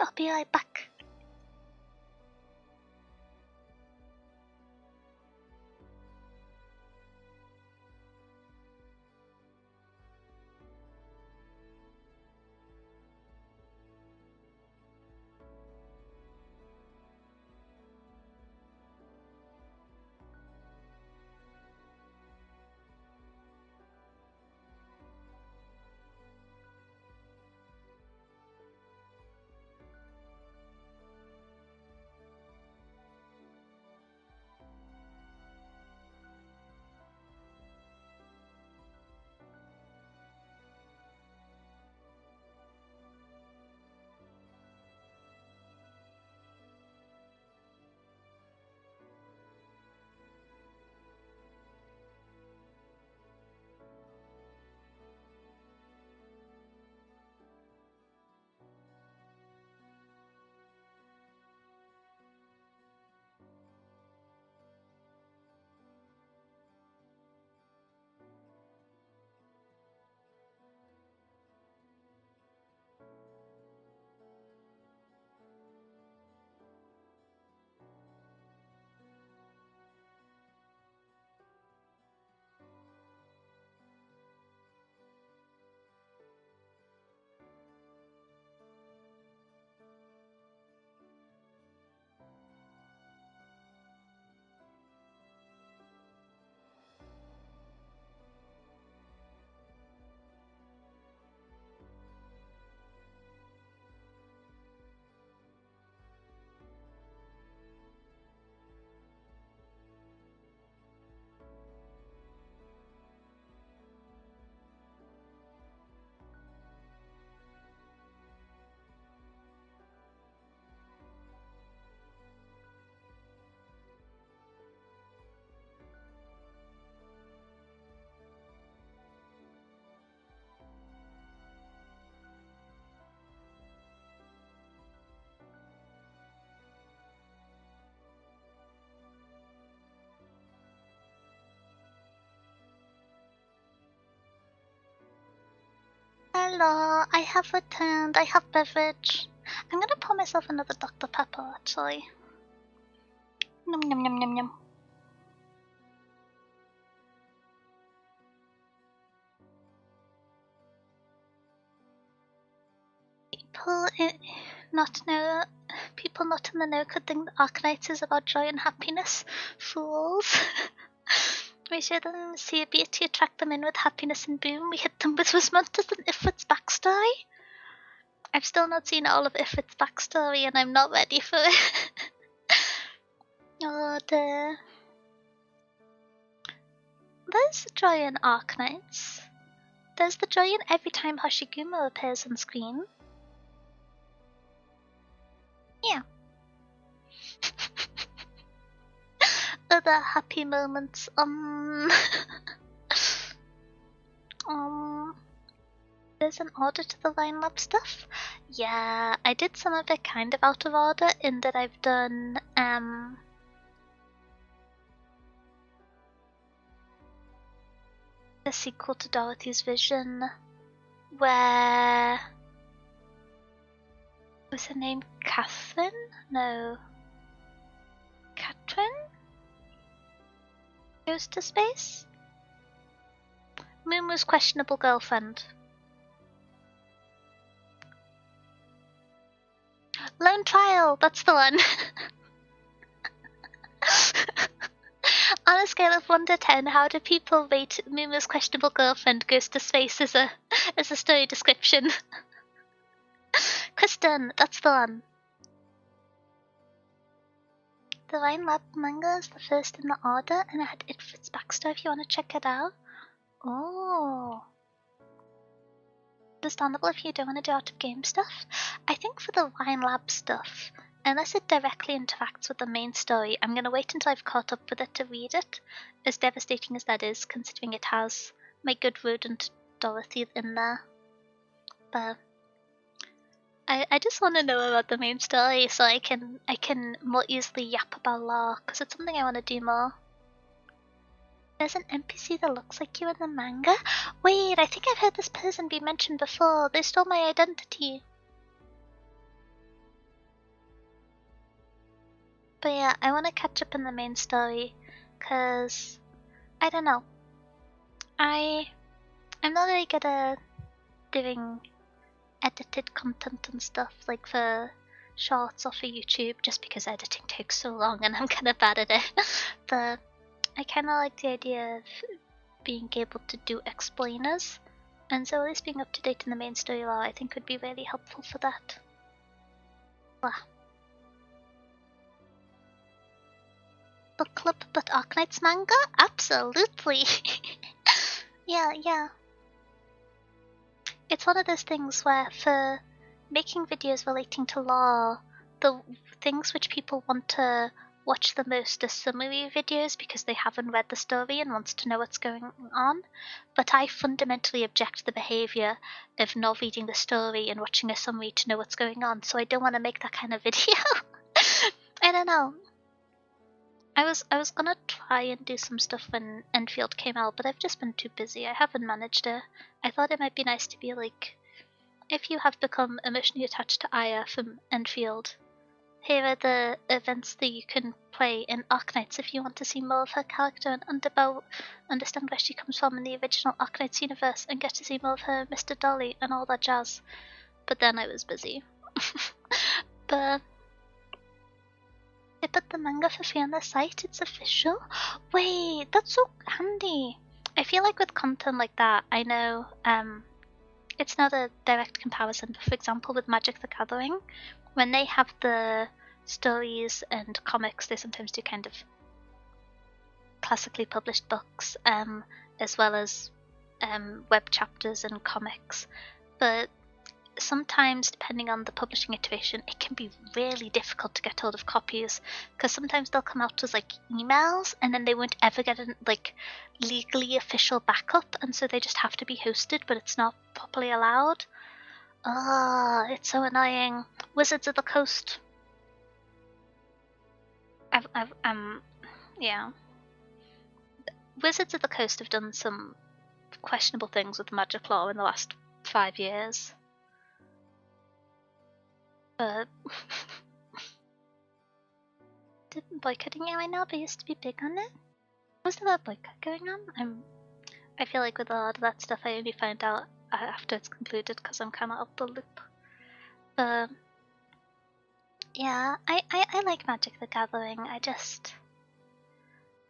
Hello, I have returned. I have beverage. I'm gonna pour myself another Dr. Pepper, actually. Nom nom nom nom nom. People not in the know could think that Arcanite is about joy and happiness. Fools. We should see a beauty, attract them in with happiness, and boom, we hit them with Wismontes and Ifrit's backstory. I've still not seen all of Ifrit's backstory, and I'm not ready for it. Oh dear. There's the joy in Arknights. There's the joy in every time Hoshiguma appears on screen. Yeah. Other happy moments. There's an order to the Line Lab stuff. Yeah, I did some of it kind of out of order in that I've done the sequel to Dorothy's Vision, where was her name Catherine? No, Catherine goes to space. Mumu's questionable girlfriend. Lone Trial, that's the one. On a scale of 1 to 10, how do people rate Mumu's questionable girlfriend goes to space as a story description? Kristen, that's the one. The Line Lab manga is the first in the order, and it had Itfit's backstory if you want to check it out. Oh. Understandable if you don't want to do out of game stuff. I think for the Line Lab stuff, unless it directly interacts with the main story, I'm going to wait until I've caught up with it to read it, as devastating as that is, considering it has my good rodent Dorothy in there. But I just want to know about the main story so I can more easily yap about lore, because it's something I want to do more. There's an NPC that looks like you in the manga? Wait, I think I've heard this person be mentioned before. They stole my identity. But yeah, I want to catch up in the main story, because I don't know. I'm not really good at doing edited content and stuff, like for shorts or for YouTube, just because editing takes so long and I'm kind of bad at it. But I kind of like the idea of being able to do explainers, and so at least being up to date in the main story lore I think would be really helpful for that. Blah. Book club but Arknight's manga? Absolutely! Yeah. It's one of those things where for making videos relating to lore, the things which people want to watch the most are summary videos because they haven't read the story and wants to know what's going on, but I fundamentally object to the behaviour of not reading the story and watching a summary to know what's going on, so I don't want to make that kind of video. I don't know. I was gonna try and do some stuff when Enfield came out, but I've just been too busy. I haven't managed it. I thought it might be nice to be like, if you have become emotionally attached to Aya from Enfield, here are the events that you can play in Arknights if you want to see more of her character and understand where she comes from in the original Arknights universe and get to see more of her Mr. Dolly and all that jazz. But then I was busy. But they put the manga for free on their site, it's official? Wait, that's so handy. I feel like with content like that, I know it's not a direct comparison, but for example with Magic the Gathering, when they have the stories and comics, they sometimes do kind of classically published books, as well as web chapters and comics. But sometimes, depending on the publishing iteration, it can be really difficult to get hold of copies, because sometimes they'll come out as like emails and then they won't ever get a like legally official backup, and so they just have to be hosted, but it's not properly allowed. It's so annoying. Wizards of the Coast. Yeah. Wizards of the Coast have done some questionable things with magic law in the last 5 years. But boycotting it right now, but I used to be big on it. Was there a boycott going on? I feel like with a lot of that stuff I only find out after it's concluded because I'm kind of out the loop. But yeah, I like Magic the Gathering.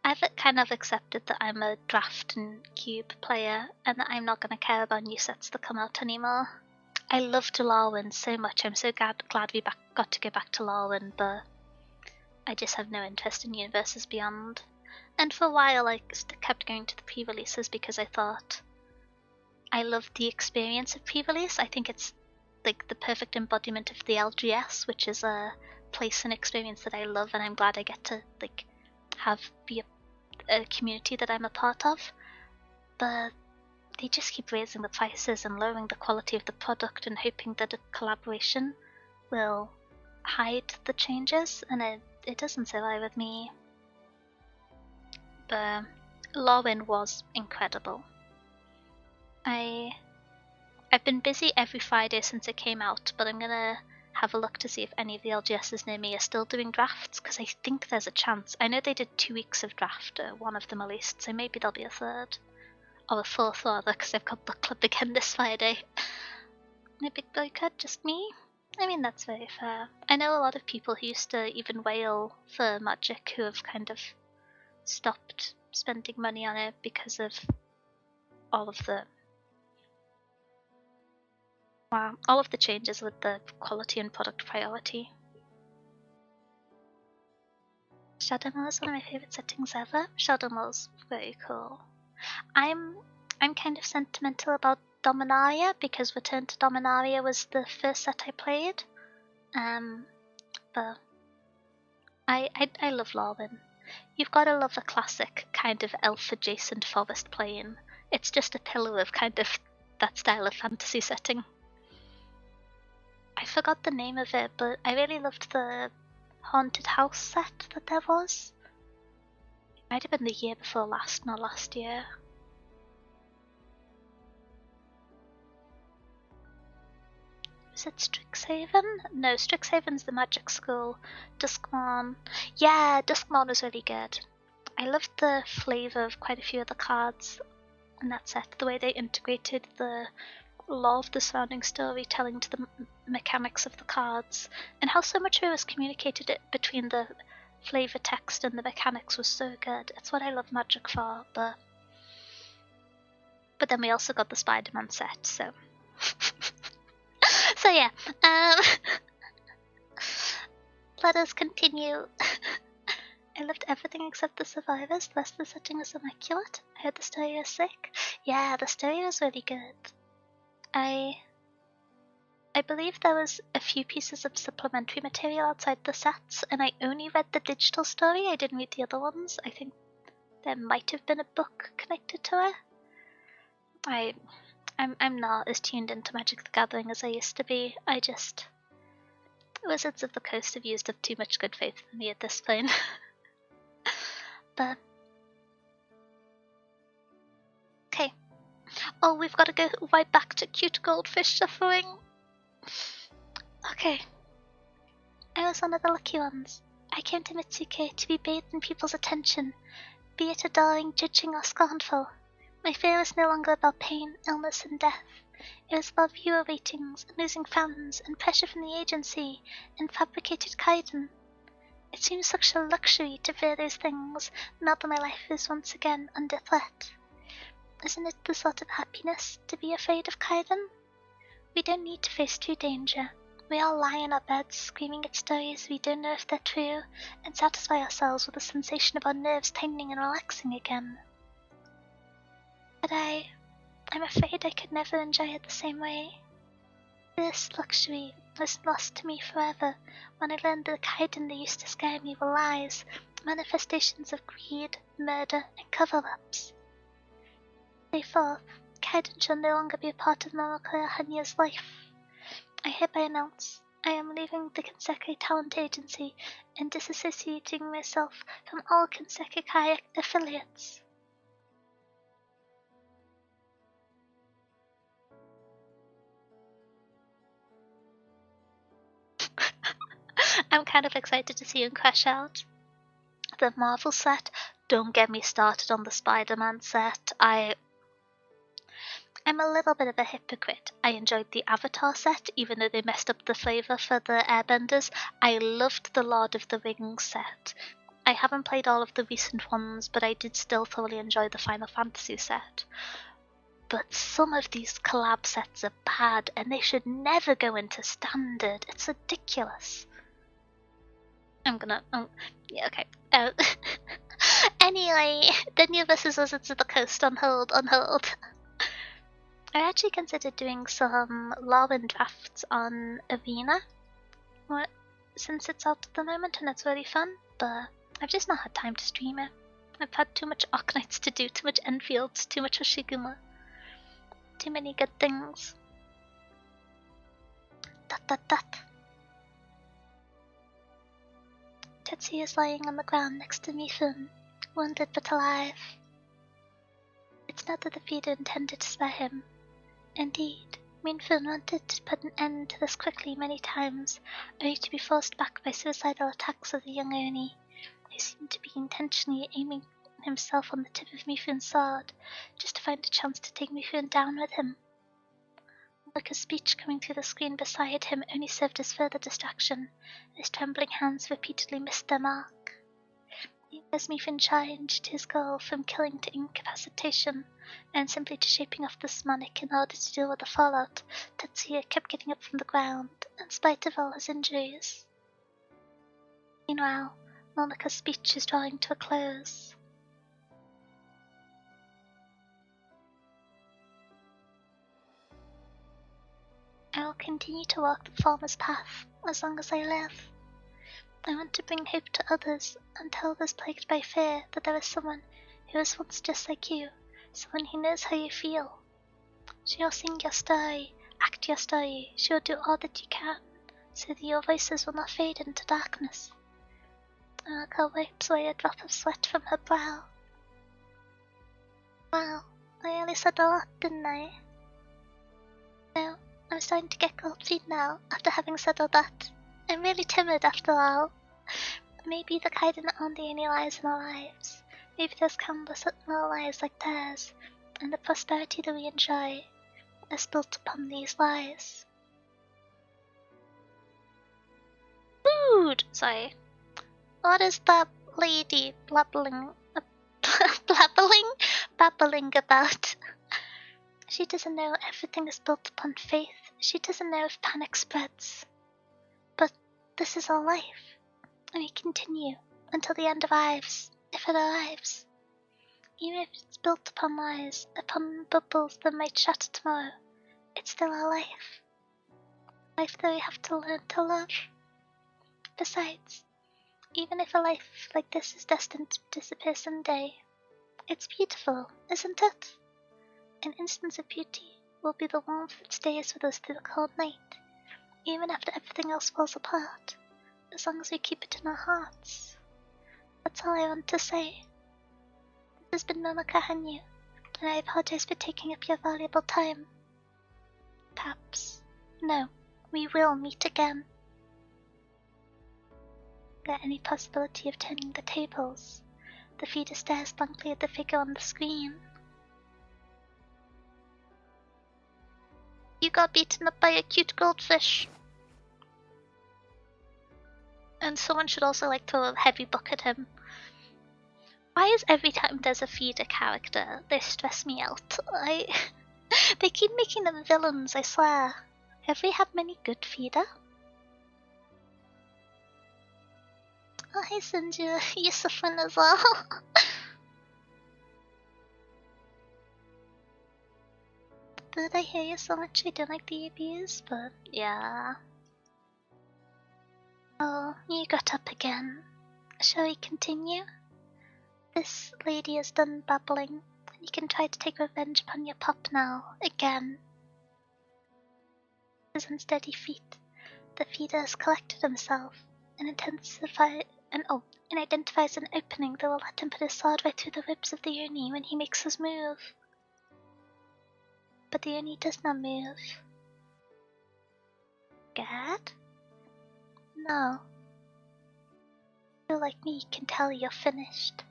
I've kind of accepted that I'm a draft and cube player and that I'm not going to care about new sets that come out anymore. I loved Lorwyn so much. I'm so glad we got to go back to Lorwyn, but I just have no interest in universes beyond. And for a while I kept going to the pre-releases because I thought I loved the experience of pre-release. I think it's like the perfect embodiment of the LGS, which is a place and experience that I love, and I'm glad I get to like be a community that I'm a part of, but they just keep raising the prices and lowering the quality of the product and hoping that a collaboration will hide the changes, and it doesn't sit right with me. But Lawin was incredible. I've been busy every Friday since it came out, but I'm gonna have a look to see if any of the LGSs near me are still doing drafts, because I think there's a chance. I know they did 2 weeks of draft, one of them at least, so maybe there'll be a third. Or a fourth rather, because I've got book club again this Friday. No big boycott, just me? I mean, that's very fair. I know a lot of people who used to even wail for Magic who have kind of stopped spending money on it because of all of the changes with the quality and product priority. Shadowmoor is one of my favourite settings ever. Shadowmoor's very cool. I'm kind of sentimental about Dominaria because Return to Dominaria was the first set I played. But I love Lawin. You've got to love a classic kind of elf-adjacent forest plane. It's just a pillar of kind of that style of fantasy setting. I forgot the name of it, but I really loved the haunted house set that there was. It might have been the year before last, not last year. Is it Strixhaven? No, Strixhaven's the magic school. Duskmourn. Yeah, Duskmourn was really good. I loved the flavour of quite a few of the cards in that set. The way they integrated the lore of the surrounding storytelling to the mechanics of the cards, and how so much of it was communicated between the flavour text and the mechanics was so good. It's what I love Magic for, but then we also got the Spider-Man set, so... So yeah, let us continue. I loved everything except the survivors. The rest of the setting was immaculate. I heard the story was sick. Yeah, the story was really good. I believe there was a few pieces of supplementary material outside the sets, and I only read the digital story. I didn't read the other ones. I think there might have been a book connected to it. I'm not as tuned into Magic the Gathering as I used to be. Wizards of the Coast have used up too much good faith in me at this point. But okay. Oh, we've got to go right back to cute goldfish suffering. Okay. I was one of the lucky ones. I came to Mitsuke to be bathed in people's attention, be it adoring, judging, or scornful. My fear was no longer about pain, illness, and death. It was about viewer ratings, and losing fans, and pressure from the agency, and fabricated kaiden. It seems such a luxury to fear those things, now that my life is once again under threat. Isn't it the sort of happiness to be afraid of kaiden? We don't need to face true danger. We all lie in our beds, screaming at stories we don't know if they're true, and satisfy ourselves with the sensation of our nerves tightening and relaxing again. But I'm afraid I could never enjoy it the same way. This luxury was lost to me forever when I learned that the kaiden that used to scare me were lies, manifestations of greed, murder, and cover-ups. Therefore, kaiden shall no longer be a part of Momoko Hanya's life. I hereby announce I am leaving the Kinsekai Talent Agency and disassociating myself from all Kinsekai affiliates. I'm kind of excited to see him crash out. The Marvel set, don't get me started on the Spider-Man set. I'm a little bit of a hypocrite. I enjoyed the Avatar set, even though they messed up the flavour for the Airbenders. I loved the Lord of the Rings set. I haven't played all of the recent ones, but I did still thoroughly enjoy the Final Fantasy set. But some of these collab sets are bad, and they should never go into standard. It's ridiculous. Yeah, okay. Anyway, Denya vs Wizards of the Coast on hold. I actually considered doing some Lawin drafts on Arena, since it's out at the moment and it's really fun, but I've just not had time to stream it. I've had too much Arknights to do, too much Enfields, too much hoshiguma. Too many good things. Dot. Tetsuya is lying on the ground next to Mifune, wounded but alive. It's not that the feeder intended to spare him. Indeed, Mifune wanted to put an end to this quickly many times, only to be forced back by suicidal attacks of the young Oni, who seemed to be intentionally aiming himself on the tip of Mifune's sword, just to find a chance to take Mifune down with him. Luca's speech coming through the screen beside him only served as further distraction, and his trembling hands repeatedly missed their mark. Even as Mifune changed his goal from killing to incapacitation, and simply to shaping off the Summonik in order to deal with the fallout, Tetsuya kept getting up from the ground, in spite of all his injuries. Meanwhile, Momika's speech is drawing to a close. I will continue to walk the Farmer's Path as long as I live. I want to bring hope to others and tell those plagued by fear that there is someone who was once just like you, someone who knows how you feel. She will sing your story, act your story, she will do all that you can, so that your voices will not fade into darkness. Annika wipes away a drop of sweat from her brow. Wow, I really said a lot, didn't I? No, I'm starting to get cold feet now, after having said all that. I'm really timid after all. Maybe the guidance only lies in our lives. Maybe there's countless more lives like theirs, and the prosperity that we enjoy is built upon these lies. Food! Sorry. What is that lady blabbling about? She doesn't know everything is built upon faith. She doesn't know if panic spreads. But this is our life, and we continue until the end of lives, if it arrives. Even if it's built upon lies, upon bubbles that might shatter tomorrow, it's still our life. Life that we have to learn to love. Besides, even if a life like this is destined to disappear someday, it's beautiful, isn't it? An instance of beauty will be the warmth that stays with us through the cold night, even after everything else falls apart, as long as we keep it in our hearts. That's all I want to say. This has been Momika Hanyu, and I apologize for taking up your valuable time. Perhaps, no, we will meet again. Is there any possibility of turning the tables? The feeder stares blankly at the figure on the screen. You got beaten up by a cute goldfish. And someone should also throw a heavy book at him. Why is every time there's a feeder character, they stress me out? They keep making them villains, I swear. Have we had many good feeder? Oh, hey Sinju, you're suffering as well. Did I hear you so much I don't like the abuse? But yeah. Oh, you got up again. Shall we continue? This lady is done babbling, and you can try to take revenge upon your pup now, again. With his unsteady feet, the feeder has collected himself and identifies an opening that will let him put his sword right through the ribs of the Oni when he makes his move. But the Oni does not move. Scared? No. You like me can tell you're finished.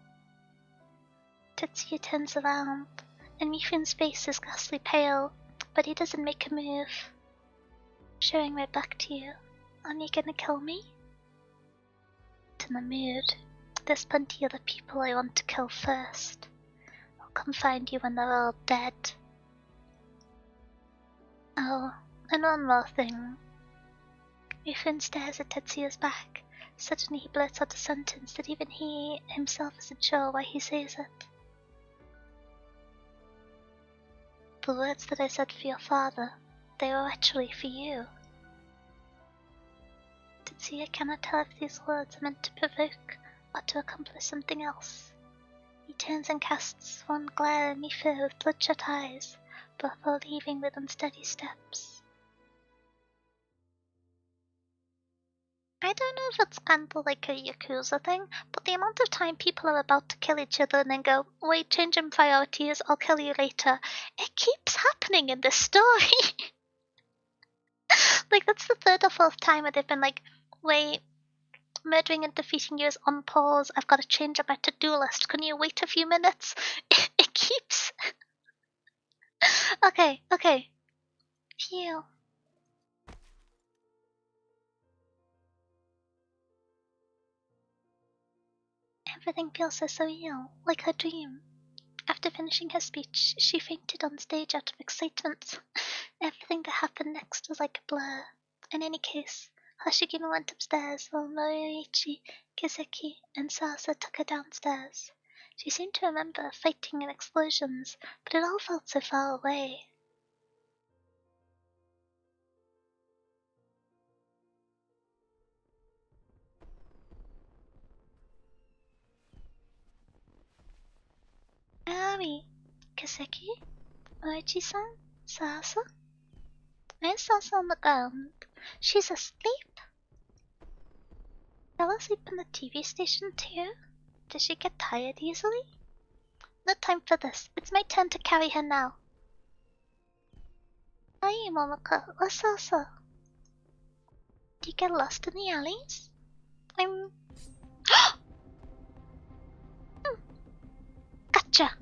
Tetsuya turns around, and Mifune's face is ghastly pale, but he doesn't make a move. Showing right back to you. Aren't you gonna kill me? Not in the mood. There's plenty other people I want to kill first. I'll come find you when they're all dead. Oh, and one more thing. Mifune stares at Tetsuya's back. Suddenly he blurts out a sentence that even he himself isn't sure why he says it. The words that I said for your father, they were actually for you. Tetsuya cannot tell if these words are meant to provoke but to accomplish something else. He turns and casts one glare at me filled with bloodshot eyes, before leaving with unsteady steps. I don't know if it's kind of like a Yakuza thing, but the amount of time people are about to kill each other and then go, wait, change in priorities, I'll kill you later, it keeps happening in this story. Like, that's the third or fourth time where they've been like, wait, murdering and defeating you is on pause, I've got to change up my to-do list, can you wait a few minutes? It keeps... Okay. Phew. Everything feels so surreal, like her dream. After finishing her speech, she fainted on stage out of excitement. Everything that happened next was like a blur. In any case, Hoshiguma went upstairs while Morioichi, Kiseki, and Sasa took her downstairs. She seemed to remember fighting and explosions, but it all felt so far away. Ari, Kiseki, Morioichi-san, Sasa? Where's Sasa on the ground? She's asleep? Fell asleep on the TV station too? Does she get tired easily? No time for this. It's my turn to carry her now. Hi, Momoko. Where's Sasa? Do you get lost in the alleys? I'm... Gotcha!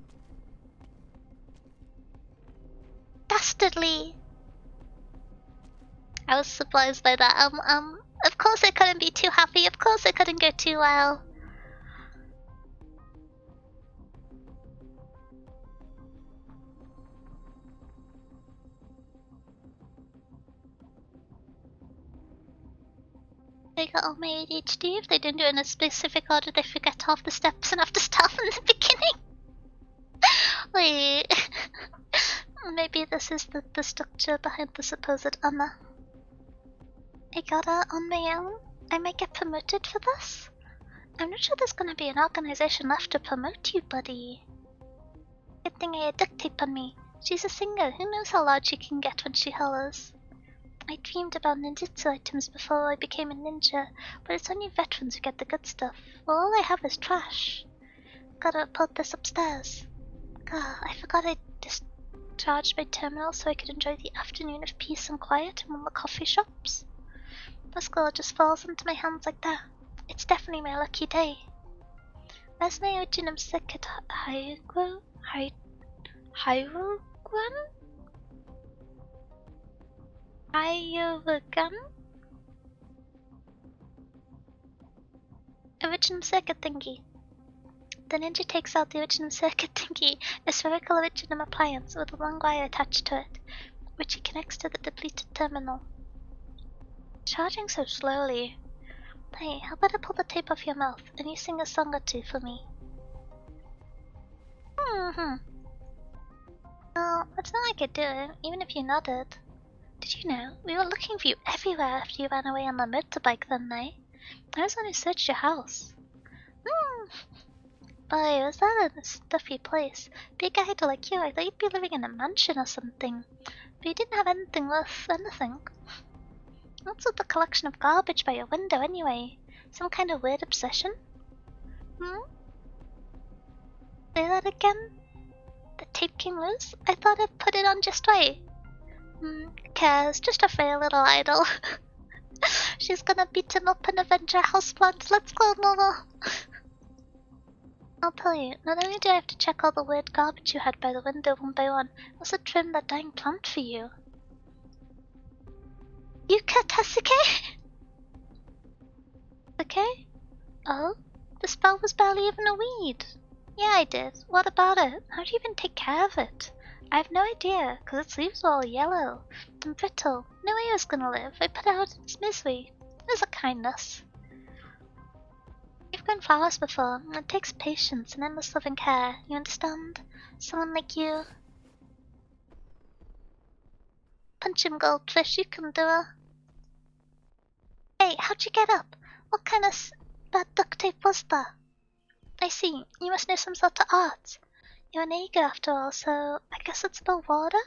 Dastardly! I was surprised by that. Of course it couldn't be too happy. Of course it couldn't go too well. They got all my ADHD. If they didn't do it in a specific order, they forget half the steps and have to start from the beginning. Wait. Maybe this is the structure behind the supposed honor. I got her on my own? I might get promoted for this? I'm not sure there's gonna be an organization left to promote you, buddy. Good thing I had duct tape on me. She's a singer. Who knows how loud she can get when she hollers? I dreamed about ninjutsu items before I became a ninja, but it's only veterans who get the good stuff. Well, all I have is trash. Gotta report this upstairs. God, I forgot I discharged my terminal so I could enjoy the afternoon of peace and quiet in one of the coffee shops. This girl just falls into my hands like that. It's definitely my lucky day. Where's my original secret Hyrule? Original circuit thingy. The ninja takes out the original circuit thingy, a spherical original appliance with a long wire attached to it, which he connects to the depleted terminal. Charging so slowly. Hey, how about I pull the tape off your mouth and you sing a song or two for me? Well, it's not like I do, even if you nodded. Did you know, we were looking for you everywhere after you ran away on the motorbike that night. I was the one who searched your house. Boy, was that a stuffy place. Be a guy like you, I thought you'd be living in a mansion or something. But you didn't have anything worth anything. What's with the collection of garbage by your window anyway? Some kind of weird obsession? Say that again? The tape came loose? I thought I'd put it on just right. Cares, just a frail little idol. She's gonna beat him up and avenge our houseplants. Let's go, Momo! I'll tell you, not only do I have to check all the weird garbage you had by the window one by one, I also trim that dying plant for you. Yuka Tasuke? Okay? Oh? The spell was barely even a weed. Yeah, I did. What about it? How do you even take care of it? I have no idea, because its leaves were all yellow and brittle. No way it was gonna live. I put it out in its misery. It was a kindness. I've grown flowers before, and it takes patience and endless loving care, you understand? Someone like you. Punch him, goldfish, you can do it. Hey, how'd you get up? What kind of bad duct tape was that? I see. You must know some sort of art. You're an eagle after all, so I guess it's about water?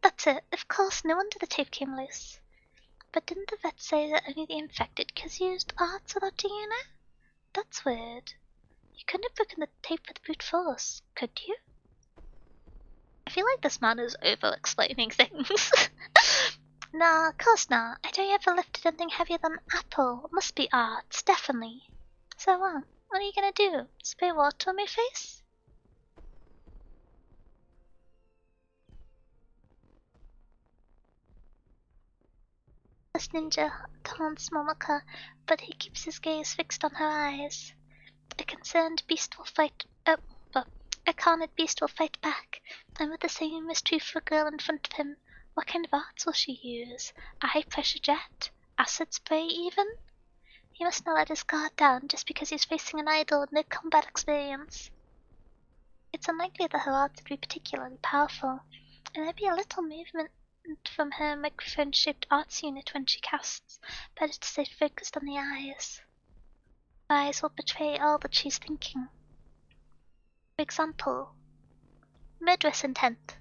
That's it. Of course, no wonder the tape came loose. But didn't the vet say that only the infected kids used arts without doing it? That's weird. You couldn't have broken the tape with brute force, could you? I feel like this man is over-explaining things. Nah, of course not. I don't ever lifted anything heavier than an apple. It must be arts, definitely. So what? What are you gonna do? Spray water on my face? This ninja taunts Momoko, but he keeps his gaze fixed on her eyes. A concerned beast will fight. A carnate beast will fight back, and with the same mystery for a girl in front of him, what kind of arts will she use? A high-pressure jet? Acid spray, even? He must not let his guard down just because he's facing an idol with no combat experience. It's unlikely that her arts would be particularly powerful, and there'd be a little movement from her microphone-shaped arts unit when she casts, better to stay focused on the eyes. Her eyes will betray all that she's thinking. For example, murderous intent.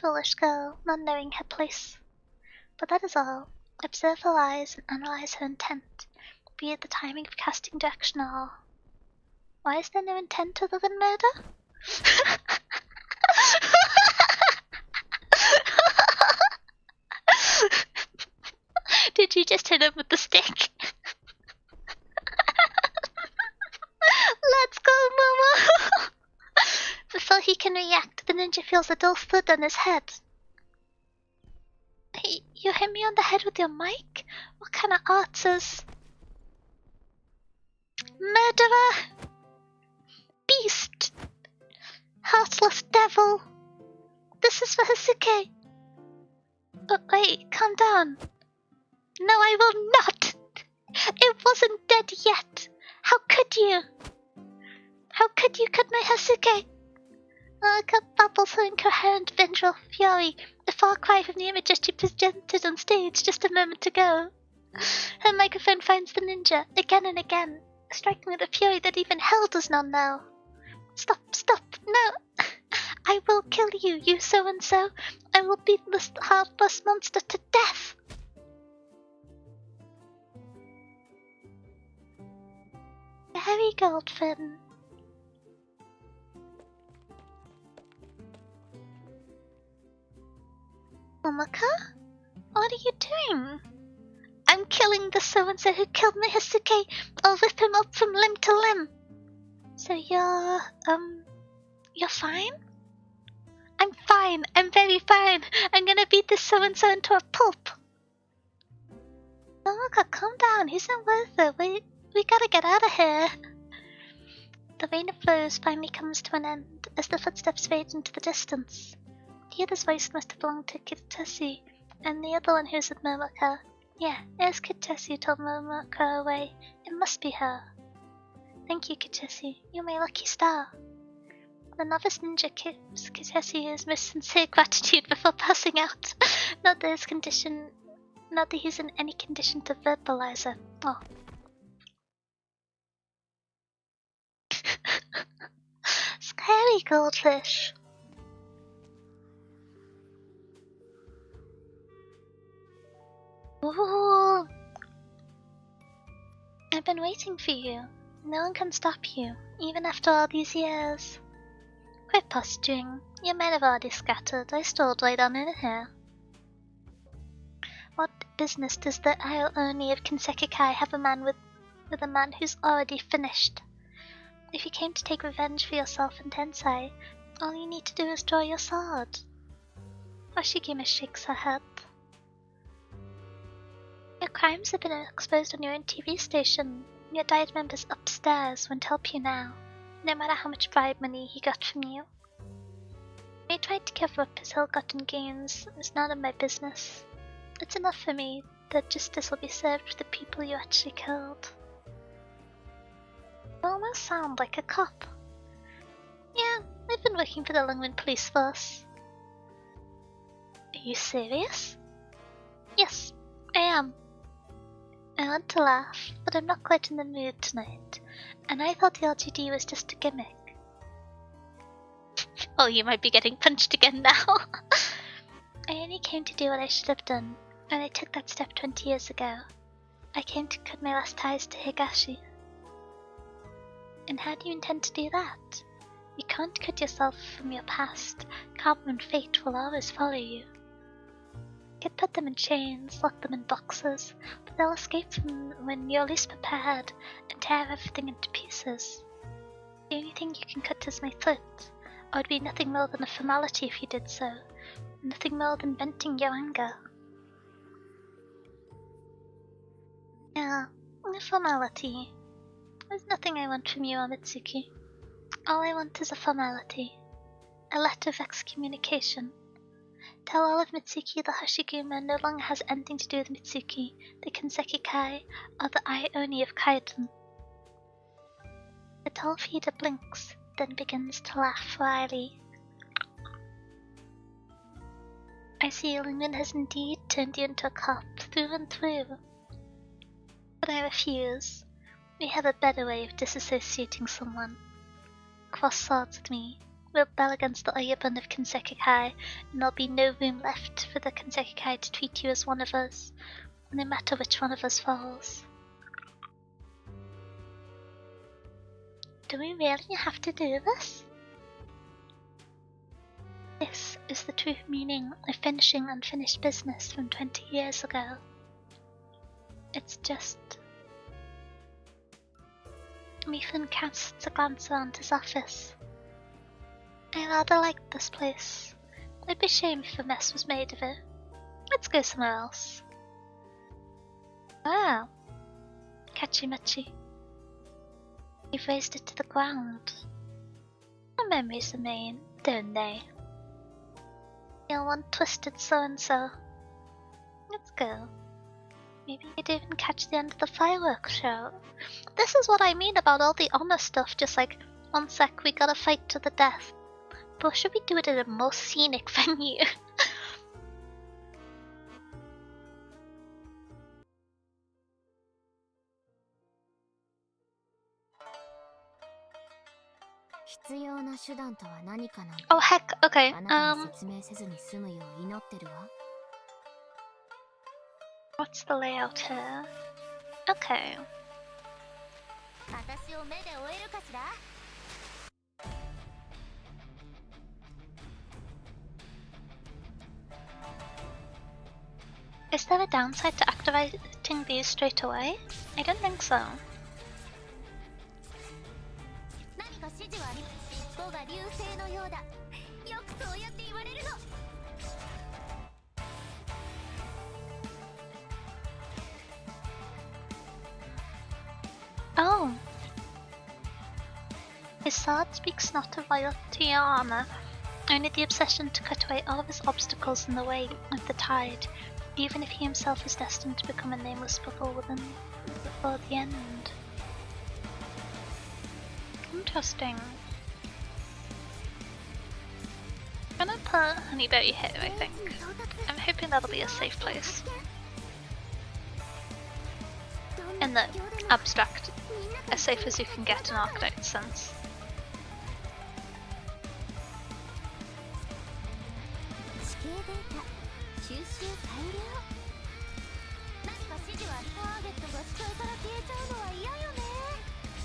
Foolish girl, not knowing her place. But that is all. Observe her eyes and analyze her intent, be it the timing of casting direction or all. Why is there no intent other than murder? Did you just hit him with the stick? Let's go, Mama! Before he can react, the ninja feels a dull thud on his head. Hey, you hit me on the head with your mic? What kind of arts is... Murderer! Beast! Heartless devil! This is for Hasuke! Oh, wait, calm down. No, I will not! It wasn't dead yet! How could you? How could you cut my Hasuke? Oh, I got babble so incoherent vengeful fury, a far cry from the images she presented on stage just a moment ago. Her microphone finds the ninja again and again, striking with a fury that even hell does not know. Stop, stop, no! I will kill you, you so-and-so. I will beat this heartless monster to death. Very Goldfin. Momoko? What are you doing? I'm killing the so-and-so who killed my Hasuke. I'll rip him up from limb to limb. So you're fine? I'm fine. I'm very fine. I'm gonna beat this so-and-so into a pulp. Momoko, calm down. He's not worth it. We gotta get out of here. The rain of blows finally comes to an end as the footsteps fade into the distance. The other's voice must have belonged to Kitsushi, and the other one who's with Momoko. Yeah, it was Kitsushi who told Momoko away. It must be her. Thank you, Kitsushi. You're my lucky star. The novice ninja gives Kitsushi his most sincere gratitude before passing out. Not that he's in any condition to verbalize it. Oh. Scary goldfish. Ooh. I've been waiting for you. No one can stop you, even after all these years. Quit posturing. Your men have already scattered. I strolled right on in here. What business does the Isle Oni of Kinsekikai have a man with a man who's already finished? If you came to take revenge for yourself and Tensai, all you need to do is draw your sword. Hoshiguma shakes her head. Your crimes have been exposed on your own TV station. Your diet member's upstairs won't help you now, no matter how much bribe money he got from you. He tried to cover up his ill-gotten gains. It's none of my business. It's enough for me that justice will be served for the people you actually killed. You almost sound like a cop. Yeah, I've been working for the Lungmen police force. Are you serious? Yes, I am. I want to laugh, but I'm not quite in the mood tonight. And I thought the LGD was just a gimmick. Oh, you might be getting punched again now. I only came to do what I should have done, and I took that step 20 years ago. I came to cut my last ties to Higashi. And how do you intend to do that? You can't cut yourself from your past. Karma and fate will always follow you. You could put them in chains, lock them in boxes, but they'll escape from when you're least prepared and tear everything into pieces. The only thing you can cut is my throat. It would be nothing more than a formality if you did so. Nothing more than venting your anger. Yeah, a formality. There's nothing I want from you, Amitsuki. All I want is a formality. A letter of excommunication. Tell all of Mitsuki the Hoshiguma no longer has anything to do with Mitsuki, the Kanseki Kai, or the Ioni of Kaiden. The tall feeder blinks, then begins to laugh wryly. I see Lumen has indeed turned you into a cop through and through. But I refuse. We have a better way of disassociating someone. Cross swords with me. We'll bell against the Oyabun of Kanseki Kai, and there'll be no room left for the Kanseki Kai to treat you as one of us, no matter which one of us falls. Do we really have to do this? This is the true meaning of finishing unfinished business from 20 years ago. It's just... Mifun casts a glance around his office. I rather like this place. It'd be a shame if a mess was made of it. Let's go somewhere else. Wow. Kachimachi. You've raised it to the ground. The memories remain, don't they? You're one twisted so-and-so. Let's go. Maybe you'd even catch the end of the fireworks show. This is what I mean about all the honor stuff, just like, one sec, we gotta fight to the death. But should we do it at a more scenic venue? Oh heck, okay, what's the layout here? Okay. Is there a downside to activating these straight away? I don't think so. Oh. His sword speaks not of loyalty or honor, only the obsession to cut away all of his obstacles in the way of the tide, even if he himself is destined to become a nameless bubble before the end. Interesting. I'm gonna put Honeyberry here, I think. I'm hoping that'll be a safe place. In the abstract, as safe as you can get in Arknight sense.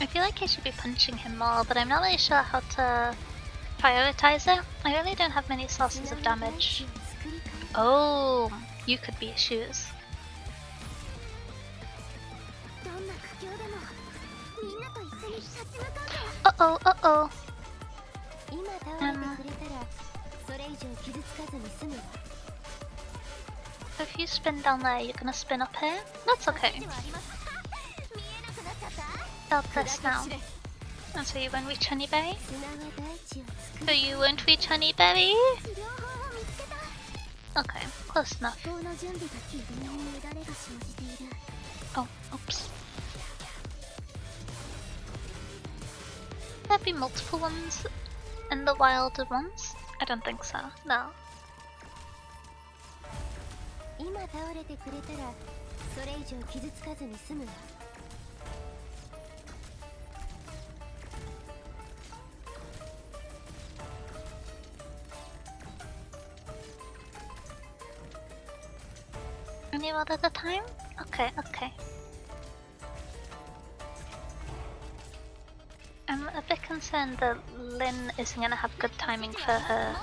I feel like I should be punching him more, but I'm not really sure how to prioritize it. I really don't have many sources of damage. Oh, you could be shoes. Uh-oh, uh-oh. If you spin down there, you're gonna spin up here? That's okay. Felt this now. And so you won't reach Honeyberry? So you won't reach Honeyberry? Okay, close enough. Oh, oops. There be multiple ones in the wild ones? I don't think so, no. Only one at a time? Okay, okay. I'm a bit concerned that Lynn isn't gonna have good timing for her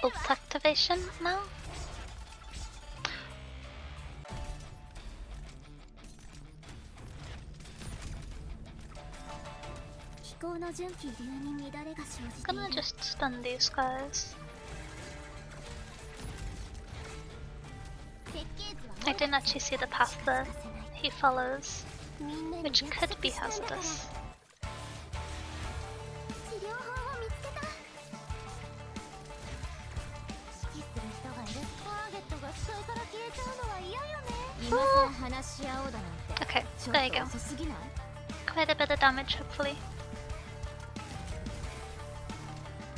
ult activation now. I'm gonna just stun these guys. I didn't actually see the path that he follows, which could be hazardous. Ooh. Okay, there you go. Quite a bit of damage, hopefully.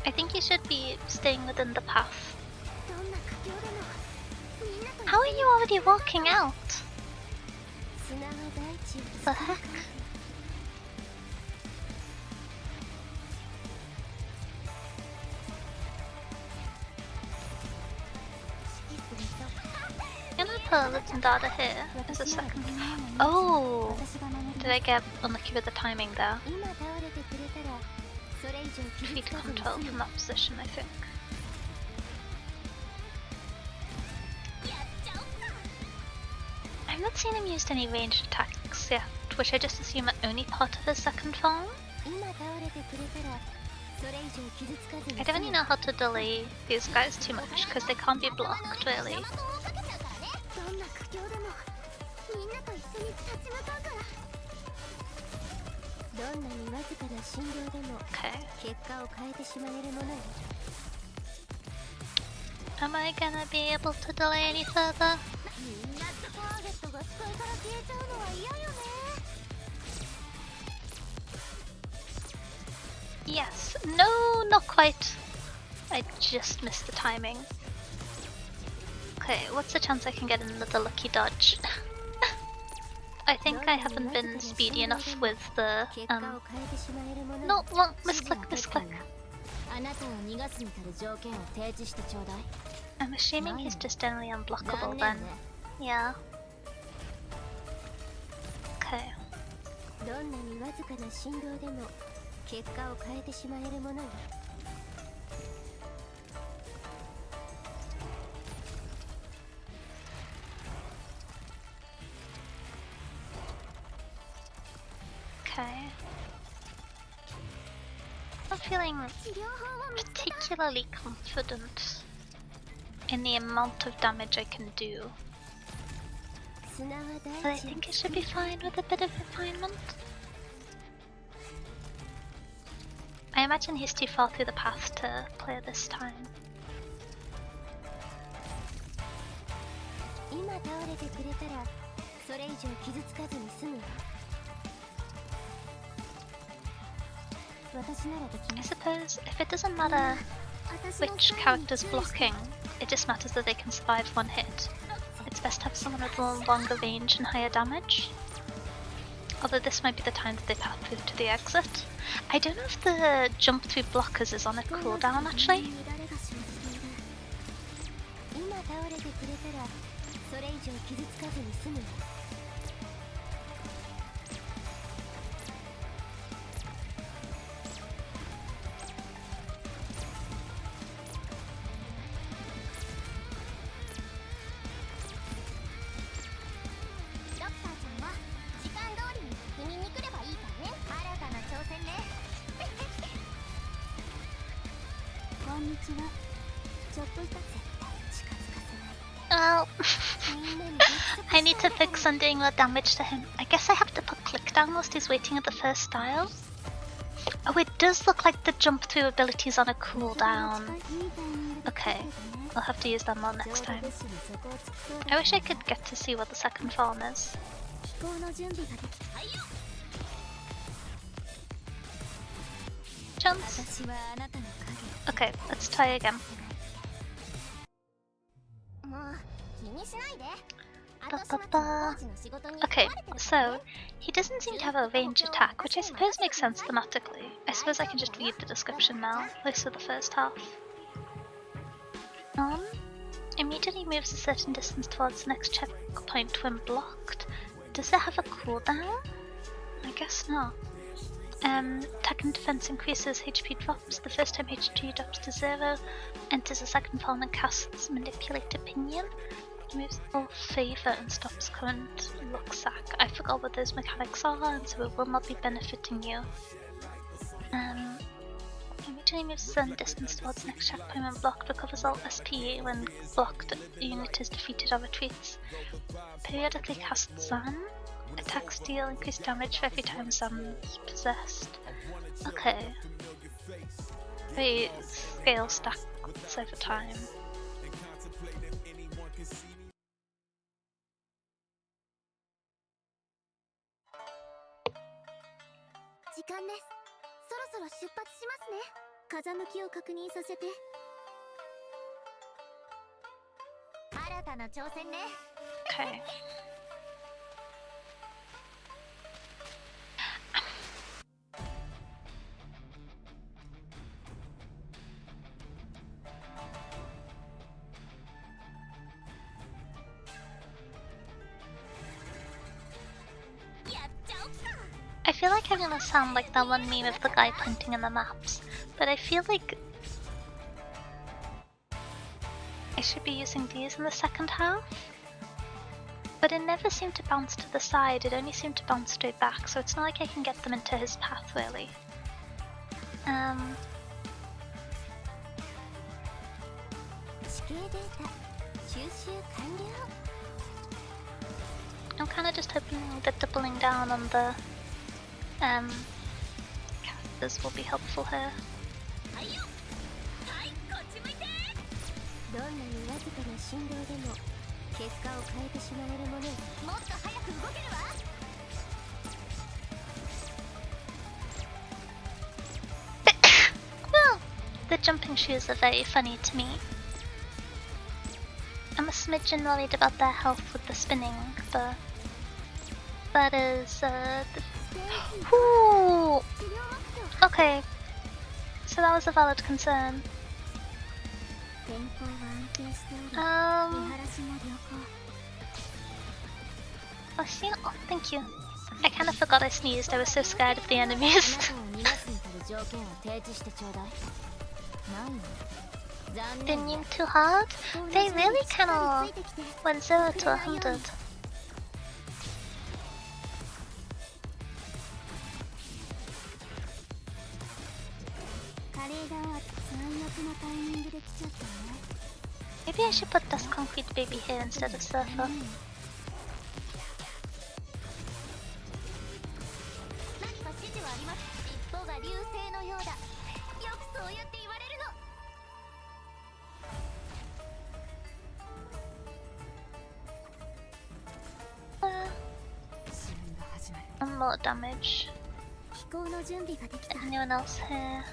I think you should be staying within the path. How are you already walking out? The heck? I'm gonna put a little data here as a second. Oh! Did I get unlucky with the timing there? Feet control from that position, I think. I've not seen him used any ranged attacks yet, which I just assume are only part of his second form. I don't really know how to delay these guys too much, because they can't be blocked, really. Okay. Am I gonna be able to delay any further? Yes. No, not quite. I just missed the timing. Okay, what's the chance I can get another lucky dodge? I think I haven't been speedy enough with the no, wrong, misclick. I'm assuming he's just generally unblockable then. Yeah. Okay. Okay. I'm feeling particularly confident in the amount of damage I can do. But I think it should be fine with a bit of refinement. I imagine he's too far through the path to play this time. I suppose if it doesn't matter which character's blocking, it just matters that they can survive one hit. It's best to have someone with a longer range and higher damage. Although this might be the time that they path through to the exit. I don't know if the jump through blockers is on a cooldown actually. Well, I need to fix on doing more damage to him. I guess I have to put click down whilst he's waiting at the first style. Oh, it does look like the jump through ability is on a cooldown. Okay, I'll have to use that more next time. I wish I could get to see what the second form is. Chance. Okay, let's try again. Okay, so he doesn't seem to have a range attack, which I suppose makes sense thematically. I suppose I can just read the description now, at least for the first half. Immediately moves a certain distance towards the next checkpoint when blocked. Does it have a cooldown? I guess not. Attack and defense increases, HP drops. The first time HP drops to 0, enters a second form and casts Manipulate Opinion. Moves all favour and stops current rucksack. I forgot what those mechanics are, and so it will not be benefiting you. Immediately moves a certain distance towards the next checkpoint when blocked. Recovers all SP when blocked. The unit is defeated or retreats. Periodically casts Zan. Attacks deal increased damage for every time Zan is possessed. Okay. They scale stacks over time. Okay. I feel like I'm gonna sound like that one meme of the guy pointing in the maps, but I feel like I should be using these in the second half. But it never seemed to bounce to the side, it only seemed to bounce straight back, so it's not like I can get them into his path really. I'm kinda just hoping that doubling down on the characters will be helpful here. Well, the jumping shoes are very funny to me. I'm a smidgen worried about their health with the spinning, but that is Ooh. Okay, so that was a valid concern. Oh, thank you. I kind of forgot I sneezed, I was so scared of the enemies. Didn't aim too hard? They really kind of went 0 to 100. Maybe I should put Dust Concrete Baby here instead of Surfer. One more damage. Anyone else here?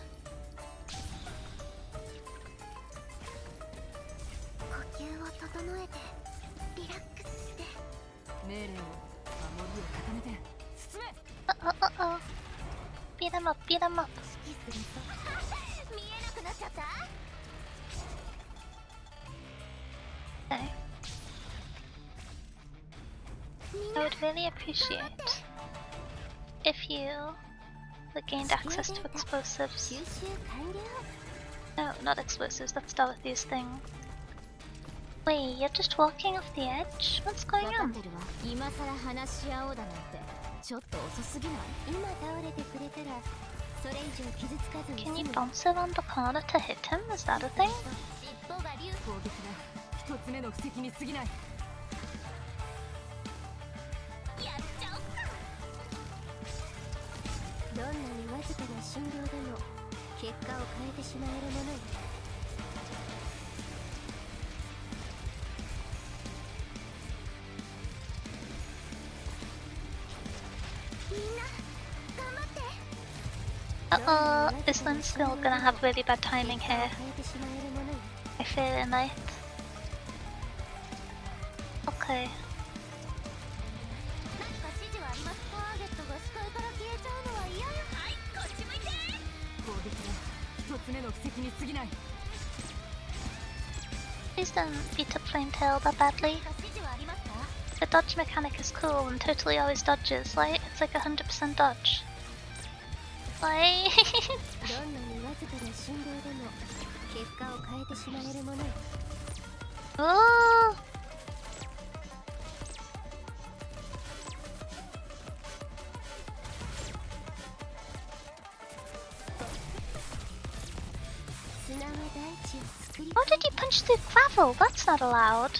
Uh-oh. Beat him up, beat him up. Okay. I would really appreciate if you gained access to explosives. No, not explosives, that's Dorothy's thing. Wait, you're just walking off the edge? What's going on? Can you bounce around the corner to hit him? Is that a thing? Uh-oh, is Lynn still gonna have really bad timing here? I fear it might. Okay. Please don't beat up Flametail that badly. The dodge mechanic is cool and totally always dodges, like, it's like 100% dodge. Like... Oh! How did you punch through gravel? That's not allowed.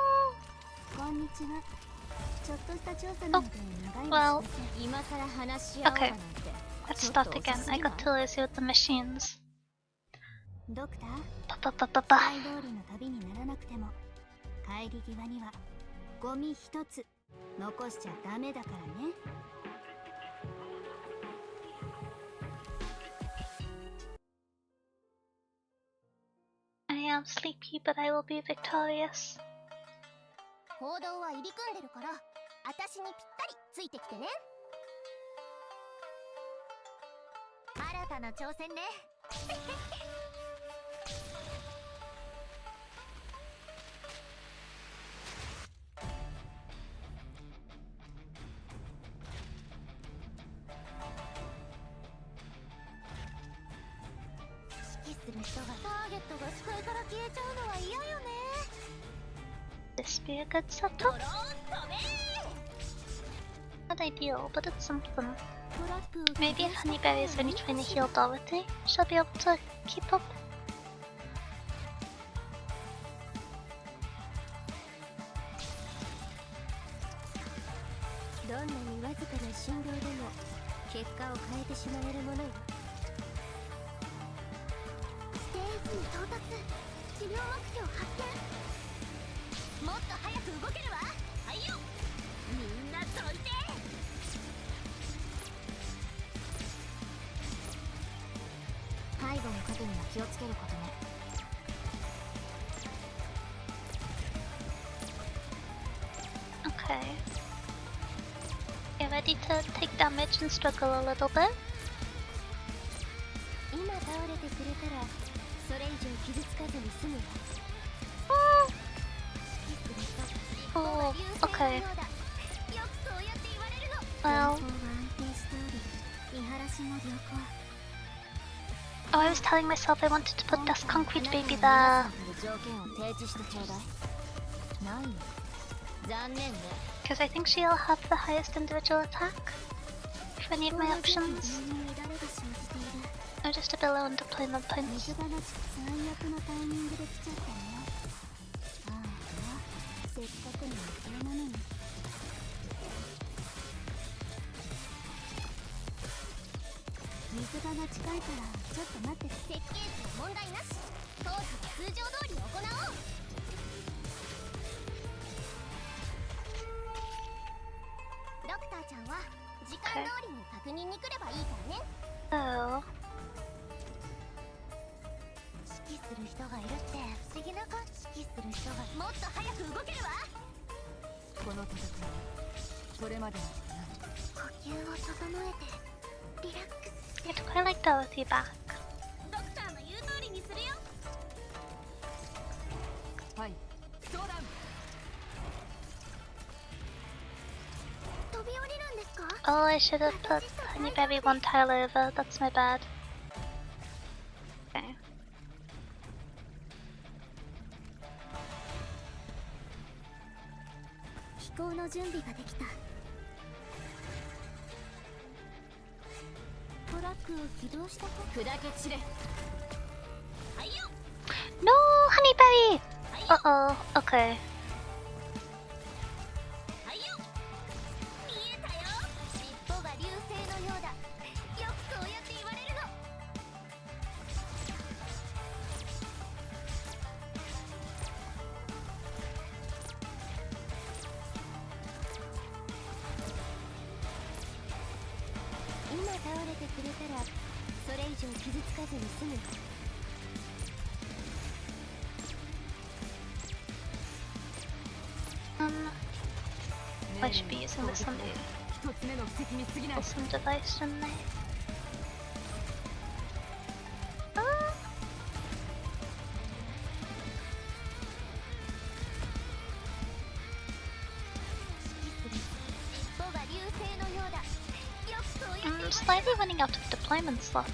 Oh, well, okay. Let's start again. I got too lazy with the machines. I am sleepy, but I will be victorious. 報道は入り組んでるから、私にぴったりついてきてね。新たな挑戦ね。指揮する人がターゲットが視界から消えちゃうのは嫌よね。This be a good setup? Not ideal, but it's something. Maybe if Honeyberry is only trying to heal Dorothy, she'll be able to keep up. Okay. You ready to take damage and struggle a little bit? Oh, okay. Well... Oh, I was telling myself I wanted to put this concrete baby there. Because I think she'll have the highest individual attack for any of my options. I'm just a bit low on deployment points. Oh. I'd quite like Dorothy back. Oh, I should have put Honeyberry one tile over. That's my bad. Okay. No, Honeyberry! Uh-oh, okay. I should be using this on the awesome device, shouldn't I? Ah. I'm slightly running out of deployment slots.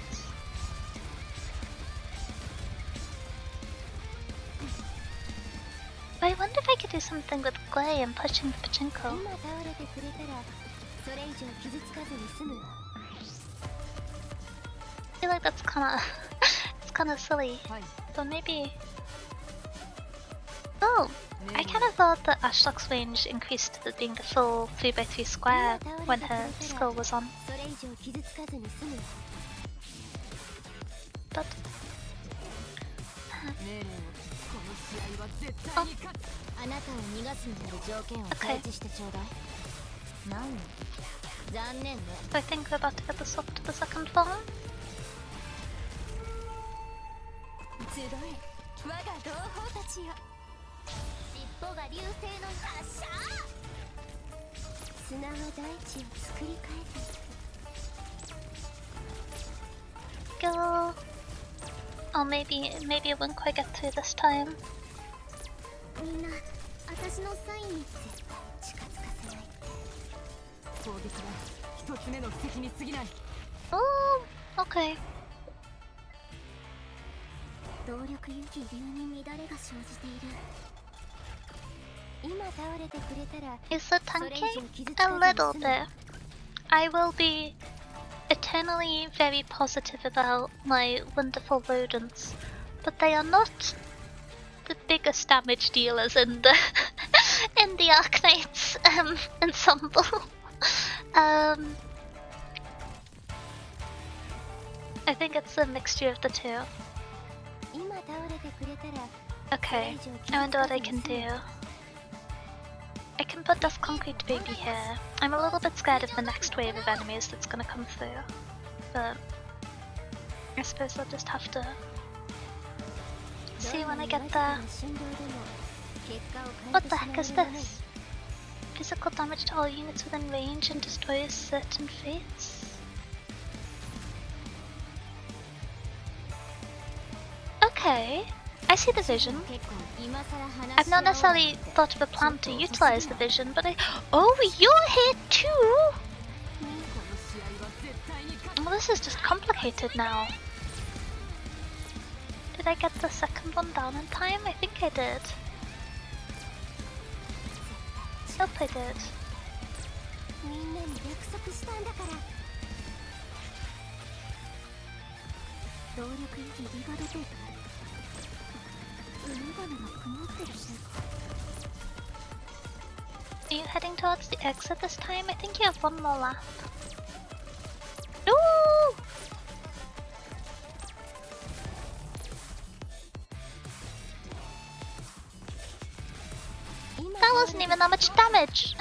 But I wonder if I could do something with Glay and pushing the pachinko. I feel like that's kinda it's kinda silly. But maybe. Oh! I kinda thought that Ashlock's range increased to being the full 3x3 square when her skill was on. But oh. Okay. So I think we're about to get the swap to the second form. Go. Oh, maybe I won't quite get through this time. Oh, okay. Is it tanking? A little bit. I will be eternally very positive about my wonderful rodents, but they are not the biggest damage dealers in the in the Arknight's ensemble. I think it's a mixture of the two. Okay, I wonder what I can do. I can put this concrete baby here. I'm a little bit scared of the next wave of enemies that's gonna come through, but I suppose I'll just have to see when I get there. What the heck is this? Physical damage to all units within range and destroys certain fates? Okay, I see the vision. I've not necessarily thought of a plan to utilize the vision, but oh, you're here too! Well, this is just complicated now. Did I get the second one down in time? I think I did. Hope I did. Are you heading towards the exit this time? I think you have one more lap. No! That wasn't even that much damage!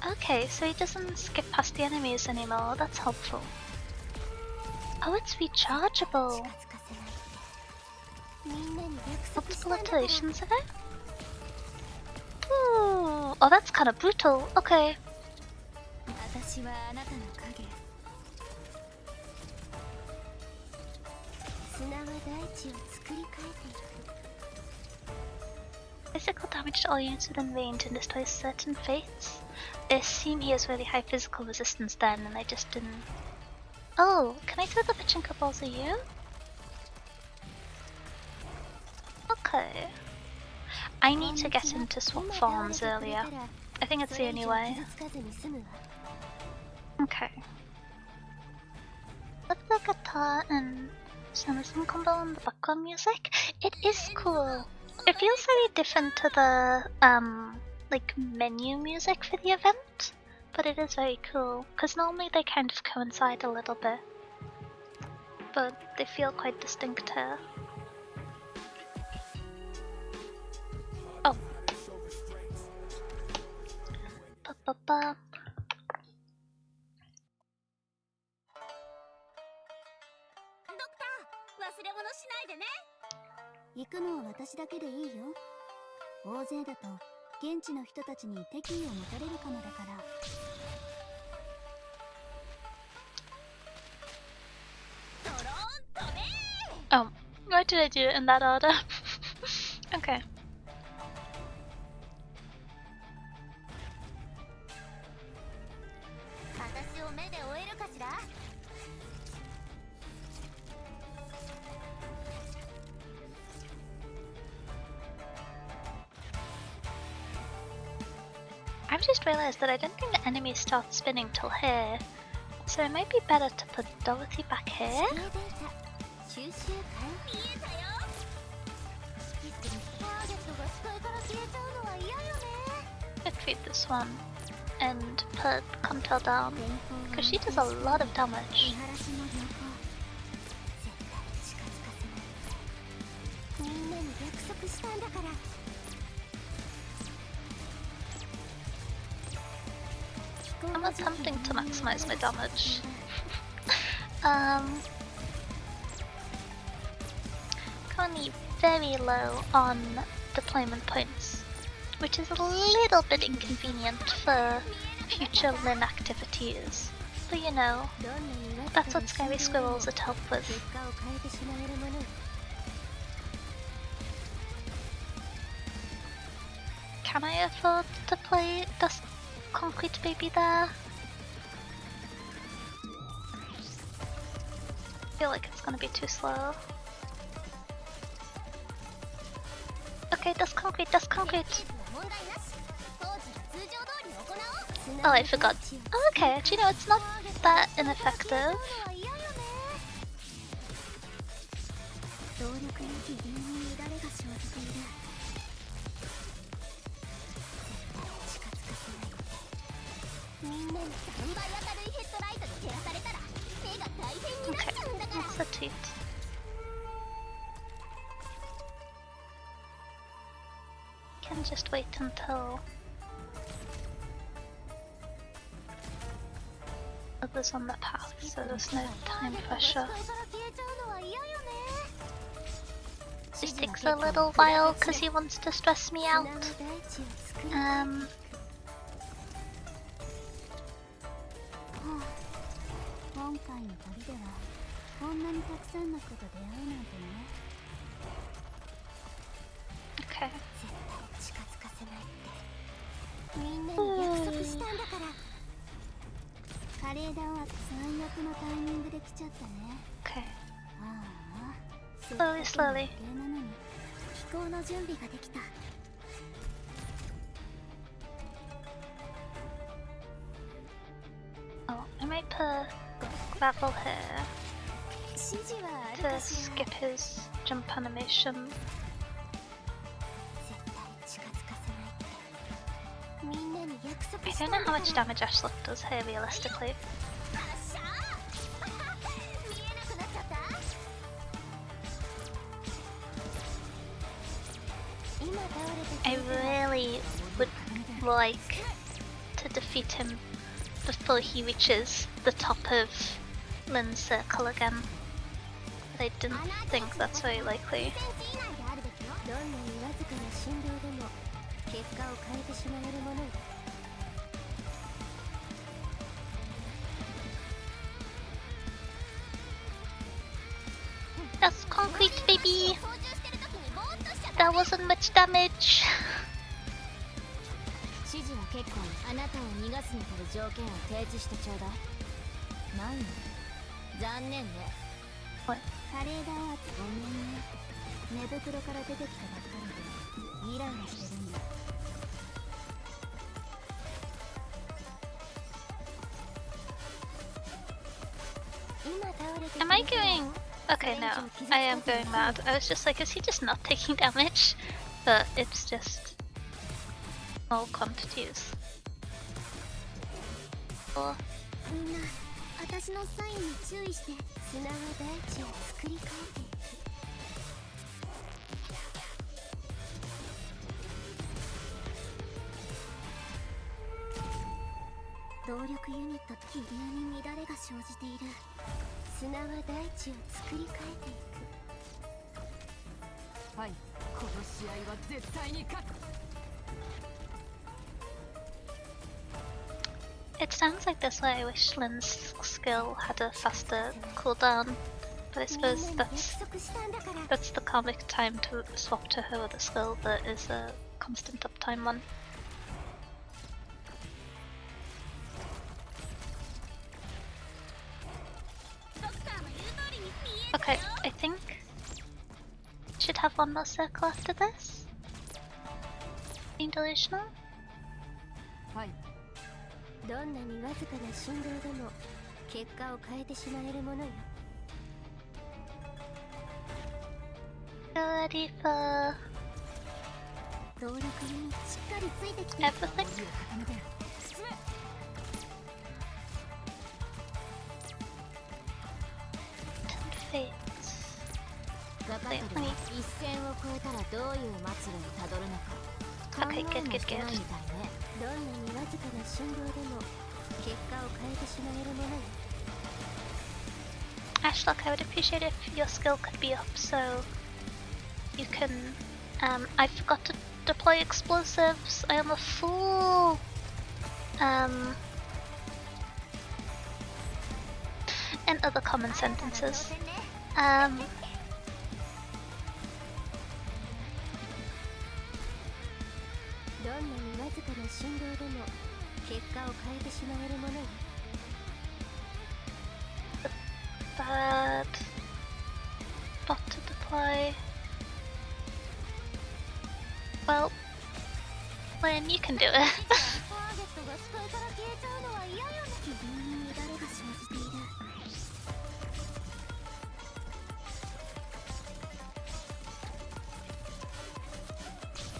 Okay, so he doesn't skip past the enemies anymore, that's helpful. Oh, it's rechargeable! Multiple iterations of it? Ooh, oh, that's kind of brutal, okay. Physical damage to all units within range and destroys certain fates. I assume he has really high physical resistance then, and I just didn't. Oh, can I throw the pachinko balls at you? Okay. I need to get into swap farms earlier. I think it's the only way. Okay. With the guitar and some combo on the background music, it is cool. It feels very different to the like menu music for the event, but it is very cool because normally they kind of coincide a little bit, but they feel quite distinct here. Oh. Ba-ba-ba. 私だけでいいよ。大勢だと現地の人たちに敵意を持たれるかもだから。Oh, why did I do it in that order? Okay. I've just realised that I don't think the enemies start spinning till here, so it might be better to put Dorothy back here. Defeat this one and put Contour down, because she does a lot of damage. I'm attempting to maximize my damage. Currently very low on deployment points, which is a little bit inconvenient for future Lin activities. But you know, that's what Scary Squirrels would help with. Can I afford to play this concrete baby there? I feel like it's gonna be too slow. Okay, that's concrete, that's concrete. Oh, I forgot. Oh, okay, actually no, it's not that ineffective. Okay, that's a tweet. Can just wait until others on the path, so there's no time pressure. This takes a little while because he wants to stress me out. Okay. Okay. Slowly, slowly. Oh, I might put gravel here to skip his jump animation. I don't know how much damage Ashlock does here realistically. I really would like to defeat him before he reaches the top of Lin's circle again, but I didn't think that's very likely. That's concrete, baby! That wasn't much damage. What? Am I going? Okay, no, I am going mad. I was just like, is he just not taking damage? But it's just small quantities. Oh. 私のサインに注意して砂は大地を作り変えていく。動力ユニットと気流に乱れが生じている。砂は大地を作り変えていく。はい、It sounds like this way I wish Lynn's skill had a faster cooldown, but I suppose that's the comic time to swap to her other skill that is a constant uptime one. Okay, I think I should have one more circle after this. Being delusional? どんなにわずかな振動でも結果を変えてしまえるものよ。Ready for 動力にしっかりついてきて everything? Fates. 分かってるわ。一線を越えたらどういう末路をたどるのか。 Okay, good, good, good. どんなにわずかな振動でも結果を変えてしまえるものよ。 Ashlock, I would appreciate if your skill could be up so you can. I forgot to deploy explosives. I am a fool. And other common sentences. どんなにわずかな振動でも結果を変えてしまえるものよ。 Bad. Bot to deploy. Well, Lynn, you can do it. ターゲットが視界から消えちゃうのは嫌よね。自分に乱れが生じている。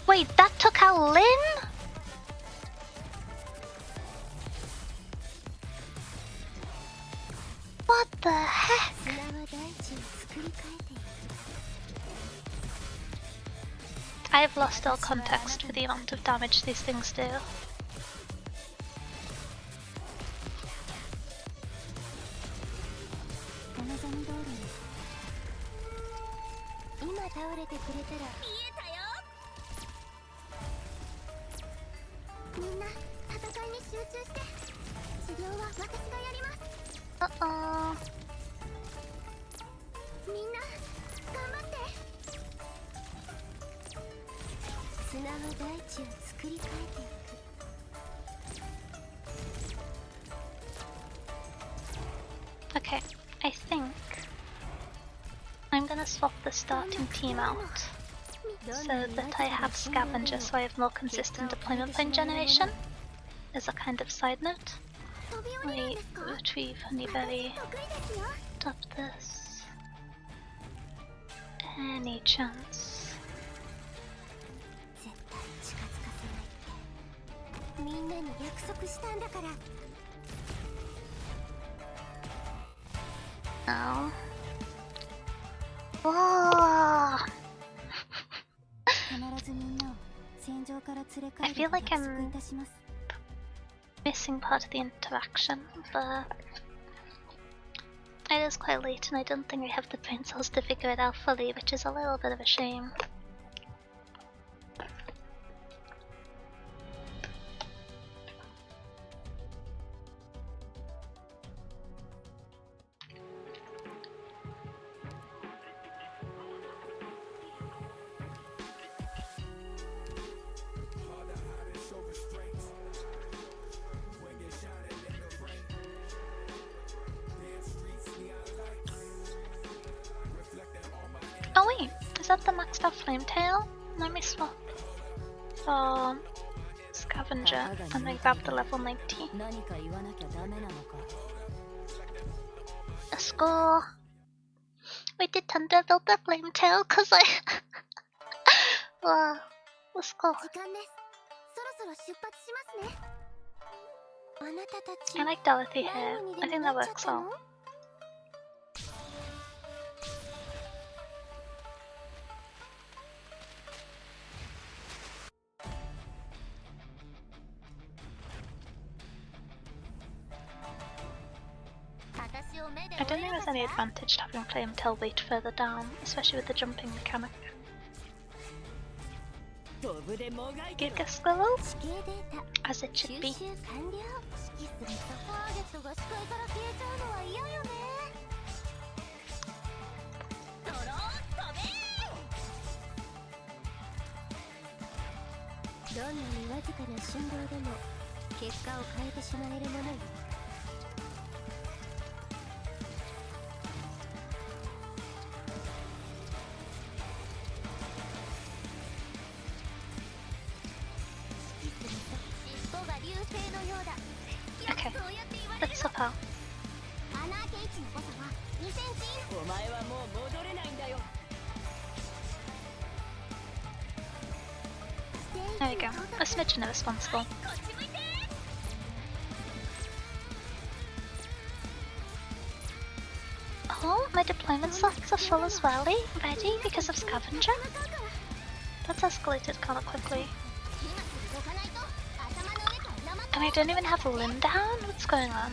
Wait, that took out Lynn? What the heck? 砂は大地を作り変えていく。 I have lost all context for the amount of damage these things do. お望み通りに。今倒れてくれたら。見えたよ。みんな戦いに集中して。治療は私がやります。 Uh-oh. みんな頑張って。砂は大地を作り変えていく。 Okay, I think I'm gonna swap the starting team out so that I have scavenger so I have more consistent deployment point generation as a kind of side note. We retrieve Honeyberry, stop this. Any chance. 絶対近づかせないって。みんなに約束したんだから。 No. Whoa! I feel like I'm missing part of the interaction, but it is quite late and I don't think I have the brain cells to figure it out fully, which is a little bit of a shame. Oh wait, is that the maxed out flame tail? Let me swap for scavenger and then grab the level 90. Let's go. Wait, did Thunder build the flame tail? Cause I wow, let's go. 時間です。そろそろ出発しますね。あなたたち。 I like Dorothy here. I think that works well. I don't think there's any advantage to having flame tail weight further down, especially with the jumping mechanic. Giga Squirrel, 地形データ as it should 吸 be. 収完了。指揮するとターゲットが視界から消えちゃうのは嫌よね。ドローン飛べー。どんなにわずかな振動でも結果を変えてしまえるものよ。Okay, let's swap out. 穴開け位置の誤差は2センチ。お前はもう戻れないんだよ。 There we go. A smidgen irresponsible. Oh, my deployment slots are full as well, ready because of scavenger? That's escalated kind of quickly. And I don't even have Lynn down? What's going on?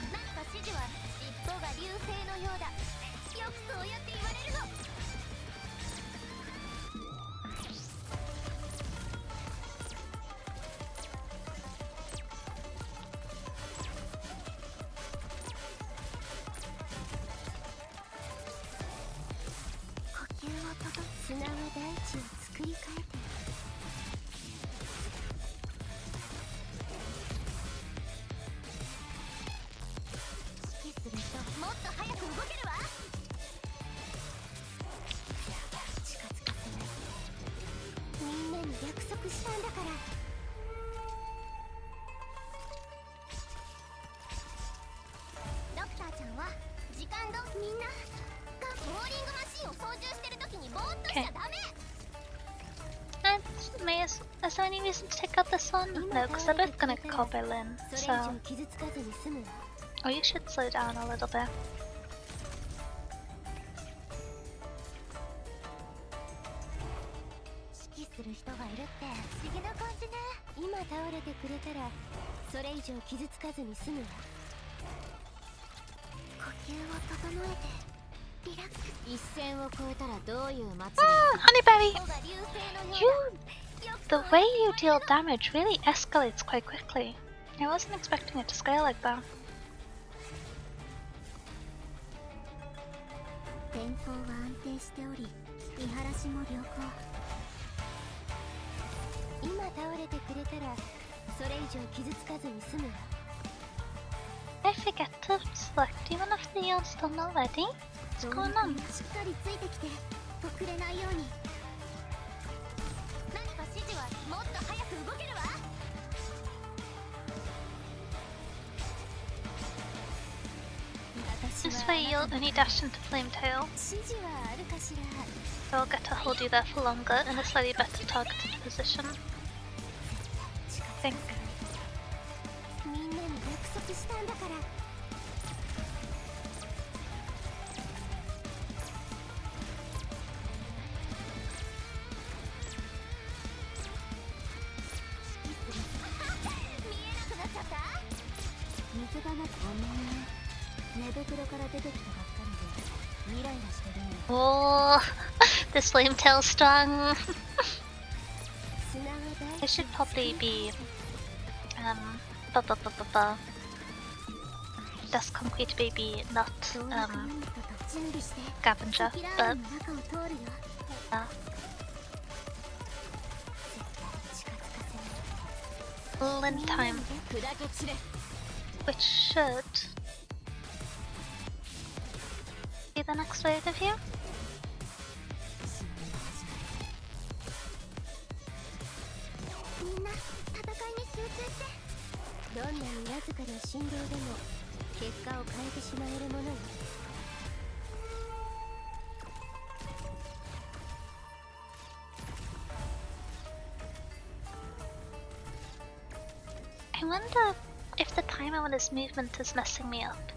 Okay. Is there any reason to take out this one? No, because they're both gonna get caught by Lynn, so... Oh, you should slow down a little bit. Honeyberry! The way you deal damage really escalates quite quickly. I wasn't expecting it to scale like that. I forget to select even if the yield's still not ready. What's going on? This way you'll only dash into Flametail. So I'll get to hold you there for longer in a slightly better targeted position. I think. Oh, this Flametail's strong. I should probably be Dust Concrete Baby, not Scavenger, but Lynn time, which should be the next wave of you. I wonder if the timer on his movement is messing me up.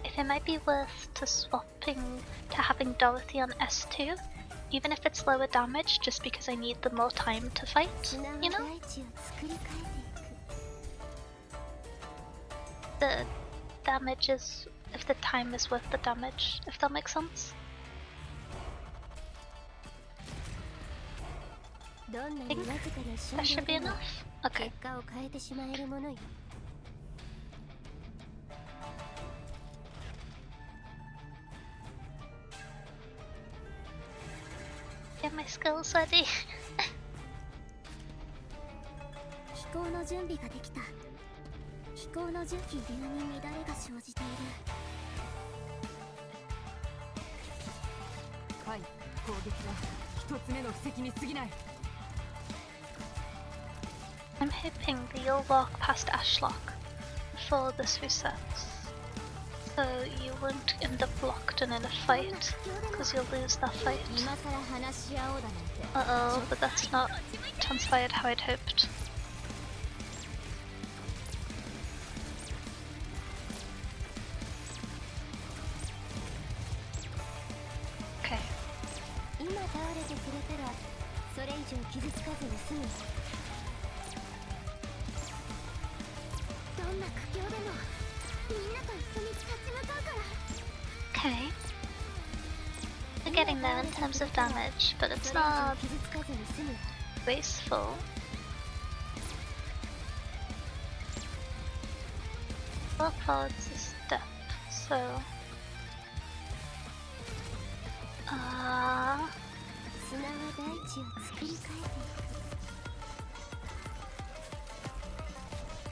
If it might be worth to having Dorothy on S2, even if it's lower damage, just because I need the more time to fight, you know? The damage is, if the time is worth the damage, if that makes sense. think that should be enough. Okay. Get my skills ready. 飛行の準備ができた。飛行の準備流に乱れが生じている。はい、攻撃は一つ目の布石に過ぎない。I'm hoping that you'll walk past Ashlock before this resets, so you won't end up locked in a fight, because you'll lose that fight. Uh-oh, but that's not transpired how I'd hoped. Okay. 今倒れてくれたらそれ以上傷つかずに済む。どんな苦境でもみんなと一緒に立ち向かうから。 Okay. We're getting there in terms of damage, but it's not wasteful. Walk forwards a step, so...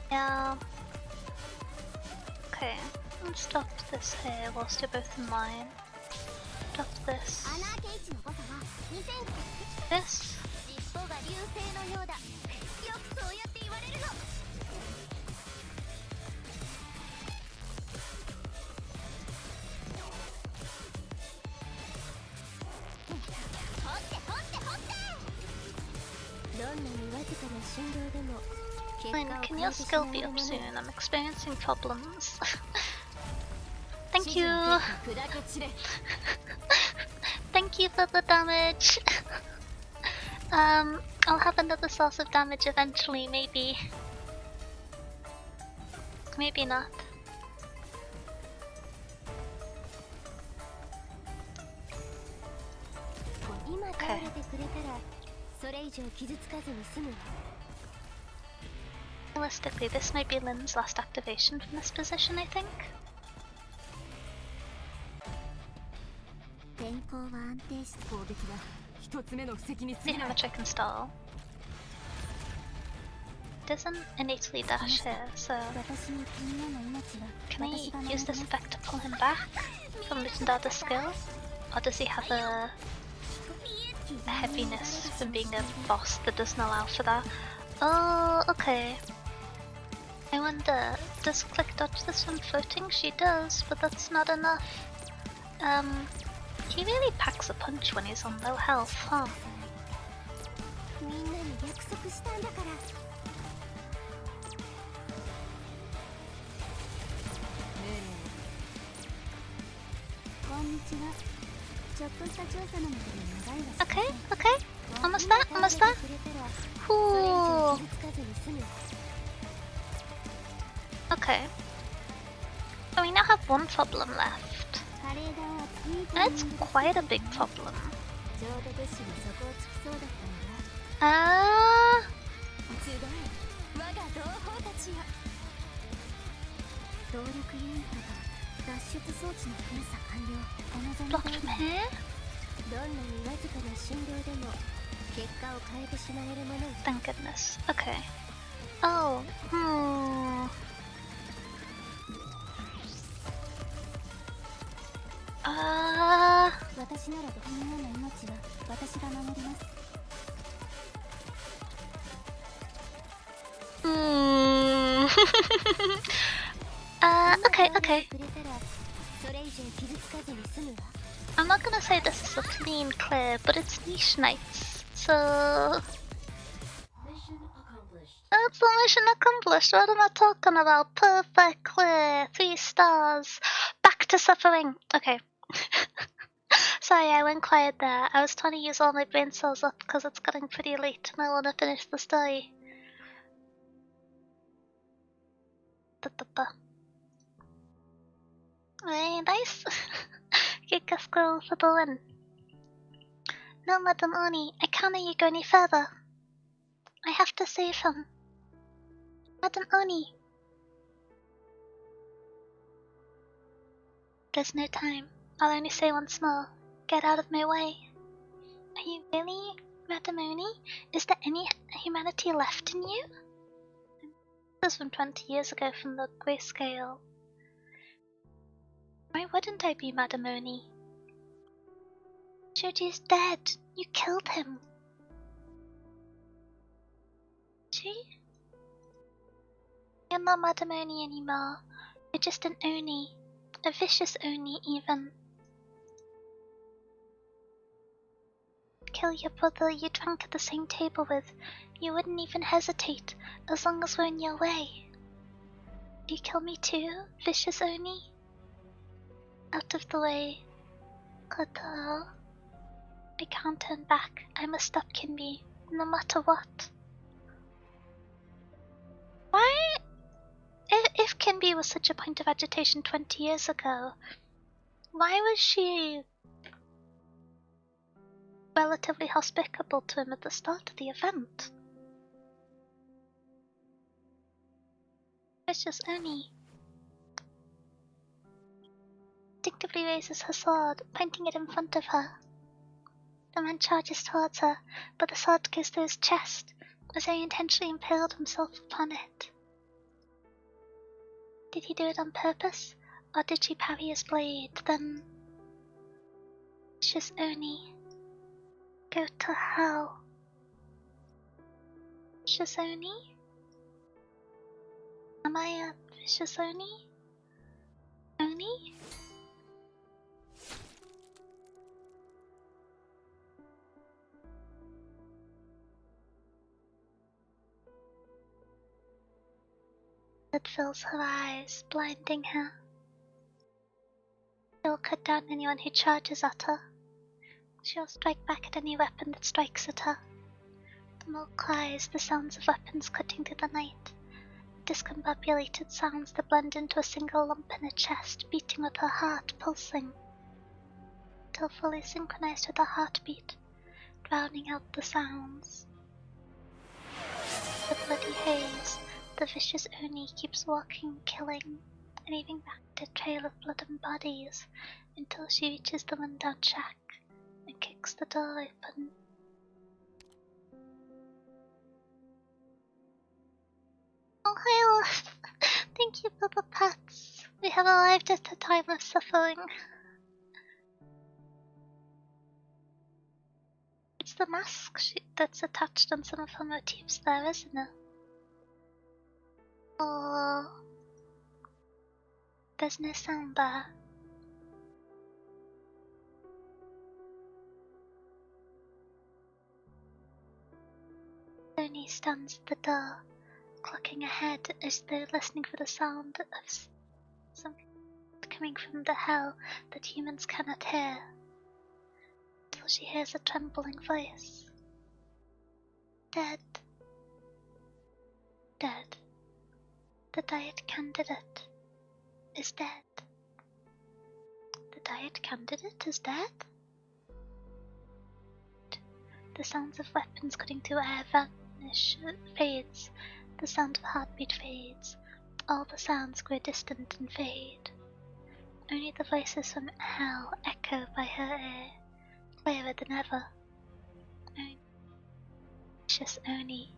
Yeah. Okay, let's stop this here whilst you're both in line. Stop this. This. Lynn, can your skill be up soon? I'm experiencing problems. Thank you! Thank you for the damage! I'll have another source of damage eventually, maybe. Maybe not. Okay. Realistically, this might be Lynn's last activation from this position, I think. See how much I can stall. It doesn't innately dash here, so... Can I use this effect to pull him back from Lutendar's skill? Or does he have a heaviness from being a boss that doesn't allow for that? Oh, okay. I wonder, does Click dodge this one floating? She does, but that's not enough. He really packs a punch when he's on low health, huh? Okay, okay. Almost there, almost there. Ooh. Okay. So we now have one problem left. And it's quite a big problem. Blocked from here? Thank goodness. Okay. Oh, okay, okay. I'm not gonna say this is a clean clear, but it's niche nights, so... That's the mission accomplished, what am I talking about? Perfect clear, 3 stars, back to suffering. Okay. Sorry, I went quiet there. I was trying to use all my brain cells up because it's getting pretty late and I want to finish the story. Very nice. Get a squirrel for the win. No, Madam Oni, I can't let you go any further. I have to save him. Madam Oni. There's no time. I'll only say once more. Get out of my way. Are you really, Madam Oni? Is there any humanity left in you? This was from 20 years ago from the grayscale. Why wouldn't I be, Madam Oni? Shuji's dead. You killed him. She? You're not Madam Oni anymore. You're just an Oni. A vicious Oni, even. Kill your brother you drank at the same table with. You wouldn't even hesitate, as long as we're in your way. Do you kill me too, vicious Oni? Out of the way. Koto. I can't turn back. I must stop Kinbi, no matter what. Why? If Kinbi was such a point of agitation 20 years ago, why was she relatively hospitable to him at the start of the event? It's just Oni. Instinctively raises her sword, pointing it in front of her. The man charges towards her, but the sword goes through his chest, as though he intentionally impaled himself upon it. Did he do it on purpose, or did she parry his blade, then... Vicious Oni. Go to hell. Vicious Oni? Am I a vicious Oni? Oni? It fills her eyes, blinding her. She will cut down anyone who charges at her. She will strike back at any weapon that strikes at her. The more cries, the sounds of weapons cutting through the night. Discombobulated sounds that blend into a single lump in her chest, beating with her heart pulsing. Till fully synchronized with her heartbeat, drowning out the sounds. The bloody haze. The vicious Oni keeps walking, killing, leaving back a trail of blood and bodies until she reaches the rundown shack and kicks the door open. Oh, hi, love. Thank you for the pets. We have arrived at a time of suffering. It's the mask that's attached on some of her motifs there, isn't it? Oh, there's no sound there. Tony stands at the door, clucking ahead as though listening for the sound of something coming from the hell that humans cannot hear, until she hears a trembling voice. Dead. Dead. The diet candidate is dead. The diet candidate is dead? The sounds of weapons cutting through air vanish, fades. The sound of heartbeat fades. All the sounds grow distant and fade. Only the voices from hell echo by her ear, clearer than ever. Only vicious Oni,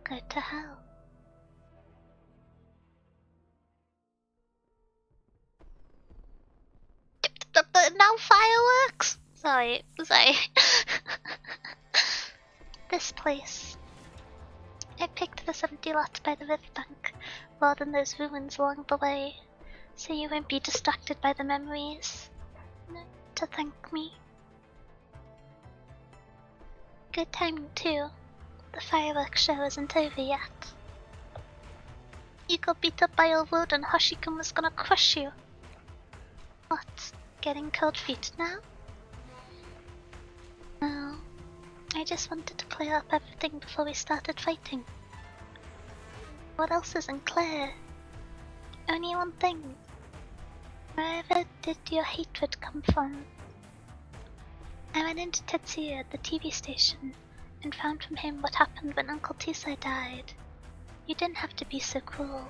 go to hell. But now fireworks? Sorry. This place. I picked this empty lot by the riverbank, more than those ruins along the way, so you won't be distracted by the memories. No need to thank me. Good timing too. The fireworks show isn't over yet. You got beat up by a road and Hoshiguma's gonna crush you. What? Getting cold feet now? No. I just wanted to clear up everything before we started fighting. What else isn't clear? Only one thing. Wherever did your hatred come from? I went into Tetsuya at the TV station, and found from him what happened when Uncle Tisai died. You didn't have to be so cruel.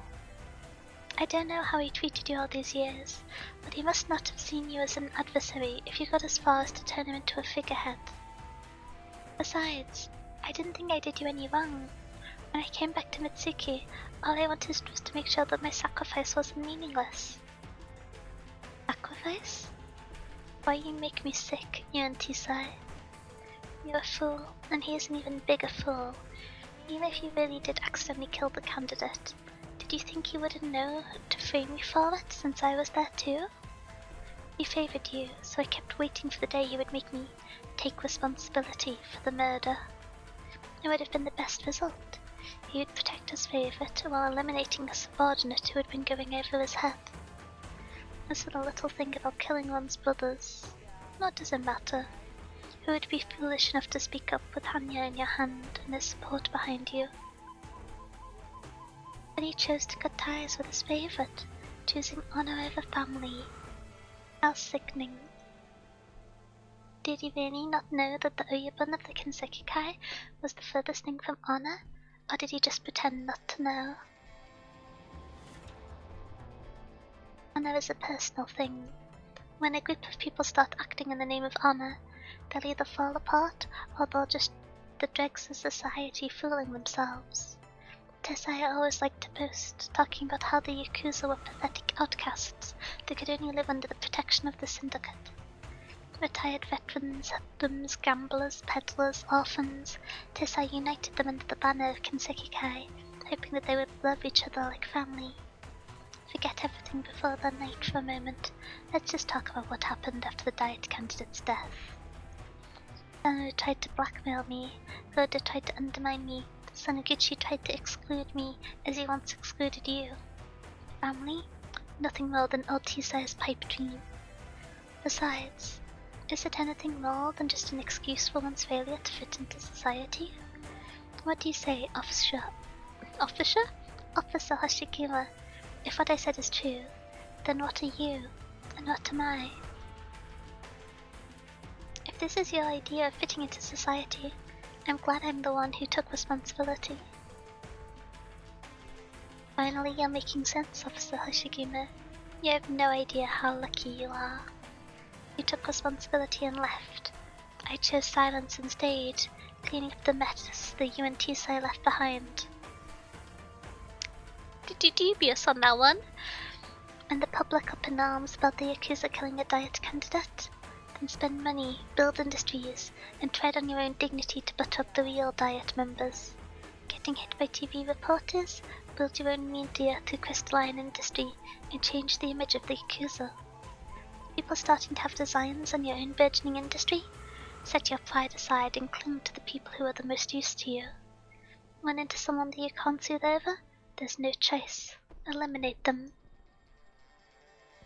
I don't know how he treated you all these years, but he must not have seen you as an adversary if you got as far as to turn him into a figurehead. Besides, I didn't think I did you any wrong. When I came back to Mitsuki, all I wanted was to make sure that my sacrifice wasn't meaningless. Sacrifice? Why you make me sick, you and Tisai. You're a fool, and he is an even bigger fool. Even if you really did accidentally kill the candidate, did you think he wouldn't know to frame me for it since I was there too? He favored you, so I kept waiting for the day you would make me take responsibility for the murder. It would have been the best result. He would protect his favorite while eliminating a subordinate who had been going over his head. As for the little thing about killing one's brothers, what does it matter? Who would be foolish enough to speak up with Hanya in your hand and his support behind you? But he chose to cut ties with his favorite, choosing honor over family. How sickening. Did he really not know that the Oyabun of the Kinsekikai was the furthest thing from honor, or did he just pretend not to know? Honor is a personal thing. When a group of people start acting in the name of honor, they'll either fall apart, or they'll just the dregs of society fooling themselves. Tesai always liked to boast, talking about how the Yakuza were pathetic outcasts that could only live under the protection of the syndicate. Retired veterans, hoodlums, gamblers, peddlers, orphans, Tesai united them under the banner of Kinsekikai, hoping that they would love each other like family. Forget everything before the night for a moment. Let's just talk about what happened after the diet candidate's death. Sano tried to blackmail me, Rhoda tried to undermine me, Sanaguchi tried to exclude me as he once excluded you. Family? Nothing more than old Tisai's pipe dream. Besides, is it anything more than just an excuse for one's failure to fit into society? What do you say, Officer? Officer? Officer Hoshiguma. If what I said is true, then what are you, and what am I? If this is your idea of fitting into society, I'm glad I'm the one who took responsibility. Finally, you're making sense, Officer Hoshiguma. You have no idea how lucky you are. You took responsibility and left. I chose silence and stayed, cleaning up the mess the you and Tisai left behind. Did you dubious on that one? And the public up in arms about the Yakuza killing a diet candidate? Then spend money, build industries, and tread on your own dignity to butter up the real diet members. Getting hit by TV reporters, build your own media through crystalline industry, and change the image of the Yakuza. People starting to have designs on your own burgeoning industry? Set your pride aside and cling to the people who are the most used to you. Run into someone that you can't soothe over? There's no choice. Eliminate them.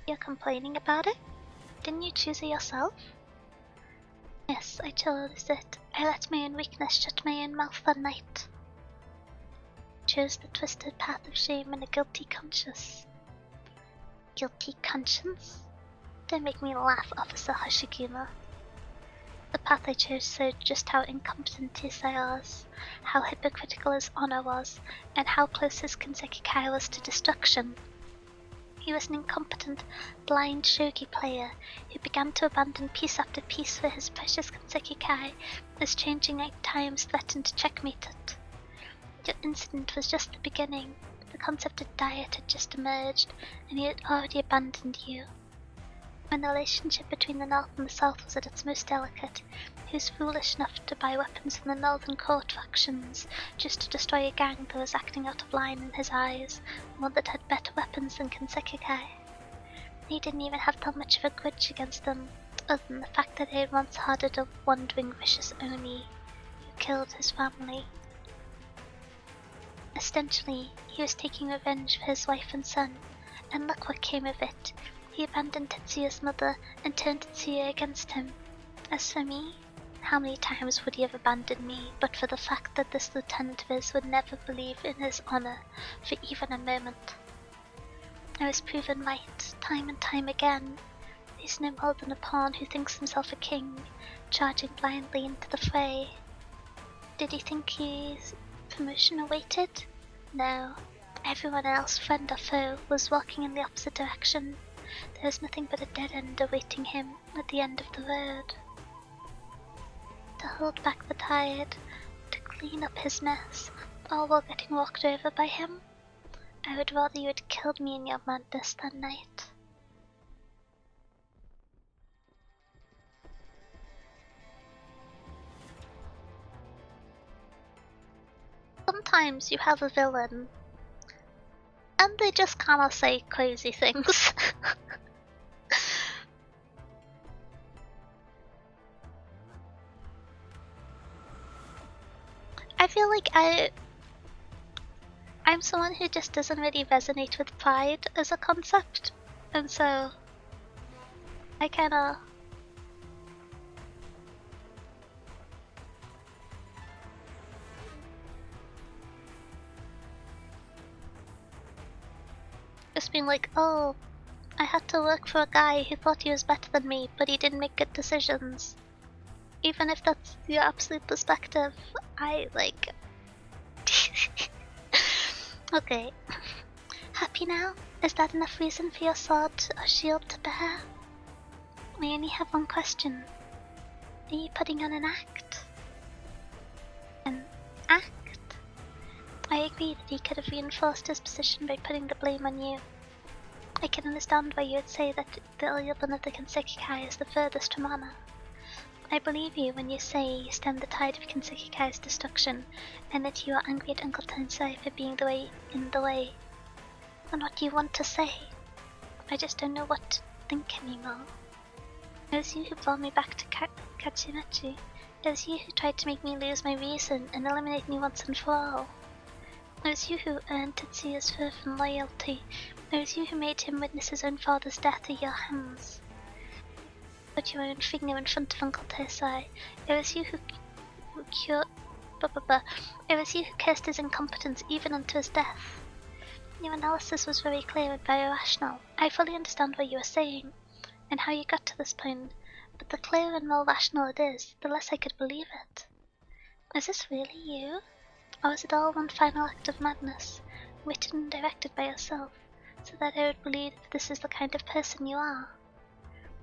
You're complaining about it? Didn't you choose it yourself? Yes, I chose it. I let my own weakness shut my own mouth that night. Chose the twisted path of shame and a guilty conscience. Guilty conscience? Don't make me laugh, Officer Hoshiguma. The path I chose showed just how incompetent Tisai was, how hypocritical his honor was, and how close his Kinsekikai was to destruction. He was an incompetent, blind shogi player who began to abandon piece after piece for his precious Kinsekikai as changing times threatened to checkmate it. Your incident was just the beginning. The concept of diet had just emerged, and he had already abandoned you. When the relationship between the North and the South was at its most delicate, he was foolish enough to buy weapons from the Northern Court factions just to destroy a gang that was acting out of line in his eyes, one that had better weapons than Kinsekikai. He didn't even have that much of a grudge against them, other than the fact that they had once harbored a wandering vicious Oni who killed his family. Essentially, he was taking revenge for his wife and son, and look what came of it. He abandoned Tetsuya's mother and turned Tetsuya against him. As for me, how many times would he have abandoned me but for the fact that this lieutenant of his would never believe in his honor for even a moment? I was proven right, time and time again. He's no more than a pawn who thinks himself a king, charging blindly into the fray. Did he think his promotion awaited? No. Everyone else, friend or foe, was walking in the opposite direction. There was nothing but a dead end awaiting him at the end of the road. To hold back the tide, to clean up his mess, all while getting walked over by him? I would rather you had killed me in your madness that night. Sometimes you have a villain, and they just kinda say crazy things. I feel like I'm someone who just doesn't really resonate with pride as a concept, and so I kinda... just being like, oh, I had to work for a guy who thought he was better than me, but he didn't make good decisions. Even if that's your absolute perspective, I like... Okay. Happy now? Is that enough reason for your sword or shield to bear? I only have one question. Are you putting on an act? An act? I agree that he could have reinforced his position by putting the blame on you. I can understand why you would say that the Ilyabun of the Kinsekikai is the furthest from honor. I believe you when you say you stemmed the tide of Kinsekikai's destruction, and that you are angry at Uncle Tensei for being in the way. And what you want to say. I just don't know what to think anymore. It was you who brought me back to Katsumachi. It was you who tried to make me lose my reason and eliminate me once and for all. It was you who earned Tetsuya's fervent loyalty. It was you who made him witness his own father's death at your hands. Put your own finger in front of Uncle Tensei. It was you who It was you who cursed his incompetence even unto his death. Your analysis was very clear and very rational. I fully understand what you are saying, and how you got to this point, but the clearer and more rational it is, the less I could believe it. Is this really you? Or is it all one final act of madness, written and directed by yourself, so that I would believe that this is the kind of person you are?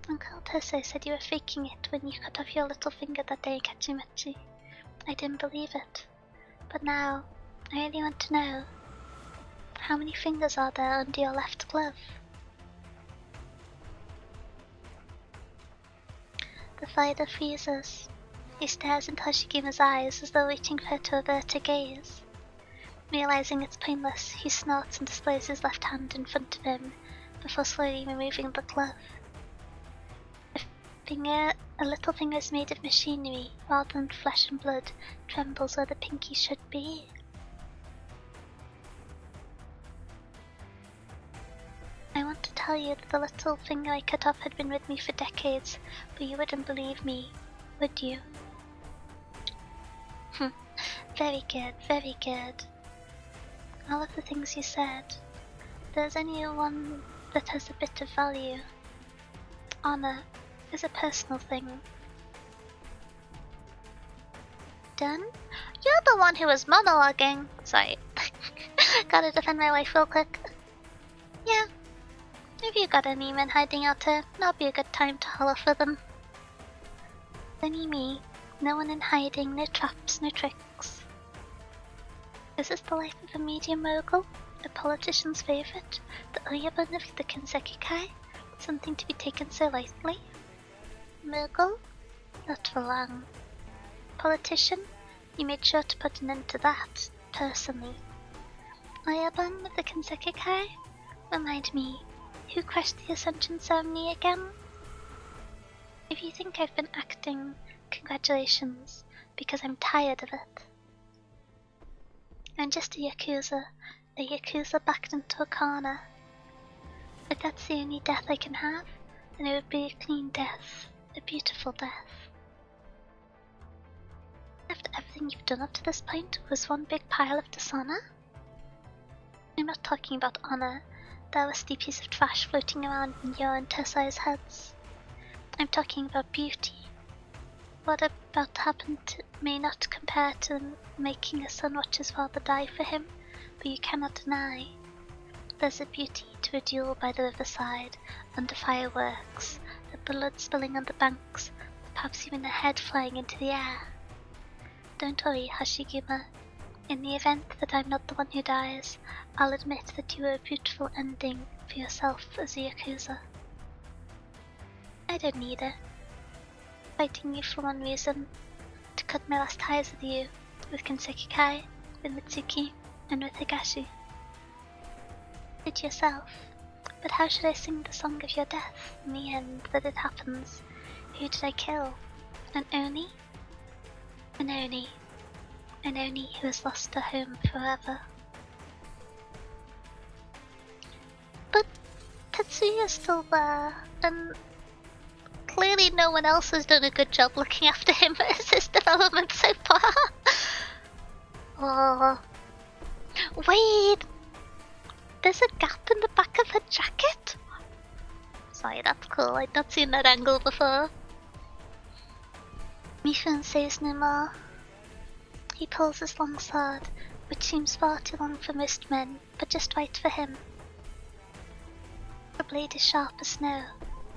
Uncle Tensei said you were faking it when you cut off your little finger that day in Katsumachi. I didn't believe it. But now, I really want to know, how many fingers are there under your left glove? The fighter freezes. He stares into Hoshigima's eyes as though waiting for her to avert her gaze. Realizing it's painless, he snorts and displays his left hand in front of him, before slowly removing the glove. A little finger is made of machinery, rather than flesh and blood, trembles where the pinky should be. I want to tell you that the little finger I cut off had been with me for decades, but you wouldn't believe me, would you? Very good, very good. All of the things you said, there's only one that has a bit of value. Honor is a personal thing. Done? You're the one who was monologuing. Sorry. Gotta defend my wife real quick. Yeah. If you got any men hiding out here, that'll be a good time to holler for them. Only me. No one in hiding, no traps, no tricks. Is this the life of a media mogul? A politician's favorite? The Ilyabun of the Kinsekikai? Something to be taken so lightly? Mogul? Not for long. Politician? You made sure to put an end to that, personally. Ilyabun of the Kinsekikai? Remind me, who crashed the Ascension ceremony again? If you think I've been acting, congratulations, because I'm tired of it. I'm just a Yakuza backed into a corner. If that's the only death I can have, then it would be a clean death, a beautiful death. After everything you've done up to this point was one big pile of dishonor? I'm not talking about honor, that rusty piece of trash floating around in your and Tessai's heads. I'm talking about beauty. what about happened may not compare to making a son watch his father die for him, but you cannot deny there's a beauty to a duel by the riverside, under fireworks, the blood spilling on the banks, perhaps even a head flying into the air. Don't worry, Hoshiguma. In the event that I'm not the one who dies, I'll admit that you were a beautiful ending for yourself as a Yakuza. I don't need it. Fighting you for one reason, to cut my last ties with you, with Kinseki Kai, with Mitsuki, and with Higashi. Did yourself. But how should I sing the song of your death in the end that it happens? Who did I kill? An Oni? An Oni. An Oni who has lost her home forever. But Tetsuya's still there, and clearly no one else has done a good job looking after him as his development so far. Oh. Wait! There's a gap in the back of her jacket? Sorry, that's cool. I'd not seen that angle before. Mifun says no more. He pulls his long sword, which seems far too long for most men, but just right for him. The blade is sharp as snow,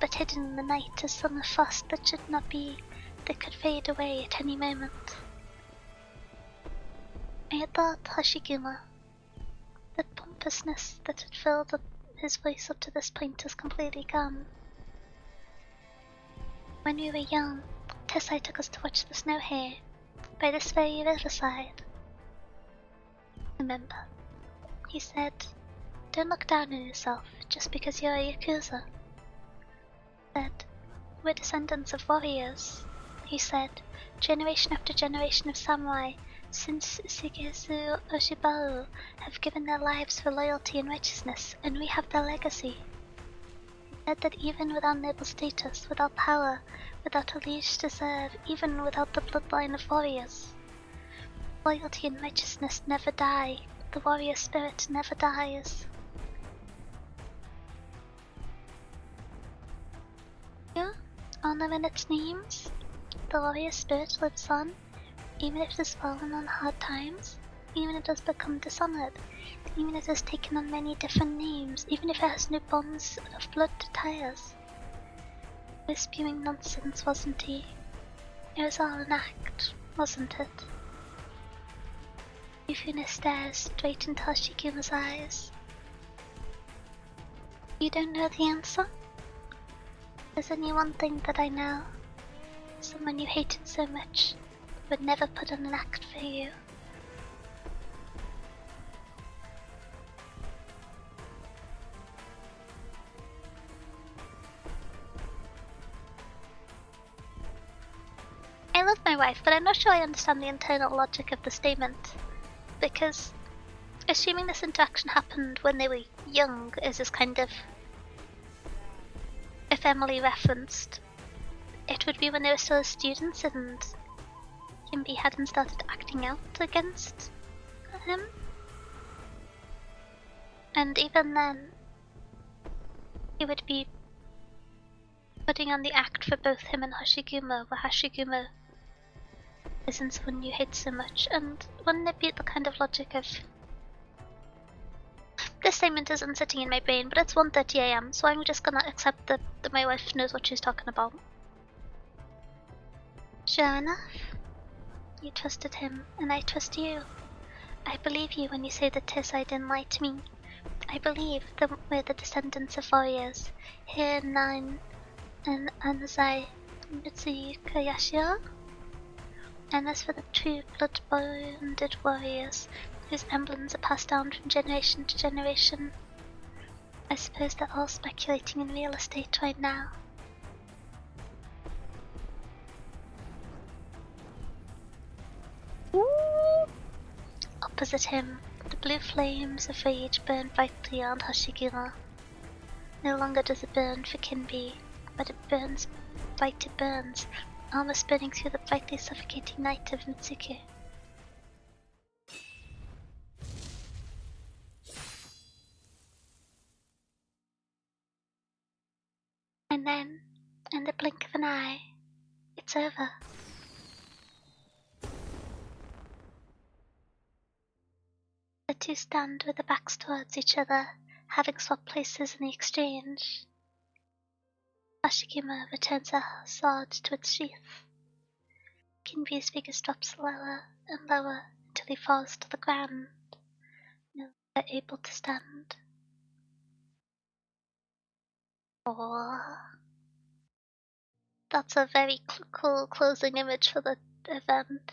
but hidden in the night is some frost that should not be, that could fade away at any moment. I had thought Hoshiguma. The pompousness that had filled his voice up to this point is completely gone. When we were young, Tessai took us to watch the snow here, by this very riverside. Remember, he said, don't look down on yourself just because you're a Yakuza. He said, we're descendants of warriors. He said, generation after generation of samurai since Shigesu Oshibaru have given their lives for loyalty and righteousness, and we have their legacy. He said that even without noble status, without power, without a liege to serve, even without the bloodline of warriors, loyalty and righteousness never die. The warrior spirit never dies. Yeah, honor in its names. The warrior spirit lives on, even if it has fallen on hard times, even if it has become dishonored, even if it has taken on many different names, even if it has no bonds of blood to tie us. He was spewing nonsense, wasn't he? It was all an act, wasn't it? Yufune stares straight into Hoshiguma's eyes. You don't know the answer? There's only one thing that I know. Someone you hated so much would never put on an act for you. I love my wife, but I'm not sure I understand the internal logic of the statement. Because assuming this interaction happened when they were young is this kind of, if Emily referenced, it would be when they were still students and Kimby hadn't started acting out against him. And even then, he would be putting on the act for both him and Hoshiguma, where Hoshiguma isn't someone you hate so much. And wouldn't it be the kind of logic of... This statement isn't sitting in my brain, but it's 1:30 AM, so I'm just gonna accept that my wife knows what she's talking about. Sure enough. You trusted him, and I trust you. I believe you when you say that Tessai didn't lie to me. I believe that we're the descendants of warriors, here in Nine and Anazai Mitsuika Yashiro. And as for the true blood-bonded warriors, whose emblems are passed down from generation to generation, I suppose they're all speculating in real estate right now. Opposite him, the blue flames of rage burn brightly on Hoshiguma. No longer does it burn for Kinbi, but it burns bright, it burns, almost burning through the brightly suffocating night of Mitsuki. And then, in the blink of an eye, it's over. two stand with their backs towards each other, having swapped places in the exchange. Hoshiguma returns her sword to its sheath. Kinbi's figure drops lower and lower until he falls to the ground, no longer able to stand. Oh, that's a very cool closing image for the event.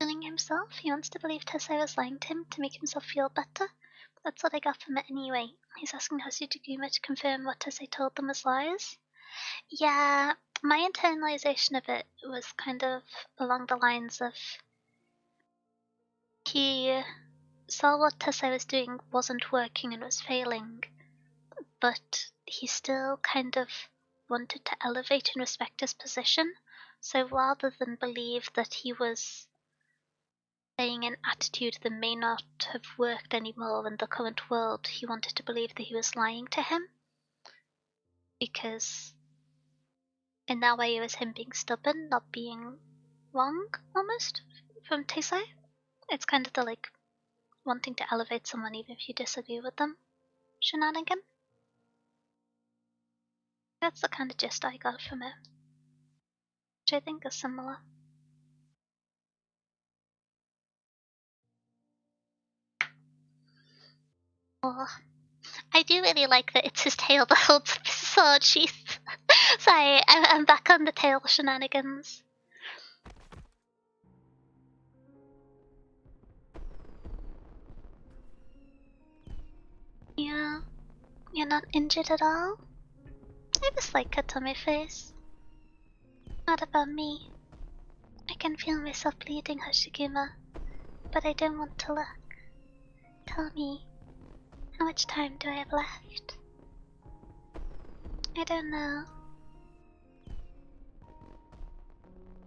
Feeling himself, he wants to believe Tesai was lying to him to make himself feel better. That's what I got from it anyway. He's asking Hoshiguma to confirm what Tesai told them was lies. Yeah, my internalization of it was kind of along the lines of he saw what Tesai was doing wasn't working and was failing, but he still kind of wanted to elevate and respect his position. So rather than believe that he was saying an attitude that may not have worked anymore in the current world, he wanted to believe that he was lying to him. Because in that way it was him being stubborn, not being wrong, almost, from Tesai. It's kind of the, like, wanting to elevate someone even if you disagree with them shenanigan. That's the kind of gist I got from it, which I think is similar. Oh, I do really like that it's his tail that holds up his sword sheath. Sorry, I'm back on the tail shenanigans. Yeah, you're not injured at all? I have a slight cut on my face. Not about me. I can feel myself bleeding, Hoshiguma, but I don't want to look. Tell me, how much time do I have left? I don't know.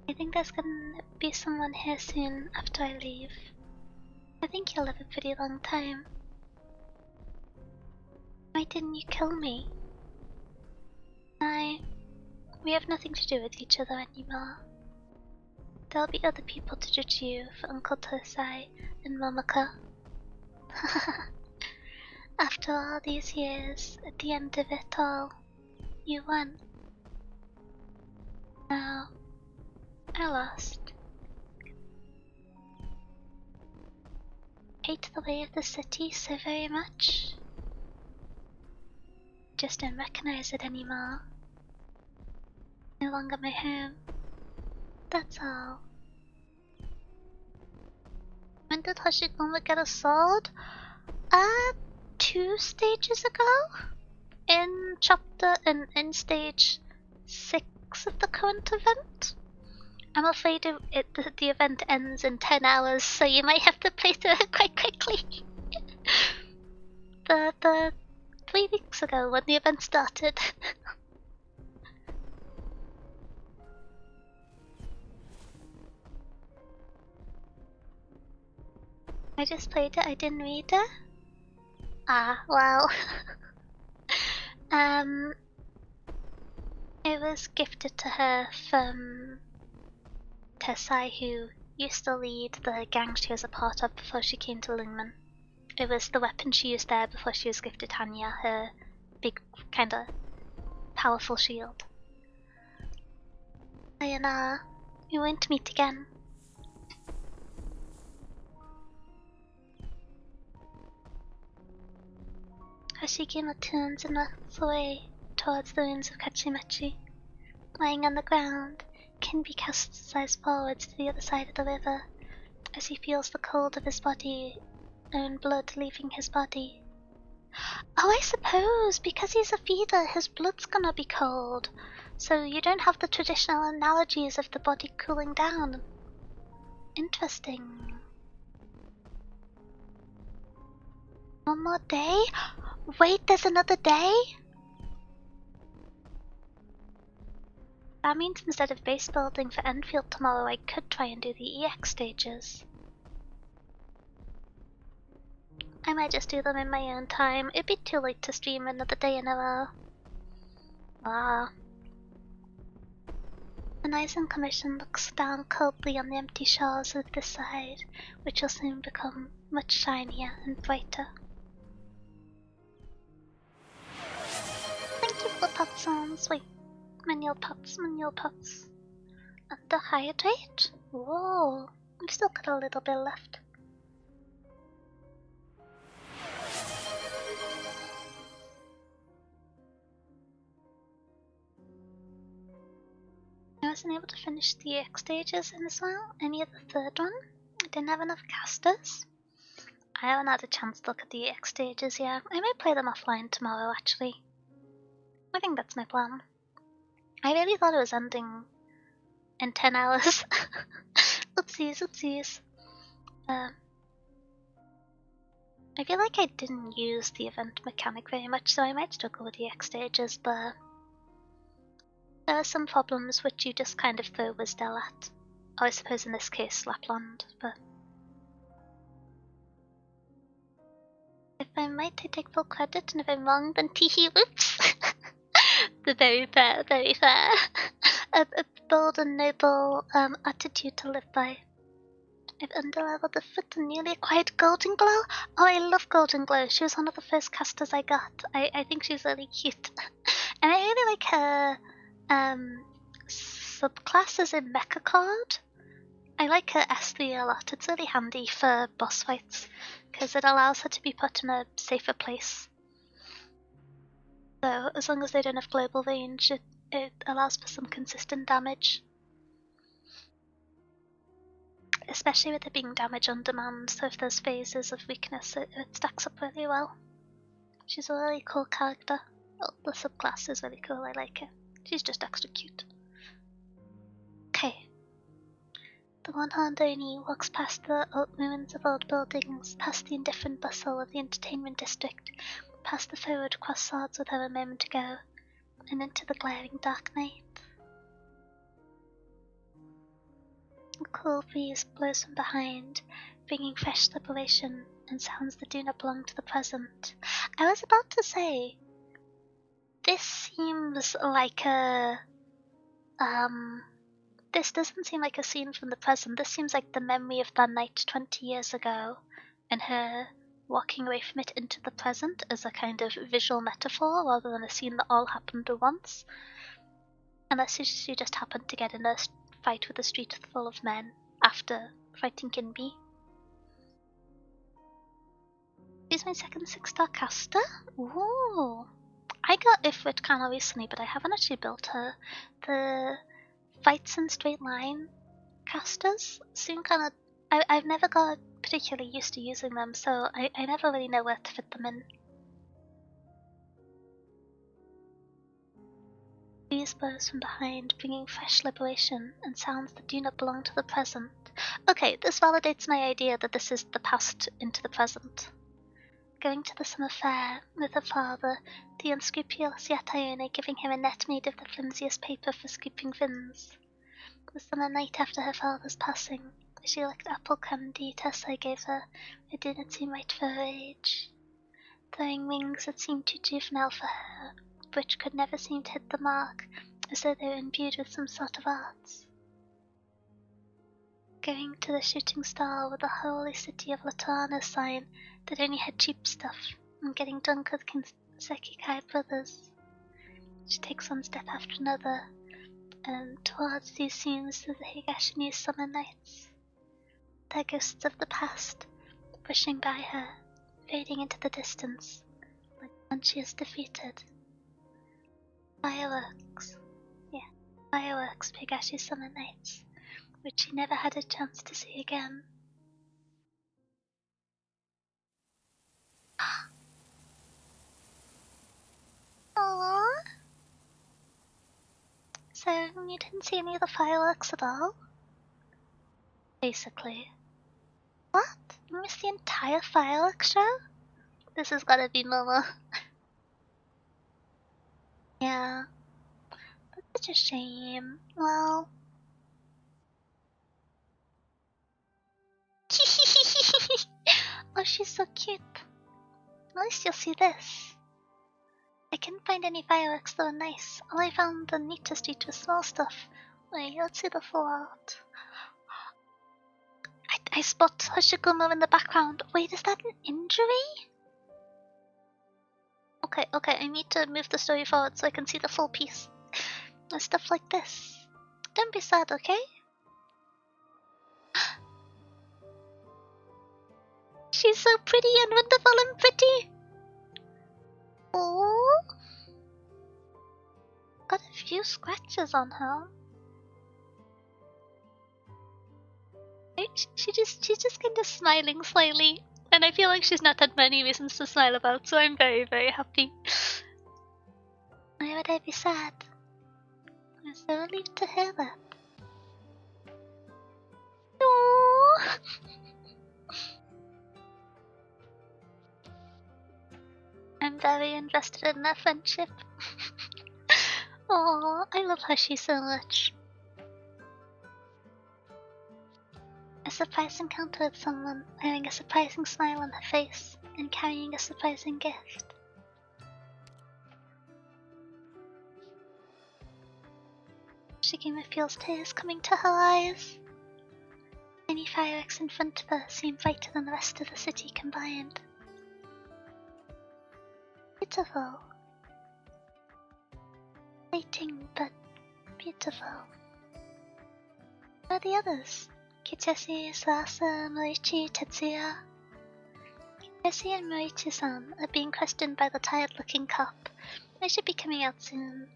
I think there's gonna be someone here soon after I leave. I think you'll live a pretty long time. Why didn't you kill me? We have nothing to do with each other anymore. There'll be other people to judge you for Uncle Tosai and Momoko. After all these years, at the end of it all, you won. Now, I lost. Hate the way of the city so very much. Just don't recognize it anymore. No longer my home. That's all. When did Hoshiguma get a sword? 2 stages ago? In stage 6 of the current event? I'm afraid the event ends in 10 hours, so you might have to play through it quite quickly. the 3 weeks ago when the event started. I just played it, I didn't read it. Ah, well. It was gifted to her from Tesai, who used to lead the gang she was a part of before she came to Lingman. It was the weapon she used there before she was gifted Tanya, her big, kinda powerful shield. Sayonara, we won't meet again. Hoshiguma turns and walks away towards the ruins of Kachimachi. Lying on the ground, Kinbi casts his eyes forwards to the other side of the river, as he feels the cold of his own blood leaving his body. Oh, I suppose, because he's a feeder, his blood's gonna be cold. So you don't have the traditional analogies of the body cooling down. Interesting. One more day? Wait, there's another day? That means instead of base building for Enfield tomorrow, I could try and do the EX stages. I might just do them in my own time. It'd be too late to stream another day in a row. Ah. The Nizen Commission looks down coldly on the empty shores of this side, which will soon become much shinier and brighter. Thank you for the pot sounds. Wait, manual pots. Underhydrate? Whoa, we've still got a little bit left. I wasn't able to finish the EX stages in this one, only the third one. I didn't have enough casters. I haven't had a chance to look at the EX stages yet. I may play them offline tomorrow, actually. I think that's my plan. I really thought it was ending in 10 hours. Oopsies. I feel like I didn't use the event mechanic very much, so I might struggle with the EX stages, but there are some problems which you just kind of throw Wisdel at. Or I suppose in this case Lapland, but if I'm right, I take full credit, and if I'm wrong, then teehee whoops. The very fair. A bold and noble attitude to live by. I've underleveled the foot and newly acquired Golden Glow. Oh, I love Golden Glow. She was one of the first casters I got. I think she's really cute. And I really like her subclasses in Mecha Card. I like her S3 a lot. It's really handy for boss fights because it allows her to be put in a safer place. So as long as they don't have global range, it allows for some consistent damage. Especially with it being damage on demand, so if there's phases of weakness, it stacks up really well. She's a really cool character. Oh, the subclass is really cool, I like it. She's just extra cute. Okay. The one-horned Oni walks past the ruins of old buildings, past the indifferent bustle of the entertainment district, past the foe who'd crossed swords with her a moment ago, and into the glaring dark night. A cool breeze blows from behind, bringing fresh liberation and sounds that do not belong to the present. I was about to say, this seems like a this doesn't seem like a scene from the present. This seems like the memory of that night 20 years ago, and her walking away from it into the present as a kind of visual metaphor rather than a scene that all happened at once. Unless she just happened to get in a fight with a street full of men after fighting Kinby. She's my second 6-star caster? Ooh. I got Ifrit Kana recently, but I haven't actually built her. The fights in straight line casters seem kind of... I've never got particularly used to using them, so I never really know where to fit them in. Breeze blows from behind, bringing fresh liberation and sounds that do not belong to the present. Okay, this validates my idea that this is the past into the present. Going to the summer fair with her father, the unscrupulous yet Iona giving him a net made of the flimsiest paper for scooping fins. The summer night after her father's passing, she licked apple candy Tessa gave her. It didn't seem right for her age. Throwing wings that seemed too juvenile for her, which could never seem to hit the mark, as though they were imbued with some sort of arts. Going to the shooting star with the holy city of Latana sign that only had cheap stuff, and getting drunk with Sekikai brothers. She takes one step after another, and towards these scenes of the Higashini's summer nights. They're ghosts of the past, pushing by her, fading into the distance, like one she has defeated. Fireworks. Yeah, fireworks, Higashi's summer nights, which she never had a chance to see again. Aww. So, you didn't see any of the fireworks at all? Basically. What? You missed the entire fireworks show? This has gotta be Momo. Yeah. That's such a shame. Well... Oh, she's so cute. At least you'll see this. I couldn't find any fireworks that were nice. All I found the neatest due to small stuff. Wait, let's see the full art. I spot hoshiguma in the background. Wait, is that an injury? Okay, I need to move the story forward so I can see the full piece. And stuff like this. Don't be sad, okay? She's so pretty and wonderful and pretty! Oh, got a few scratches on her. She's just kind of smiling slightly, and I feel like she's not had many reasons to smile about, so I'm very, very happy. Why would I be sad? I'm so relieved to hear that. Aww. I'm very invested in their friendship. Oh, I love Hoshi so much. A surprise encounter with someone wearing a surprising smile on her face and carrying a surprising gift. Hoshiguma feels tears coming to her eyes. Many fireworks in front of her seem brighter than the rest of the city combined. Beautiful. Fleeting, but beautiful. Where are the others? Kitashi, Sasa, Morichi, Tetsuya. Kitashi and Morichi-san are being questioned by the tired-looking cop. They should be coming out soon.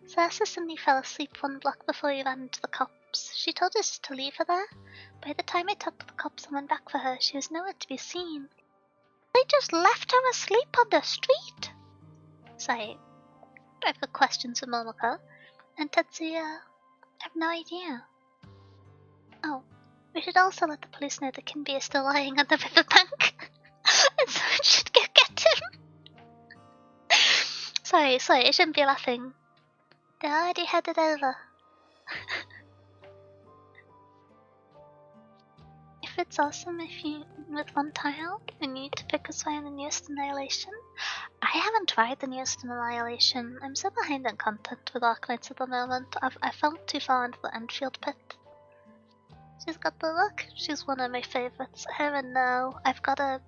Sasa suddenly fell asleep one block before we ran into the cops. She told us to leave her there. By the time I talked the cops and went back for her, she was nowhere to be seen. They just left her asleep on the street? Sorry, I've got questions for Momoko. And Tetsuya, I have no idea. Oh, we should also let the police know that Kinbi is still lying on the riverbank. And someone should go get him. Sorry, I shouldn't be laughing. They're already headed over. If it's awesome if you, with one tile, and you need to pick a spy in the newest Annihilation. I haven't tried the newest Annihilation. I'm so behind on content with Arclights at the moment. I fell too far into the Enfield pit. She's got the look. She's one of my favorites. Her and now, I've got a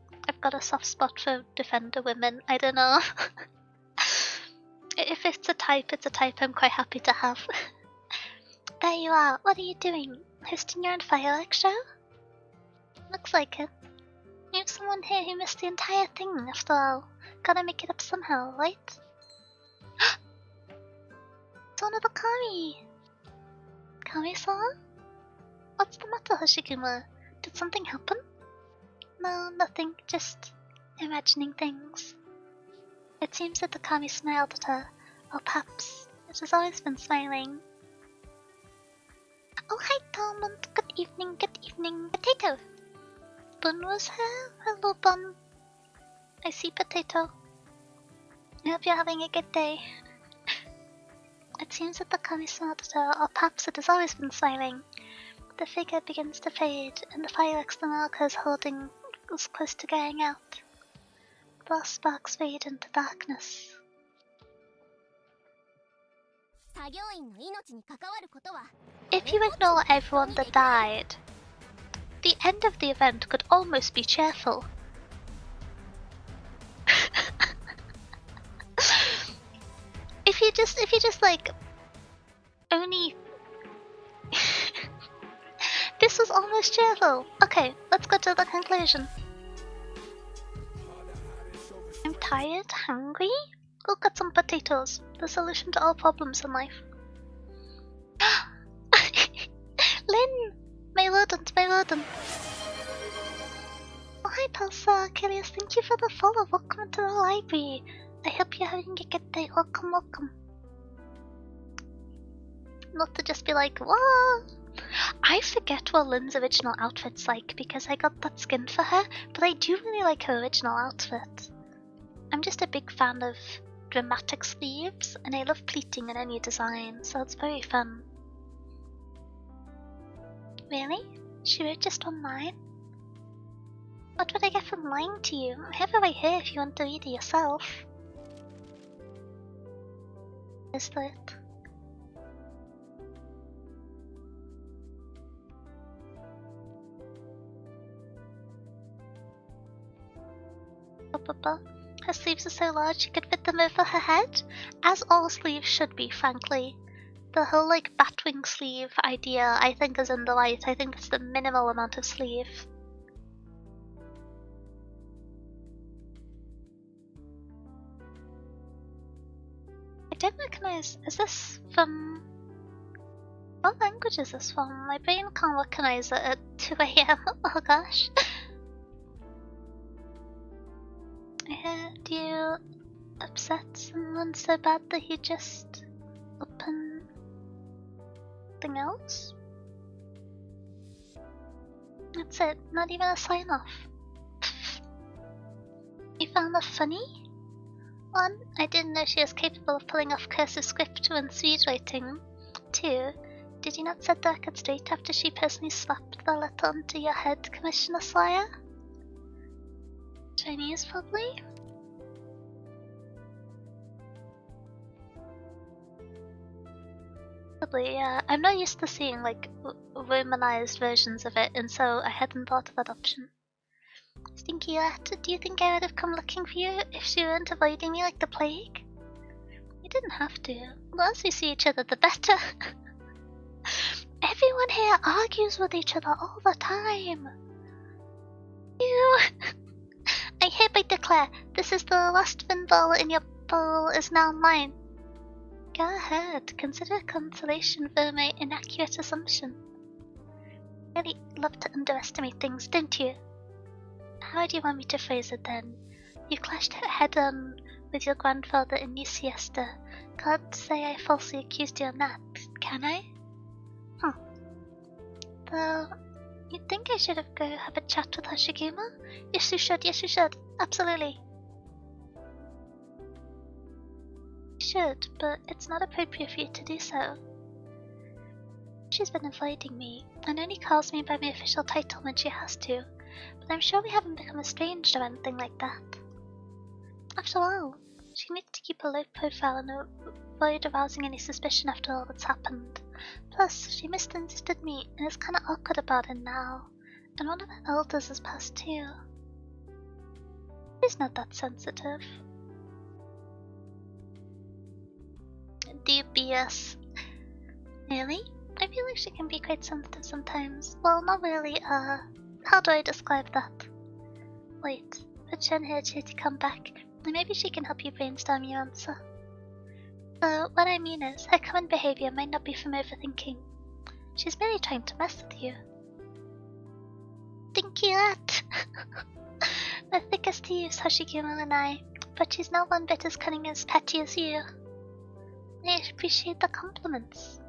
soft spot for Defender women. I don't know. If it's a type, I'm quite happy to have. There you are. What are you doing? Hosting your own fireworks show? Looks like it. You have someone here who missed the entire thing, after all. Gotta make it up somehow, right? It's one of the Kami! Kami-san? What's the matter, Hoshiguma? Did something happen? No, nothing. Just imagining things. It seems that the Kami smiled at her, or perhaps it has always been smiling. Oh, hi, Tormund. Good evening, Potato! Bun was here? Hello, Bun. I see, Potato. I hope you're having a good day. It seems that the Kami smiled at her, or perhaps it has always been smiling. The figure begins to fade, and the fireworks the Malka is holding is close to going out. The last sparks fade into darkness. If you ignore everyone that died, the end of the event could almost be cheerful. If you just like only this was almost cheerful. Okay, let's go to the conclusion. I'm tired, hungry. Go get some potatoes. The solution to all problems in life. Lynn! My rodent. Oh, hi, Pelsa. Kilius, thank you for the follow. Welcome to the library. I hope you're having a good day. Welcome. Not to just be like, whoa! I forget what Lynn's original outfit's like because I got that skin for her, but I do really like her original outfit. I'm just a big fan of dramatic sleeves, and I love pleating in any design, so it's very fun. Really? She wrote just one line? What would I get from lying to you? I have it right here if you want to read it yourself. Is that? Her sleeves are so large she could fit them over her head, as all sleeves should be, frankly. The whole like batwing sleeve idea I think is in the right. I think it's the minimal amount of sleeve. I don't recognize. Is this from... What language is this from? My brain can't recognize it at 2 AM. Oh gosh. I heard you upset someone so bad that you just open something else? That's it, not even a sign off. You found her funny? 1. I didn't know she was capable of pulling off cursive script and speed writing. 2. Did you not set the record straight after she personally slapped the letter onto your head, Commissioner Slayer? Chinese, probably? Probably, yeah. I'm not used to seeing, like, Romanized versions of it, and so I hadn't thought of that option. Stinky Rat, do you think I would have come looking for you if she weren't avoiding me like the plague? You didn't have to. The once we see each other, the better. Everyone here argues with each other all the time. You... I hereby declare, this is the last pinball in your bowl is now mine. Go ahead, consider consolation for my inaccurate assumption. You really love to underestimate things, don't you? How do you want me to phrase it then? You clashed head-on with your grandfather in New Siesta. Can't say I falsely accused you of that, can I? Though, you'd think I should have go have a chat with Hoshiguma? Yes you should, absolutely. You should, but it's not appropriate for you to do so. She's been avoiding me, and only calls me by my official title when she has to, but I'm sure we haven't become estranged or anything like that. After all, she needs to keep a low profile and avoid arousing any suspicion after all that's happened. Plus, she misunderstood me and is kinda awkward about it now, and one of her elders has passed too. She's not that sensitive. Do you BS? Really? I feel like she can be quite sensitive sometimes. Well, not really, how do I describe that? Wait, put Shen here to come back, and maybe she can help you brainstorm your answer. So, what I mean is, her common behavior might not be from overthinking. She's merely trying to mess with you. Stinky Rat! We're thick as thieves, Hoshiguma and I, but she's not one bit as cunning as petty as you. I appreciate the compliments.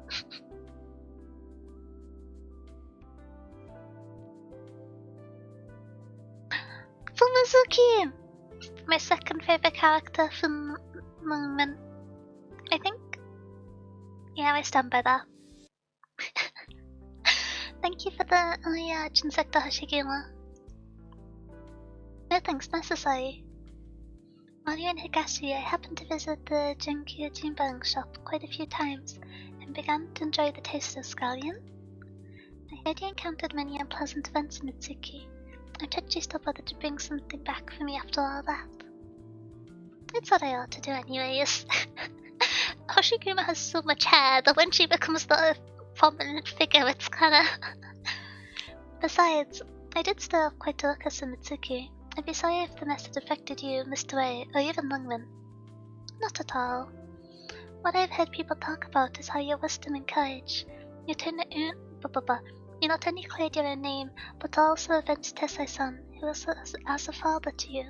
Fumizuki! My second favorite character from Moonman, I think. Yeah, I stand by that. Thank you for the Jinsector Hoshiguma. No thanks necessary. While you're in Higashi, I happened to visit the Jinkyu Jinbang shop quite a few times and began to enjoy the taste of scallion. I heard you encountered many unpleasant events in Mitsuki. I'm touched you still bothered to bring something back for me after all that. It's what I ought to do anyways. Hoshiguma has so much hair that when she becomes the prominent figure, it's kinda... Besides, I did stir up quite a ruckus in Mitsuki. I'd be sorry if the mess had affected you, Mr. Wei, or even Lungman. Not at all. What I've heard people talk about is how your wisdom and courage. You not only cleared your own name, but also avenged Tesai-san, who was as a father to you.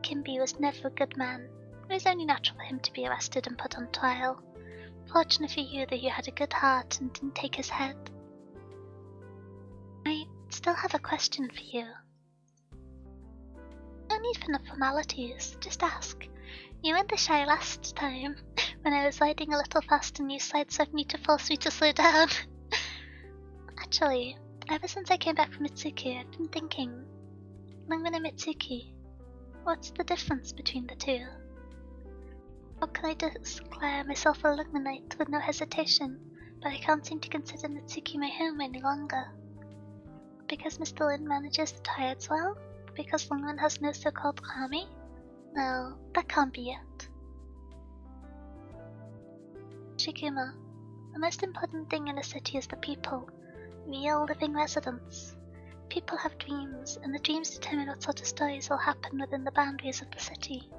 Kimbi was never a good man. It was only natural for him to be arrested and put on trial. Fortunate for you that you had a good heart and didn't take his head. I still have a question for you. No need for no formalities, just ask. You went the shy last time, when I was riding a little fast and you sideswiped me to force me to slow down. Actually, ever since I came back from Mitsuki, I've been thinking, Lungmen and Mitsuki. What's the difference between the two? How can I declare myself a zalaknight with no hesitation, but I can't seem to consider Mitsuki my home any longer? Because Mr. Lin manages the tides well? Because Lungmen has no so-called army? No, that can't be it. Hoshiguma. The most important thing in a city is the people. Real living residents. People have dreams, and the dreams determine what sort of stories will happen within the boundaries of the city.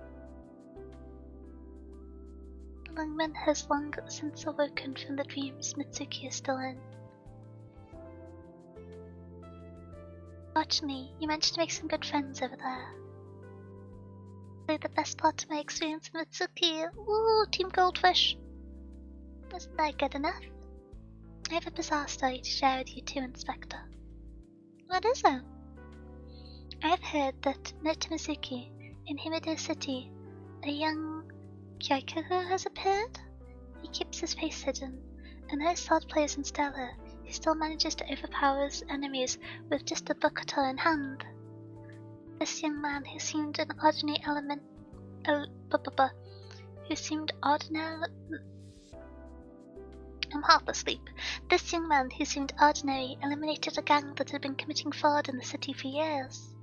Lungmen has long since awoken from the dreams Mitsuki is still in. Fortunately, you managed to make some good friends over there. Really the best part of my experience with Mitsuki. Ooh, Team Goldfish! Isn't that good enough? I have a bizarre story to share with you too, Inspector. What is it? I have heard that near to Mizuki, in Himido City, a young Kyaikuru has appeared. He keeps his face hidden, and though sword players in Stella, he still manages to overpower his enemies with just a buckler in hand. This young man who seemed an ordinary who seemed ordinary. I'm half asleep. This young man who seemed ordinary eliminated a gang that had been committing fraud in the city for years.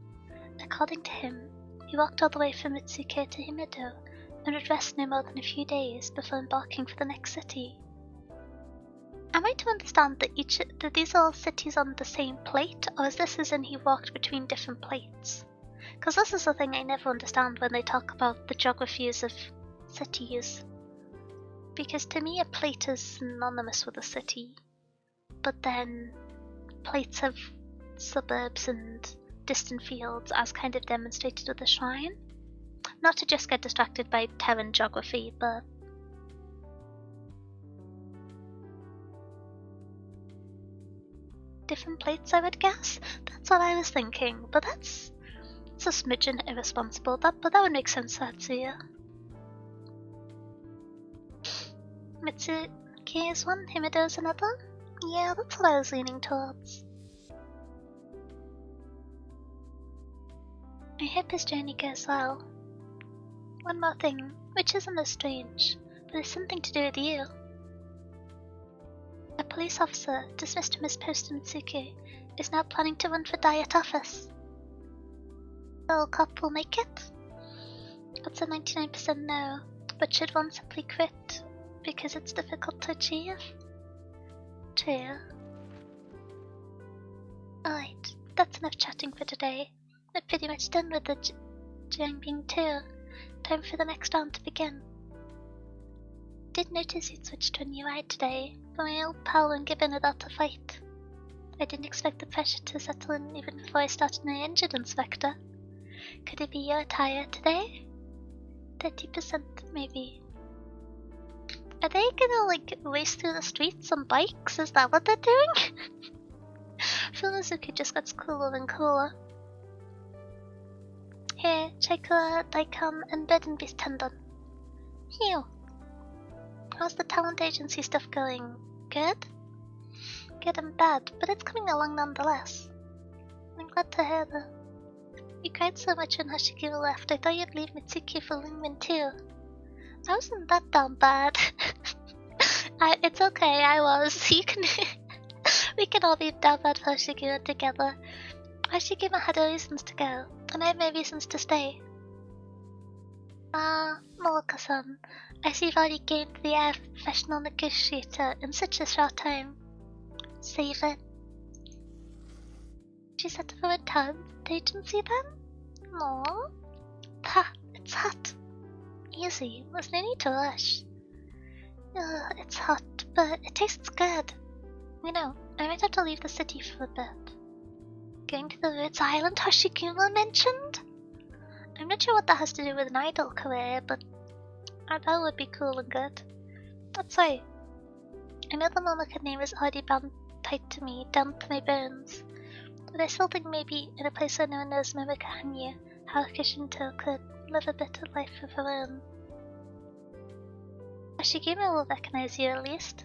According to him, he walked all the way from Mitsuke to Himido and would rest no more than a few days before embarking for the next city. Am I to understand that these are all cities on the same plate, or is this as in he walked between different plates? Because this is the thing I never understand when they talk about the geographies of cities. Because to me a plate is synonymous with a city, but then plates have suburbs and distant fields as kind of demonstrated with the shrine. Not to just get distracted by Terran geography, but different plates I would guess? That's what I was thinking, but it's a smidgen irresponsible, but that would make sense to Hatsuya. Mitsuki is one, Himido is another? Yeah, that's what I was leaning towards. I hope his journey goes well. One more thing, which isn't as strange, but it's something to do with you. A police officer, dismissed from his post in Mitsuki, is now planning to run for diet office. The cop will make it? That's a 99% no, but should one simply quit because it's difficult to achieve? True. Alright, that's enough chatting for today. We're pretty much done with the Jiangbing too. Time for the next round to begin. Did notice you'd switched to a new ride today, but my old pal and Gibbon without a fight. I didn't expect the pressure to settle in even before I started my engine, Inspector. Could it be your attire today? 30% maybe. Are they gonna race through the streets on bikes? Is that what they're doing? Fumizuki just gets cooler and cooler. Here, Chikura, Daikon, and Bed and Beast Tendon. Phew. How's the talent agency stuff going? Good? Good and bad, but it's coming along nonetheless. I'm glad to hear that. You cried so much when Hoshiguma left, I thought you'd leave Mitsuki for Lingman too. I wasn't that damn bad. It's okay, I was. We can all be down bad for Hoshiguma together. Hoshiguma had her reasons to go, and I have my reasons to stay. Moloka-san, I see you've already gained the air of a professional negotiator in such a short time. Save it. She set up a tab agency then? Aww. Ha, it's hot. Easy, there's no need to rush. It's hot, but it tastes good. You know, I might have to leave the city for a bit. Going to the Rhodes Island Hoshiguma mentioned? I'm not sure what that has to do with an idol career, but that would be cool and good. That's right. I know the Momoka name is already bound tight to me, down to my bones, but I still think maybe in a place where no one knows Momoka Hanyu, Haruka Shinto could live a better life of her own. Hoshiguma will recognize you at least.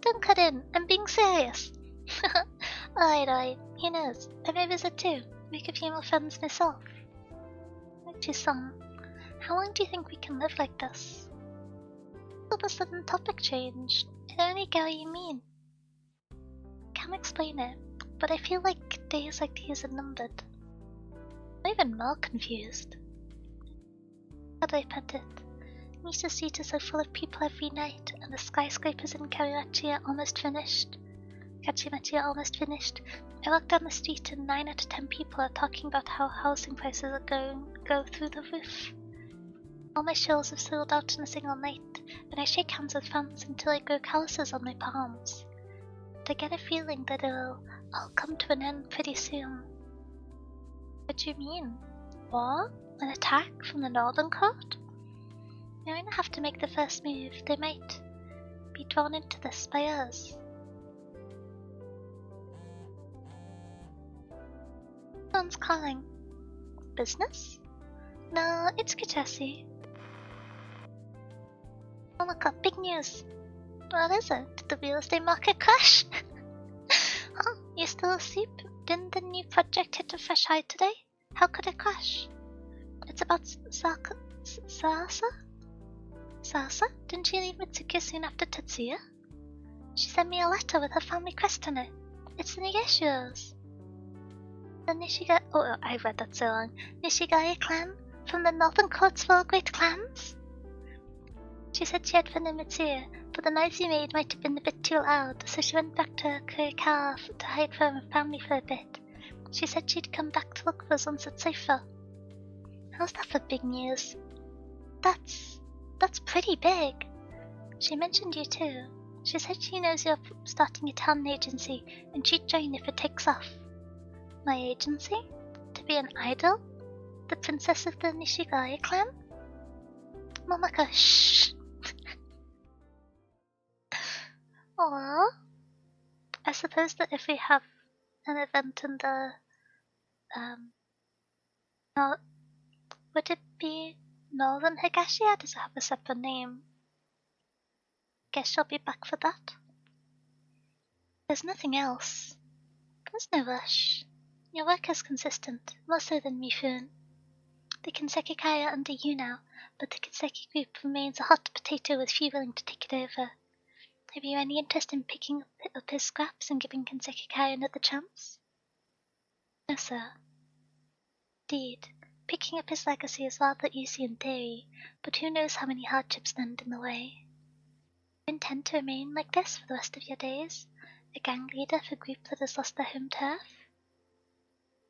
Don't cut in, I'm being serious. Alright, he knows. I may visit too. make a few more friends myself. Like-san, how long do you think we can live like this? All of a sudden topic changed. I don't really get what you mean. Can't explain it, but I feel like days like these are numbered. I'm even more confused. How do I put it? Nisa Street is so full of people every night, and the skyscrapers in Karimachi are almost finished. I walk down the street and 9 out of 10 people are talking about how housing prices are go through the roof. All my shelves have sold out in a single night, and I shake hands with fans until I grow calluses on my palms. But I get a feeling that it'll all come to an end pretty soon. What do you mean? War? An attack from the Northern Court? You're going to have to make the first move. They might be drawn into this by us. Someone's calling. Business? No, it's Kichasi. Oh my god, big news. What is it? Did the real estate market crash? Oh, you still asleep? Didn't the new project hit a fresh high today? How could it crash? It's about Sasa? Sasa? Didn't she leave Mitsuki soon after Tetsuya? She sent me a letter with her family crest on it. It's the Nigeshus. The Nishiga... Oh, I read that so long. Nishigaya clan? From the Northern Court's four great clans? She said she had fun in Mitsuya, but the noise you made might have been a bit too loud, so she went back to Kurikawa to hide from her family for a bit. She said she'd come back to look for us once it's safer. How's that for big news? That's pretty big. She mentioned you too. She said she knows you're starting a talent agency, and she'd join if it takes off. My agency? To be an idol? The princess of the Nishigaya clan? Momoko, shh! Aww. I suppose that if we have an event in the would it be Northern Higashiya? Does it have a separate name? Guess she'll be back for that. There's nothing else. There's no rush. Your work is consistent, more so than Mifune. The Kinseki Kai are under you now, but the Kinseki group remains a hot potato with few willing to take it over. Have you any interest in picking up his scraps and giving Kinseki Kai another chance? No, sir. Indeed, picking up his legacy is rather easy in theory, but who knows how many hardships stand in the way. You intend to remain like this for the rest of your days? A gang leader for a group that has lost their home turf?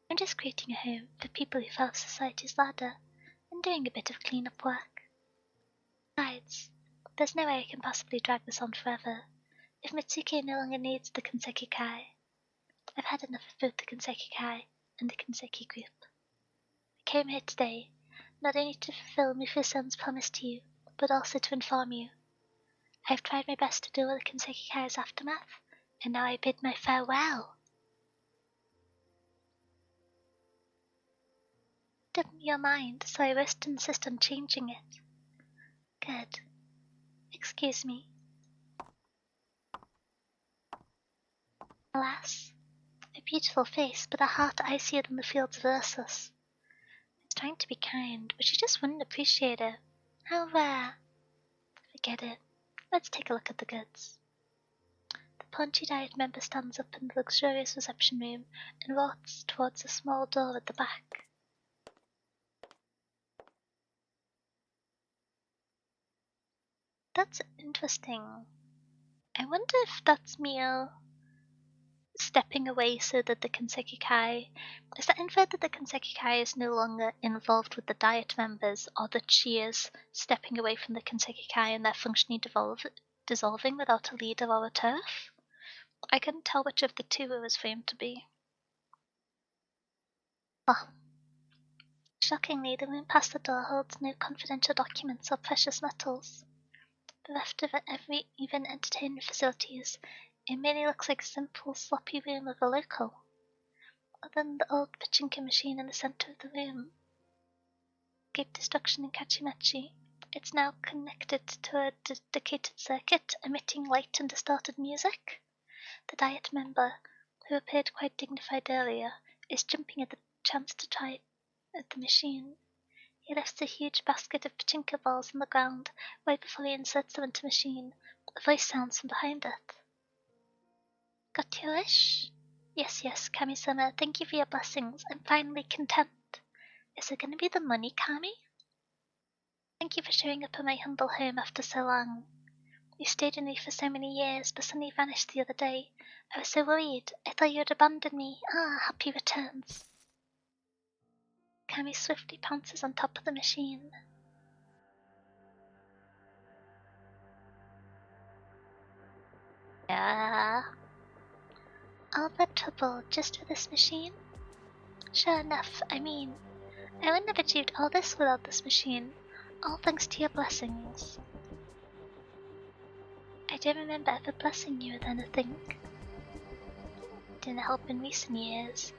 I'm just creating a home for people who fell off society's ladder and doing a bit of clean-up work. Besides, there's no way I can possibly drag this on forever. If Mitsuki no longer needs the Kinseki Kai, I've had enough of both the Kinseki Kai and the Kinseki group. I came here today, not only to fulfill Mifusen's promise to you, but also to inform you. I've tried my best to deal with the Kinseki Kai's aftermath, and now I bid my farewell. Your mind, so I must insist on changing it. Good. Excuse me. Alas, a beautiful face, but a heart icier than the fields of Ursus. It's trying to be kind, but she just wouldn't appreciate it. How rare. Forget it. Let's take a look at the goods. The paunchy diet member stands up in the luxurious reception room and walks towards a small door at the back. That's interesting. I wonder if that's Mio stepping away so that the Kinseki Kai... Is that inferred that the Kinseki Kai is no longer involved with the Diet members, or that she is stepping away from the Kinseki Kai and their functioning dissolving without a leader or a turf? I couldn't tell which of the two it was framed to be. Oh. Shockingly, the room past the door holds no confidential documents or precious metals. Bereft of even entertainment facilities, it merely looks like a simple, sloppy room of a local. Other than the old pachinko machine in the center of the room, escape destruction in Kachimachi, it's now connected to a dedicated circuit emitting light and distorted music. The Diet member, who appeared quite dignified earlier, is jumping at the chance to try at the machine. He lifts a huge basket of pachinko balls on the ground right before he inserts them into the machine. A voice sounds from behind it. Got your wish? Yes, Kami-sama, thank you for your blessings. I'm finally content. Is it gonna be the money, Kami? Thank you for showing up in my humble home after so long. You stayed with me for so many years, but suddenly vanished the other day. I was so worried. I thought you had abandoned me. Happy returns. Kami swiftly pounces on top of the machine. Yeah. All that trouble just for this machine? Sure enough, I wouldn't have achieved all this without this machine. All thanks to your blessings. I don't remember ever blessing you with anything. Didn't help in recent years.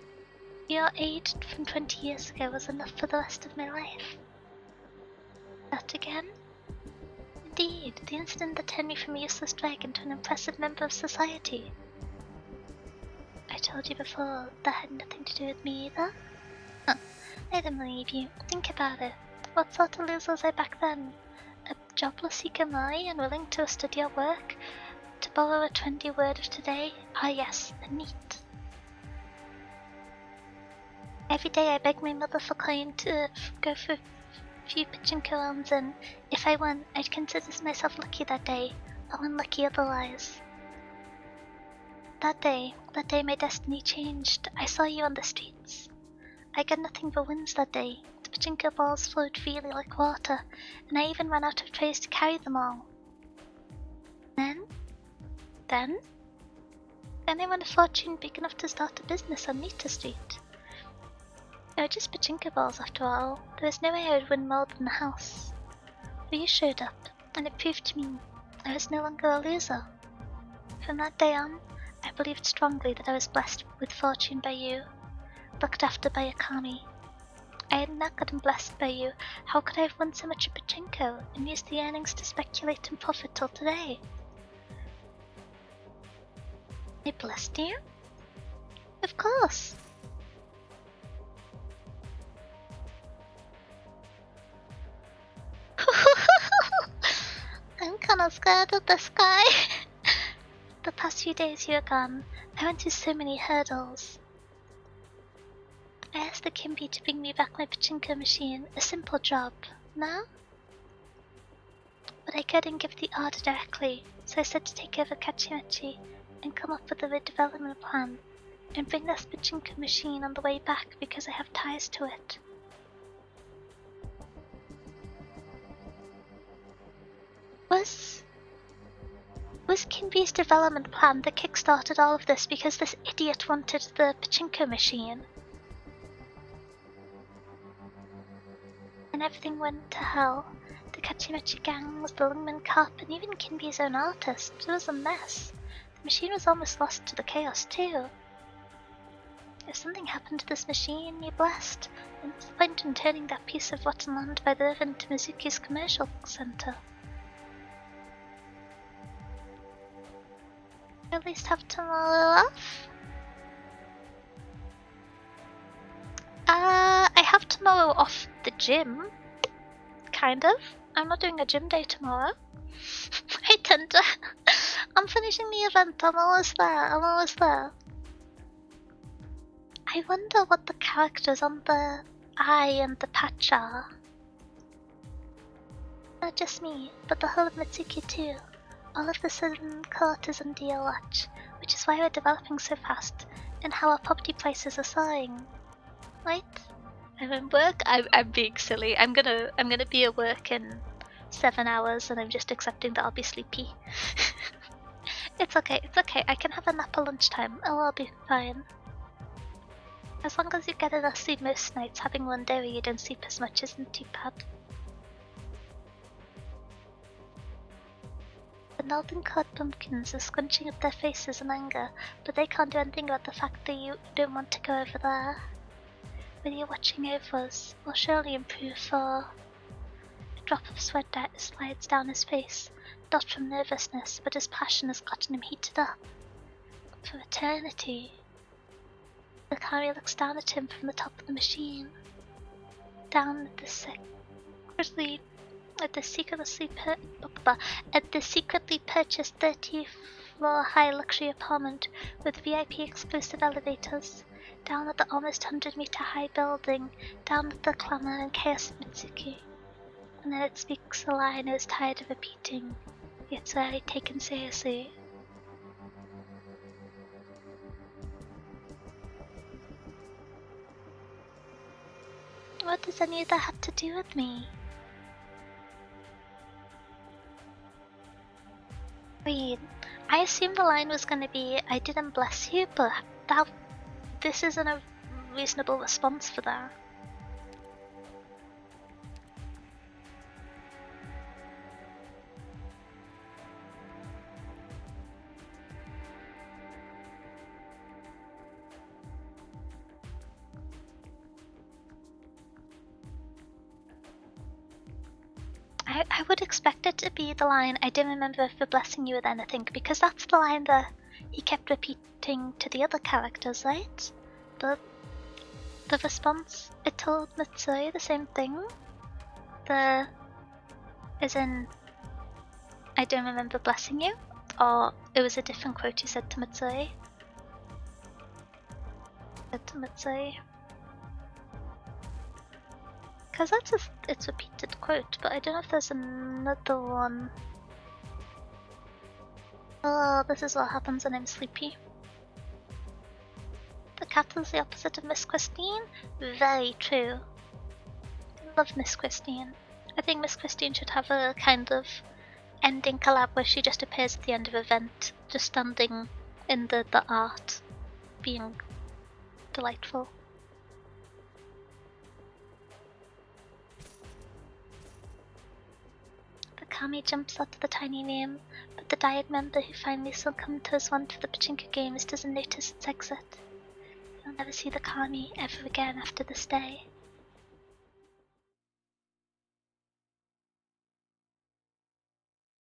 Your aid from 20 years ago was enough for the rest of my life. That again? Indeed, the incident that turned me from a useless dragon to an impressive member of society. I told you before that had nothing to do with me either. I don't believe you. Think about it. What sort of loser was I back then? A jobless hikikomori unwilling to study or work? To borrow a trendy word of today? Yes, a neat. Every day I begged my mother for coin to go for a few pachinko rounds, and if I won, I'd consider myself lucky that day, or unlucky otherwise. That day my destiny changed. I saw you on the streets. I got nothing but wins that day. The pachinko balls flowed freely like water, and I even ran out of trays to carry them all. Then I won a fortune big enough to start a business on Nita Street. They were just pachinko balls after all. There was no way I would win more than the house. But you showed up, and it proved to me I was no longer a loser. From that day on, I believed strongly that I was blessed with fortune by you, looked after by Akami. I had not gotten blessed by you. How could I have won so much at pachinko and used the earnings to speculate and profit till today? I blessed you? Of course. I'm kinda scared of this guy. The past few days you were gone, I went through so many hurdles. I asked the Kimby to bring me back my pachinko machine, a simple job, no? But I couldn't give the order directly, so I said to take over Kachimachi and come up with a redevelopment plan, and bring this pachinko machine on the way back because I have ties to it. Was Kimby's development plan that kickstarted all of this because this idiot wanted the pachinko machine? And everything went to hell. The Kachimachi gangs, the Lungman Cup, and even Kimby's own artist. It was a mess. The machine was almost lost to the chaos too. If something happened to this machine, you're blessed. And what's the point in turning that piece of rotten land by the river into Mizuki's commercial center? At least have tomorrow off? I have tomorrow off the gym. Kind of. I'm not doing a gym day tomorrow. I'm finishing the event. I'm almost there. I wonder what the characters on the eye and the patch are. Not just me, but the whole of Mitsuki too. All of the southern court is under your watch, which is why we're developing so fast, and how our property prices are soaring. Right? I'm in work. I'm being silly. I'm gonna be at work in 7 hours, and I'm just accepting that I'll be sleepy. It's okay. I can have a nap at lunchtime. I'll be fine. As long as you get enough sleep most nights, having one day where you don't sleep as much isn't too bad. The Northern Court pumpkins are scrunching up their faces in anger, but they can't do anything about the fact that you don't want to go over there. With you watching over us, we'll surely improve for... A drop of sweat slides down his face, not from nervousness, but his passion has gotten him heated up. For eternity. The Kami looks down at him from the top of the machine. Down at the secretly purchased 30-floor high luxury apartment with VIP exclusive elevators. Down at the almost 100-meter high building. Down at the clamor and chaos of Mitsuki. And then it speaks a line it was tired of repeating. It's rarely taken seriously. What does any of that have to do with me? Wait, I assumed the line was gonna be, I didn't bless you, but this isn't a reasonable response for that. I would expect it to be the line, I didn't remember for blessing you with anything, because that's the line that he kept repeating to the other characters, right? But the response, it told Mitsui the same thing. As in, I don't remember blessing you, or it was a different quote you said to Mitsui. Because it's repeated quote, but I don't know if there's another one. Oh, this is what happens when I'm sleepy. The cat is the opposite of Miss Christine? Very true. Love Miss Christine. I think Miss Christine should have a kind of ending collab where she just appears at the end of an event, just standing in the art, being delightful. Kami jumps out of the tiny room, but the dyad member who finally succumbed to his want for the pachinko games doesn't notice its exit. You'll never see the Kami ever again after this day.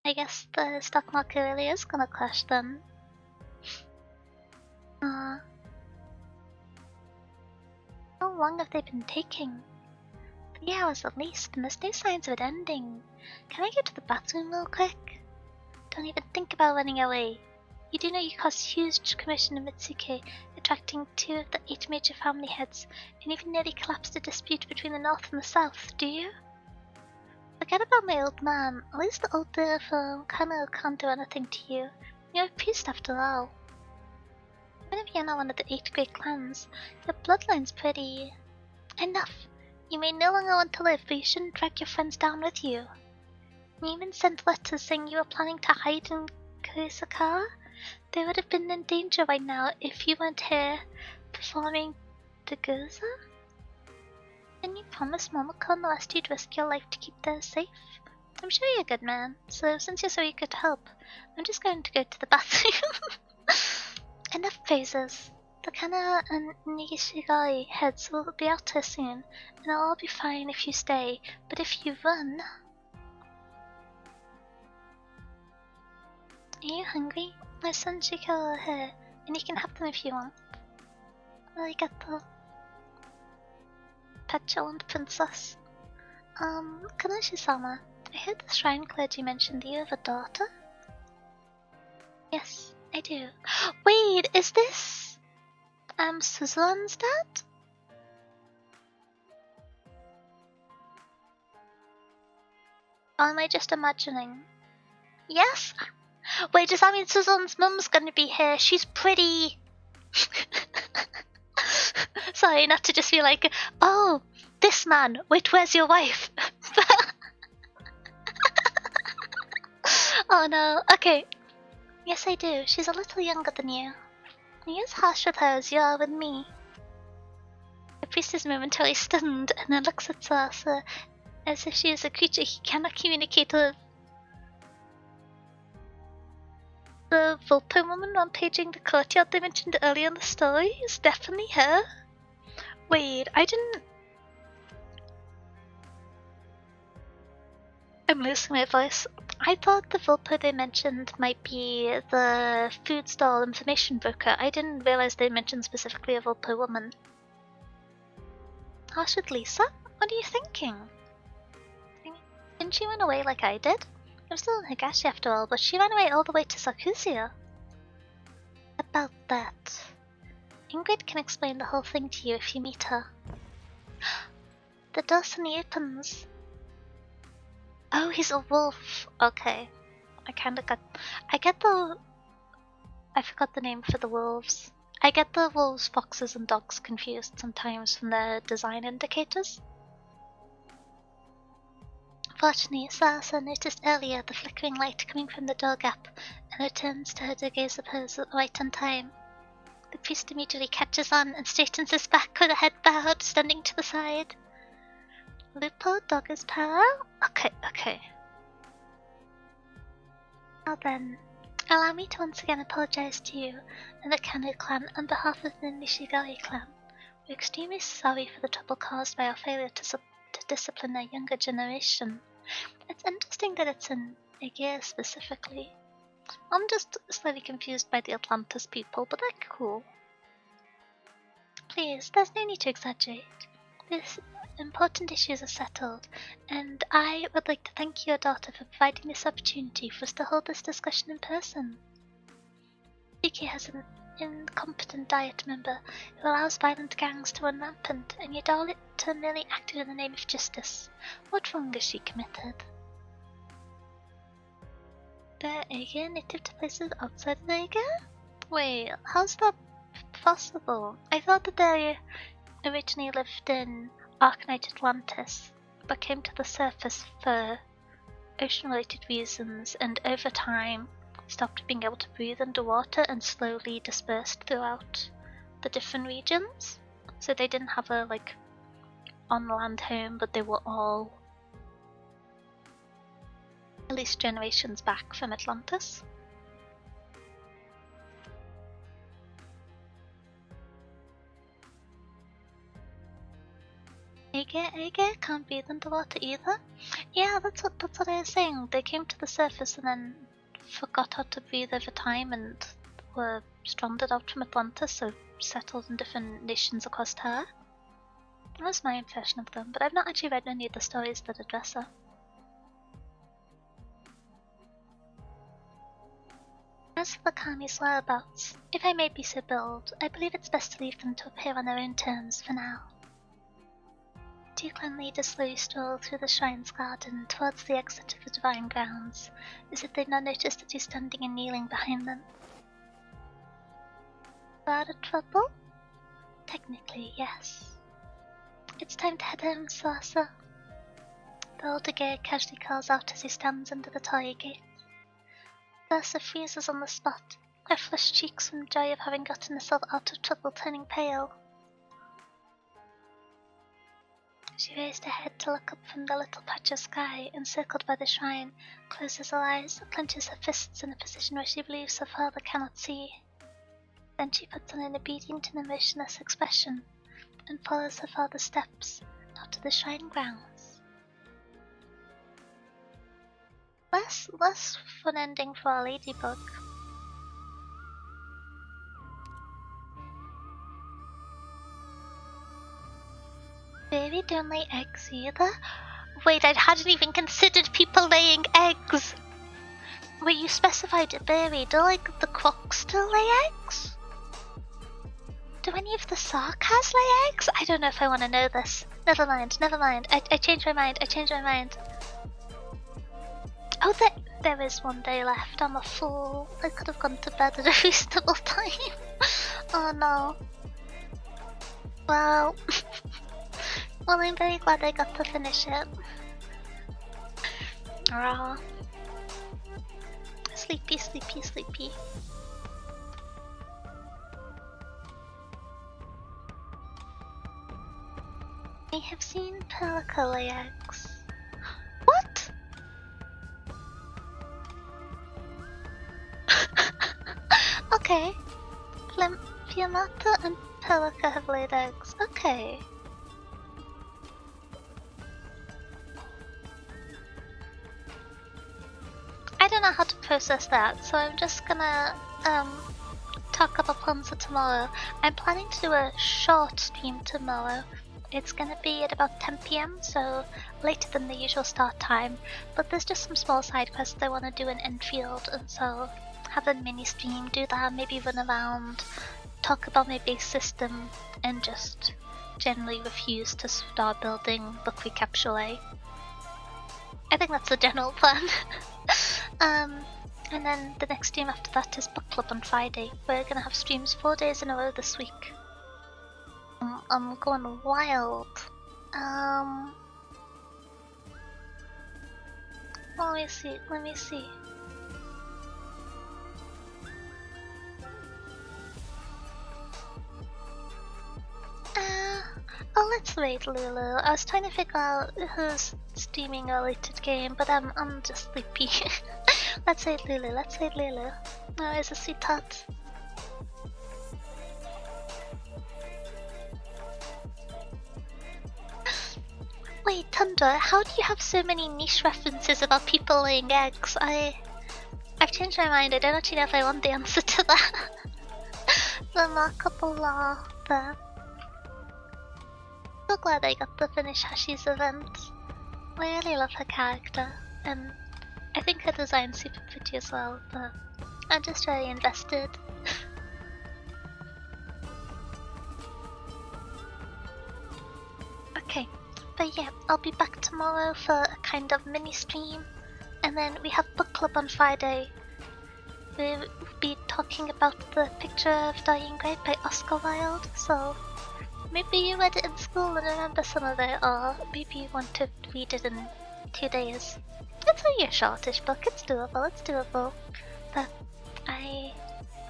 I guess the stock market really is gonna crash then. How long have they been taking? 3 hours at least, and there's no signs of it ending. Can I go to the bathroom real quick? Don't even think about running away. You do know you caused huge commotion in Mitsuki, attracting 2 of the 8 major family heads, and even nearly collapsed a dispute between the north and the south, do you? Forget about my old man. At least the old from Kano can't do anything to you. You're a priest after all. Even if you're not one of the 8 great clans, your bloodline's pretty... Enough! You may no longer want to live, but you shouldn't drag your friends down with you. You even sent letters saying you were planning to hide in Kurisakawa. They would have been in danger right now if you weren't here performing the Goza. Didn't you promise Momoko and the rest you'd risk your life to keep theirs safe? I'm sure you're a good man, so since you're so eager to help, I'm just going to go to the bathroom. Enough phrases. The Kana and Nigishigari heads will be out here soon, and it'll all be fine if you stay, but if you run... Are you hungry? My son Shiko are here, and you can have them if you want. Arigato. Petulant princess. Kanoshi-sama, I heard the shrine clergy mentioned that you have a daughter? Yes, I do. Wait, is this... Suzanne's dad? Or am I just imagining? Yes? Wait, does that mean Suzanne's mum's gonna be here? She's pretty... Sorry, not to just be like, oh, this man, wait, where's your wife? Oh no, okay. Yes, I do. She's a little younger than you. Are you as harsh with her as you are with me? The priest is momentarily stunned and then looks at Sasa as if she is a creature he cannot communicate with. The Volpo woman rampaging the courtyard they mentioned earlier in the story is definitely her. Wait, I didn't... I'm losing my voice. I thought the Vulpo they mentioned might be the food stall information broker. I didn't realize they mentioned specifically a Vulpo woman. How should Lisa? What are you thinking? Didn't she run away like I did? I'm still in Higashi after all, but she ran away all the way to Sakusia. About that. Ingrid can explain the whole thing to you if you meet her. The door suddenly opens. Oh, he's a wolf. Okay. I get the... I forgot the name for the wolves. I get the wolves, foxes, and dogs confused sometimes from their design indicators. Fortunately, Sarasa noticed earlier the flickering light coming from the door gap, and returns to her to gaze at hers right on time. The priest immediately catches on and straightens his back with a head bowed, standing to the side. Lupo, dog is power? Okay. Now then, allow me to once again apologize to you and the Kanu clan on behalf of the Nishigari clan. We're extremely sorry for the trouble caused by our failure to discipline our younger generation. It's interesting that it's in Aegea specifically. I'm just slightly confused by the Atlantis people, but they're cool. Please, there's no need to exaggerate. These important issues are settled, and I would like to thank your daughter for providing this opportunity for us to hold this discussion in person. Iki has an incompetent Diet member who allows violent gangs to run rampant, and your daughter merely acted in the name of justice. What wrong has she committed? They're Aegea native to places outside of Aegea? Wait, how's that possible? I thought that they originally lived in Arcanite Atlantis, but came to the surface for ocean-related reasons, and over time stopped being able to breathe underwater and slowly dispersed throughout the different regions. So they didn't have a on-land home, but they were all at least generations back from Atlantis. Aegea can't breathe underwater either? Yeah, that's what I was saying. They came to the surface and then forgot how to breathe over time and were stranded out from Atlantis, so settled in different nations across Terra. That was my impression of them, but I've not actually read any of the stories that address her. As for the Kami's whereabouts, if I may be so bold, I believe it's best to leave them to appear on their own terms for now. Two clan leaders slowly stroll through the shrine's garden towards the exit of the divine grounds, as if they'd not noticed that he's standing and kneeling behind them. Out of trouble? Technically, yes. It's time to head home, Sasa. The older Gear casually calls out as he stands under the torii gate. Sasa freezes on the spot, her flushed cheeks from joy of having gotten herself out of trouble turning pale. She raised her head to look up from the little patch of sky encircled by the shrine, closes her eyes, clenches her fists in a position where she believes her father cannot see. Then she puts on an obedient and emotionless expression, and follows her father's steps out to the shrine grounds. Less fun ending for our ladybug. Baby don't lay eggs either? Wait, I hadn't even considered people laying eggs! Wait, you specified a berry, do the crocs still lay eggs? Do any of the sarkas lay eggs? I don't know if I want to know this. Never mind. I changed my mind. Oh, there is one day left. I'm a fool. I could have gone to bed at a reasonable time. Oh no. Well, I'm very glad I got to finish it. Raw. Sleepy. I have seen pelican lay eggs. What? Okay. Fiamata and Pelica have laid eggs. Okay. process that. So I'm just gonna talk about plans for tomorrow. I'm planning to do a short stream tomorrow. It's gonna be at about 10 PM, so later than the usual start time. But there's just some small side quests I want to do in Enfield, and so have a mini stream, do that, maybe run around, talk about my base system, and just generally refuse to start building book recapitulate. I think that's the general plan. And then the next stream after that is book club on Friday. We're gonna have streams 4 days in a row this week. I'm going wild. Let me see. Oh, let's raid Lulu. I was trying to figure out who's streaming a related game, but I'm just sleepy. Let's raid Lulu. Oh, it's a sweetheart. Wait, Tundra, how do you have so many niche references about people laying eggs? I've changed my mind. I don't actually know if I want the answer to that. Remarkable law there. So glad I got to finish Hashi's event. I really love her character, and I think her design's super pretty as well, but I'm just very invested. Okay, but yeah, I'll be back tomorrow for a kind of mini stream, and then we have book club on Friday. We'll be talking about the picture of Dying Great by Oscar Wilde, so maybe you read it in school and remember some of it, or maybe you want to read it in 2 days. It's only a shortish book, it's doable. But I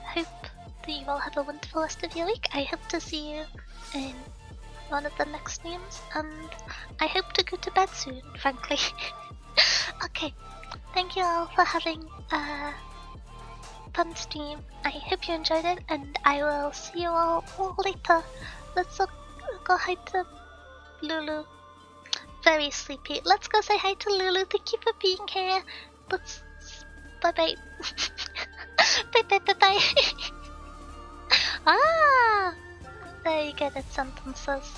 hope that you all have a wonderful rest of your week. I hope to see you in one of the next streams, and I hope to go to bed soon, frankly. Okay, thank you all for having a fun stream. I hope you enjoyed it, and I will see you all later. Let's go hi to Lulu. Very sleepy. Let's go say hi to Lulu. Thank you for being here. Let's bye. Bye. Ah, very good at sentences.